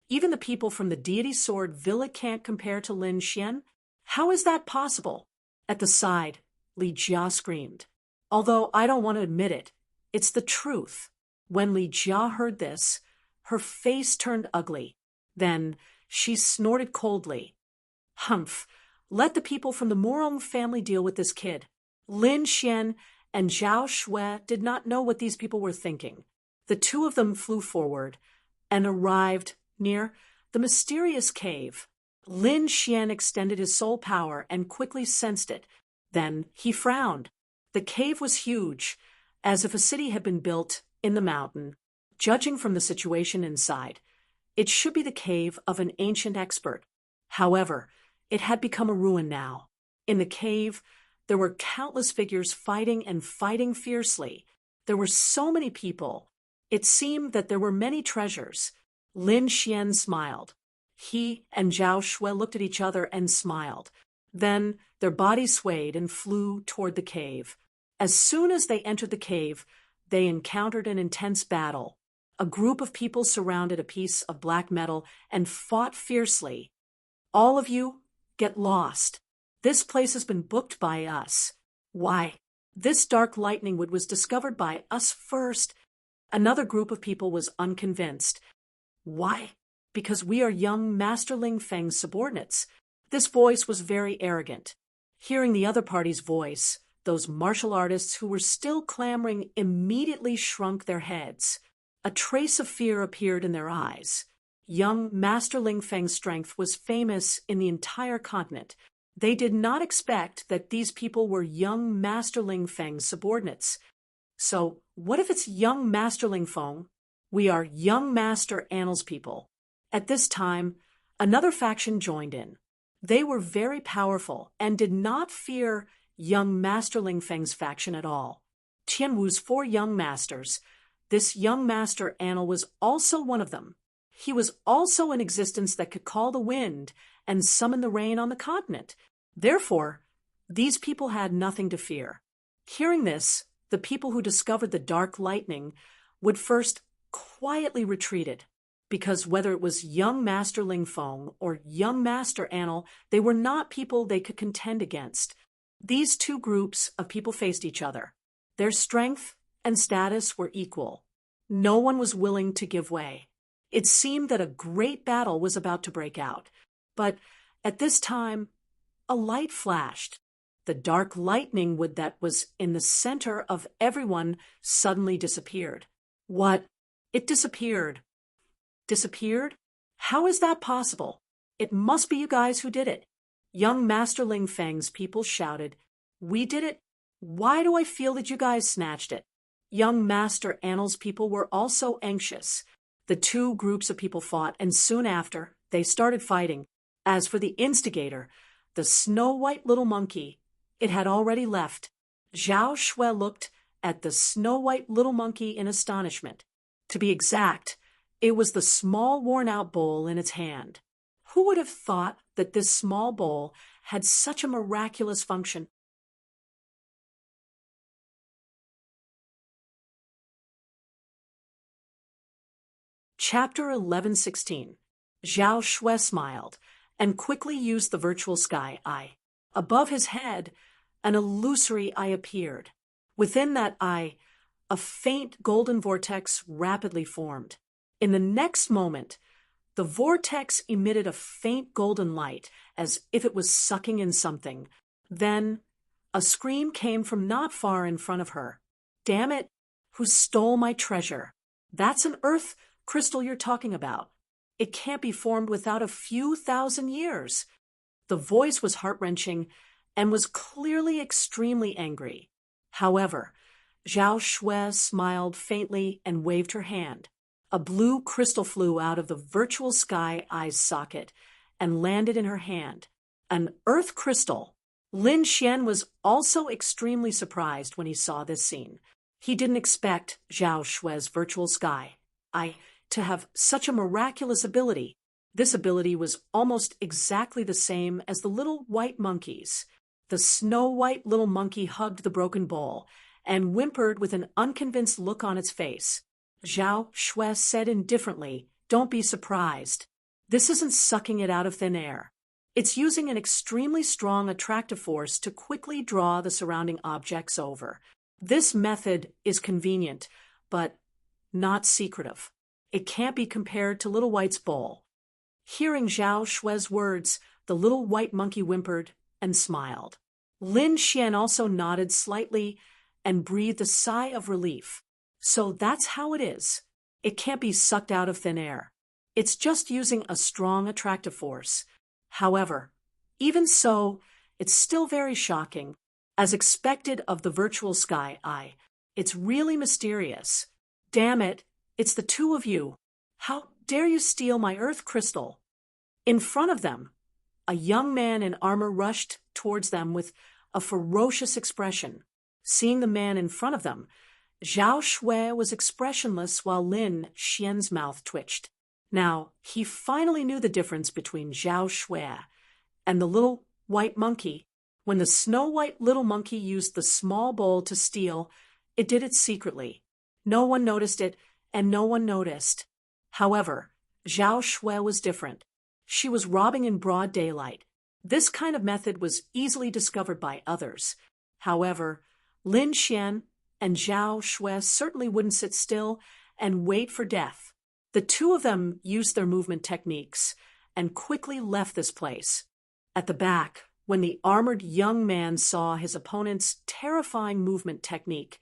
Even the people from the deity sword villa can't compare to Lin Xian? How is that possible? At the side, Li Jia screamed. Although I don't want to admit it, it's the truth. When Li Jia heard this, her face turned ugly. Then she snorted coldly. Humph! Let the people from the Morong family deal with this kid. Lin Xian and Zhao Shui did not know what these people were thinking. The two of them flew forward and arrived near the mysterious cave. Lin Xian extended his soul power and quickly sensed it. Then he frowned. The cave was huge, as if a city had been built in the mountain. Judging from the situation inside, it should be the cave of an ancient expert. However, it had become a ruin now. In the cave, there were countless figures fighting and fighting fiercely. There were so many people. It seemed that there were many treasures. Lin Xian smiled. He and Zhao Shui looked at each other and smiled. Then their bodies swayed and flew toward the cave. As soon as they entered the cave, they encountered an intense battle. A group of people surrounded a piece of black metal and fought fiercely. All of you, get lost. This place has been booked by us. Why? This dark lightning wood was discovered by us first. Another group of people was unconvinced. Why? Because we are young Master Ling Feng's subordinates. This voice was very arrogant. Hearing the other party's voice, those martial artists who were still clamoring immediately shrunk their heads. A trace of fear appeared in their eyes. Young Master Ling Feng's strength was famous in the entire continent. They did not expect that these people were young Master Ling Feng's subordinates. So, what if it's young Master Ling Feng? We are young Master Annal's people. At this time, another faction joined in. They were very powerful and did not fear young Master Ling Feng's faction at all. Tianwu's 4 young masters. This young Master Annal was also one of them. He was also an existence that could call the wind and summon the rain on the continent. Therefore, these people had nothing to fear. Hearing this, the people who discovered the dark lightning would first quietly retreated, because whether it was young Master Ling Feng or young Master Annal, they were not people they could contend against. These two groups of people faced each other. Their strength and status were equal. No one was willing to give way. It seemed that a great battle was about to break out. But at this time, a light flashed. The dark lightning wood that was in the center of everyone suddenly disappeared. What? It disappeared. Disappeared? How is that possible? It must be you guys who did it. Young Master Ling Feng's people shouted, "We did it? Why do I feel that you guys snatched it?" Young Master Annal's people were also anxious. The two groups of people fought, and soon after, they started fighting. As for the instigator, the snow-white little monkey, it had already left. Zhao Shui looked at the snow-white little monkey in astonishment. To be exact, it was the small worn-out bowl in its hand. Who would have thought that this small bowl had such a miraculous function? Chapter 11:16. Zhao Shui smiled and quickly used the virtual sky eye. Above his head, an illusory eye appeared. Within that eye, a faint golden vortex rapidly formed. In the next moment, the vortex emitted a faint golden light, as if it was sucking in something. Then, a scream came from not far in front of her. "Damn it! Who stole my treasure? That's an earth crystal you're talking about. It can't be formed without a few thousand years." The voice was heart-wrenching and was clearly extremely angry. However, Zhao Shui smiled faintly and waved her hand. A blue crystal flew out of the virtual sky eye's socket and landed in her hand. An earth crystal. Lin Xian was also extremely surprised when he saw this scene. He didn't expect Zhao Shui's virtual sky eye to have such a miraculous ability. This ability was almost exactly the same as the little white monkey's. The snow-white little monkey hugged the broken bowl and whimpered with an unconvinced look on its face. Zhao Shui said indifferently, "Don't be surprised. This isn't sucking it out of thin air. It's using an extremely strong attractive force to quickly draw the surrounding objects over. This method is convenient, but not secretive. It can't be compared to Little White's bowl." Hearing Zhao Shui's words, the little white monkey whimpered and smiled. Lin Xian also nodded slightly and breathed a sigh of relief. So that's how it is. It can't be sucked out of thin air. It's just using a strong attractive force. However, even so, it's still very shocking. As expected of the virtual sky eye, it's really mysterious. Damn it, it's the two of you. How dare you steal my earth crystal? In front of them, a young man in armor rushed towards them with a ferocious expression. Seeing the man in front of them, Zhao Shui was expressionless while Lin Xian's mouth twitched. Now, he finally knew the difference between Zhao Shui and the little white monkey. When the snow-white little monkey used the small bowl to steal, it did it secretly. No one noticed it, and no one noticed. However, Zhao Shui was different. She was robbing in broad daylight. This kind of method was easily discovered by others. However, Lin Xian and Zhao Shui certainly wouldn't sit still and wait for death. The two of them used their movement techniques and quickly left this place. At the back, when the armored young man saw his opponent's terrifying movement technique,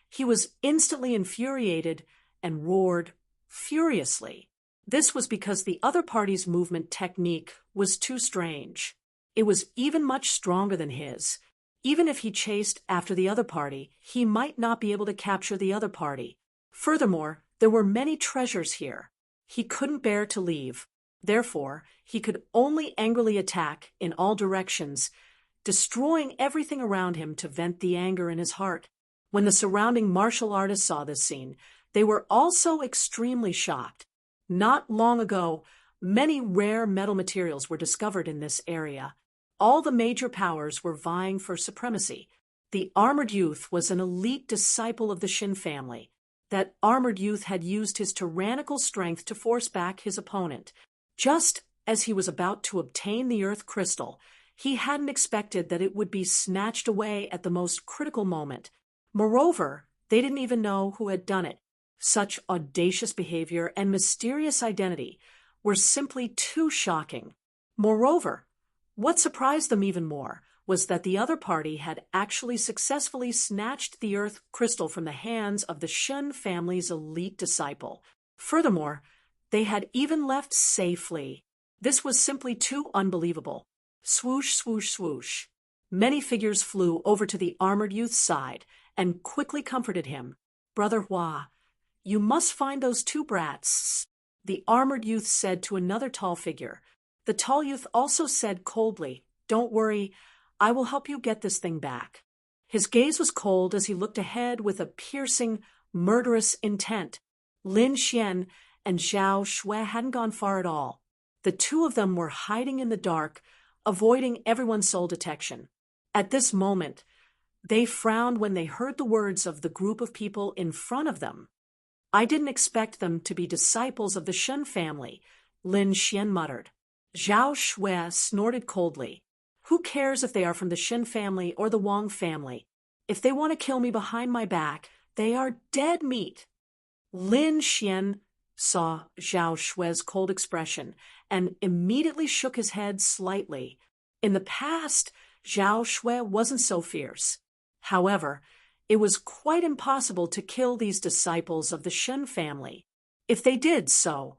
he was instantly infuriated and roared furiously. This was because the other party's movement technique was too strange. It was even much stronger than his. Even if he chased after the other party, he might not be able to capture the other party. Furthermore, there were many treasures here. He couldn't bear to leave. Therefore, he could only angrily attack in all directions, destroying everything around him to vent the anger in his heart. When the surrounding martial artists saw this scene, they were also extremely shocked. Not long ago, many rare metal materials were discovered in this area. All the major powers were vying for supremacy. The armored youth was an elite disciple of the Shin family. That armored youth had used his tyrannical strength to force back his opponent. Just as he was about to obtain the earth crystal, he hadn't expected that it would be snatched away at the most critical moment. Moreover, they didn't even know who had done it. Such audacious behavior and mysterious identity were simply too shocking. Moreover, what surprised them even more was that the other party had actually successfully snatched the earth crystal from the hands of the Shen family's elite disciple. Furthermore, they had even left safely. This was simply too unbelievable. Swoosh, swoosh, swoosh. Many figures flew over to the armored youth's side and quickly comforted him. "Brother Hua, you must find those two brats," the armored youth said to another tall figure. The tall youth also said coldly, "Don't worry, I will help you get this thing back." His gaze was cold as he looked ahead with a piercing, murderous intent. Lin Xian and Zhao Shui hadn't gone far at all. The two of them were hiding in the dark, avoiding everyone's soul detection. At this moment, they frowned when they heard the words of the group of people in front of them. "I didn't expect them to be disciples of the Shen family," Lin Xian muttered. Zhao Shui snorted coldly. "Who cares if they are from the Shen family or the Wang family? If they want to kill me behind my back, they are dead meat." Lin Xian saw Zhao Shui's cold expression and immediately shook his head slightly. In the past, Zhao Shui wasn't so fierce. However, it was quite impossible to kill these disciples of the Shen family. If they did so,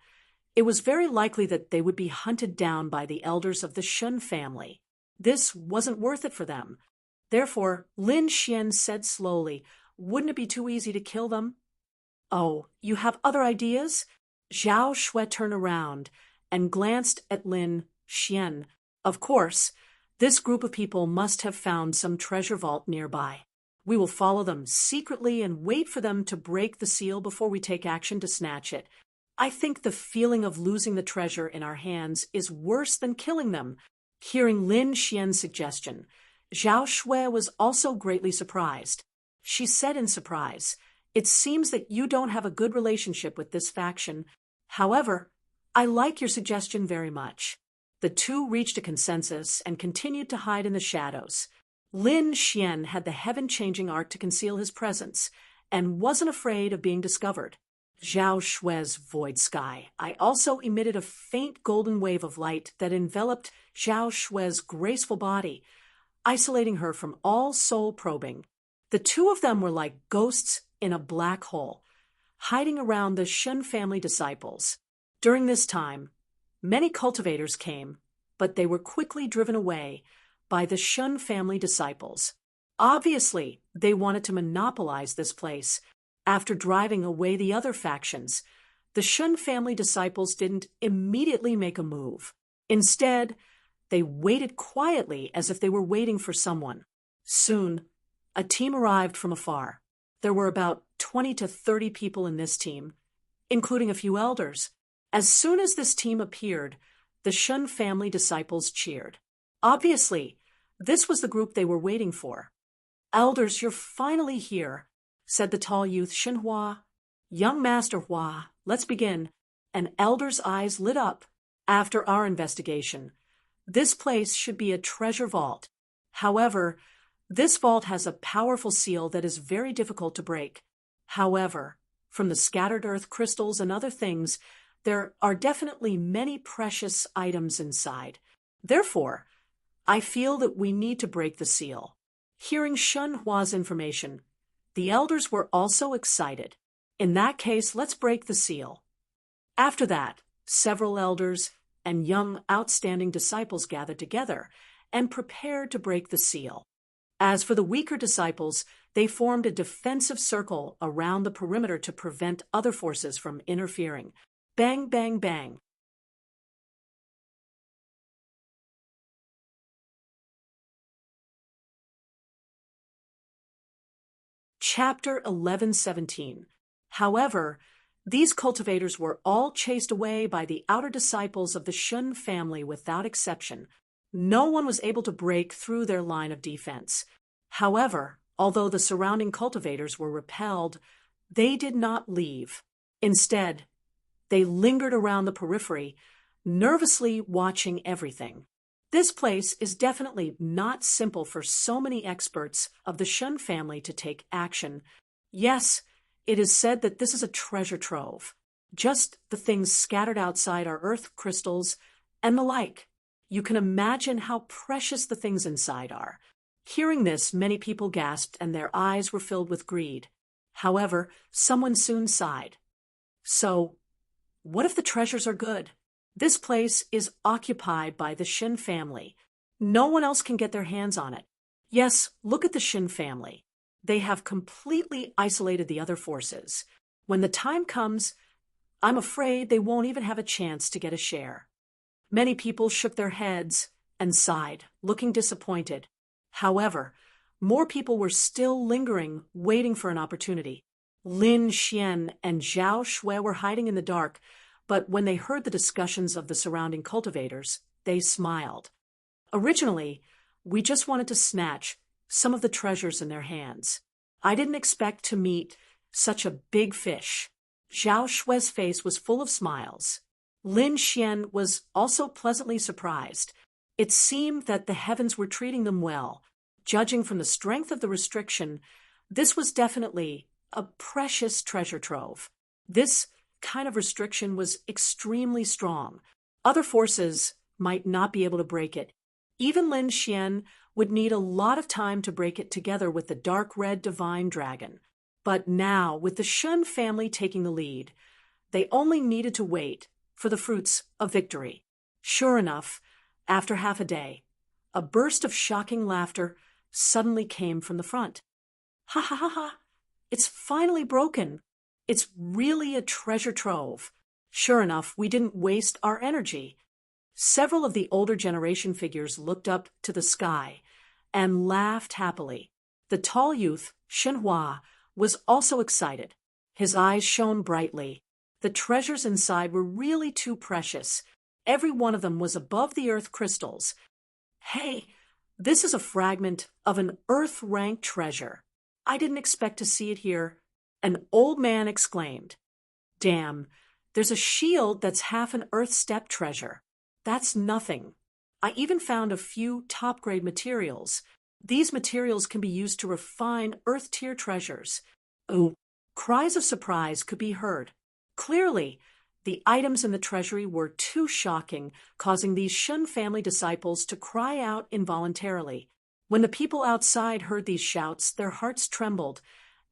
it was very likely that they would be hunted down by the elders of the Shen family. This wasn't worth it for them. Therefore, Lin Xian said slowly, "Wouldn't it be too easy to kill them?" "Oh, you have other ideas?" Zhao Shui turned around and glanced at Lin Xian. "Of course, this group of people must have found some treasure vault nearby. We will follow them secretly and wait for them to break the seal before we take action to snatch it. I think the feeling of losing the treasure in our hands is worse than killing them." Hearing Lin Xian's suggestion, Zhao Shui was also greatly surprised. She said in surprise, It seems that you don't have a good relationship with this faction. However, I like your suggestion very much. The two reached a consensus and continued to hide in the shadows. Lin Xian had the heaven-changing art to conceal his presence and wasn't afraid of being discovered. Zhao Shui's void sky. I also emitted a faint golden wave of light that enveloped Zhao Shui's graceful body, isolating her from all soul probing. The two of them were like ghosts in a black hole, hiding around the Shun family disciples. During this time, many cultivators came, but they were quickly driven away by the Shun family disciples. Obviously, they wanted to monopolize this place. After driving away the other factions, the Shun family disciples didn't immediately make a move. Instead, they waited quietly as if they were waiting for someone. Soon, a team arrived from afar. There were about 20 to 30 people in this team, including a few elders. As soon as this team appeared, the Shun family disciples cheered. Obviously, this was the group they were waiting for. "Elders, you're finally here," said the tall youth Shenhua. "Young Master Hua, let's begin." An elder's eyes lit up. "After our investigation, this place should be a treasure vault. However, this vault has a powerful seal that is very difficult to break. However, from the scattered earth crystals and other things, there are definitely many precious items inside. Therefore, I feel that we need to break the seal." Hearing Shun Hua's information, the elders were also excited. "In that case, let's break the seal." After that, several elders and young outstanding disciples gathered together and prepared to break the seal. As for the weaker disciples, they formed a defensive circle around the perimeter to prevent other forces from interfering. Bang, bang, bang. Chapter 11:17. However, these cultivators were all chased away by the outer disciples of the Shun family without exception. No one was able to break through their line of defense. However, although the surrounding cultivators were repelled, they did not leave. Instead, they lingered around the periphery, nervously watching everything. This place is definitely not simple for so many experts of the Shun family to take action. Yes, it is said that this is a treasure trove. Just the things scattered outside are earth crystals and the like. You can imagine how precious the things inside are. Hearing this, many people gasped and their eyes were filled with greed. However, someone soon sighed. "So, what if the treasures are good? This place is occupied by the Shin family. No one else can get their hands on it. Yes, look at the Shin family. They have completely isolated the other forces. When the time comes, I'm afraid they won't even have a chance to get a share." Many people shook their heads and sighed, looking disappointed. However, more people were still lingering, waiting for an opportunity. Lin Xian and Zhao Shui were hiding in the dark, but when they heard the discussions of the surrounding cultivators, they smiled. "Originally, we just wanted to snatch some of the treasures in their hands. I didn't expect to meet such a big fish." Zhao Shui's face was full of smiles. Lin Xian was also pleasantly surprised. It seemed that the heavens were treating them well. Judging from the strength of the restriction, this was definitely a precious treasure trove. This kind of restriction was extremely strong. Other forces might not be able to break it. Even Lin Xian would need a lot of time to break it together with the dark red divine dragon. But now, with the Shun family taking the lead, they only needed to wait for the fruits of victory. Sure enough, after half a day, a burst of shocking laughter suddenly came from the front. "Ha ha ha ha! It's finally broken! It's really a treasure trove. Sure enough, we didn't waste our energy." Several of the older generation figures looked up to the sky and laughed happily. The tall youth, Shenhua, was also excited. His eyes shone brightly. The treasures inside were really too precious. Every one of them was above the earth crystals. "Hey, this is a fragment of an earth-ranked treasure. I didn't expect to see it here. An old man exclaimed, "Damn, there's a shield that's half an Earth step treasure. That's nothing. I even found a few top-grade materials. These materials can be used to refine Earth-tier treasures." Oh, cries of surprise could be heard. Clearly, the items in the treasury were too shocking, causing these Shun family disciples to cry out involuntarily. When the people outside heard these shouts, their hearts trembled,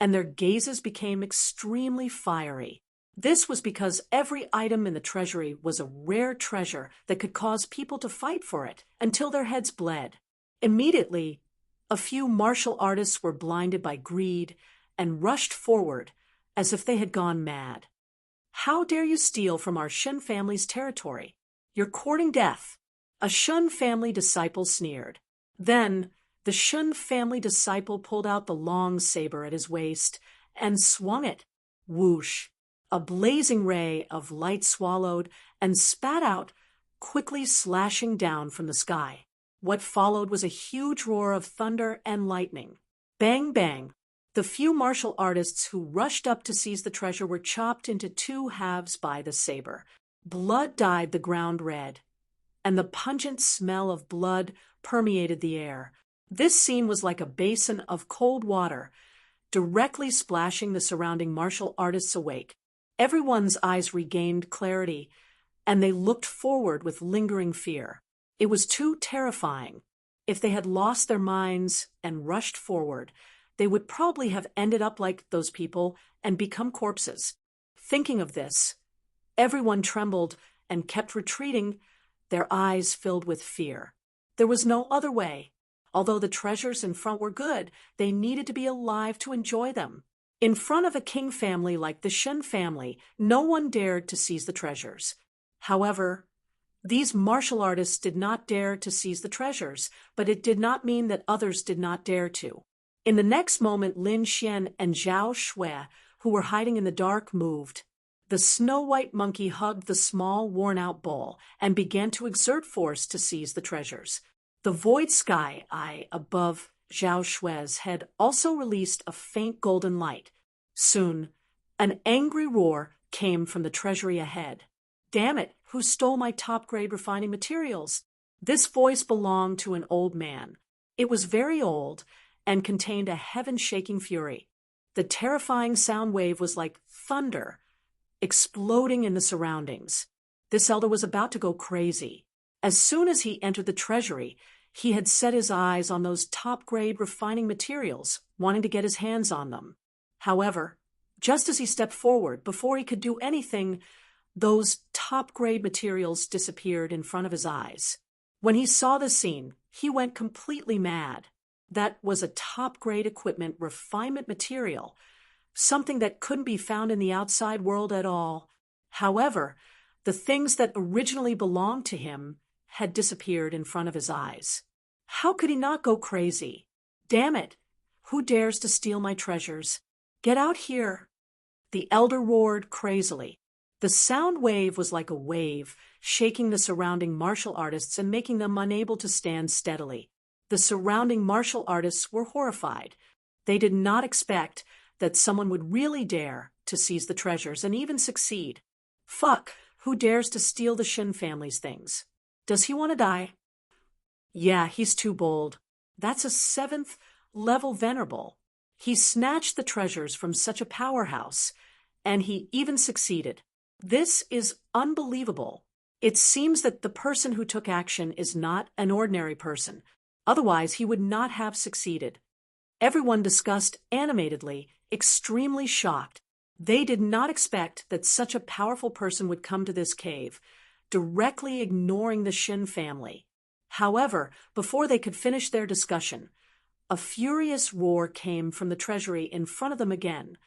and their gazes became extremely fiery. This was because every item in the treasury was a rare treasure that could cause people to fight for it until their heads bled. Immediately, a few martial artists were blinded by greed and rushed forward as if they had gone mad. "How dare you steal from our Shun family's territory? You're courting death," a Shun family disciple sneered. Then, the Shun family disciple pulled out the long saber at his waist and swung it. Whoosh! A blazing ray of light swallowed and spat out, quickly slashing down from the sky. What followed was a huge roar of thunder and lightning. Bang, bang! The few martial artists who rushed up to seize the treasure were chopped into two halves by the saber. Blood dyed the ground red, and the pungent smell of blood permeated the air. This scene was like a basin of cold water, directly splashing the surrounding martial artists awake. Everyone's eyes regained clarity, and they looked forward with lingering fear. It was too terrifying. If they had lost their minds and rushed forward, they would probably have ended up like those people and become corpses. Thinking of this, everyone trembled and kept retreating, their eyes filled with fear. There was no other way. Although the treasures in front were good, they needed to be alive to enjoy them. In front of a king family like the Shun family, no one dared to seize the treasures. However, these martial artists did not dare to seize the treasures, but it did not mean that others did not dare to. In the next moment, Lin Xian and Zhao Shui, who were hiding in the dark, moved. The snow-white monkey hugged the small, worn-out bull and began to exert force to seize the treasures. The void sky eye above Zhao Shui's head also released a faint golden light. Soon, an angry roar came from the treasury ahead. "Damn it, who stole my top-grade refining materials?" This voice belonged to an old man. It was very old and contained a heaven-shaking fury. The terrifying sound wave was like thunder, exploding in the surroundings. This elder was about to go crazy. As soon as he entered the treasury, he had set his eyes on those top-grade refining materials, wanting to get his hands on them. However, just as he stepped forward, before he could do anything, those top-grade materials disappeared in front of his eyes. When he saw the scene, he went completely mad. That was a top-grade equipment refinement material, something that couldn't be found in the outside world at all. However, the things that originally belonged to him had disappeared in front of his eyes. How could he not go crazy? "Damn it! Who dares to steal my treasures? Get out here!" The elder roared crazily. The sound wave was like a wave, shaking the surrounding martial artists and making them unable to stand steadily. The surrounding martial artists were horrified. They did not expect that someone would really dare to seize the treasures and even succeed. Fuck, who dares to steal the Shin family's things? Does he want to die? Yeah, he's too bold. That's a 7th level venerable. He snatched the treasures from such a powerhouse, and he even succeeded. This is unbelievable. It seems that the person who took action is not an ordinary person. Otherwise, he would not have succeeded. Everyone discussed animatedly, extremely shocked. They did not expect that such a powerful person would come to this cave, directly ignoring the Shin family. However, before they could finish their discussion, a furious roar came from the treasury in front of them again.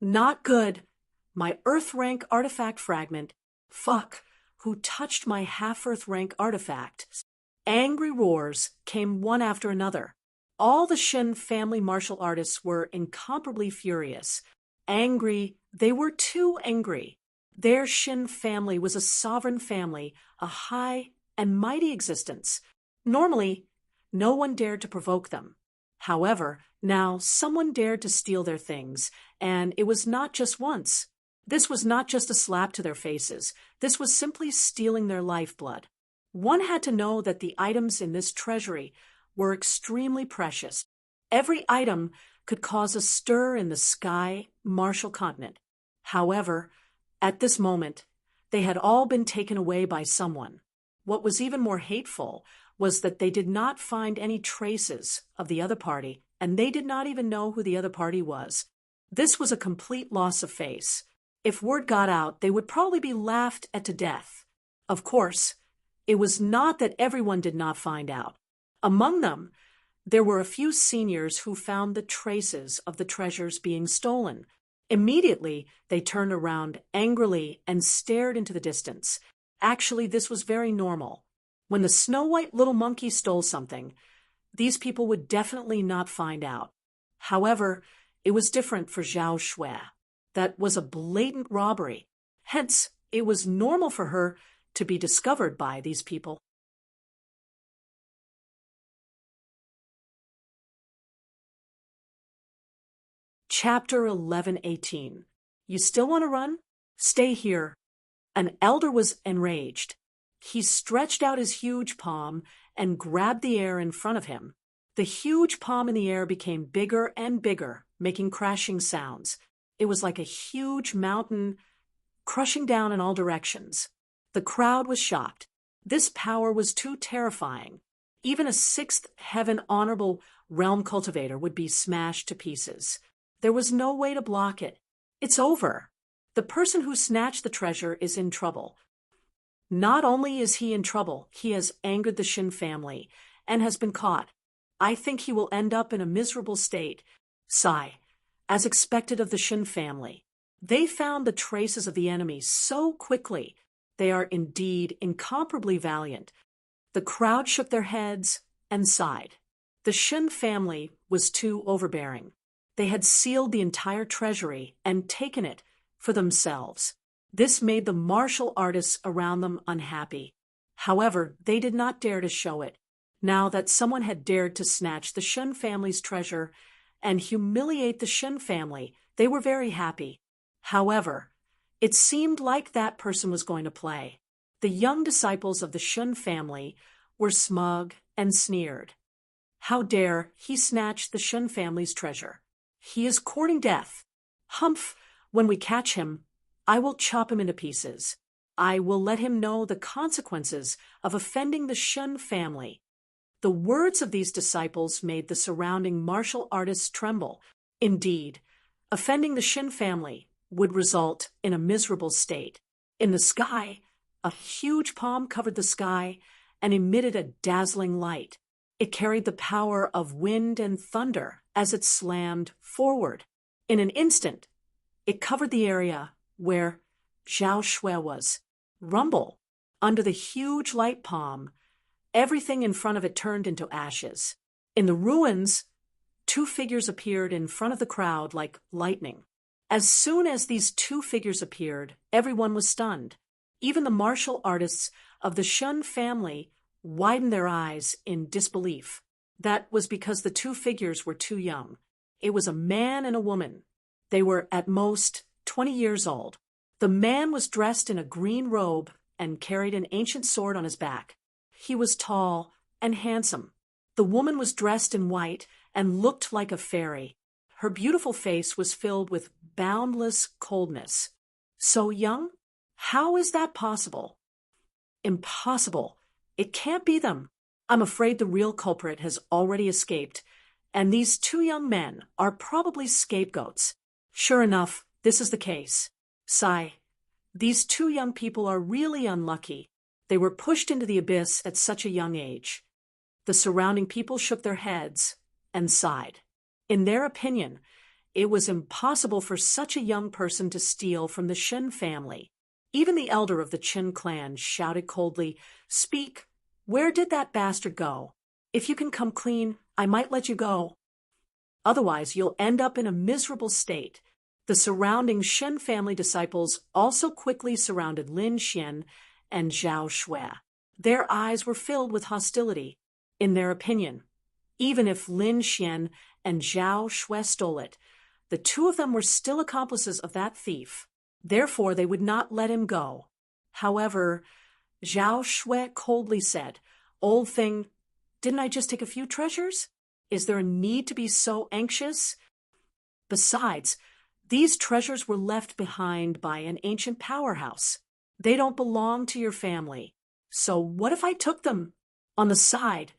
"Not good! My Earth rank artifact fragment! Fuck! Who touched my half-Earth rank artifact?" Angry roars came one after another. All the Shin family martial artists were incomparably furious. Angry, they were too angry. Their Shin family was a sovereign family, a high and mighty existence. Normally, no one dared to provoke them. However, now someone dared to steal their things, and it was not just once. This was not just a slap to their faces. This was simply stealing their lifeblood. One had to know that the items in this treasury were extremely precious. Every item could cause a stir in the sky, Martial continent. However, at this moment, they had all been taken away by someone. What was even more hateful was that they did not find any traces of the other party, and they did not even know who the other party was. This was a complete loss of face. If word got out, they would probably be laughed at to death. Of course, it was not that everyone did not find out. Among them, there were a few seniors who found the traces of the treasures being stolen. Immediately, they turned around angrily and stared into the distance. Actually, this was very normal. When the snow-white little monkey stole something, these people would definitely not find out. However, it was different for Zhao Shui. That was a blatant robbery. Hence, it was normal for her to be discovered by these people. Chapter 11:18. You still want to run? Stay here. An elder was enraged. He stretched out his huge palm and grabbed the air in front of him. The huge palm in the air became bigger and bigger, making crashing sounds. It was like a huge mountain crushing down in all directions. The crowd was shocked. This power was too terrifying. Even a sixth heaven honorable realm cultivator would be smashed to pieces. There was no way to block it. It's over. The person who snatched the treasure is in trouble. Not only is he in trouble, he has angered the Shin family and has been caught. I think he will end up in a miserable state. Sigh. As expected of the Shin family. They found the traces of the enemy so quickly. They are indeed incomparably valiant. The crowd shook their heads and sighed. The Shin family was too overbearing. They had sealed the entire treasury and taken it for themselves. This made the martial artists around them unhappy. However, they did not dare to show it. Now that someone had dared to snatch the Shin family's treasure and humiliate the Shin family, they were very happy. However, it seemed like that person was going to play. The young disciples of the Shin family were smug and sneered. How dare he snatch the Shin family's treasure? He is courting death. Humph, when we catch him, I will chop him into pieces. I will let him know the consequences of offending the Shin family. The words of these disciples made the surrounding martial artists tremble. Indeed, offending the Shin family would result in a miserable state. In the sky, a huge palm covered the sky and emitted a dazzling light. It carried the power of wind and thunder as it slammed forward. In an instant, it covered the area where Zhao Shui was. Rumble! Under the huge light palm, everything in front of it turned into ashes. In the ruins, two figures appeared in front of the crowd like lightning. As soon as these two figures appeared, everyone was stunned. Even the martial artists of the Shin family widened their eyes in disbelief. That was because the two figures were too young. It was a man and a woman. They were at most 20 years old. The man was dressed in a green robe and carried an ancient sword on his back. He was tall and handsome. The woman was dressed in white and looked like a fairy. Her beautiful face was filled with boundless coldness. So young? How is that possible? Impossible. It can't be them. I'm afraid the real culprit has already escaped, and these two young men are probably scapegoats. Sure enough, this is the case. Sigh. These two young people are really unlucky. They were pushed into the abyss at such a young age. The surrounding people shook their heads and sighed. In their opinion, it was impossible for such a young person to steal from the Shin family. Even the elder of the Qin clan shouted coldly, "Speak! Where did that bastard go? If you can come clean, I might let you go. Otherwise, you'll end up in a miserable state." The surrounding Shin family disciples also quickly surrounded Lin Xian and Zhao Shui. Their eyes were filled with hostility. In their opinion, Even if Lin Xian and Zhao Shui stole it, the two of them were still accomplices of that thief. Therefore, they would not let him go. However, Zhao Shui coldly said, "Old thing, didn't I just take a few treasures? Is there a need to be so anxious? Besides, these treasures were left behind by an ancient powerhouse. They don't belong to your family. So what if I took them?" On the side,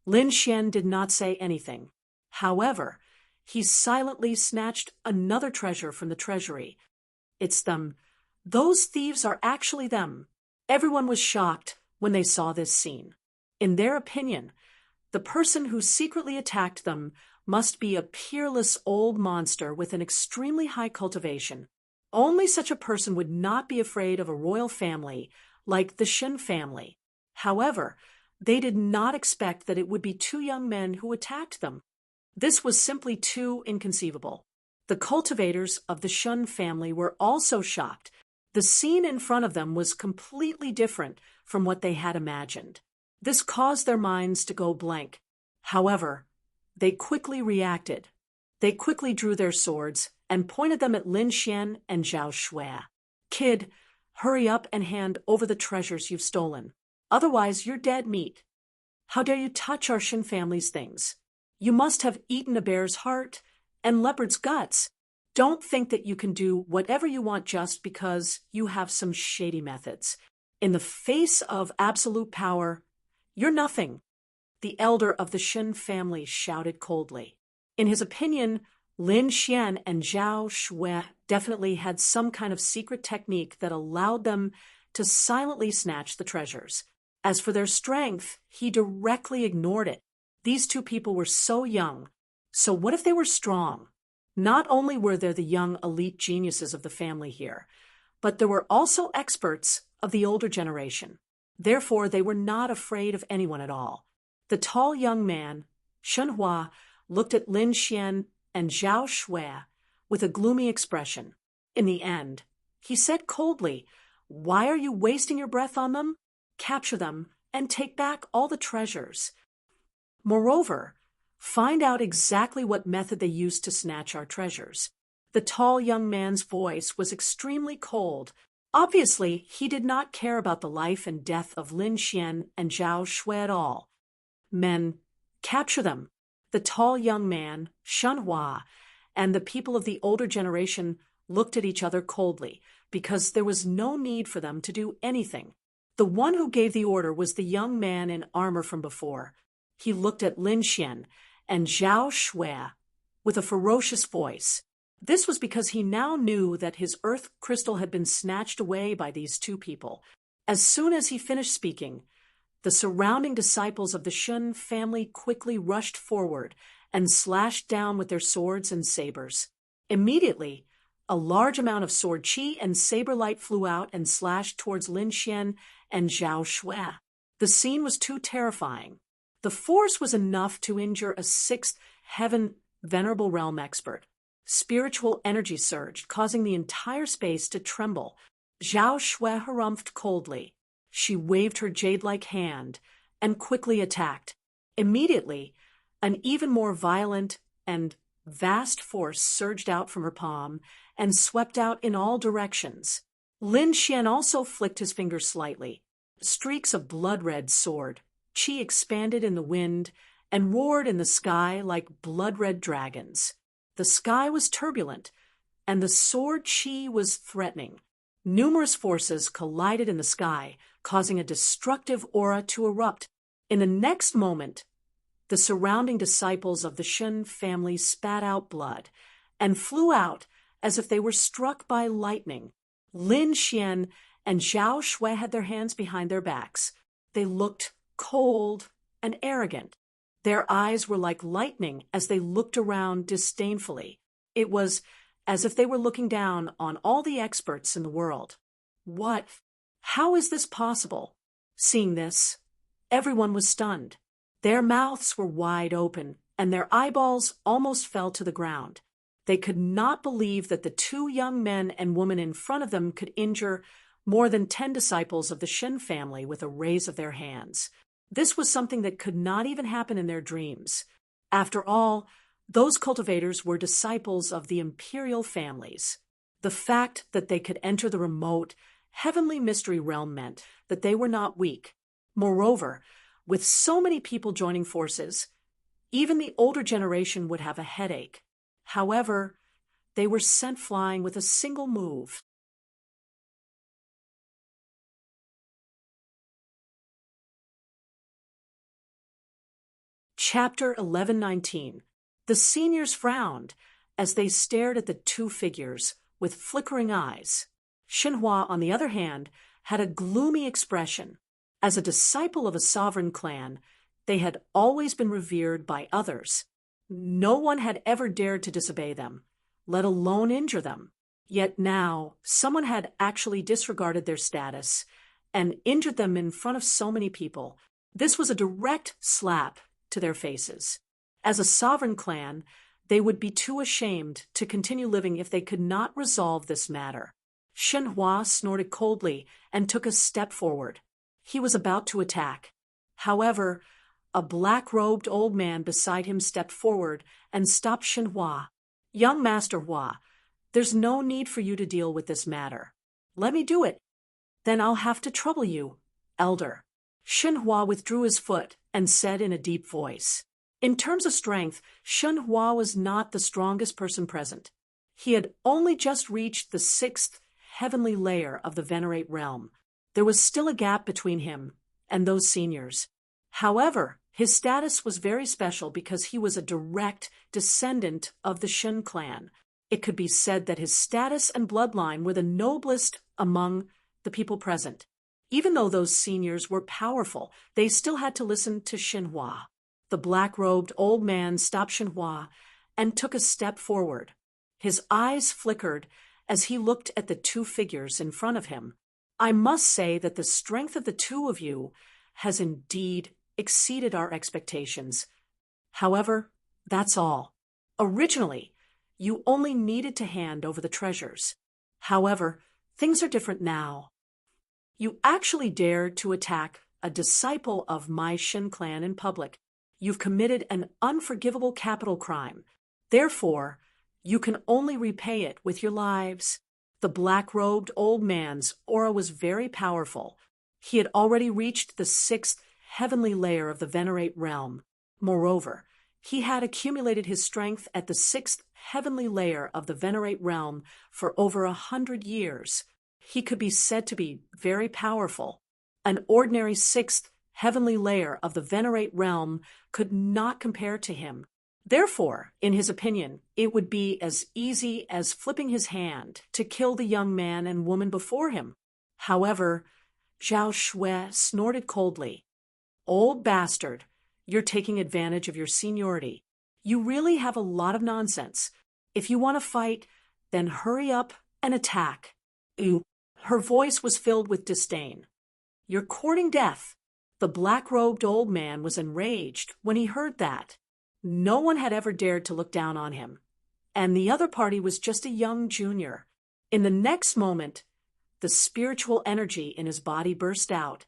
Lin Xian did not say anything. However, he silently snatched another treasure from the treasury. "It's them. Those thieves are actually them." Everyone was shocked when they saw this scene. In their opinion, the person who secretly attacked them must be a peerless old monster with an extremely high cultivation. Only such a person would not be afraid of a royal family like the Shen family. However, they did not expect that it would be two young men who attacked them. This was simply too inconceivable. The cultivators of the Shen family were also shocked. The scene in front of them was completely different from what they had imagined. This caused their minds to go blank. However, they quickly reacted. They quickly drew their swords and pointed them at Lin Xian and Zhao Shui. "Kid, hurry up and hand over the treasures you've stolen. Otherwise, you're dead meat. How dare you touch our Shen family's things? You must have eaten a bear's heart and leopard's guts. Don't think that you can do whatever you want just because you have some shady methods. In the face of absolute power, you're nothing." The elder of the Shen family shouted coldly. In his opinion, Lin Xian and Zhao Shui definitely had some kind of secret technique that allowed them to silently snatch the treasures. As for their strength, he directly ignored it. These two people were so young. So what if they were strong? Not only were there the young elite geniuses of the family here, but there were also experts of the older generation. Therefore, they were not afraid of anyone at all. The tall young man, Shenhua, looked at Lin Xian and Zhao Shui with a gloomy expression. In the end, he said coldly, "Why are you wasting your breath on them? Capture them and take back all the treasures. Moreover, find out exactly what method they used to snatch our treasures." The tall young man's voice was extremely cold. Obviously, he did not care about the life and death of Lin Xian and Zhao Shui at all. "Men, capture them." The tall young man, Shenhua, and the people of the older generation looked at each other coldly because there was no need for them to do anything. The one who gave the order was the young man in armor from before. He looked at Lin Xian and Zhao Shui with a ferocious voice. This was because he now knew that his earth crystal had been snatched away by these two people. As soon as he finished speaking, the surrounding disciples of the Shen family quickly rushed forward and slashed down with their swords and sabers. Immediately, a large amount of sword chi and saber light flew out and slashed towards Lin Xian and Zhao Shui. The scene was too terrifying. The force was enough to injure a sixth heaven venerable realm expert. Spiritual energy surged, causing the entire space to tremble. Zhao Shui harumphed coldly. She waved her jade-like hand and quickly attacked. Immediately, an even more violent and vast force surged out from her palm and swept out in all directions. Lin Xian also flicked his fingers slightly. Streaks of blood-red soared. Qi expanded in the wind and roared in the sky like blood-red dragons. The sky was turbulent, and the sword Qi was threatening. Numerous forces collided in the sky, causing a destructive aura to erupt. In the next moment, the surrounding disciples of the Shen family spat out blood and flew out as if they were struck by lightning. Lin Xian and Zhao Shui had their hands behind their backs. They looked cold and arrogant. Their eyes were like lightning as they looked around disdainfully. It was as if they were looking down on all the experts in the world. What? How is this possible? Seeing this, everyone was stunned. Their mouths were wide open, and their eyeballs almost fell to the ground. They could not believe that the two young men and women in front of them could injure more than 10 disciples of the Shen family with a raise of their hands. This was something that could not even happen in their dreams. After all, those cultivators were disciples of the imperial families. The fact that they could enter the remote, heavenly mystery realm meant that they were not weak. Moreover, with so many people joining forces, even the older generation would have a headache. However, they were sent flying with a single move. Chapter 1119. The seniors frowned as they stared at the two figures with flickering eyes. Xinhua, on the other hand, had a gloomy expression. As a disciple of a sovereign clan, they had always been revered by others. No one had ever dared to disobey them, let alone injure them. Yet now, someone had actually disregarded their status and injured them in front of so many people. This was a direct slap to their faces. As a sovereign clan, they would be too ashamed to continue living if they could not resolve this matter. Xinhua snorted coldly and took a step forward. He was about to attack. However, a black-robed old man beside him stepped forward and stopped Xinhua. "Young Master Hua, there's no need for you to deal with this matter. Let me do it. Then I'll have to trouble you, Elder." Xinhua withdrew his foot and said in a deep voice. In terms of strength, Xinhua was not the strongest person present. He had only just reached the 6th heavenly layer of the Venerate realm. There was still a gap between him and those seniors. However, his status was very special because he was a direct descendant of the Shen clan. It could be said that his status and bloodline were the noblest among the people present. Even though those seniors were powerful, they still had to listen to Xinhua. The black-robed old man stopped Xinhua and took a step forward. His eyes flickered as he looked at the two figures in front of him. "I must say that the strength of the two of you has indeed exceeded our expectations. However, that's all. Originally, you only needed to hand over the treasures. However, things are different now. You actually dared to attack a disciple of my Shen clan in public. You've committed an unforgivable capital crime. Therefore, you can only repay it with your lives." The black-robed old man's aura was very powerful. He had already reached the 6th heavenly layer of the Venerate realm. Moreover, he had accumulated his strength at the 6th heavenly layer of the Venerate realm for over 100 years. He could be said to be very powerful. An ordinary 6th heavenly layer of the Venerate realm could not compare to him. Therefore, in his opinion, it would be as easy as flipping his hand to kill the young man and woman before him. However, Zhao Shui snorted coldly. "Old bastard, you're taking advantage of your seniority. You really have a lot of nonsense. If you want to fight, then hurry up and attack." Ooh. Her voice was filled with disdain. "You're courting death." The black-robed old man was enraged when he heard that. No one had ever dared to look down on him, and the other party was just a young junior. In the next moment, the spiritual energy in his body burst out,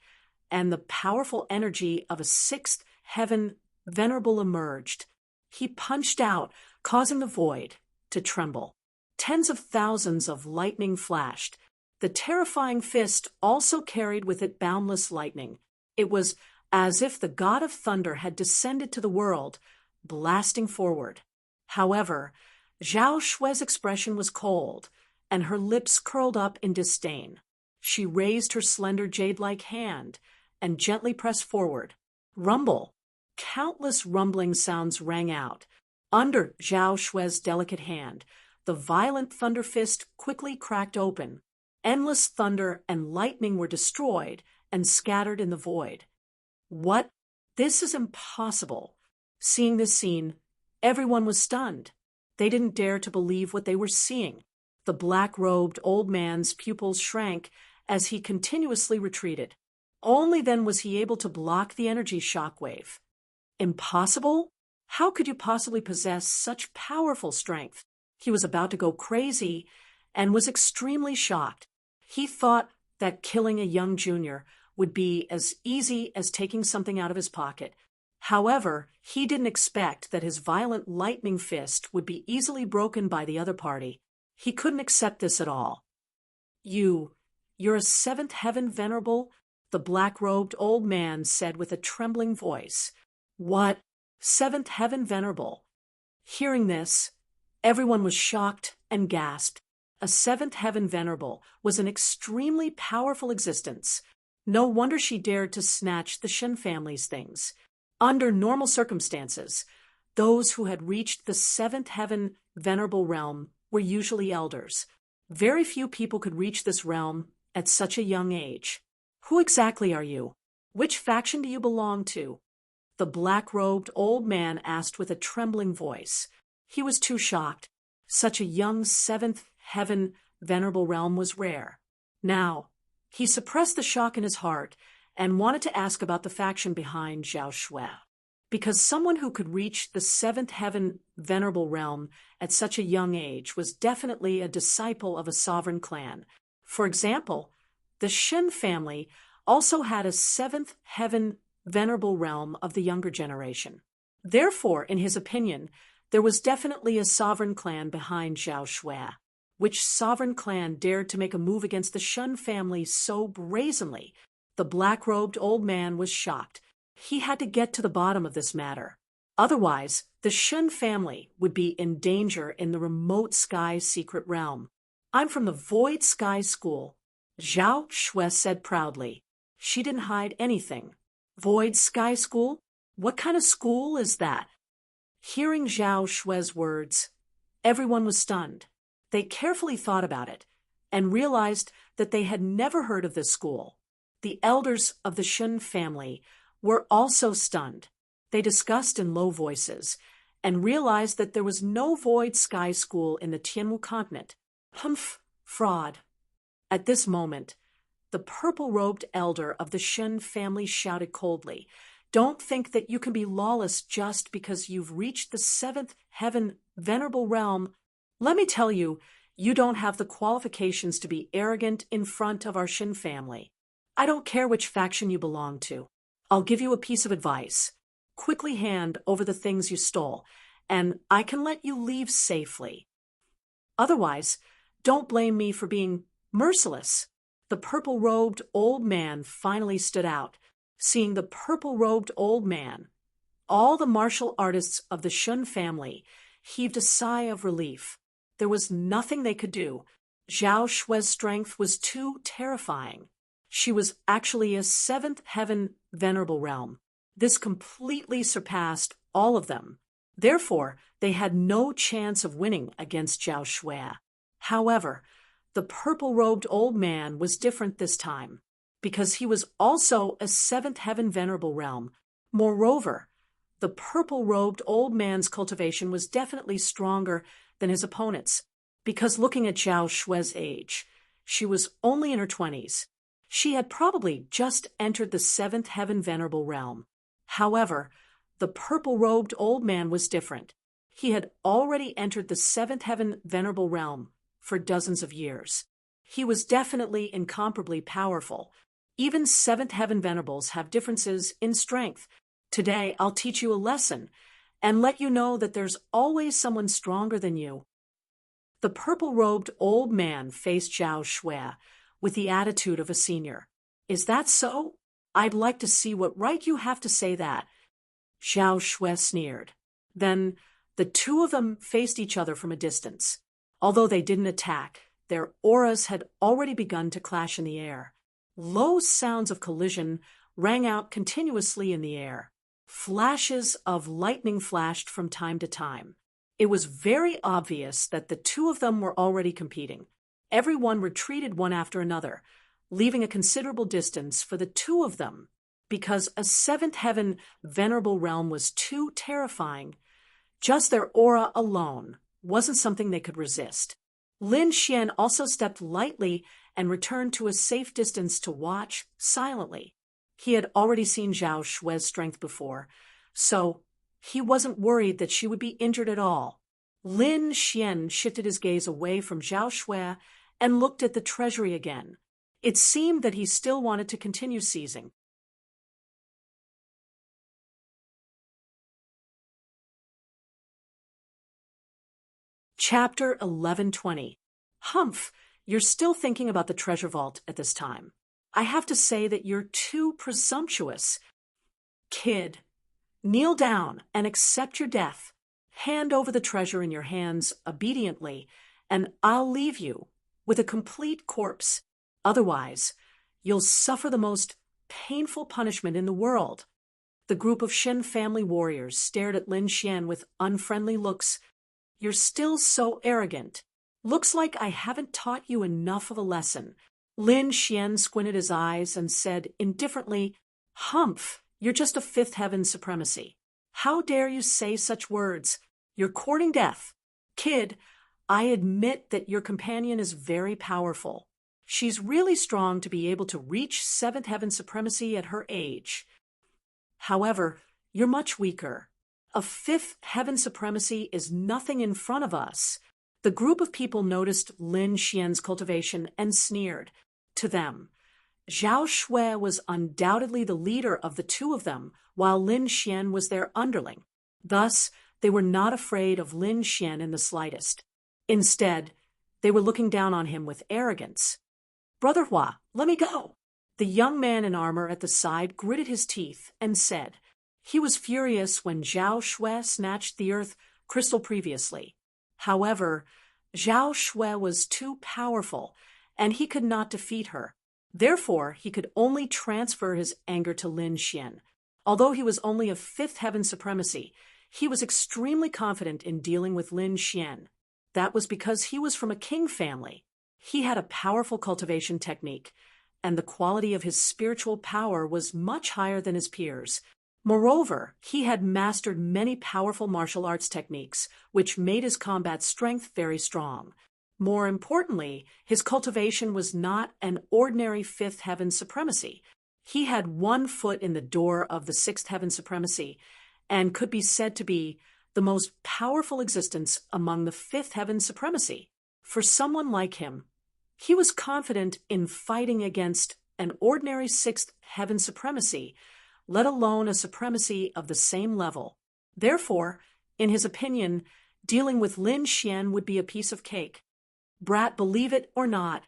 and the powerful energy of a 6th heaven venerable emerged. He punched out, causing the void to tremble. Tens of thousands of lightning flashed. The terrifying fist also carried with it boundless lightning. It was as if the god of thunder had descended to the world, blasting forward. However, Zhao Shui's expression was cold, and her lips curled up in disdain. She raised her slender jade-like hand and gently pressed forward. Rumble. Countless rumbling sounds rang out. Under Zhao Shui's delicate hand, the violent thunder fist quickly cracked open. Endless thunder and lightning were destroyed and scattered in the void. "What? This is impossible." Seeing this scene, everyone was stunned. They didn't dare to believe what they were seeing. The black-robed old man's pupils shrank as he continuously retreated. Only then was he able to block the energy shockwave. Impossible? How could you possibly possess such powerful strength? He was about to go crazy and was extremely shocked. He thought that killing a young junior would be as easy as taking something out of his pocket. However, he didn't expect that his violent lightning fist would be easily broken by the other party. He couldn't accept this at all. You're a seventh heaven venerable? The black-robed old man said with a trembling voice. What? Seventh heaven venerable? Hearing this, everyone was shocked and gasped. A seventh heaven venerable was an extremely powerful existence. No wonder she dared to snatch the Shen family's things. Under normal circumstances, those who had reached the seventh heaven venerable realm were usually elders. Very few people could reach this realm at such a young age. Who exactly are you? Which faction do you belong to? The black-robed old man asked with a trembling voice. He was too shocked. Such a young seventh heaven venerable realm was rare. Now, he suppressed the shock in his heart and wanted to ask about the faction behind Zhao Shui. Because someone who could reach the seventh heaven venerable realm at such a young age was definitely a disciple of a sovereign clan. For example, the Shen family also had a seventh heaven venerable realm of the younger generation. Therefore, in his opinion, there was definitely a sovereign clan behind Zhao Shui. Which sovereign clan dared to make a move against the Shen family so brazenly? The black-robed old man was shocked. He had to get to the bottom of this matter. Otherwise, the Shen family would be in danger in the remote sky secret realm. I'm from the Void Sky School, Zhao Shui said proudly. She didn't hide anything. Void Sky School? What kind of school is that? Hearing Zhao Shui's words, everyone was stunned. They carefully thought about it and realized that they had never heard of this school. The elders of the Shen family were also stunned. They discussed in low voices and realized that there was no Void Sky School in the Tianwu continent. Humph, fraud. At this moment, the purple-robed elder of the Shen family shouted coldly, "Don't think that you can be lawless just because you've reached the seventh heaven venerable realm. Let me tell you, you don't have the qualifications to be arrogant in front of our Shen family. I don't care which faction you belong to. I'll give you a piece of advice. Quickly hand over the things you stole, and I can let you leave safely. Otherwise, don't blame me for being merciless." The purple-robed old man finally stood out. Seeing the purple-robed old man, all the martial artists of the Shen family heaved a sigh of relief. There was nothing they could do. Zhao Shui's strength was too terrifying. She was actually a seventh heaven venerable realm. This completely surpassed all of them. Therefore, they had no chance of winning against Zhao Shui. However, the purple-robed old man was different this time, because he was also a seventh heaven venerable realm. Moreover, the purple-robed old man's cultivation was definitely stronger than his opponent's, because looking at Zhao Shui's age, she was only in her 20s. She had probably just entered the seventh heaven venerable realm. However, the purple-robed old man was different. He had already entered the seventh heaven venerable realm for dozens of years. He was definitely incomparably powerful. Even seventh heaven venerables have differences in strength. Today, I'll teach you a lesson and let you know that there's always someone stronger than you. The purple-robed old man faced Zhao Shui with the attitude of a senior. Is that so? I'd like to see what right you have to say that. Zhao Shui sneered. Then the two of them faced each other from a distance. Although they didn't attack, their auras had already begun to clash in the air. Low sounds of collision rang out continuously in the air. Flashes of lightning flashed from time to time. It was very obvious that the two of them were already competing. Everyone retreated one after another, leaving a considerable distance for the two of them, because a seventh heaven venerable realm was too terrifying. Just their aura alone wasn't something they could resist. Lin Xian also stepped lightly and returned to a safe distance to watch silently. He had already seen Zhao Shui's strength before, so he wasn't worried that she would be injured at all. Lin Xian shifted his gaze away from Zhao Shui and looked at the treasury again. It seemed that he still wanted to continue seizing. Chapter 1120. Humph, you're still thinking about the treasure vault at this time. I have to say that you're too presumptuous. Kid, kneel down and accept your death. Hand over the treasure in your hands obediently, and I'll leave you with a complete corpse. Otherwise, you'll suffer the most painful punishment in the world. The group of Shen family warriors stared at Lin Xian with unfriendly looks. You're still so arrogant. Looks like I haven't taught you enough of a lesson. Lin Xian squinted his eyes and said indifferently, Humph, you're just a fifth heaven supremacy. How dare you say such words? You're courting death. Kid, I admit that your companion is very powerful. She's really strong to be able to reach seventh heaven supremacy at her age. However, you're much weaker. A fifth heaven supremacy is nothing in front of us. The group of people noticed Lin Xian's cultivation and sneered. To them, Zhao Shui was undoubtedly the leader of the two of them, while Lin Xian was their underling. Thus, they were not afraid of Lin Xian in the slightest. Instead, they were looking down on him with arrogance. Brother Hua, let me go. The young man in armor at the side gritted his teeth and said. He was furious when Zhao Shui snatched the earth crystal previously. However, Zhao Shui was too powerful, and he could not defeat her. Therefore, he could only transfer his anger to Lin Xian. Although he was only of fifth heaven supremacy, he was extremely confident in dealing with Lin Xian. That was because he was from a king family. He had a powerful cultivation technique, and the quality of his spiritual power was much higher than his peers. Moreover, he had mastered many powerful martial arts techniques, which made his combat strength very strong. More importantly, his cultivation was not an ordinary fifth heaven supremacy. He had 1 foot in the door of the sixth heaven supremacy, and could be said to be the most powerful existence among the fifth heaven supremacy. For someone like him, he was confident in fighting against an ordinary sixth heaven supremacy, let alone a supremacy of the same level. Therefore, in his opinion, dealing with Lin Xian would be a piece of cake. Brat, believe it or not,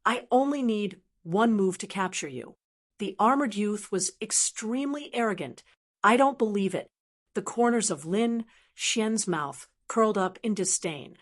I only need 1 move to capture you. The armored youth was extremely arrogant. I don't believe it. The corners of Lin Xian's mouth curled up in disdain.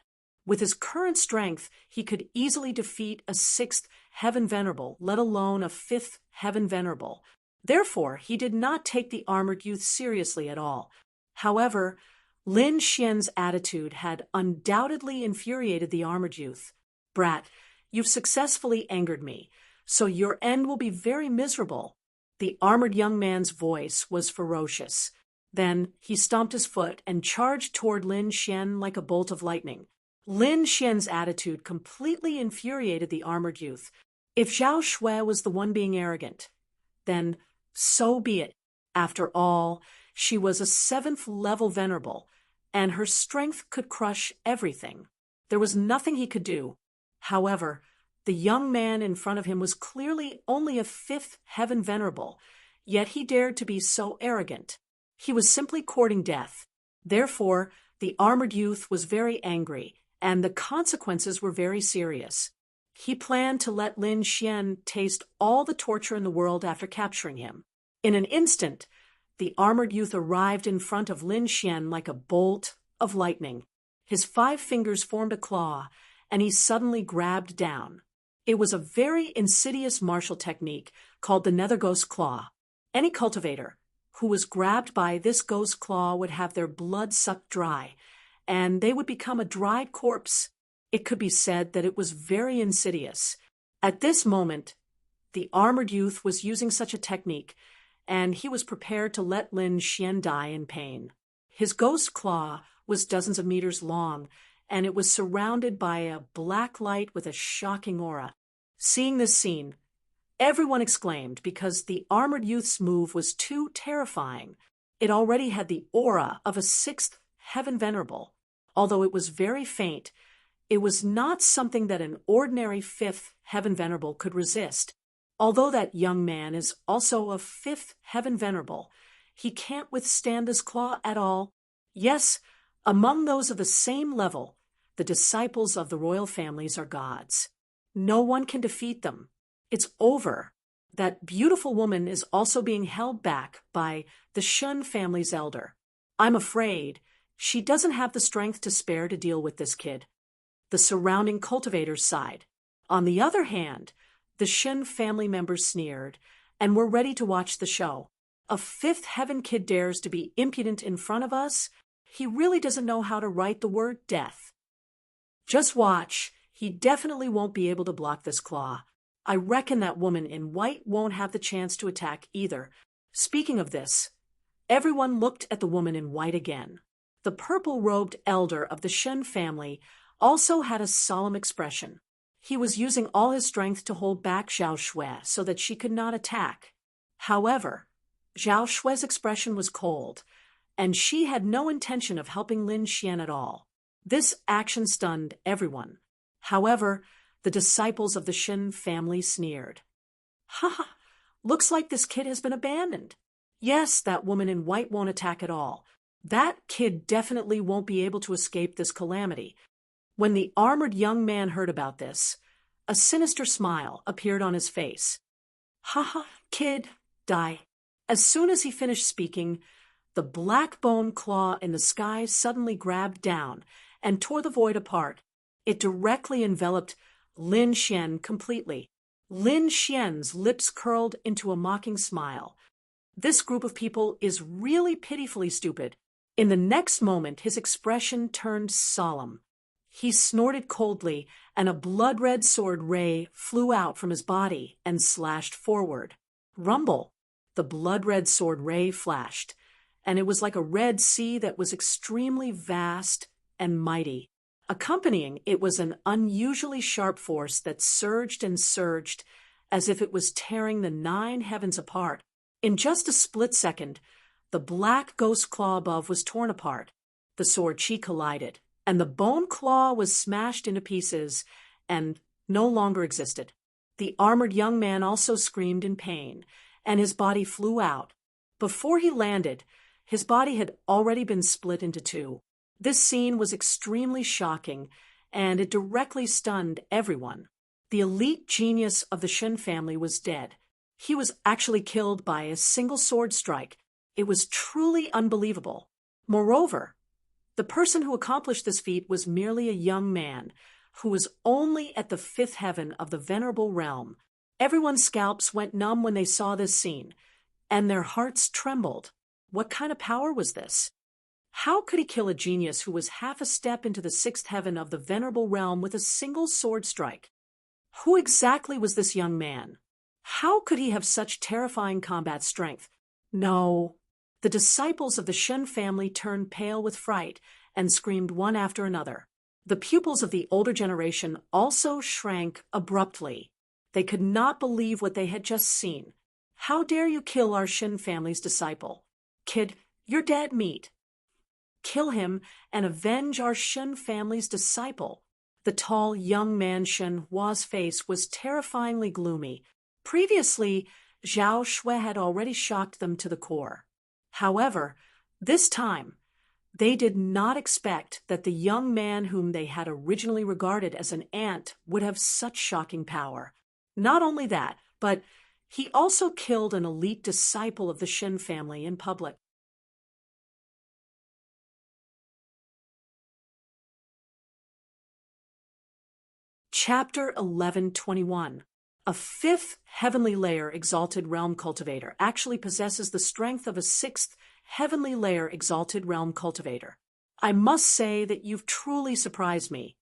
With his current strength, he could easily defeat a sixth heaven venerable, let alone a fifth heaven venerable. Therefore, he did not take the armored youth seriously at all. However, Lin Xian's attitude had undoubtedly infuriated the armored youth. Brat, you've successfully angered me, so your end will be very miserable. The armored young man's voice was ferocious. Then he stomped his foot and charged toward Lin Xian like a bolt of lightning. Lin Xian's attitude completely infuriated the armored youth. If Zhao Shui was the one being arrogant, then so be it. After all, she was a 7th level venerable, and her strength could crush everything. There was nothing he could do. However, the young man in front of him was clearly only a 5th heaven venerable, yet he dared to be so arrogant. He was simply courting death. Therefore, the armored youth was very angry, and the consequences were very serious. He planned to let Lin Xian taste all the torture in the world after capturing him. In an instant, the armored youth arrived in front of Lin Xian like a bolt of lightning. His 5 fingers formed a claw, and he suddenly grabbed down. It was a very insidious martial technique called the Nether Ghost Claw. Any cultivator who was grabbed by this ghost claw would have their blood sucked dry, and they would become a dried corpse. It could be said that it was very insidious. At this moment, the armored youth was using such a technique, and he was prepared to let Lin Xian die in pain. His ghost claw was dozens of meters long, and it was surrounded by a black light with a shocking aura. Seeing this scene, everyone exclaimed because the armored youth's move was too terrifying. It already had the aura of a 6th heaven venerable. Although it was very faint, it was not something that an ordinary 5th heaven venerable could resist. Although that young man is also a 5th heaven venerable, he can't withstand this claw at all. Yes, among those of the same level, the disciples of the royal families are gods. No one can defeat them. It's over. That beautiful woman is also being held back by the Shun family's elder. I'm afraid she doesn't have the strength to spare to deal with this kid. The surrounding cultivators sighed. On the other hand, the Shun family members sneered and were ready to watch the show. A fifth heaven kid dares to be impudent in front of us? He really doesn't know how to write the word death. Just watch. He definitely won't be able to block this claw. I reckon that woman in white won't have the chance to attack either. Speaking of this, everyone looked at the woman in white again. The purple-robed elder of the Shun family also had a solemn expression. He was using all his strength to hold back Zhao Shui so that she could not attack. However, Zhao Shui's expression was cold, and she had no intention of helping Lin Xian at all. This action stunned everyone. However, the disciples of the Shin family sneered. Ha ha! Looks like this kid has been abandoned. Yes, that woman in white won't attack at all. That kid definitely won't be able to escape this calamity. When the armored young man heard about this, a sinister smile appeared on his face. Ha ha, kid, die. As soon as he finished speaking, the black bone claw in the sky suddenly grabbed down and tore the void apart. It directly enveloped Lin Xian completely. Lin Xian's lips curled into a mocking smile. This group of people is really pitifully stupid. In the next moment, his expression turned solemn. He snorted coldly, and a blood-red sword ray flew out from his body and slashed forward. Rumble! The blood-red sword ray flashed, and it was like a red sea that was extremely vast and mighty. Accompanying it was an unusually sharp force that surged and surged as if it was tearing the 9 heavens apart. In just a split second, the black ghost claw above was torn apart. The sword chi collided, and the bone claw was smashed into pieces and no longer existed. The armored young man also screamed in pain, and his body flew out. Before he landed, his body had already been split into 2. This scene was extremely shocking, and it directly stunned everyone. The elite genius of the Shin family was dead. He was actually killed by a single sword strike. It was truly unbelievable. Moreover, the person who accomplished this feat was merely a young man who was only at the 5th heaven of the venerable realm. Everyone's scalps went numb when they saw this scene, and their hearts trembled. What kind of power was this? How could he kill a genius who was half a step into the 6th heaven of the venerable realm with a single sword strike? Who exactly was this young man? How could he have such terrifying combat strength? No. The disciples of the Shen family turned pale with fright and screamed one after another. The pupils of the older generation also shrank abruptly. They could not believe what they had just seen. How dare you kill our Shen family's disciple? Kid, you're dead meat. Kill him and avenge our Shen family's disciple. The tall young man Shen Hua's face was terrifyingly gloomy. Previously, Zhao Shui had already shocked them to the core. However, this time, they did not expect that the young man whom they had originally regarded as an ant would have such shocking power. Not only that, but he also killed an elite disciple of the Shen family in public. Chapter 1121. A 5th heavenly layer exalted realm cultivator actually possesses the strength of a 6th heavenly layer exalted realm cultivator. I must say that you've truly surprised me.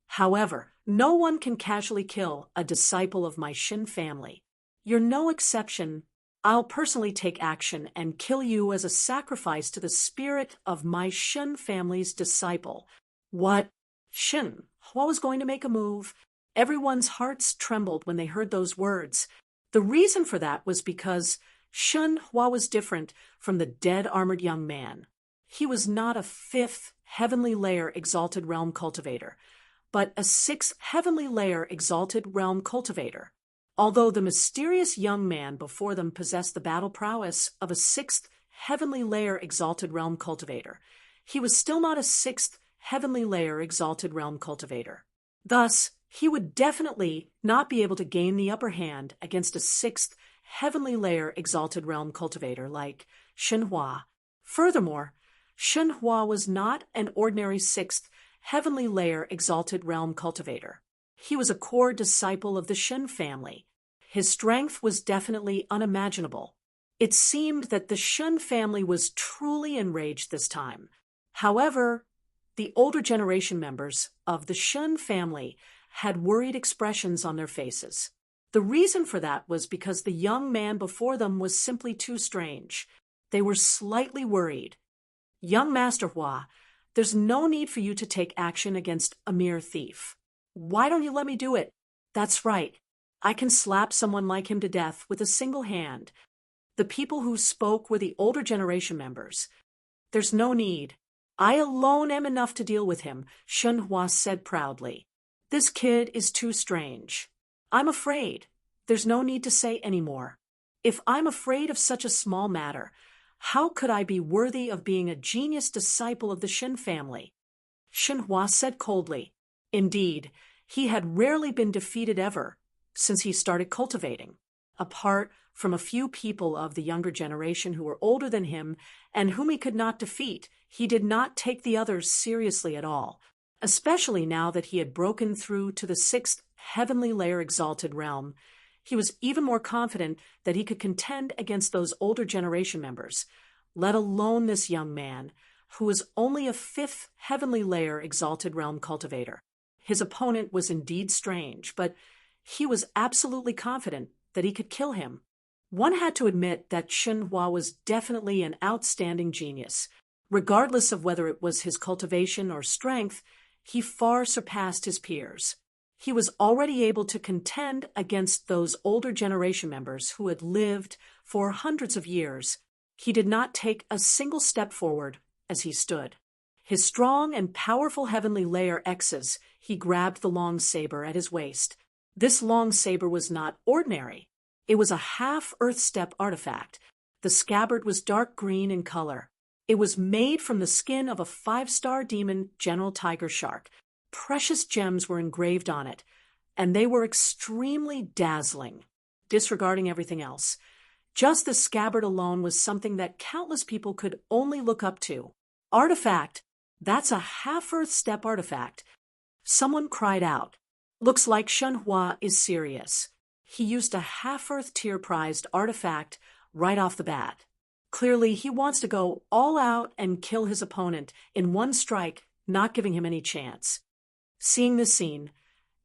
However, no one can casually kill a disciple of my Shin family. You're no exception. I'll personally take action and kill you as a sacrifice to the spirit of my Shin family's disciple. What? Shin Hua was going to make a move. Everyone's hearts trembled when they heard those words. The reason for that was because Shen Hua was different from the dead armored young man. He was not a 5th heavenly layer exalted realm cultivator, but a 6th heavenly layer exalted realm cultivator. Although the mysterious young man before them possessed the battle prowess of a 6th heavenly layer exalted realm cultivator, he was still not a 6th heavenly layer exalted realm cultivator. Thus, he would definitely not be able to gain the upper hand against a 6th heavenly layer exalted realm cultivator like Shenhua. Furthermore, Shenhua was not an ordinary 6th heavenly layer exalted realm cultivator. He was a core disciple of the Shen family. His strength was definitely unimaginable. It seemed that the Shen family was truly enraged this time. However, the older generation members of the Shen family had worried expressions on their faces. The reason for that was because the young man before them was simply too strange. They were slightly worried. Young Master Hua, there's no need for you to take action against a mere thief. Why don't you let me do it? That's right. I can slap someone like him to death with a single hand. The people who spoke were the older generation members. There's no need. I alone am enough to deal with him, Shenhua said proudly. This kid is too strange. I'm afraid. There's no need to say any more. If I'm afraid of such a small matter, how could I be worthy of being a genius disciple of the Shen family? Shenhua said coldly. Indeed, he had rarely been defeated ever since he started cultivating. Apart from a few people of the younger generation who were older than him and whom he could not defeat, he did not take the others seriously at all, especially now that he had broken through to the 6th heavenly layer exalted realm. He was even more confident that he could contend against those older generation members, let alone this young man, who was only a 5th heavenly layer exalted realm cultivator. His opponent was indeed strange, but he was absolutely confident that he could kill him. One had to admit that Shenhua was definitely an outstanding genius. Regardless of whether it was his cultivation or strength, he far surpassed his peers. He was already able to contend against those older generation members who had lived for hundreds of years. He did not take a single step forward as he stood. His strong and powerful heavenly layer X's, he grabbed the long saber at his waist. This long saber was not ordinary. It was a half-earth step artifact. The scabbard was dark green in color. It was made from the skin of a 5-star demon general tiger shark. Precious gems were engraved on it, and they were extremely dazzling, disregarding everything else. Just the scabbard alone was something that countless people could only look up to. Artifact! That's a half-earth step artifact. Someone cried out. Looks like Shenhua is serious. He used a half-earth tier-prized artifact right off the bat. Clearly, he wants to go all out and kill his opponent in one strike, not giving him any chance. Seeing this scene,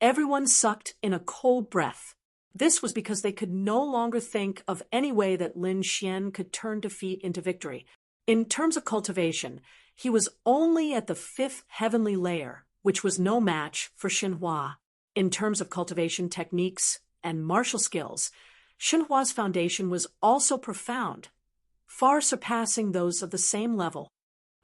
everyone sucked in a cold breath. This was because they could no longer think of any way that Lin Xian could turn defeat into victory. In terms of cultivation, he was only at the 5th heavenly layer, which was no match for Shenhua. In terms of cultivation techniques and martial skills, Shenhua's foundation was also profound, far surpassing those of the same level.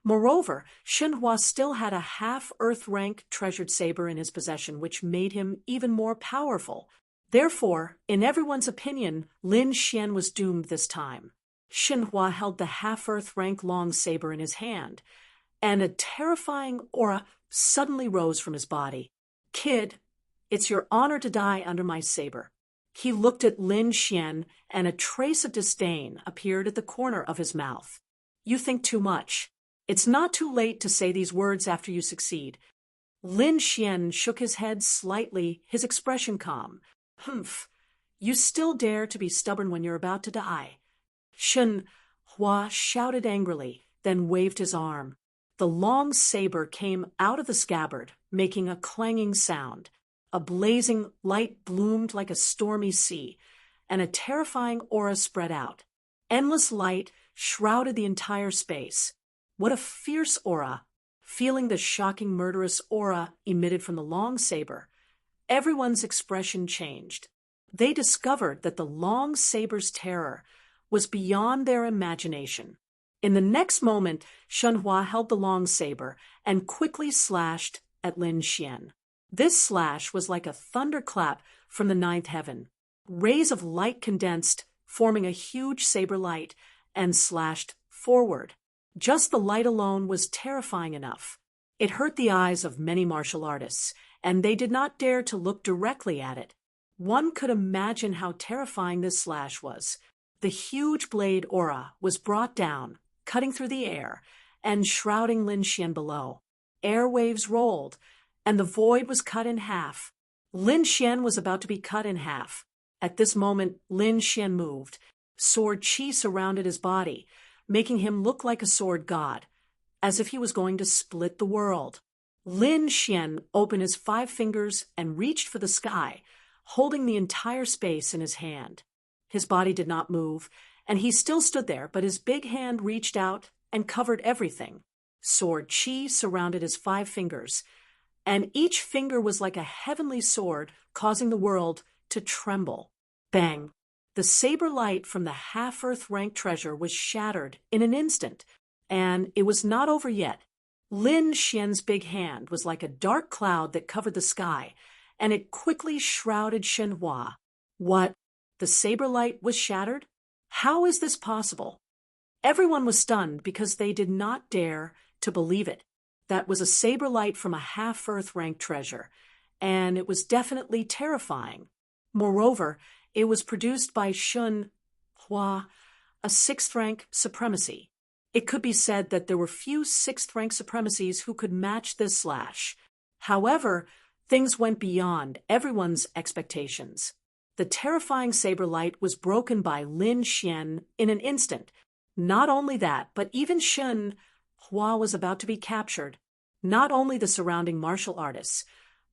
Moreover, Shenhua still had a half-earth rank treasured saber in his possession, which made him even more powerful. Therefore, in everyone's opinion, Lin Xian was doomed this time. Shenhua held the half-earth rank long saber in his hand, and a terrifying aura suddenly rose from his body. Kid, it's your honor to die under my saber. He looked at Lin Xian, and a trace of disdain appeared at the corner of his mouth. You think too much. It's not too late to say these words after you succeed. Lin Xian shook his head slightly, his expression calm. Humph. You still dare to be stubborn when you're about to die. Shenhua shouted angrily, then waved his arm. The long saber came out of the scabbard, making a clanging sound. A blazing light bloomed like a stormy sea, and a terrifying aura spread out. Endless light shrouded the entire space. What a fierce aura! Feeling the shocking murderous aura emitted from the long saber, everyone's expression changed. They discovered that the long saber's terror was beyond their imagination. In the next moment, Shenhua held the long saber and quickly slashed at Lin Xian. This slash was like a thunderclap from the 9th heaven. Rays of light condensed, forming a huge saber light, and slashed forward. Just the light alone was terrifying enough. It hurt the eyes of many martial artists, and they did not dare to look directly at it. One could imagine how terrifying this slash was. The huge blade aura was brought down, cutting through the air, and shrouding Lin Xian below. Air waves rolled, and the void was cut in half. Lin Xian was about to be cut in half. At this moment, Lin Xian moved. Sword chi surrounded his body, making him look like a sword god, as if he was going to split the world. Lin Xian opened his 5 fingers and reached for the sky, holding the entire space in his hand. His body did not move, and he still stood there, but his big hand reached out and covered everything. Sword chi surrounded his 5 fingers, and each finger was like a heavenly sword, causing the world to tremble. Bang! The saber light from the half-Earth rank treasure was shattered in an instant, and it was not over yet. Lin Xian's big hand was like a dark cloud that covered the sky, and it quickly shrouded Shenhua. What? The saber light was shattered? How is this possible? Everyone was stunned because they did not dare to believe it. That was a saber light from a half-Earth rank treasure, and it was definitely terrifying. Moreover, it was produced by Shenhua, a 6th rank supremacy. It could be said that there were few 6th rank supremacies who could match this slash. However, things went beyond everyone's expectations. The terrifying saber light was broken by Lin Xian in an instant. Not only that, but even Shenhua was about to be captured. Not only the surrounding martial artists,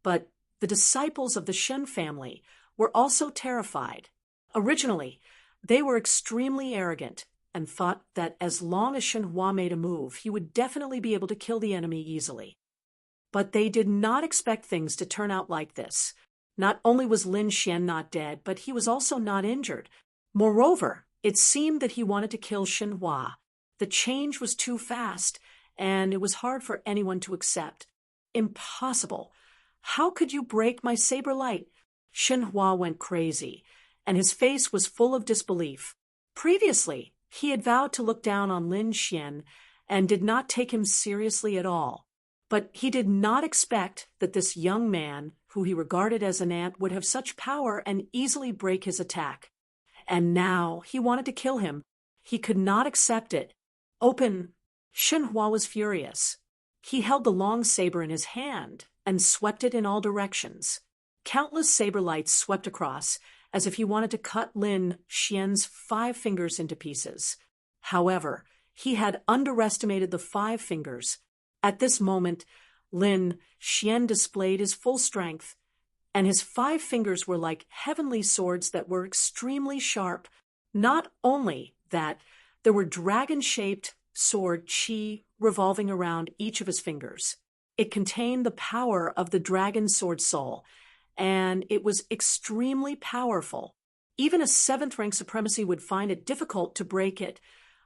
but the disciples of the Shen family were also terrified. Originally, they were extremely arrogant and thought that as long as Shenhua made a move, he would definitely be able to kill the enemy easily. But they did not expect things to turn out like this. Not only was Lin Xian not dead, but he was also not injured. Moreover, it seemed that he wanted to kill Shenhua. The change was too fast, and it was hard for anyone to accept. Impossible. How could you break my saber light? Shenhua went crazy, and his face was full of disbelief. Previously, he had vowed to look down on Lin Xian and did not take him seriously at all. But he did not expect that this young man, who he regarded as an ant, would have such power and easily break his attack. And now he wanted to kill him. He could not accept it. Open! Shenhua was furious. He held the long saber in his hand and swept it in all directions. Countless saber lights swept across, as if he wanted to cut Lin Xian's 5 fingers into pieces. However, he had underestimated the 5 fingers. At this moment, Lin Xian displayed his full strength, and his 5 fingers were like heavenly swords that were extremely sharp. Not only that, there were dragon-shaped sword chi revolving around each of his fingers. It contained the power of the dragon sword soul, and it was extremely powerful. Even a 7th rank supremacy would find it difficult to break it,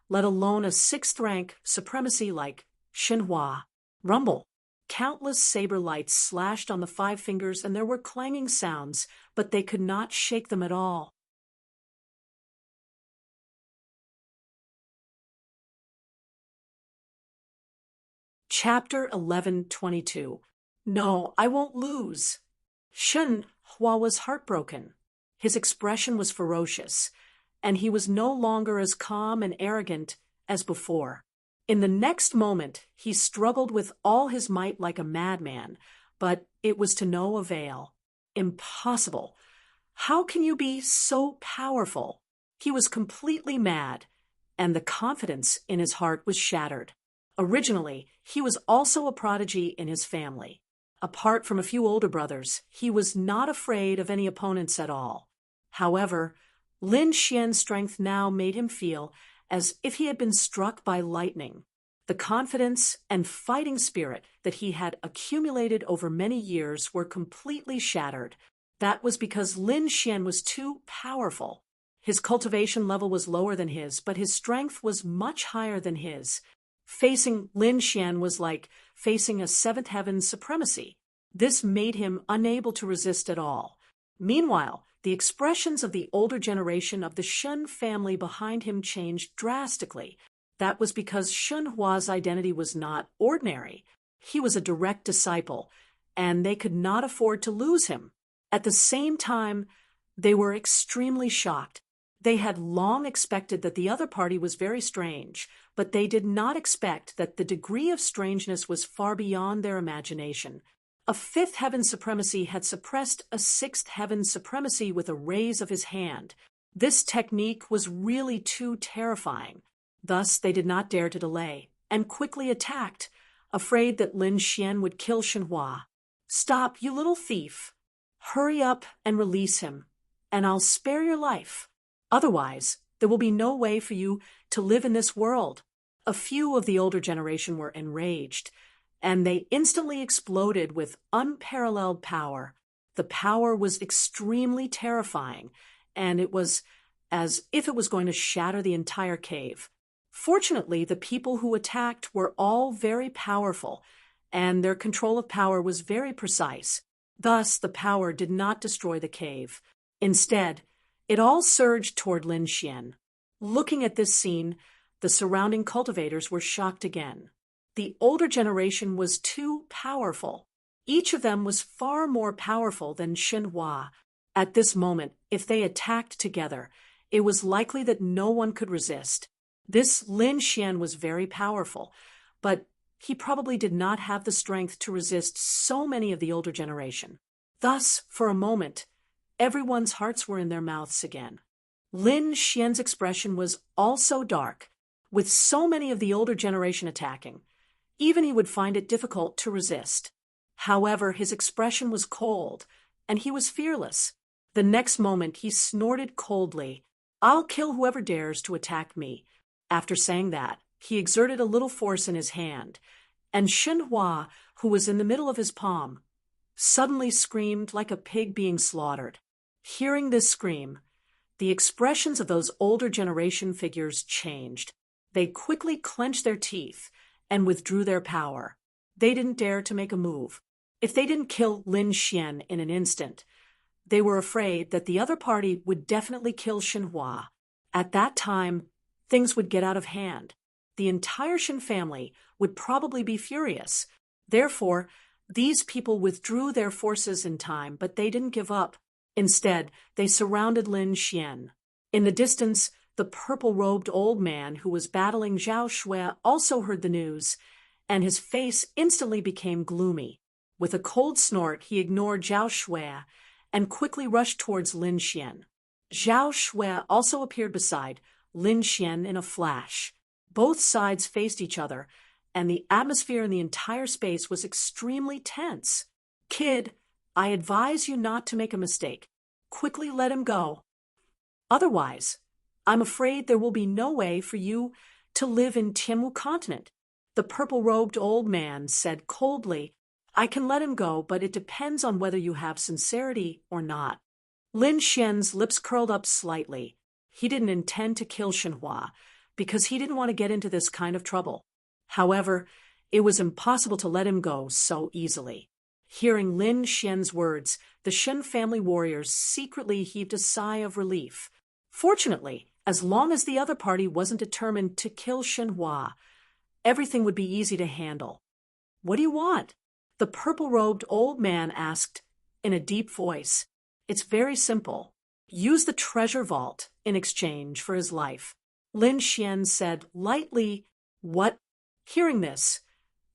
let alone a 6th rank supremacy like Shenhua. Rumble. Countless saber lights slashed on the 5 fingers, and there were clanging sounds, but they could not shake them at all. Chapter 11:22. No, I won't lose. Shenhua was heartbroken. His expression was ferocious, and he was no longer as calm and arrogant as before. In the next moment, he struggled with all his might like a madman, but it was to no avail. Impossible. How can you be so powerful? He was completely mad, and the confidence in his heart was shattered. Originally, he was also a prodigy in his family. Apart from a few older brothers, he was not afraid of any opponents at all. However, Lin Xian's strength now made him feel as if he had been struck by lightning. The confidence and fighting spirit that he had accumulated over many years were completely shattered. That was because Lin Xian was too powerful. His cultivation level was lower than his, but his strength was much higher than his. Facing Lin Xian was like facing a 7th heaven supremacy. This made him unable to resist at all. Meanwhile, the expressions of the older generation of the Shen family behind him changed drastically. That was because Shenhua's identity was not ordinary. He was a direct disciple, and they could not afford to lose him. At the same time, they were extremely shocked. They had long expected that the other party was very strange, but they did not expect that the degree of strangeness was far beyond their imagination. A fifth heaven's supremacy had suppressed a sixth heaven's supremacy with a raise of his hand. This technique was really too terrifying. Thus, they did not dare to delay, and quickly attacked, afraid that Lin Xian would kill Shenhua. "Stop, you little thief! Hurry up and release him, and I'll spare your life. Otherwise, there will be no way for you to live in this world." A few of the older generation were enraged, and they instantly exploded with unparalleled power. The power was extremely terrifying, and it was as if it was going to shatter the entire cave. Fortunately, the people who attacked were all very powerful, and their control of power was very precise. Thus, the power did not destroy the cave. Instead, it all surged toward Lin Xian. Looking at this scene, the surrounding cultivators were shocked again. The older generation was too powerful. Each of them was far more powerful than Shenhua. At this moment, if they attacked together, it was likely that no one could resist. This Lin Xian was very powerful, but he probably did not have the strength to resist so many of the older generation. Thus, for a moment, everyone's hearts were in their mouths again. Lin Xian's expression was also dark, with so many of the older generation attacking. Even he would find it difficult to resist. However, his expression was cold, and he was fearless. The next moment, he snorted coldly, "I'll kill whoever dares to attack me." After saying that, he exerted a little force in his hand, and Shenhua, who was in the middle of his palm, suddenly screamed like a pig being slaughtered. Hearing this scream, the expressions of those older generation figures changed. They quickly clenched their teeth and withdrew their power. They didn't dare to make a move. If they didn't kill Lin Xian in an instant, they were afraid that the other party would definitely kill Shenhua. At that time, things would get out of hand. The entire Shen family would probably be furious. Therefore, these people withdrew their forces in time, but they didn't give up. Instead, they surrounded Lin Xian. In the distance, the purple-robed old man who was battling Zhao Shui also heard the news, and his face instantly became gloomy. With a cold snort, he ignored Zhao Shui and quickly rushed towards Lin Xian. Zhao Shui also appeared beside Lin Xian in a flash. Both sides faced each other, and the atmosphere in the entire space was extremely tense. "Kid, I advise you not to make a mistake. Quickly let him go. Otherwise, I'm afraid there will be no way for you to live in Tianmu continent." The purple-robed old man said coldly, "I can let him go, but it depends on whether you have sincerity or not." Lin Xian's lips curled up slightly. He didn't intend to kill Shenhua, because he didn't want to get into this kind of trouble. However, it was impossible to let him go so easily. Hearing Lin Xian's words, the Shen family warriors secretly heaved a sigh of relief. Fortunately, as long as the other party wasn't determined to kill Shenhua, everything would be easy to handle. "What do you want?" the purple-robed old man asked in a deep voice. "It's very simple. Use the treasure vault in exchange for his life." Lin Xian said lightly, "What?" Hearing this,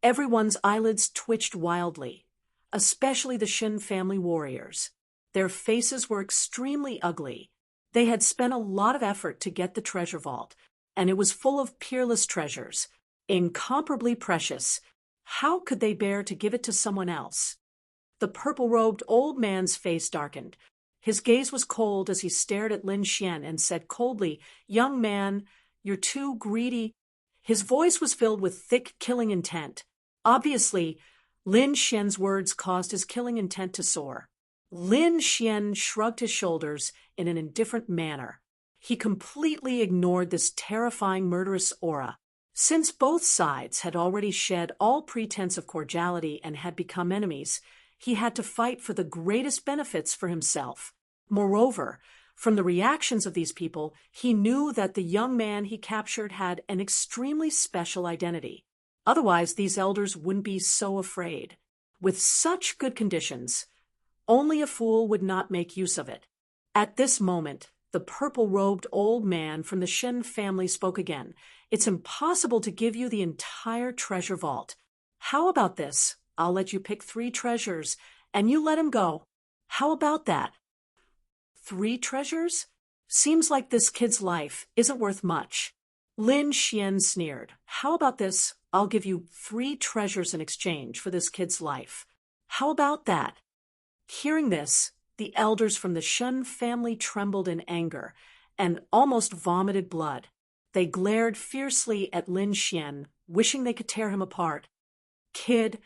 everyone's eyelids twitched wildly, especially the Shen family warriors. Their faces were extremely ugly. They had spent a lot of effort to get the treasure vault, and it was full of peerless treasures, incomparably precious. How could they bear to give it to someone else? The purple-robed old man's face darkened. His gaze was cold as he stared at Lin Xian and said coldly, "Young man, you're too greedy." His voice was filled with thick killing intent. Obviously, Lin Xian's words caused his killing intent to soar. Lin Xian shrugged his shoulders in an indifferent manner. He completely ignored this terrifying murderous aura. Since both sides had already shed all pretense of cordiality and had become enemies, he had to fight for the greatest benefits for himself. Moreover, from the reactions of these people, he knew that the young man he captured had an extremely special identity. Otherwise, these elders wouldn't be so afraid. With such good conditions, only a fool would not make use of it. At this moment, the purple-robed old man from the Shen family spoke again. It's impossible to give you the entire treasure vault. How about this? I'll let you pick 3 treasures, and you let him go. How about that? 3 treasures? Seems like this kid's life isn't worth much. Lin Xian sneered. How about this? I'll give you 3 treasures in exchange for this kid's life. How about that? Hearing this, the elders from the Shen family trembled in anger and almost vomited blood. They glared fiercely at Lin Xian, wishing they could tear him apart. Kid,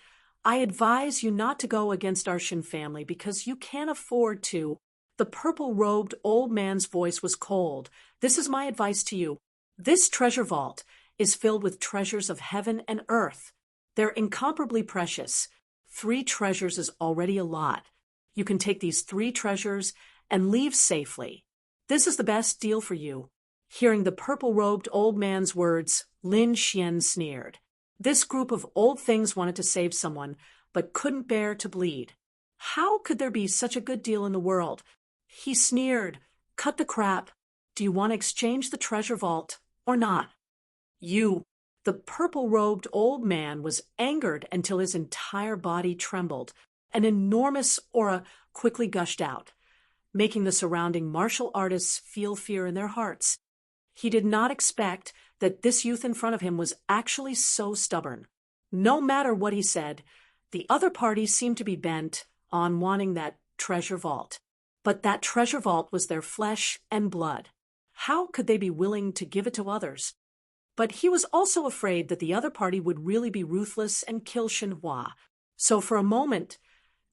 I advise you not to go against our Shen family because you can't afford to. The purple-robed old man's voice was cold. This is my advice to you. This treasure vault is filled with treasures of heaven and earth. They're incomparably precious. 3 treasures is already a lot. You can take these 3 treasures and leave safely. This is the best deal for you. Hearing the purple-robed old man's words, Lin Xian sneered. This group of old things wanted to save someone, but couldn't bear to bleed. How could there be such a good deal in the world? He sneered. Cut the crap. Do you want to exchange the treasure vault or not? The purple-robed old man was angered until his entire body trembled. An enormous aura quickly gushed out, making the surrounding martial artists feel fear in their hearts. He did not expect that this youth in front of him was actually so stubborn. No matter what he said, the other party seemed to be bent on wanting that treasure vault. But that treasure vault was their flesh and blood. How could they be willing to give it to others? But he was also afraid that the other party would really be ruthless and kill Shenhua. So for a moment,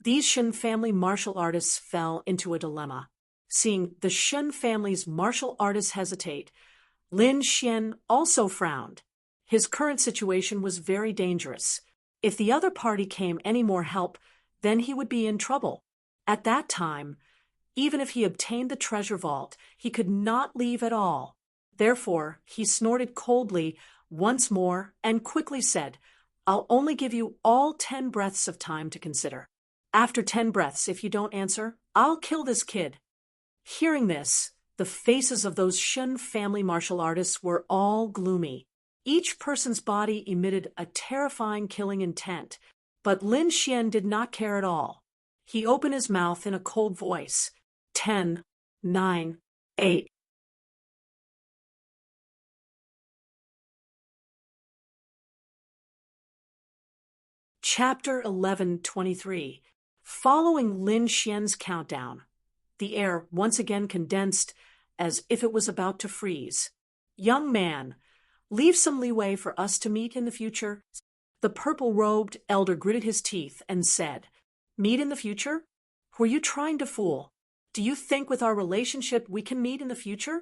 these Shen family martial artists fell into a dilemma. Seeing the Shen family's martial artists hesitate, Lin Xian also frowned. His current situation was very dangerous. If the other party came any more help, then he would be in trouble. At that time, even if he obtained the treasure vault, he could not leave at all. Therefore, he snorted coldly once more and quickly said, I'll only give you all 10 breaths of time to consider. After 10 breaths, if you don't answer, I'll kill this kid. Hearing this, the faces of those Shen family martial artists were all gloomy. Each person's body emitted a terrifying killing intent, but Lin Xian did not care at all. He opened his mouth in a cold voice. 10, 9, 8. Chapter 11:23. Following Lin Xian's countdown, the air once again condensed as if it was about to freeze. Young man, leave some leeway for us to meet in the future. The purple-robed elder gritted his teeth and said, Meet in the future? Were you trying to fool? Do you think with our relationship we can meet in the future?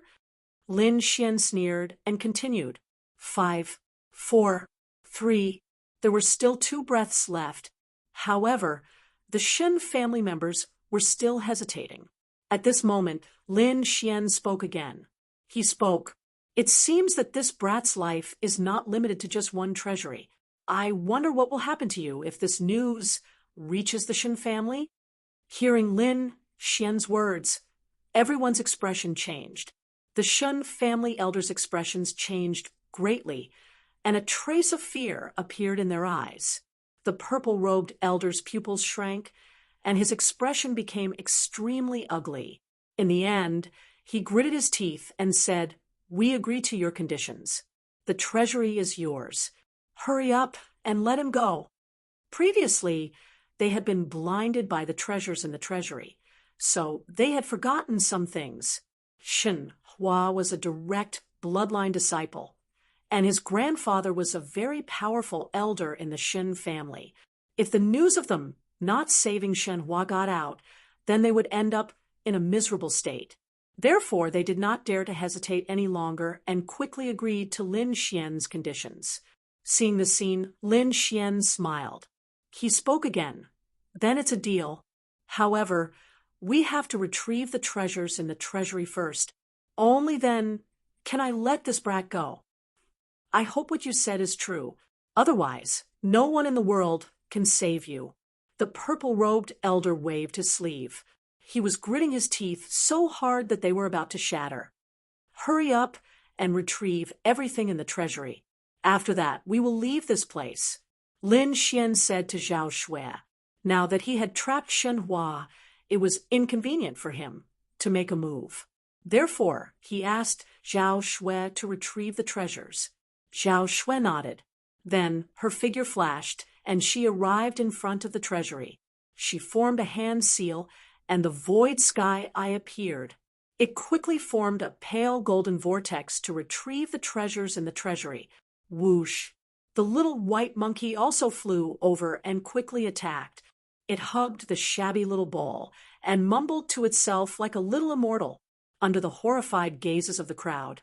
Lin Xian sneered and continued. 5, 4, 3. There were still 2 breaths left. However, the Shen family members were still hesitating. At this moment, Lin Xian spoke again. He spoke, It seems that this brat's life is not limited to just one treasury. I wonder what will happen to you if this news reaches the Shen family? Hearing Lin Xian's words, everyone's expression changed. The Shen family elders' expressions changed greatly, and a trace of fear appeared in their eyes. The purple-robed elder's pupils shrank, and his expression became extremely ugly. In the end, he gritted his teeth and said, We agree to your conditions. The treasury is yours. Hurry up and let him go. Previously, they had been blinded by the treasures in the treasury, so they had forgotten some things. Shenhua was a direct bloodline disciple, and his grandfather was a very powerful elder in the Shen family. If the news of them not saving Shenhua got out, then they would end up in a miserable state. Therefore, they did not dare to hesitate any longer and quickly agreed to Lin Xian's conditions. Seeing the scene, Lin Xian smiled. He spoke again. Then it's a deal. However, we have to retrieve the treasures in the treasury first. Only then can I let this brat go. I hope what you said is true. Otherwise, no one in the world can save you." The purple-robed elder waved his sleeve. He was gritting his teeth so hard that they were about to shatter. "Hurry up and retrieve everything in the treasury. After that, we will leave this place," Lin Xian said to Zhao Shui. Now that he had trapped Shen Hua, it was inconvenient for him to make a move. Therefore, he asked Zhao Shui to retrieve the treasures. Zhao Shui nodded. Then her figure flashed, and she arrived in front of the treasury. She formed a hand seal, and the void sky eye appeared. It quickly formed a pale golden vortex to retrieve the treasures in the treasury. Whoosh! The little white monkey also flew over and quickly attacked. It hugged the shabby little bowl and mumbled to itself like a little immortal under the horrified gazes of the crowd.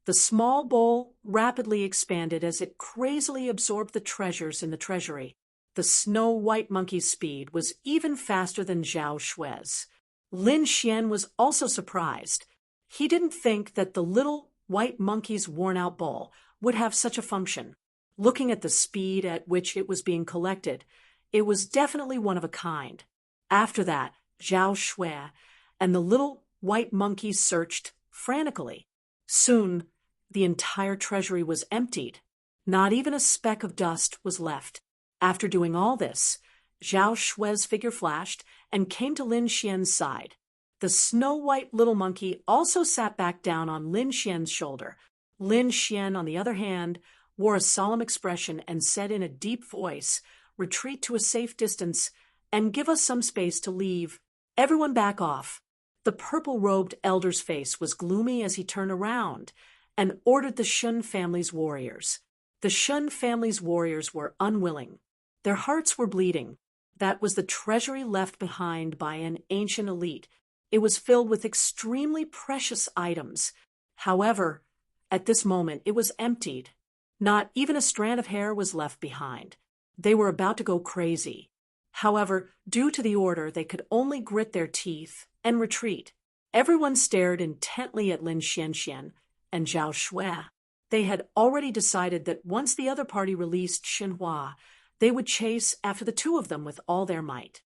The small bowl rapidly expanded as it crazily absorbed the treasures in the treasury. The snow-white monkey's speed was even faster than Zhao Shui's. Lin Xian was also surprised. He didn't think that the little white monkey's worn-out bowl would have such a function. Looking at the speed at which it was being collected, it was definitely one of a kind. After that, Zhao Shui and the little white monkey searched frantically. Soon, the entire treasury was emptied. Not even a speck of dust was left. After doing all this, Zhao Shui's figure flashed and came to Lin Xian's side. The snow-white little monkey also sat back down on Lin Xian's shoulder. Lin Xian, on the other hand, wore a solemn expression and said in a deep voice, "Retreat to a safe distance and give us some space to leave. Everyone back off." The purple-robed elder's face was gloomy as he turned around and ordered the Shun family's warriors. The Shun family's warriors were unwilling. Their hearts were bleeding. That was the treasury left behind by an ancient elite. It was filled with extremely precious items. However, at this moment it was emptied. Not even a strand of hair was left behind. They were about to go crazy. However, due to the order, they could only grit their teeth and retreat. Everyone stared intently at Lin Xianxian and Zhao Shui. They had already decided that once the other party released Shenhua, they would chase after the two of them with all their might.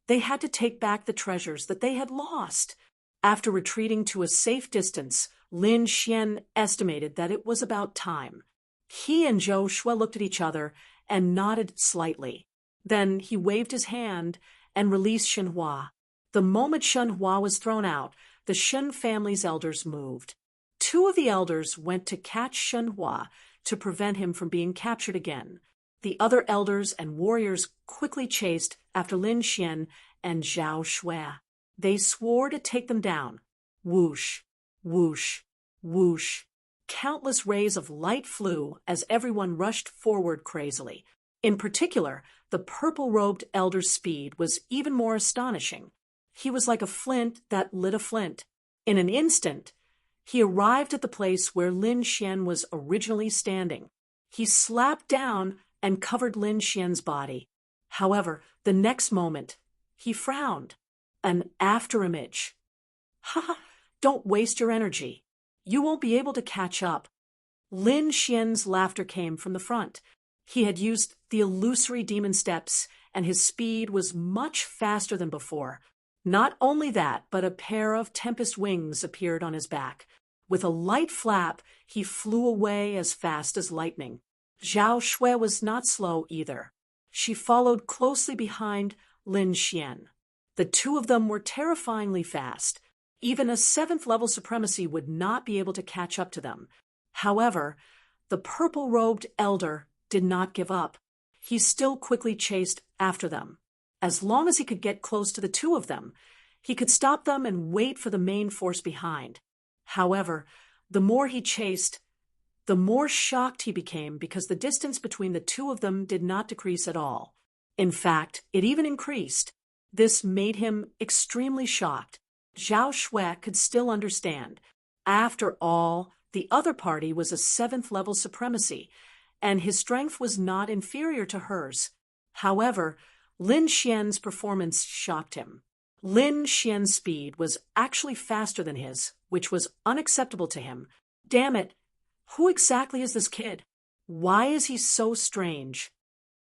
They had to take back the treasures that they had lost. After retreating to a safe distance, Lin Xian estimated that it was about time. He and Zhao Shui looked at each other and nodded slightly. Then he waved his hand and released Shenhua. The moment Shenhua was thrown out, the Shun family's elders moved. Two of the elders went to catch Shenhua to prevent him from being captured again. The other elders and warriors quickly chased after Lin Xian and Zhao Shui. They swore to take them down. Whoosh, whoosh, whoosh. Countless rays of light flew as everyone rushed forward crazily. In particular, the purple-robed elder's speed was even more astonishing. He was like a flint that lit a flint. In an instant, he arrived at the place where Lin Xian was originally standing. He slapped down and covered Lin Xian's body. However, the next moment, he frowned. An afterimage. "Ha ha, don't waste your energy. You won't be able to catch up." Lin Xian's laughter came from the front. He had used the illusory demon steps, and his speed was much faster than before. Not only that, but a pair of tempest wings appeared on his back. With a light flap, he flew away as fast as lightning. Zhao Shui was not slow either. She followed closely behind Lin Xian. The two of them were terrifyingly fast. Even a 7th level supremacy would not be able to catch up to them. However, the purple-robed elder did not give up. He still quickly chased after them. As long as he could get close to the two of them, he could stop them and wait for the main force behind. However, the more he chased, the more shocked he became because the distance between the two of them did not decrease at all. In fact, it even increased. This made him extremely shocked. Zhao Shui could still understand. After all, the other party was a 7th level supremacy, and his strength was not inferior to hers. However, Lin Xian's performance shocked him. Lin Xian's speed was actually faster than his, which was unacceptable to him. Damn it! Who exactly is this kid? Why is he so strange?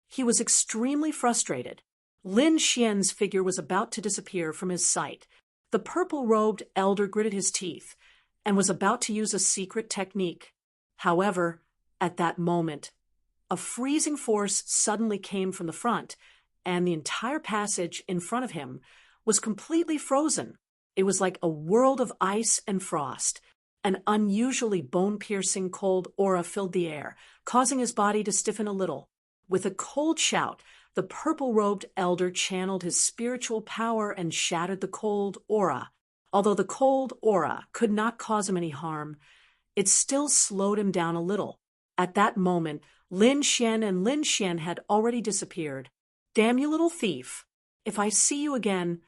He was extremely frustrated. Lin Xian's figure was about to disappear from his sight. The purple-robed elder gritted his teeth and was about to use a secret technique. However, at that moment, a freezing force suddenly came from the front, and the entire passage in front of him was completely frozen. It was like a world of ice and frost. An unusually bone-piercing cold aura filled the air, causing his body to stiffen a little. With a cold shout, the purple-robed elder channeled his spiritual power and shattered the cold aura. Although the cold aura could not cause him any harm, it still slowed him down a little. At that moment, Lin Xian and Lin Xian had already disappeared. Damn you, little thief! If I see you again,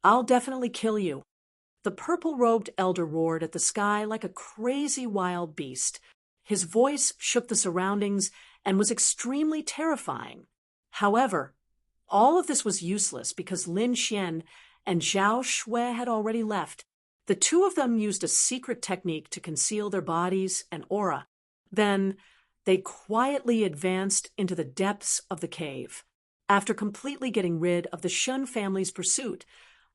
I'll definitely kill you. The purple-robed elder roared at the sky like a crazy wild beast. His voice shook the surroundings and was extremely terrifying. However, all of this was useless because Lin Xian and Zhao Shui had already left. The two of them used a secret technique to conceal their bodies and aura. Then, they quietly advanced into the depths of the cave. After completely getting rid of the Shun family's pursuit,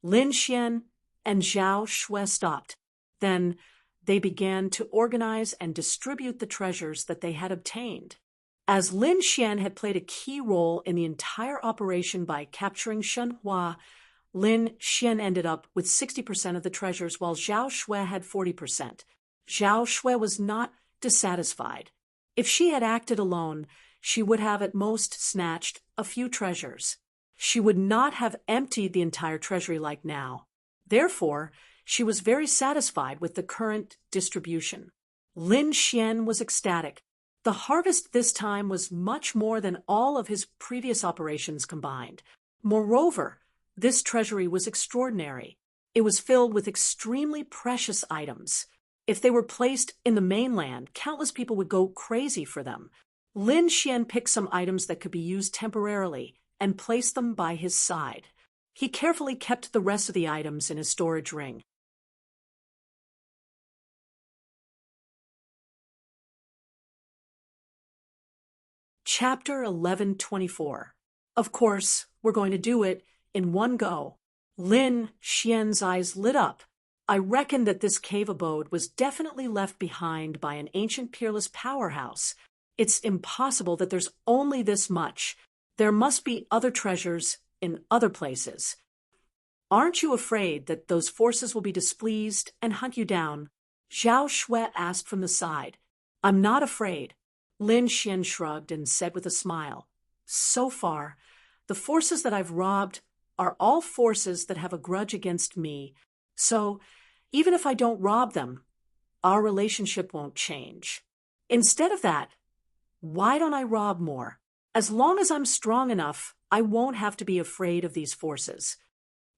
Lin Xian and Zhao Shui stopped. Then, they began to organize and distribute the treasures that they had obtained. As Lin Xian had played a key role in the entire operation by capturing Shenhua, Lin Xian ended up with 60% of the treasures while Zhao Shui had 40%. Zhao Shui was not dissatisfied. If she had acted alone, she would have at most snatched a few treasures. She would not have emptied the entire treasury like now. Therefore, she was very satisfied with the current distribution. Lin Xian was ecstatic. The harvest this time was much more than all of his previous operations combined. Moreover, this treasury was extraordinary. It was filled with extremely precious items. If they were placed in the mainland, countless people would go crazy for them. Lin Xian picked some items that could be used temporarily and placed them by his side. He carefully kept the rest of the items in his storage ring. Chapter 1124. Of course, we're going to do it in one go. Lin Xian's eyes lit up. I reckon that this cave abode was definitely left behind by an ancient peerless powerhouse. It's impossible that there's only this much. There must be other treasures in other places. Aren't you afraid that those forces will be displeased and hunt you down? Zhao Shui asked from the side. I'm not afraid. Lin Xian shrugged and said with a smile. So far, the forces that I've robbed are all forces that have a grudge against me. So, even if I don't rob them, our relationship won't change. Instead of that, why don't I rob more? As long as I'm strong enough, I won't have to be afraid of these forces.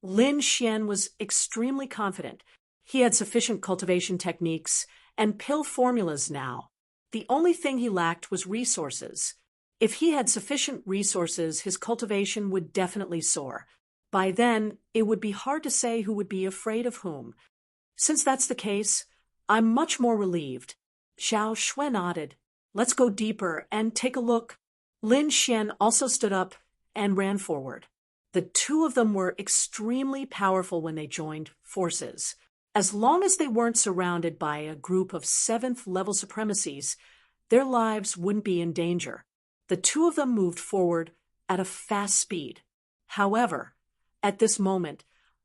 Lin Xian was extremely confident. He had sufficient cultivation techniques and pill formulas now. The only thing he lacked was resources. If he had sufficient resources, his cultivation would definitely soar. By then, it would be hard to say who would be afraid of whom. Since that's the case, I'm much more relieved. Zhao Shui nodded. Let's go deeper and take a look. Lin Xian also stood up and ran forward. The two of them were extremely powerful when they joined forces. As long as they weren't surrounded by a group of 7th-level supremacies, their lives wouldn't be in danger. The two of them moved forward at a fast speed. However, at this moment,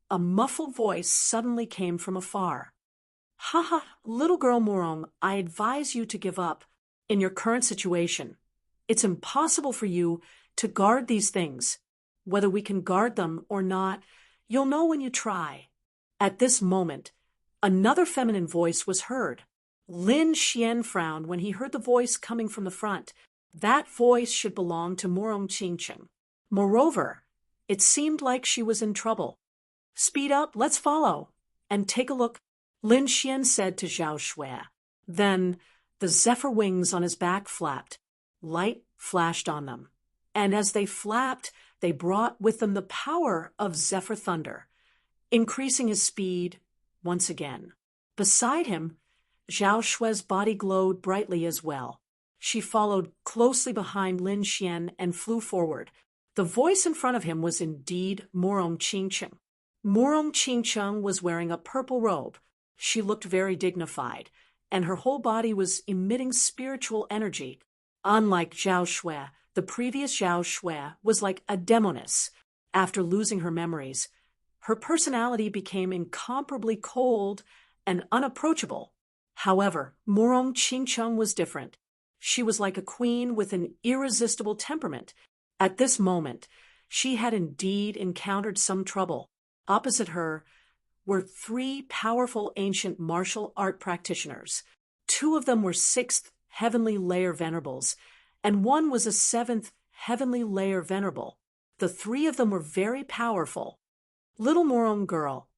a muffled voice suddenly came from afar. Haha, little girl Murong, I advise you to give up. In your current situation, it's impossible for you to guard these things. Whether we can guard them or not, you'll know when you try. At this moment, another feminine voice was heard. Lin Xian frowned when he heard the voice coming from the front. That voice should belong to Murong Qingqing. Moreover, it seemed like she was in trouble. Speed up, let's follow, and take a look, Lin Xian said to Zhao Shui. Then, the zephyr wings on his back flapped. Light flashed on them, and as they flapped, they brought with them the power of zephyr thunder, increasing his speed once again. Beside him, Zhao Shui's body glowed brightly as well. She followed closely behind Lin Xian and flew forward. The voice in front of him was indeed Morong Qingcheng. Morong Qingcheng was wearing a purple robe. She looked very dignified, and her whole body was emitting spiritual energy. Unlike Zhao Shui, the previous Zhao Shui was like a demoness. After losing her memories, her personality became incomparably cold and unapproachable. However, Morong Qingcheng was different. She was like a queen with an irresistible temperament. At this moment, she had indeed encountered some trouble. Opposite her were three powerful ancient martial art practitioners. Two of them were sixth heavenly layer venerables, and one was a seventh heavenly layer venerable. The three of them were very powerful. Little Morong girl,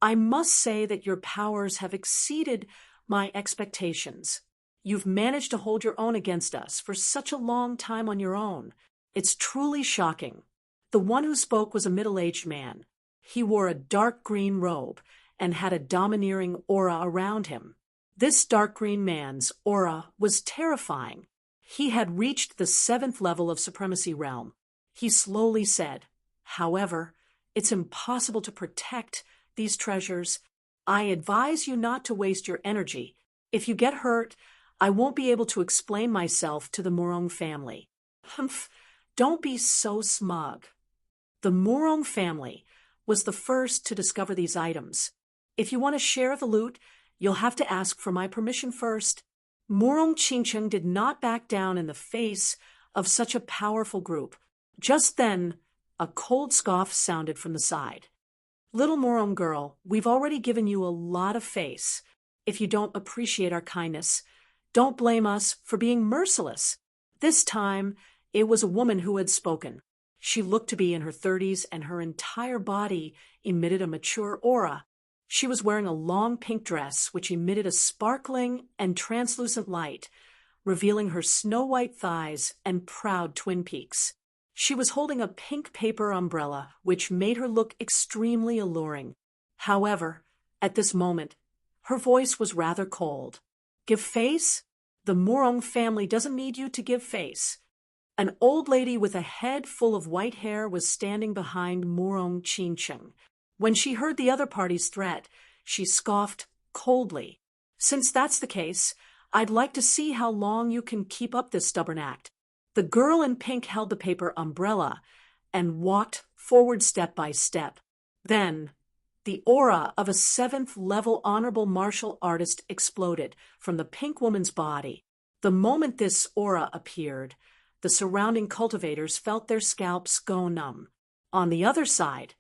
I must say that your powers have exceeded my expectations. You've managed to hold your own against us for such a long time on your own. It's truly shocking. The one who spoke was a middle-aged man. He wore a dark green robe and had a domineering aura around him. This dark green man's aura was terrifying. He had reached the 7th level of Supremacy Realm. He slowly said, "However, it's impossible to protect these treasures. I advise you not to waste your energy. If you get hurt, I won't be able to explain myself to the Morong family." Humph, don't be so smug. The Morong family was the first to discover these items. If you want to share the loot, you'll have to ask for my permission first. Morong Qingcheng did not back down in the face of such a powerful group. Just then, a cold scoff sounded from the side. "Little Morong girl, we've already given you a lot of face. If you don't appreciate our kindness, don't blame us for being merciless." This time, it was a woman who had spoken. She looked to be in her 30s, and her entire body emitted a mature aura. She was wearing a long pink dress which emitted a sparkling and translucent light, revealing her snow-white thighs and proud twin peaks. She was holding a pink paper umbrella, which made her look extremely alluring. However, at this moment, her voice was rather cold. "Give face? The Morong family doesn't need you to give face." An old lady with a head full of white hair was standing behind Morong Qingcheng. When she heard the other party's threat, she scoffed coldly. "Since that's the case, I'd like to see how long you can keep up this stubborn act." The girl in pink held the paper umbrella and walked forward step by step. Then, the aura of a 7th level honorable martial artist exploded from the pink woman's body. The moment this aura appeared, the surrounding cultivators felt their scalps go numb. On the other side,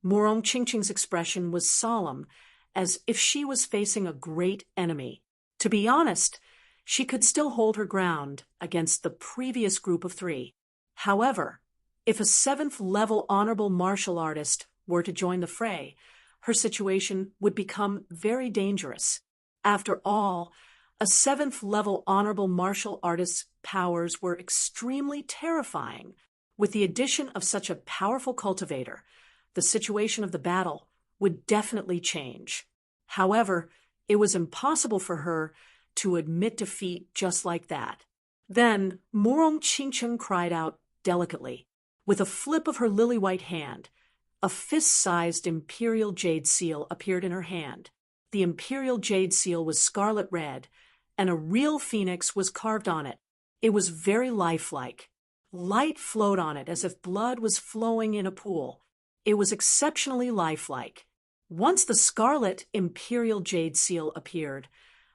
Morong Qingcheng's expression was solemn, as if she was facing a great enemy. To be honest, she could still hold her ground against the previous group of three. However, if a 7th level honorable martial artist were to join the fray, her situation would become very dangerous. After all, a 7th level honorable martial artist's powers were extremely terrifying. With the addition of such a powerful cultivator, the situation of the battle would definitely change. However, it was impossible for her to admit defeat just like that. Then Morong Qingcheng cried out delicately. With a flip of her lily-white hand, a fist-sized imperial jade seal appeared in her hand. The imperial jade seal was scarlet red, and a real phoenix was carved on it. It was very lifelike. Light flowed on it as if blood was flowing in a pool. It was exceptionally lifelike. Once the scarlet imperial jade seal appeared,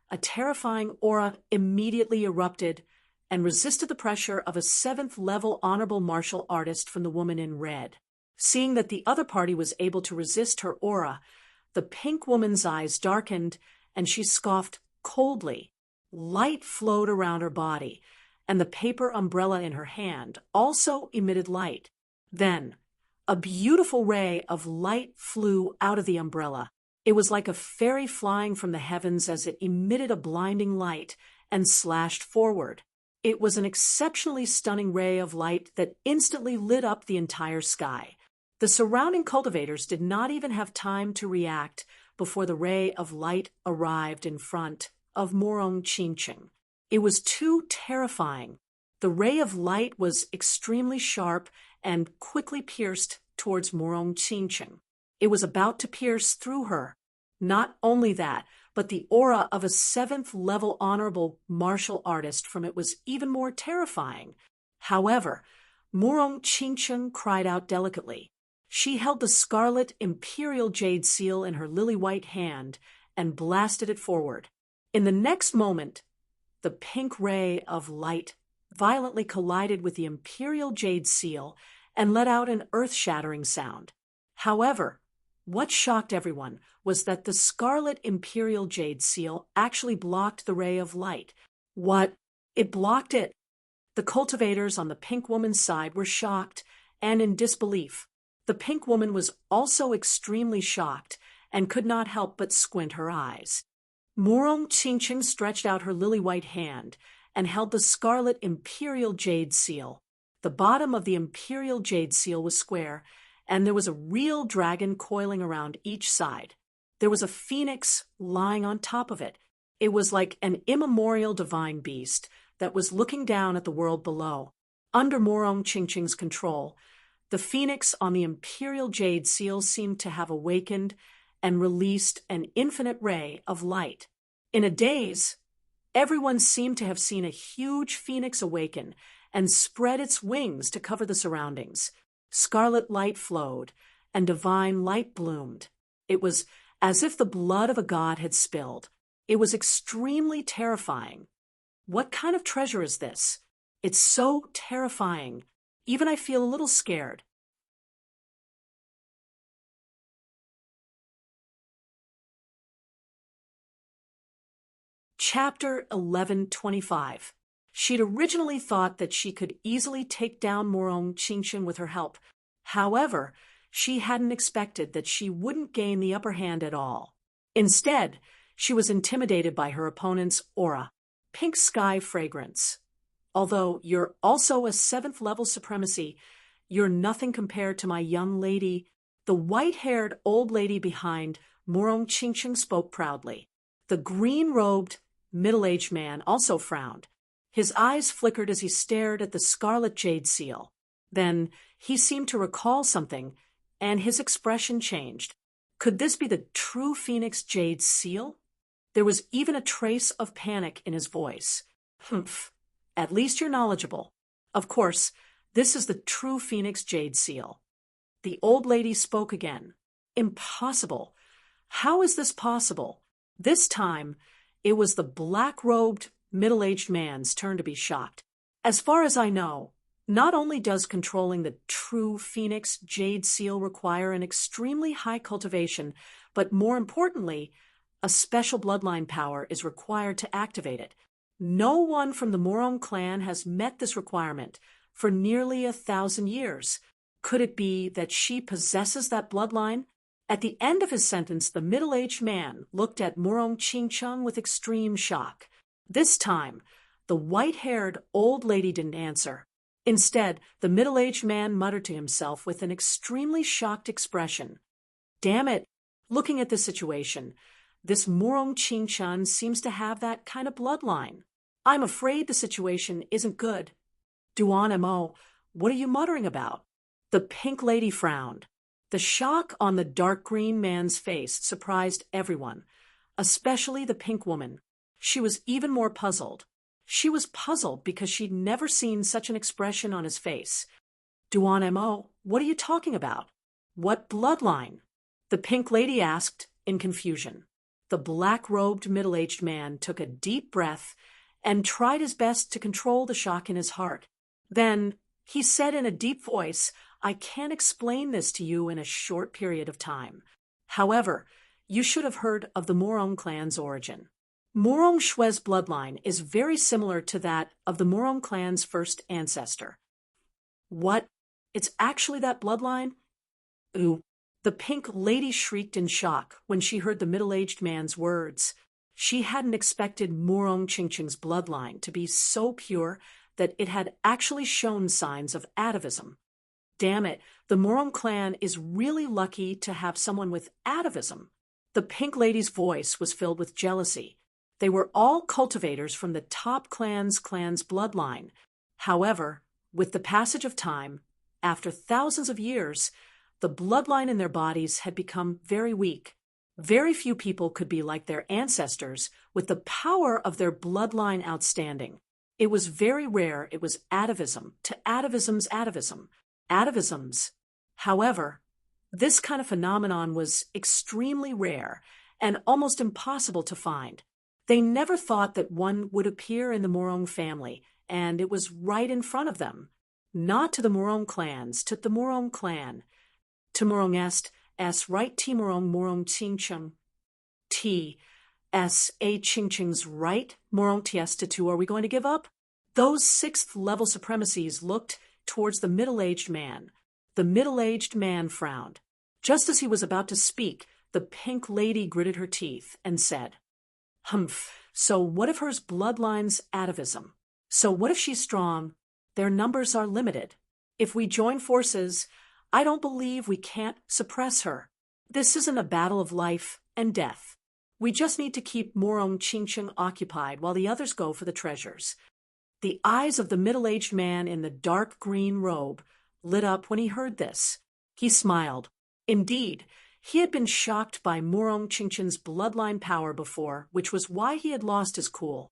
a terrifying aura immediately erupted and resisted the pressure of a 7th level honorable martial artist from the woman in red. Seeing that the other party was able to resist her aura, the pink woman's eyes darkened and she scoffed coldly. Light flowed around her body, and the paper umbrella in her hand also emitted light. Then, a beautiful ray of light flew out of the umbrella. It was like a fairy flying from the heavens as it emitted a blinding light and slashed forward. It was an exceptionally stunning ray of light that instantly lit up the entire sky. The surrounding cultivators did not even have time to react before the ray of light arrived in front of Morong Qingcheng. It was too terrifying. The ray of light was extremely sharp and quickly pierced towards Morong Qingcheng. It was about to pierce through her. Not only that, but the aura of a 7th-level honorable martial artist from it was even more terrifying. However, Morong Qingcheng cried out delicately. She held the scarlet imperial jade seal in her lily-white hand and blasted it forward. In the next moment, the pink ray of light violently collided with the imperial jade seal and let out an earth-shattering sound. However, what shocked everyone was that the scarlet imperial jade seal actually blocked the ray of light. What? It blocked it! The cultivators on the pink woman's side were shocked and in disbelief. The pink woman was also extremely shocked and could not help but squint her eyes. Morong Qingcheng stretched out her lily-white hand and held the scarlet imperial jade seal. The bottom of the imperial jade seal was square, and there was a real dragon coiling around each side. There was a phoenix lying on top of it. It was like an immemorial divine beast that was looking down at the world below. Under Morong Qingcheng's control, the phoenix on the imperial jade seal seemed to have awakened and released an infinite ray of light. In a daze, everyone seemed to have seen a huge phoenix awaken and spread its wings to cover the surroundings. Scarlet light flowed, and divine light bloomed. It was as if the blood of a god had spilled. It was extremely terrifying. What kind of treasure is this? It's so terrifying. Even I feel a little scared. Chapter 1125. She'd originally thought that she could easily take down Morong Qingcheng with her help. However, she hadn't expected that she wouldn't gain the upper hand at all. Instead, she was intimidated by her opponent's aura, pink sky fragrance. Although you're also a 7th-level supremacy, you're nothing compared to my young lady. The white-haired old lady behind Morong Qingcheng spoke proudly. The green-robed, middle-aged man also frowned. His eyes flickered as he stared at the scarlet jade seal. Then he seemed to recall something, and his expression changed. Could this be the true Phoenix Jade Seal? There was even a trace of panic in his voice. Humph. At least you're knowledgeable. Of course, this is the true Phoenix Jade Seal. The old lady spoke again. Impossible. How is this possible? This time, it was the black-robed, middle-aged man's turn to be shocked. As far as I know, not only does controlling the true Phoenix Jade Seal require an extremely high cultivation, but more importantly, a special bloodline power is required to activate it. No one from the Morong clan has met this requirement for nearly 1,000 years. Could it be that she possesses that bloodline? At the end of his sentence, the middle-aged man looked at Morong Qingcheng with extreme shock. This time, the white-haired old lady didn't answer. Instead, the middle-aged man muttered to himself with an extremely shocked expression. Damn it, looking at this situation, this Morong Qingcheng seems to have that kind of bloodline. I'm afraid the situation isn't good. Duan Mo, what are you muttering about? The pink lady frowned. The shock on the dark green man's face surprised everyone, especially the pink woman. She was even more puzzled. She was puzzled because she'd never seen such an expression on his face. Duan Mo, what are you talking about? What bloodline? The pink lady asked in confusion. The black-robed middle-aged man took a deep breath and tried his best to control the shock in his heart. Then he said in a deep voice, I can't explain this to you in a short period of time. However, you should have heard of the Morong clan's origin. Morong Shue's bloodline is very similar to that of the Morong clan's first ancestor. What? It's actually that bloodline? Ooh. The pink lady shrieked in shock when she heard the middle-aged man's words. She hadn't expected Morong Qingcheng's bloodline to be so pure that it had actually shown signs of atavism. Damn it, the Morong clan is really lucky to have someone with atavism. The pink lady's voice was filled with jealousy. They were all cultivators from the top clan's bloodline. However, with the passage of time, after thousands of years, the bloodline in their bodies had become very weak. Very few people could be like their ancestors with the power of their bloodline outstanding. It was very rare. It was atavism to atavism's atavism. Atavisms. However, this kind of phenomenon was extremely rare and almost impossible to find. They never thought that one would appear in the Morong family, and it was right in front of them. Not to the Morong clans, to the Morong clan. To Morong est, s right T Morong Morong Chingcheng. T s a Chingcheng's right Morong Tiesta to. Are we going to give up? Those sixth-level supremacies looked towards the middle-aged man. The middle-aged man frowned. Just as he was about to speak, the pink lady gritted her teeth and said, "Humph, so what if hers bloodline's atavism? So what if she's strong? Their numbers are limited. If we join forces, I don't believe we can't suppress her. This isn't a battle of life and death. We just need to keep Morong Chingcheng occupied while the others go for the treasures." The eyes of the middle-aged man in the dark green robe lit up when he heard this. He smiled. Indeed, he had been shocked by Morong Chingcheng's bloodline power before, which was why he had lost his cool.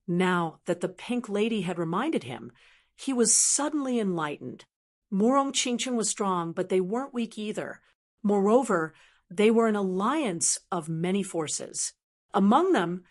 Now that the pink lady had reminded him, he was suddenly enlightened. Morong Chingcheng was strong, but they weren't weak either. Moreover, they were an alliance of many forces. Among them,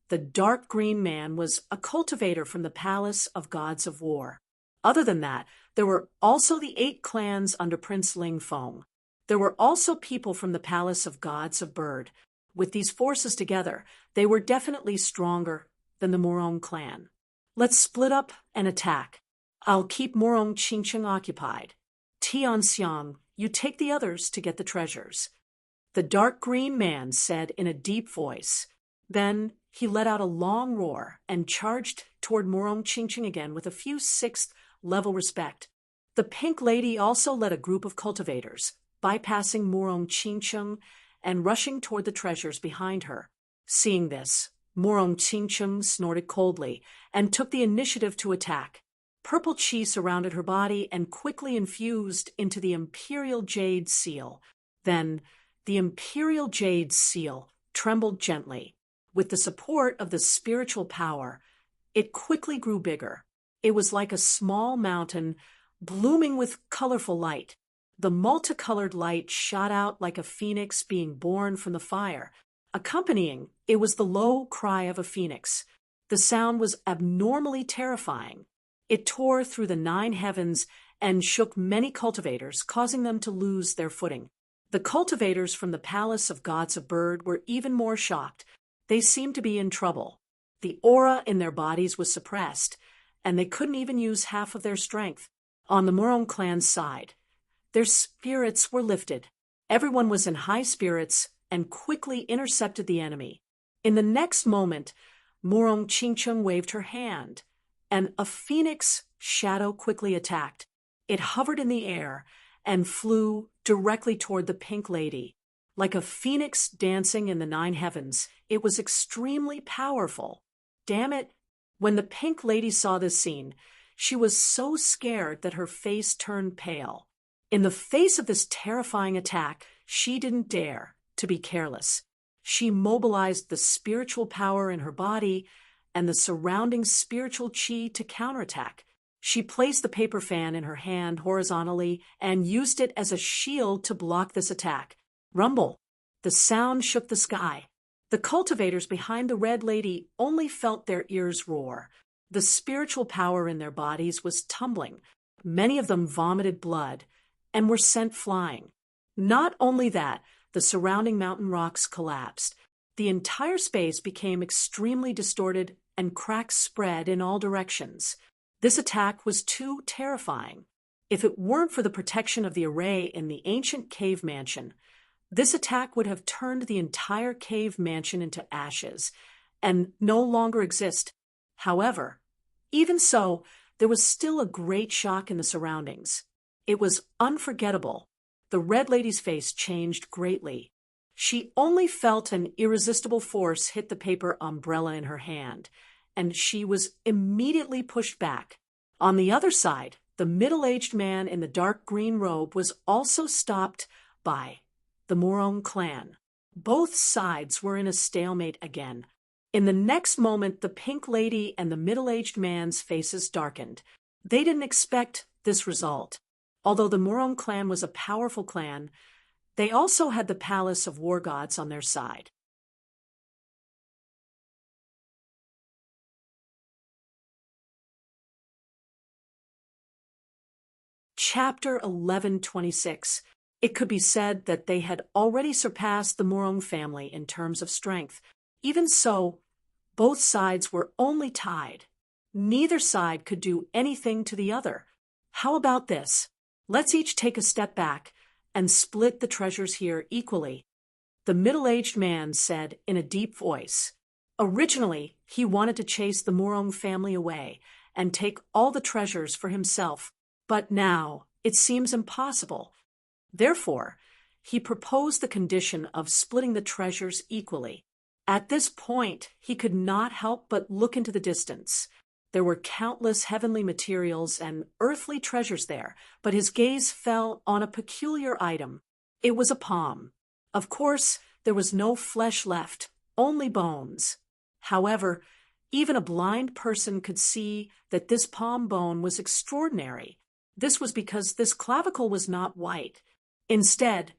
the dark green man was a cultivator from the Palace of Gods of War. Other than that, there were also the 8 clans under Prince Ling Feng. There were also people from the Palace of Gods of Bird. With these forces together, they were definitely stronger than the Morong clan. Let's split up and attack. I'll keep Morong Chingcheng occupied. Tian Xiang, you take the others to get the treasures. The dark green man said in a deep voice. Then he let out a long roar and charged toward Morong Chingcheng again with a few sixth-level respect. The pink lady also led a group of cultivators, bypassing Morong Chingcheng and rushing toward the treasures behind her. Seeing this, Morong Chingcheng snorted coldly and took the initiative to attack. Purple chi surrounded her body and quickly infused into the Imperial Jade Seal. Then, the Imperial Jade Seal trembled gently. With the support of the spiritual power, it quickly grew bigger. It was like a small mountain blooming with colorful light. The multicolored light shot out like a phoenix being born from the fire. Accompanying it was the low cry of a phoenix. The sound was abnormally terrifying. It tore through the 9 heavens and shook many cultivators, causing them to lose their footing. The cultivators from the Palace of Gods of Bird were even more shocked. They seemed to be in trouble. The aura in their bodies was suppressed, and they couldn't even use half of their strength. On the Morong clan's side, their spirits were lifted. Everyone was in high spirits and quickly intercepted the enemy. In the next moment, Morong Chingcheng waved her hand, and a phoenix shadow quickly attacked. It hovered in the air and flew directly toward the pink lady. Like a phoenix dancing in the 9 heavens, it was extremely powerful. Damn it! When the pink lady saw this scene, she was so scared that her face turned pale. In the face of this terrifying attack, she didn't dare to be careless. She mobilized the spiritual power in her body and the surrounding spiritual chi to counterattack. She placed the paper fan in her hand horizontally and used it as a shield to block this attack. Rumble! The sound shook the sky. The cultivators behind the red lady only felt their ears roar. The spiritual power in their bodies was tumbling. Many of them vomited blood and were sent flying. Not only that, the surrounding mountain rocks collapsed. The entire space became extremely distorted and cracks spread in all directions. This attack was too terrifying. If it weren't for the protection of the array in the ancient cave mansion, this attack would have turned the entire cave mansion into ashes and no longer exist. However, even so, there was still a great shock in the surroundings. It was unforgettable. The red lady's face changed greatly. She only felt an irresistible force hit the paper umbrella in her hand, and she was immediately pushed back. On the other side, the middle-aged man in the dark green robe was also stopped by the Morone clan. Both sides were in a stalemate again. In the next moment, the pink lady and the middle-aged man's faces darkened. They didn't expect this result. Although the Morone clan was a powerful clan, they also had the palace of war gods on their side. Chapter 11:26. It could be said that they had already surpassed the Morone family in terms of strength. Even so, both sides were only tied. Neither side could do anything to the other. How about this? Let's each take a step back and split the treasures here equally. The middle-aged man said in a deep voice. Originally, he wanted to chase the Morone family away and take all the treasures for himself, but now it seems impossible. Therefore, he proposed the condition of splitting the treasures equally. At this point, he could not help but look into the distance. There were countless heavenly materials and earthly treasures there, but his gaze fell on a peculiar item. It was a palm. Of course, there was no flesh left, only bones. However, even a blind person could see that this palm bone was extraordinary. This was because this clavicle was not white. Instead,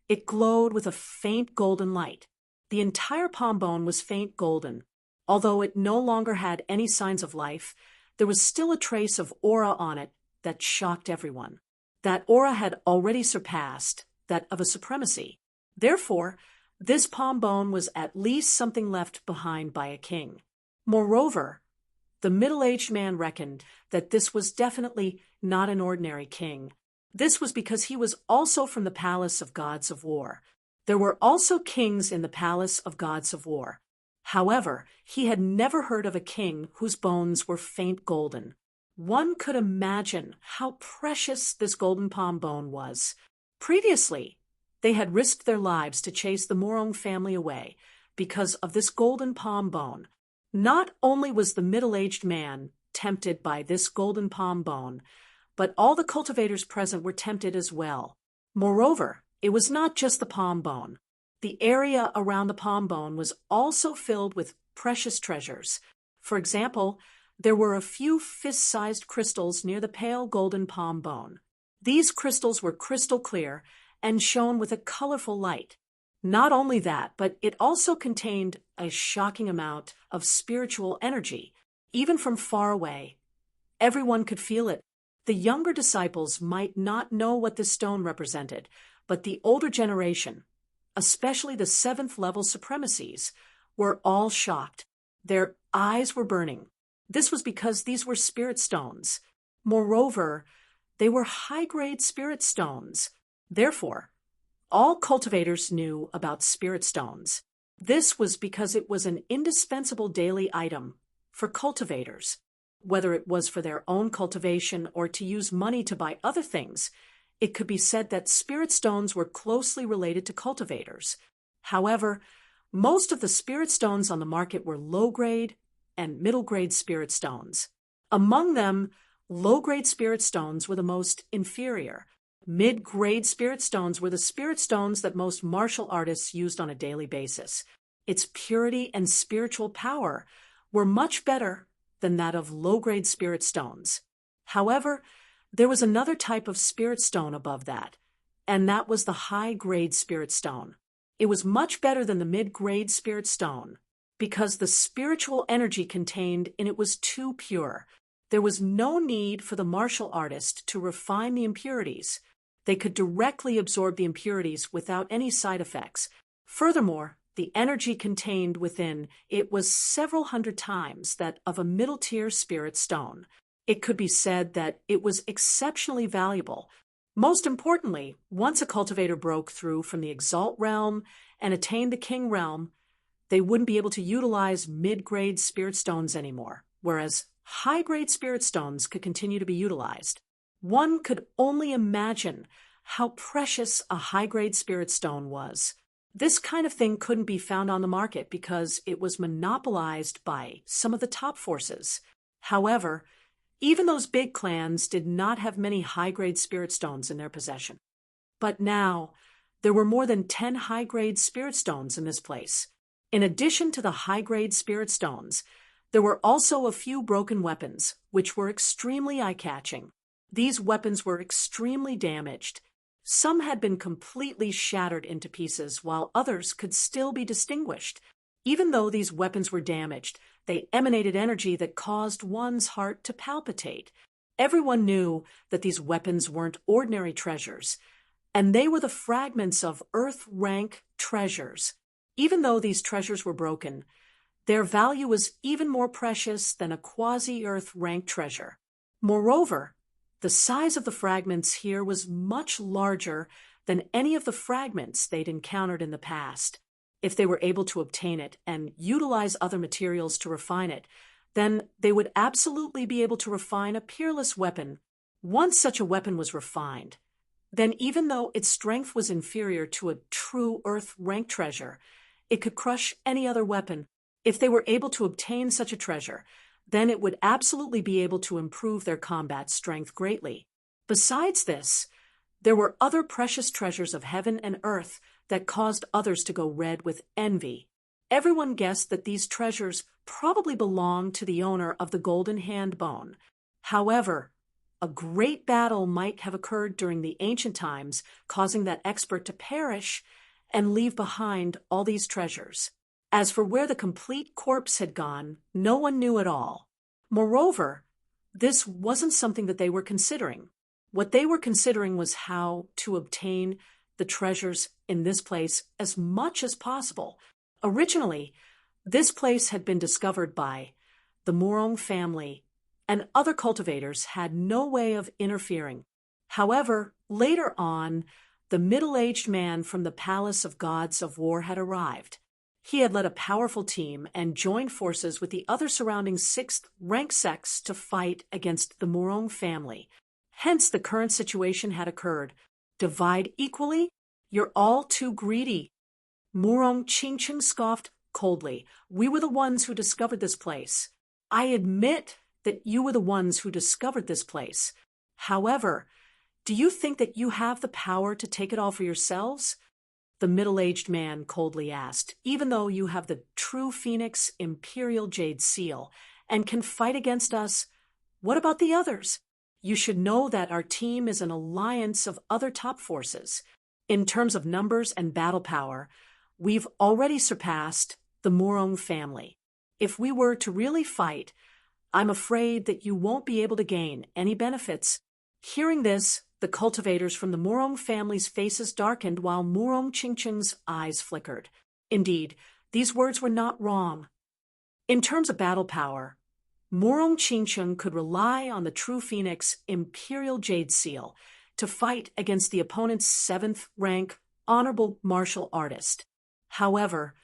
it glowed with a faint golden light. The entire palm bone was faint golden. Although it no longer had any signs of life, there was still a trace of aura on it that shocked everyone. That aura had already surpassed that of a supremacy. Therefore, this palm bone was at least something left behind by a king. Moreover, the middle-aged man reckoned that this was definitely not an ordinary king. This was because he was also from the palace of gods of war. There were also kings in the palace of gods of war. However, he had never heard of a king whose bones were faint golden. One could imagine how precious this golden palm bone was. Previously, they had risked their lives to chase the Morone family away because of this golden palm bone. Not only was the middle-aged man tempted by this golden palm bone, but all the cultivators present were tempted as well. Moreover, it was not just the palm bone. The area around the palm bone was also filled with precious treasures. For example, there were a few fist-sized crystals near the pale golden palm bone. These crystals were crystal clear and shone with a colorful light. Not only that, but it also contained a shocking amount of spiritual energy. Even from far away, everyone could feel it. The younger disciples might not know what this stone represented, but the older generation, especially the seventh-level supremacies, were all shocked. Their eyes were burning. This was because these were spirit stones. Moreover, they were high-grade spirit stones. Therefore, all cultivators knew about spirit stones. This was because it was an indispensable daily item for cultivators. Whether it was for their own cultivation or to use money to buy other things, it could be said that spirit stones were closely related to cultivators. However, most of the spirit stones on the market were low-grade and middle-grade spirit stones. Among them, low-grade spirit stones were the most inferior. Mid-grade spirit stones were the spirit stones that most martial artists used on a daily basis. Its purity and spiritual power were much better than that of low-grade spirit stones. However, there was another type of spirit stone above that, and that was the high-grade spirit stone. It was much better than the mid-grade spirit stone because the spiritual energy contained in it was too pure. There was no need for the martial artist to refine the impurities. They could directly absorb the impurities without any side effects. Furthermore, the energy contained within it was several hundred times that of a middle-tier spirit stone. It could be said that it was exceptionally valuable. Most importantly, once a cultivator broke through from the Exalt realm and attained the King realm, they wouldn't be able to utilize mid-grade spirit stones anymore, whereas high-grade spirit stones could continue to be utilized. One could only imagine how precious a high-grade spirit stone was. This kind of thing couldn't be found on the market because it was monopolized by some of the top forces. However, even those big clans did not have many high-grade spirit stones in their possession. But now, there were more than 10 high-grade spirit stones in this place. In addition to the high-grade spirit stones, there were also a few broken weapons, which were extremely eye-catching. These weapons were extremely damaged. Some had been completely shattered into pieces, while others could still be distinguished. Even though these weapons were damaged, they emanated energy that caused one's heart to palpitate. Everyone knew that these weapons weren't ordinary treasures, and they were the fragments of Earth-rank treasures. Even though these treasures were broken, their value was even more precious than a quasi-Earth-rank treasure. Moreover, the size of the fragments here was much larger than any of the fragments they'd encountered in the past. If they were able to obtain it and utilize other materials to refine it, then they would absolutely be able to refine a peerless weapon. Once such a weapon was refined, then even though its strength was inferior to a true Earth-rank treasure, it could crush any other weapon. If they were able to obtain such a treasure, then it would absolutely be able to improve their combat strength greatly. Besides this, there were other precious treasures of heaven and earth that caused others to go red with envy. Everyone guessed that these treasures probably belonged to the owner of the golden hand bone. However, a great battle might have occurred during the ancient times, causing that expert to perish and leave behind all these treasures. As for where the complete corpse had gone, no one knew at all. Moreover, this wasn't something that they were considering. What they were considering was how to obtain the treasures in this place as much as possible. Originally, this place had been discovered by the Murong family, and other cultivators had no way of interfering. However, later on, the middle-aged man from the Palace of Gods of War had arrived. He had led a powerful team and joined forces with the other surrounding 6th rank sects to fight against the Murong family. Hence, the current situation had occurred. Divide equally? You're all too greedy. Murong Qingcheng scoffed coldly. We were the ones who discovered this place. I admit that you were the ones who discovered this place. However, do you think that you have the power to take it all for yourselves? The middle-aged man coldly asked. Even though you have the true Phoenix Imperial Jade Seal and can fight against us, what about the others? You should know that our team is an alliance of other top forces. In terms of numbers and battle power, we've already surpassed the Murong family. If we were to really fight, I'm afraid that you won't be able to gain any benefits. Hearing this, the cultivators from the Murong family's faces darkened while Murong Qingcheng's eyes flickered. Indeed, these words were not wrong. In terms of battle power, Murong Qingcheng could rely on the true Phoenix Imperial Jade Seal to fight against the opponent's 7th rank honorable martial artist. However,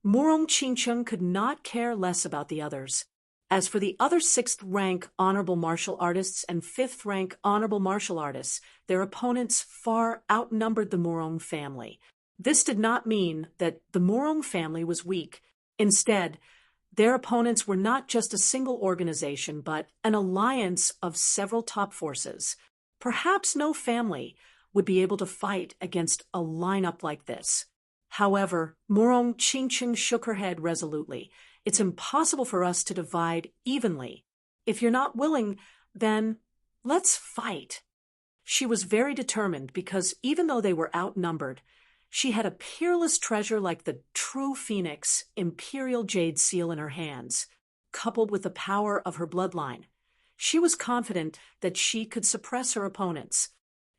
Murong Qingcheng could not care less about the others. As for the other 6th rank honorable martial artists and 5th rank honorable martial artists, their opponents far outnumbered the Murong family. This did not mean that the Murong family was weak. Instead, their opponents were not just a single organization, but an alliance of several top forces. Perhaps no family would be able to fight against a lineup like this. However, Murong Qingcheng shook her head resolutely. It's impossible for us to divide evenly. If you're not willing, then let's fight. She was very determined because even though they were outnumbered, she had a peerless treasure like the true Phoenix Imperial Jade Seal in her hands, coupled with the power of her bloodline. She was confident that she could suppress her opponents.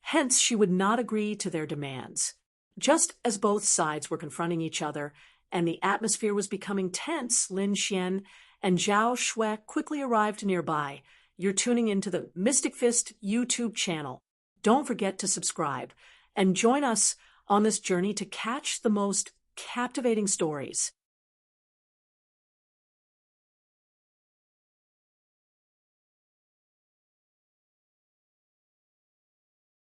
Hence, she would not agree to their demands. Just as both sides were confronting each other and the atmosphere was becoming tense, Lin Xian and Zhao Shui quickly arrived nearby. You're tuning into the Mystic Fist YouTube channel. Don't forget to subscribe and join us on this journey to catch the most captivating stories.